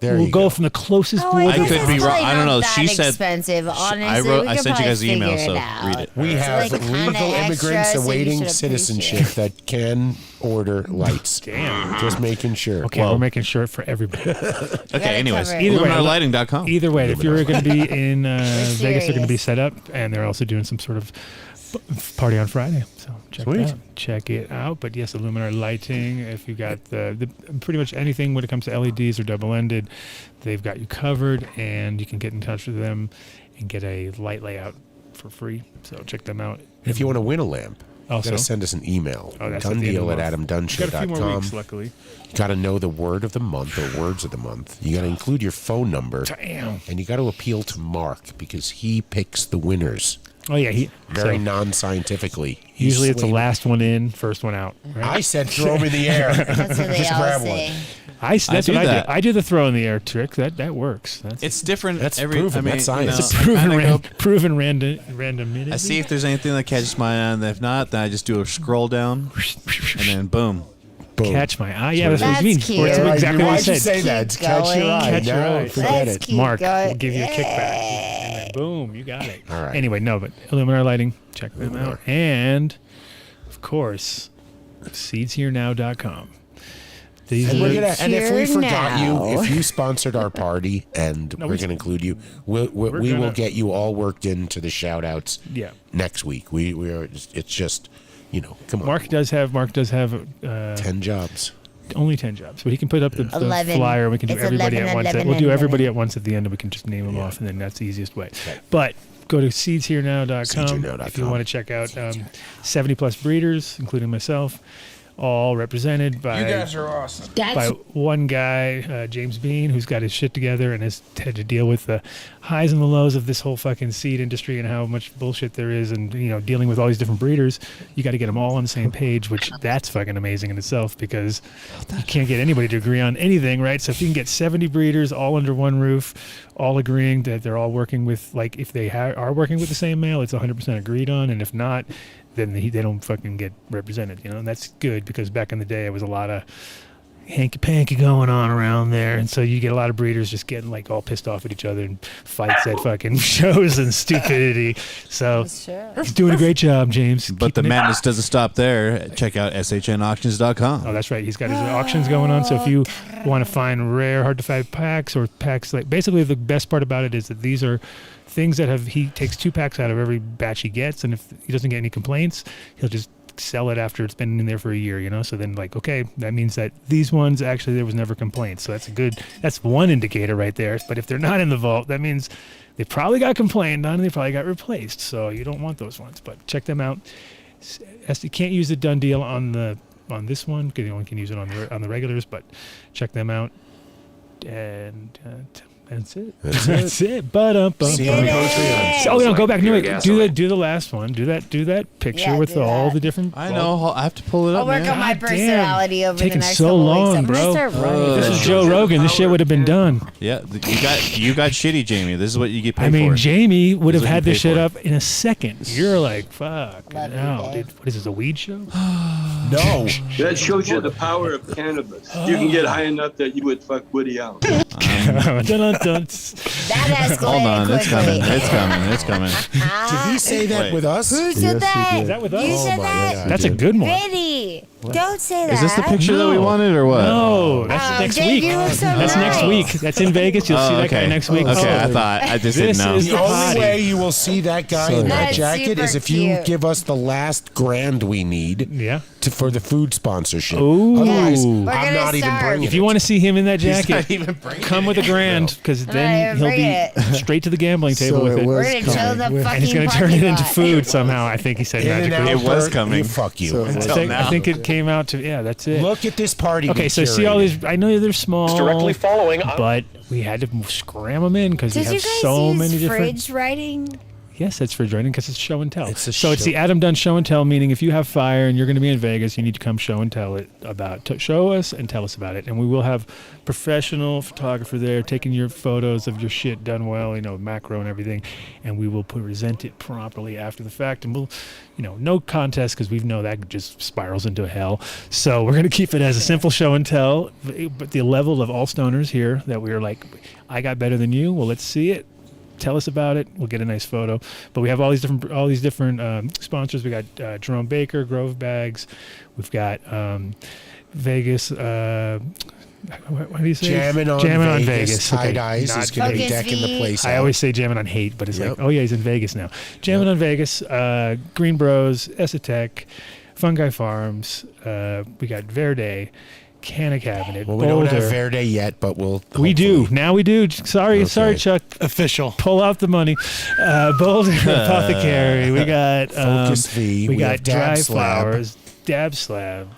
Speaker 3: There
Speaker 10: We'll
Speaker 3: you
Speaker 10: go from the closest
Speaker 6: Oh,
Speaker 10: border.
Speaker 9: I
Speaker 6: guess
Speaker 9: could
Speaker 6: it's
Speaker 9: be wrong.
Speaker 6: probably
Speaker 9: I don't
Speaker 6: not
Speaker 9: know.
Speaker 6: that
Speaker 9: She said.
Speaker 6: expensive. Honestly,
Speaker 9: I
Speaker 6: we
Speaker 9: wrote.
Speaker 6: could
Speaker 9: I sent you
Speaker 6: probably
Speaker 9: guys an email,
Speaker 6: figure
Speaker 9: so
Speaker 6: it out.
Speaker 9: read it.
Speaker 3: We
Speaker 6: It's
Speaker 3: have
Speaker 6: like kinda
Speaker 3: legal
Speaker 6: extra,
Speaker 3: immigrants
Speaker 6: so you
Speaker 3: awaiting
Speaker 6: should
Speaker 3: citizenship that can order lights.
Speaker 10: Damn.
Speaker 3: Just making sure.
Speaker 10: Okay, we're making sure for everybody.
Speaker 9: Okay. Anyways,
Speaker 6: cover it.
Speaker 10: Either way,
Speaker 9: IlluminarLighting.com.
Speaker 10: Either way, if you're going to be in Vegas, they're going to be
Speaker 6: serious.
Speaker 10: set up, and they're also doing some sort of party on Friday. So check it out. But yes, Illuminar lighting. If you got the pretty much anything when it comes to LEDs or double-ended, they've got you covered, and you can get in touch with them and get a light layout for free. So check them out.
Speaker 3: If you want to win a lamp, you
Speaker 10: Also-
Speaker 3: got to send us an email.
Speaker 10: Oh, that's at the end
Speaker 3: Dundeal
Speaker 10: of
Speaker 3: at
Speaker 10: the month. Got a few more
Speaker 3: adamdunshow.com.
Speaker 10: weeks, luckily.
Speaker 3: You got to know the word of the month or words of the month. You got to include your phone number.
Speaker 10: Damn.
Speaker 3: And you got to appeal to Mark because he picks the winners.
Speaker 10: Oh yeah,
Speaker 3: Very
Speaker 10: so
Speaker 3: non-scientifically. He's
Speaker 10: usually it's the
Speaker 3: swayed.
Speaker 10: last one in, first one out. Right?
Speaker 3: I said throw him in the air.
Speaker 6: That's what they
Speaker 3: Just
Speaker 6: all
Speaker 3: grab
Speaker 6: say.
Speaker 3: one.
Speaker 10: That's
Speaker 9: I
Speaker 10: what
Speaker 9: do
Speaker 10: I
Speaker 9: that.
Speaker 10: do. I do the throw in the air trick. That works.
Speaker 9: It's different.
Speaker 3: That's
Speaker 9: every.
Speaker 3: proven.
Speaker 9: I mean,
Speaker 3: That's science.
Speaker 9: you
Speaker 3: It's
Speaker 9: know,
Speaker 10: proven randomity.
Speaker 9: I see if there's anything that catches my eye, and if not, then I just do a scroll down, and then boom.
Speaker 3: Boom.
Speaker 10: Catch my eye. Yeah, that's what
Speaker 6: That's
Speaker 10: you mean.
Speaker 6: cute.
Speaker 10: That's exactly what I
Speaker 3: Why'd you
Speaker 10: said.
Speaker 3: say that? It's catch your
Speaker 6: going.
Speaker 3: eye.
Speaker 10: Catch your
Speaker 3: No,
Speaker 10: eye.
Speaker 3: forget
Speaker 6: That's
Speaker 3: it.
Speaker 6: cute.
Speaker 10: Mark
Speaker 6: Go-
Speaker 10: will give you a kickback. And then boom, you got it.
Speaker 3: All right.
Speaker 10: Anyway, no, but Illuminar Lighting, check them out. And, of course, seedsherenow.com. These
Speaker 3: And,
Speaker 10: are-
Speaker 3: and if we forgot
Speaker 6: now.
Speaker 3: you, if you sponsored our party, and we're going to include you, we will get you all worked into the shout outs
Speaker 10: Yeah.
Speaker 3: next week. We are. It's just, come on.
Speaker 10: Mark does have
Speaker 3: 10 jobs.
Speaker 10: Only 10 jobs, but he can put up the
Speaker 6: 11.
Speaker 10: flyer. We can do
Speaker 6: It's
Speaker 10: everybody
Speaker 6: 11,
Speaker 10: at once.
Speaker 6: 11,
Speaker 10: We'll do
Speaker 6: 11.
Speaker 10: everybody at once at the end, and we can just name them off, and then that's the easiest way. But go to seedsherenow.com
Speaker 3: Seedsherenow.com.
Speaker 10: if you want to check out 70 plus breeders, including myself, all represented by
Speaker 15: You guys are awesome.
Speaker 10: by one guy, James Bean, who's got his shit together and has had to deal with the highs and the lows of this whole fucking seed industry and how much bullshit there is, and dealing with all these different breeders. You got to get them all on the same page, which that's fucking amazing in itself, because you can't get anybody to agree on anything, right? So if you can get 70 breeders all under one roof, all agreeing that they're all working with, like, if they are working with the same male, it's 100% agreed on, and if not, then they don't fucking get represented, and that's good, because back in the day it was a lot of hanky-panky going on around there, and so you get a lot of breeders just getting like all pissed off at each other and fights at fucking shows and stupidity. So he's doing a great job, James.
Speaker 9: But the madness doesn't stop there. Check out shnauctions.com.
Speaker 10: Oh, that's right. He's got his auctions going on. So if you want to find rare, hard to find packs, or packs, like, basically the best part about it is that these are things that he takes 2 packs out of every batch he gets, and if he doesn't get any complaints, he'll just sell it after it's been in there for a year, so then, like, okay, that means that these ones actually there was never complaints, so that's one indicator right there. But if they're not in the vault, that means they probably got complained on and they probably got replaced, so you don't want those ones. But check them out. You can't use the Dunn deal on this one, because you only can use it on the regulars, but check them out. And that's it. That's it. But
Speaker 3: See you on Patreon.
Speaker 10: oh no, go back. No, wait. Do the last one. Do that picture
Speaker 6: Yeah,
Speaker 10: with
Speaker 6: do
Speaker 10: all
Speaker 6: that.
Speaker 10: the different.
Speaker 9: I know. I have to pull it
Speaker 6: I'll
Speaker 9: up,
Speaker 6: work
Speaker 9: man.
Speaker 6: on my
Speaker 10: God damn.
Speaker 6: personality over the
Speaker 10: Taking
Speaker 6: next
Speaker 10: so
Speaker 6: couple
Speaker 10: long,
Speaker 6: weeks. I'm
Speaker 10: bro.
Speaker 6: gonna start running.
Speaker 10: This is Joe Rogan. This shit would have been done.
Speaker 9: Yeah, you got shitty, Jamie. This is what you get paid
Speaker 10: I mean,
Speaker 9: for.
Speaker 10: Jamie would
Speaker 9: This
Speaker 10: have
Speaker 9: is what
Speaker 10: had
Speaker 9: you
Speaker 10: this
Speaker 9: pay
Speaker 10: shit
Speaker 9: for.
Speaker 10: up in a second. You're like, fuck.
Speaker 6: Love you,
Speaker 10: No,
Speaker 6: babe.
Speaker 10: dude. What is this, a weed show?
Speaker 3: No.
Speaker 20: That shows you the power of cannabis. You can get high enough that you would fuck Woody Allen.
Speaker 10: Dun, dun, dun.
Speaker 6: That escalated
Speaker 9: Hold on, it's
Speaker 6: quickly.
Speaker 9: coming. It's coming. It's coming.
Speaker 3: Did he say that
Speaker 9: Wait.
Speaker 3: with us?
Speaker 6: Who said that?
Speaker 10: Is that with us?
Speaker 6: You
Speaker 3: Oh
Speaker 6: said
Speaker 3: my
Speaker 6: that?
Speaker 3: God.
Speaker 10: That's a good one.
Speaker 6: Vinny, don't say that.
Speaker 9: Is this the picture that we wanted, or what?
Speaker 10: No, that's
Speaker 6: Oh,
Speaker 10: next
Speaker 6: Dave,
Speaker 10: week.
Speaker 6: you look so
Speaker 10: That's next
Speaker 6: nice.
Speaker 10: week. That's in Vegas. You'll see
Speaker 9: Oh,
Speaker 10: that guy
Speaker 9: okay.
Speaker 10: next week.
Speaker 9: Okay,
Speaker 10: Oh.
Speaker 9: I thought I just
Speaker 10: This
Speaker 9: didn't know.
Speaker 10: is
Speaker 3: The
Speaker 10: the
Speaker 3: only
Speaker 10: potty.
Speaker 3: way you will see that guy in that
Speaker 6: That's
Speaker 3: jacket is
Speaker 6: super
Speaker 3: if you
Speaker 6: cute.
Speaker 3: give us the last grand we need
Speaker 10: Yeah.
Speaker 3: for the food sponsorship.
Speaker 10: Ooh.
Speaker 3: Otherwise,
Speaker 10: We're
Speaker 3: I'm
Speaker 6: gonna
Speaker 3: not even
Speaker 6: starve.
Speaker 3: bringing
Speaker 10: If you want to see him in that
Speaker 9: He's
Speaker 10: jacket,
Speaker 9: not even bringing
Speaker 10: come with a grand, because then he'll
Speaker 6: bring
Speaker 10: be
Speaker 6: it.
Speaker 10: straight to the gambling table
Speaker 13: So
Speaker 10: with
Speaker 13: it
Speaker 10: it.
Speaker 13: was
Speaker 6: We're gonna chill
Speaker 13: coming.
Speaker 6: the fucking
Speaker 10: And he's going to turn it
Speaker 6: parking
Speaker 10: into
Speaker 6: lot.
Speaker 10: food somehow. I think he said
Speaker 3: In and
Speaker 10: magically.
Speaker 3: out,
Speaker 9: It was
Speaker 3: Bert,
Speaker 9: coming.
Speaker 3: you fuck you.
Speaker 13: So it was-
Speaker 10: I think it came out to, yeah, that's it.
Speaker 3: Look at this party.
Speaker 10: Okay,
Speaker 3: we
Speaker 10: so see all
Speaker 3: curated.
Speaker 10: these, I know they're small,
Speaker 16: Directly following.
Speaker 10: but we had to scram them in because we
Speaker 6: Did you
Speaker 10: have
Speaker 6: guys
Speaker 10: so
Speaker 6: use
Speaker 10: many different.
Speaker 6: fridge writing?
Speaker 10: Yes, that's fridge writing because it's show and tell.
Speaker 3: It's a
Speaker 10: So it's
Speaker 3: show.
Speaker 10: the Adam Dunn show and tell, meaning if you have fire and you're going to be in Vegas, you need to come show and tell it about. Show us and tell us about it, and we will have professional photographer there taking your photos of your shit done well, macro and everything, and we will present it properly after the fact, and we'll, no contest because we know that just spirals into hell. So we're going to keep it as a simple show and tell, but the level of all stoners here that we are like, I got better than you. Well, let's see it. Tell us about it. We'll get a nice photo. But we have all these different sponsors. We got Jerome Baker, Grove Bags. We've got Vegas. What do you say?
Speaker 3: Jammin' on Vegas.
Speaker 10: Okay,
Speaker 3: Tie-dyes is going to be
Speaker 6: Focus
Speaker 3: decking the
Speaker 6: V.
Speaker 3: place
Speaker 10: I
Speaker 3: out.
Speaker 10: always say Jammin' on Hate, but it's
Speaker 3: Yep.
Speaker 10: like, oh yeah, he's in Vegas now. Jammin' on Vegas, Green Bros, Esatech, Fungi Farms. We got Verde, Canna Cabinet,
Speaker 3: Well, we don't have
Speaker 10: Boulder.
Speaker 3: Verde yet, but we'll.
Speaker 10: We do.
Speaker 3: hopefully-
Speaker 10: Now we do. Sorry,
Speaker 3: Okay.
Speaker 10: Chuck.
Speaker 7: Official.
Speaker 10: Pull out the money. Boulder Apothecary. We got
Speaker 3: Focus V.
Speaker 10: We got
Speaker 3: have Dab
Speaker 10: Dry
Speaker 3: Slab.
Speaker 10: Flowers. Dab Slab.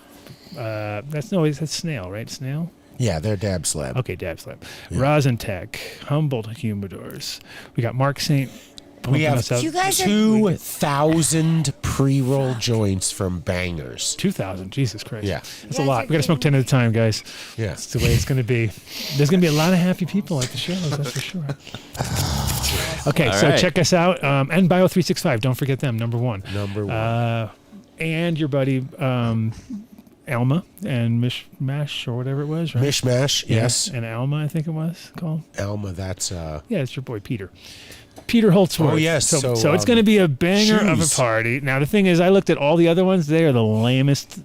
Speaker 10: That's Snail, right? Snail.
Speaker 3: Yeah, they're Dab Slab.
Speaker 10: Okay, Dab Slab. Rosin Tech. Humboldt Humidors. We got Mark St.
Speaker 3: We have
Speaker 10: us out.
Speaker 6: You guys are
Speaker 3: 2,000 pre-roll joints from Bangers.
Speaker 10: 2,000. Jesus Christ.
Speaker 3: Yeah.
Speaker 10: That's a lot. We got to smoke 10 at a time, guys.
Speaker 3: Yeah.
Speaker 10: That's the way it's going to be. There's going to be a lot of happy people at the shows, that's for sure. Okay,
Speaker 9: All
Speaker 10: so
Speaker 9: right.
Speaker 10: check us out. And Bio365. Don't forget them, number one.
Speaker 3: Number one.
Speaker 10: And your buddy Alma and Mishmash or whatever it was, right?
Speaker 3: Mishmash,
Speaker 10: Yeah,
Speaker 3: yes.
Speaker 10: And Alma, I think it was called.
Speaker 3: Alma, that's...
Speaker 10: Yeah, it's your boy Peter. Peter Holtzworth.
Speaker 3: Oh, yes.
Speaker 10: So,
Speaker 3: So,
Speaker 10: it's going to be a banger of a
Speaker 3: shoes.
Speaker 10: party. Now, the thing is, I looked at all the other ones. They are the lamest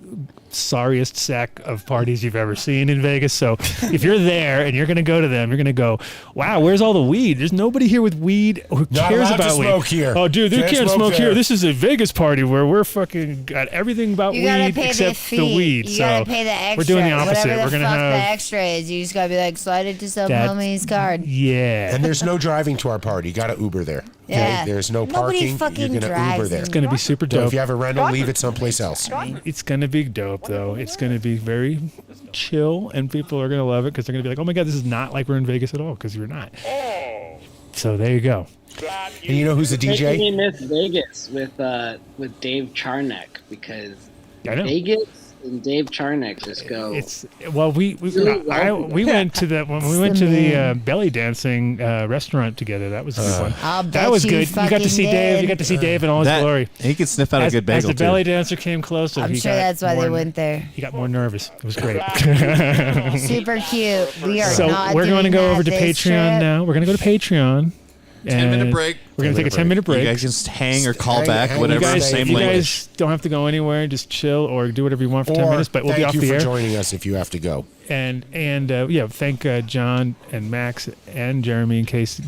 Speaker 10: sorriest sack of parties you've ever seen in Vegas. So if you're there and you're going to go to them, you're going to go, wow, where's all the weed? There's nobody here with weed who cares about weed.
Speaker 3: Smoke here.
Speaker 10: Oh, dude, they can't smoke
Speaker 3: there.
Speaker 10: here. This is a Vegas party where we're fucking got everything about
Speaker 6: You gotta
Speaker 10: weed
Speaker 6: pay
Speaker 10: except
Speaker 6: the fee.
Speaker 10: the weed.
Speaker 6: You
Speaker 10: So
Speaker 6: gotta pay the extra.
Speaker 10: we're doing the opposite.
Speaker 6: Whatever
Speaker 10: We're
Speaker 6: the
Speaker 10: going to
Speaker 6: fuck the
Speaker 10: have
Speaker 6: extra is. You just gotta be like, slide it to some homie's card.
Speaker 10: yeah.
Speaker 3: And there's no driving to our party. You got to Uber there. Okay?
Speaker 6: Yeah.
Speaker 3: There's no
Speaker 6: Nobody
Speaker 3: parking.
Speaker 6: fucking
Speaker 3: You're gonna
Speaker 6: drives
Speaker 3: Uber there.
Speaker 6: in.
Speaker 10: It's going to be super
Speaker 3: So
Speaker 10: dope.
Speaker 3: if you have a rental, leave it someplace else.
Speaker 10: It's going to be dope, though. It's going to be very chill, and people are going to love it because they're going to be like, oh my God, this is not like we're in Vegas at all, because you're not. So there you go.
Speaker 3: And you know who's the
Speaker 14: Making
Speaker 3: DJ?
Speaker 14: me miss Vegas with Dave Charnock, because
Speaker 10: I know.
Speaker 14: Vegas and Dave Charnock just go.
Speaker 10: We went to the when we went to the belly dancing restaurant together. That was a good one.
Speaker 6: I'll bet
Speaker 10: That was
Speaker 6: you
Speaker 10: good. You got to
Speaker 6: fucking
Speaker 10: see Dave. You
Speaker 6: did.
Speaker 10: got to see Dave in all his glory.
Speaker 9: He could sniff out a good bagel
Speaker 10: As the
Speaker 9: too.
Speaker 10: belly dancer came closer,
Speaker 6: I'm sure that's why they went there.
Speaker 10: He got more nervous. It was great.
Speaker 6: Super cute. We are
Speaker 10: So
Speaker 6: not
Speaker 10: we're going to
Speaker 6: doing
Speaker 10: go
Speaker 6: that
Speaker 10: over to
Speaker 6: this
Speaker 10: Patreon
Speaker 6: trip.
Speaker 10: now. We're going to go to Patreon.
Speaker 9: 10-minute
Speaker 10: and
Speaker 9: break.
Speaker 10: We're going to take a 10-minute break.
Speaker 9: You guys just hang or call back, whatever.
Speaker 10: You guys,
Speaker 9: same
Speaker 10: you
Speaker 9: language.
Speaker 10: guys don't have to go anywhere. Just chill or do whatever you want for 10
Speaker 3: Or
Speaker 10: minutes. But we'll be
Speaker 3: thank
Speaker 10: off
Speaker 3: you
Speaker 10: the
Speaker 3: for
Speaker 10: air.
Speaker 3: joining us if you have to go.
Speaker 10: And thank John and Max and Jeremy in case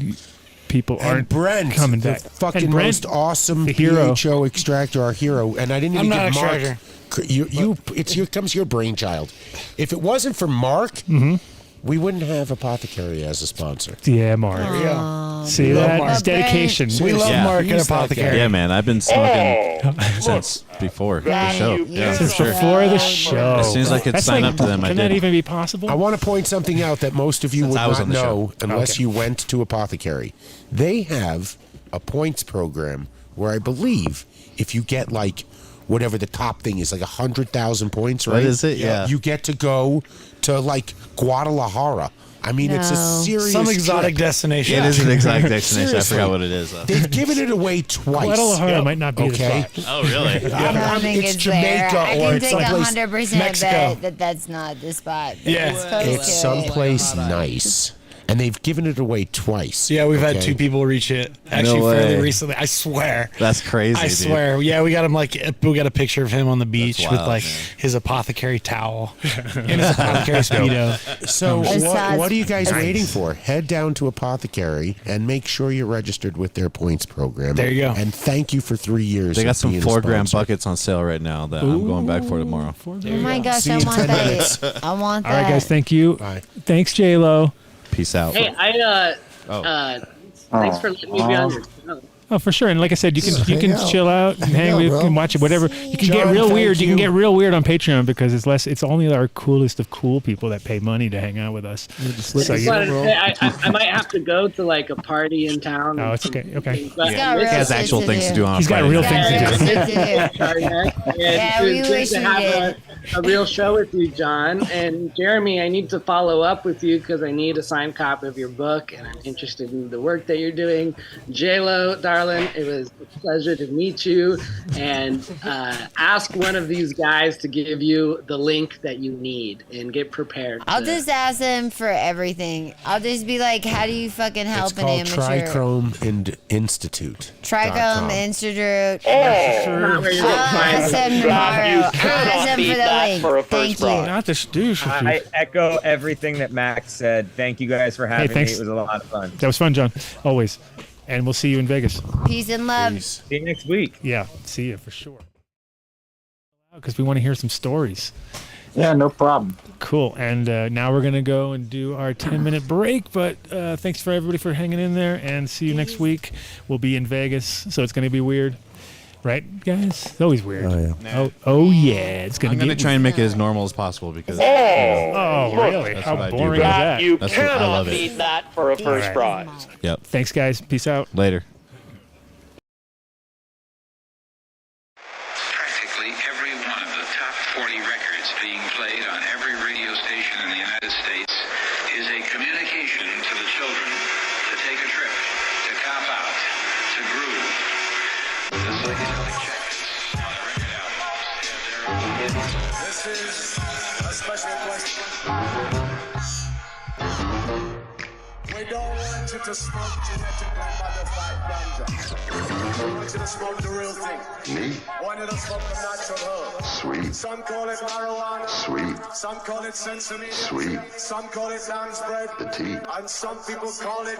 Speaker 10: people
Speaker 3: And
Speaker 10: aren't
Speaker 3: Brent,
Speaker 10: coming
Speaker 3: the
Speaker 10: back.
Speaker 3: fucking
Speaker 10: And Brent,
Speaker 3: most awesome
Speaker 10: the hero.
Speaker 3: PHO extractor, our hero. And I didn't even
Speaker 7: I'm not
Speaker 3: give Mark.
Speaker 7: extractor.
Speaker 3: It comes your brainchild. If it wasn't for Mark, we wouldn't have Apothecary as a sponsor.
Speaker 10: Yeah, Mark. See that? It's dedication.
Speaker 7: We love Mark and Apothecary.
Speaker 9: Yeah, man. I've been smoking since before the show. Yeah,
Speaker 10: Since
Speaker 9: for sure.
Speaker 10: before the show.
Speaker 9: As soon as I could
Speaker 10: That's
Speaker 9: sign
Speaker 10: like-
Speaker 9: up to them, I
Speaker 10: Can
Speaker 9: did.
Speaker 10: that even be possible?
Speaker 3: I want to point something out that most of you
Speaker 9: Since
Speaker 3: would
Speaker 9: I was
Speaker 3: not
Speaker 9: on the
Speaker 3: know
Speaker 9: show.
Speaker 3: unless
Speaker 10: Okay.
Speaker 3: you went to Apothecary. They have a points program where I believe if you get like whatever the top thing is, like 100,000 points, right?
Speaker 9: What is it? Yeah.
Speaker 3: You get to go to like Guadalajara. I mean, it's a serious
Speaker 7: Some exotic
Speaker 3: trip.
Speaker 7: destination.
Speaker 9: It is an exact destination. I
Speaker 3: Seriously.
Speaker 9: forgot what it is. Though.
Speaker 3: They've given it away twice.
Speaker 10: Guadalajara might not be
Speaker 3: Okay.
Speaker 10: the spot.
Speaker 9: Oh, really?
Speaker 6: I don't think
Speaker 3: it's
Speaker 6: it's
Speaker 3: Jamaica
Speaker 6: there. I
Speaker 3: or
Speaker 6: can
Speaker 3: it's
Speaker 6: take
Speaker 3: someplace
Speaker 6: 100%
Speaker 7: Mexico.
Speaker 6: bet that that's not the spot.
Speaker 7: Yeah.
Speaker 6: It's close
Speaker 3: It's
Speaker 6: to it.
Speaker 3: someplace nice. And they've given it away twice.
Speaker 7: Yeah, we've had
Speaker 3: okay?
Speaker 7: 2 people reach it actually
Speaker 9: No
Speaker 7: fairly
Speaker 9: way.
Speaker 7: recently. I swear.
Speaker 9: That's crazy.
Speaker 7: I
Speaker 9: dude.
Speaker 7: swear. Yeah, we got him we got a picture of him on the beach with
Speaker 9: wild,
Speaker 7: like
Speaker 9: man.
Speaker 7: his apothecary towel and his apothecary speedo.
Speaker 3: So
Speaker 6: Besides-
Speaker 3: what are you guys waiting for? Head down to Apothecary and make sure you're registered with their points program.
Speaker 7: There you go.
Speaker 3: And thank you for 3 years.
Speaker 9: They got
Speaker 3: of
Speaker 9: some
Speaker 3: being a
Speaker 9: 4-gram
Speaker 3: sponsor.
Speaker 9: buckets on sale right now that I'm going back for tomorrow.
Speaker 6: Oh my gosh,
Speaker 3: See you
Speaker 6: I
Speaker 3: in
Speaker 6: want
Speaker 3: 10 minutes.
Speaker 6: that. I want that.
Speaker 10: All right, guys. Thank you.
Speaker 3: Bye.
Speaker 10: Thanks, J-Lo.
Speaker 9: Peace out.
Speaker 14: Hey, thanks for letting me be on your show.
Speaker 10: Oh, for sure. And like I said, you can
Speaker 13: out.
Speaker 10: chill out and hang.
Speaker 13: out,
Speaker 10: You
Speaker 13: bro.
Speaker 10: can watch it. Whatever. You can
Speaker 3: John,
Speaker 10: get real
Speaker 3: thank
Speaker 10: weird. You can
Speaker 3: you.
Speaker 10: get real weird on Patreon because it's less. It's only our coolest of cool people that pay money to hang out with us. So
Speaker 14: Just
Speaker 10: you
Speaker 14: wanted to say, I might have to go to like a party in town.
Speaker 10: Oh, it's okay. Okay.
Speaker 14: But
Speaker 6: He's got
Speaker 9: He
Speaker 6: real
Speaker 9: has
Speaker 6: shit
Speaker 9: actual
Speaker 6: to
Speaker 9: things to
Speaker 6: do.
Speaker 9: do on
Speaker 10: He's got
Speaker 9: Friday
Speaker 10: real
Speaker 9: night.
Speaker 10: things to do.
Speaker 6: Yeah, we
Speaker 14: It's
Speaker 6: wish
Speaker 14: good to
Speaker 6: you
Speaker 14: have
Speaker 6: did.
Speaker 14: a real show with you, John. And Jeremy, I need to follow up with you because I need a signed copy of your book, and I'm interested in the work that you're doing. J-Lo, darling, it was a pleasure to meet you. And ask one of these guys to give you the link that you need and get prepared.
Speaker 6: I'll just ask them for everything. I'll just be like, how do you fucking help
Speaker 3: It's
Speaker 6: an
Speaker 3: called
Speaker 6: amateur?
Speaker 3: Trichome Institute.
Speaker 6: Trichome Institute.
Speaker 14: Not where you're
Speaker 6: I'll ask them tomorrow.
Speaker 2: You
Speaker 6: I'll ask them for the link.
Speaker 2: for a first
Speaker 6: Thank you.
Speaker 2: prize.
Speaker 10: Not this douche.
Speaker 2: I echo everything that Max said. Thank you guys for having me.
Speaker 10: thanks.
Speaker 2: It was a lot of fun.
Speaker 10: That was fun, John. Always. And we'll see you in Vegas.
Speaker 6: Peace and love.
Speaker 2: See you next week.
Speaker 10: Yeah. See you for sure. Because we want to hear some stories.
Speaker 18: Yeah, no problem.
Speaker 10: Cool. And now we're going to go and do our 10-minute break. But thanks for everybody for hanging in there. And see you next week. We'll be in Vegas. So it's going to be weird. Right, guys? It's always weird.
Speaker 13: Oh, yeah.
Speaker 10: Oh yeah. It's going
Speaker 9: I'm
Speaker 10: to
Speaker 9: going to try and make it as normal as possible because.
Speaker 10: Oh, really?
Speaker 9: That's
Speaker 10: How
Speaker 9: what I do,
Speaker 10: boring is
Speaker 9: bro.
Speaker 10: that?
Speaker 15: You
Speaker 9: That's what I
Speaker 15: cannot
Speaker 9: love it.
Speaker 15: beat that for a first
Speaker 10: right.
Speaker 15: prize.
Speaker 9: Yep.
Speaker 10: Thanks, guys. Peace out.
Speaker 9: Later.
Speaker 21: Practically every one of the top 40 records being played on every radio station in the United States is a communication to the children to take a trip, to cop out, to groove. The psychedelic jackets on the record albums have their own.
Speaker 1: This is a special question. I don't want you to smoke genetically modified ganja. I want you to smoke the real thing.
Speaker 4: Me?
Speaker 1: I want you to smoke the natural herb.
Speaker 4: Sweet.
Speaker 1: Some call it marijuana.
Speaker 4: Sweet.
Speaker 1: Some call it sensimilla.
Speaker 4: Sweet.
Speaker 1: Some call it lamb's bread.
Speaker 4: The tea.
Speaker 1: And some people call it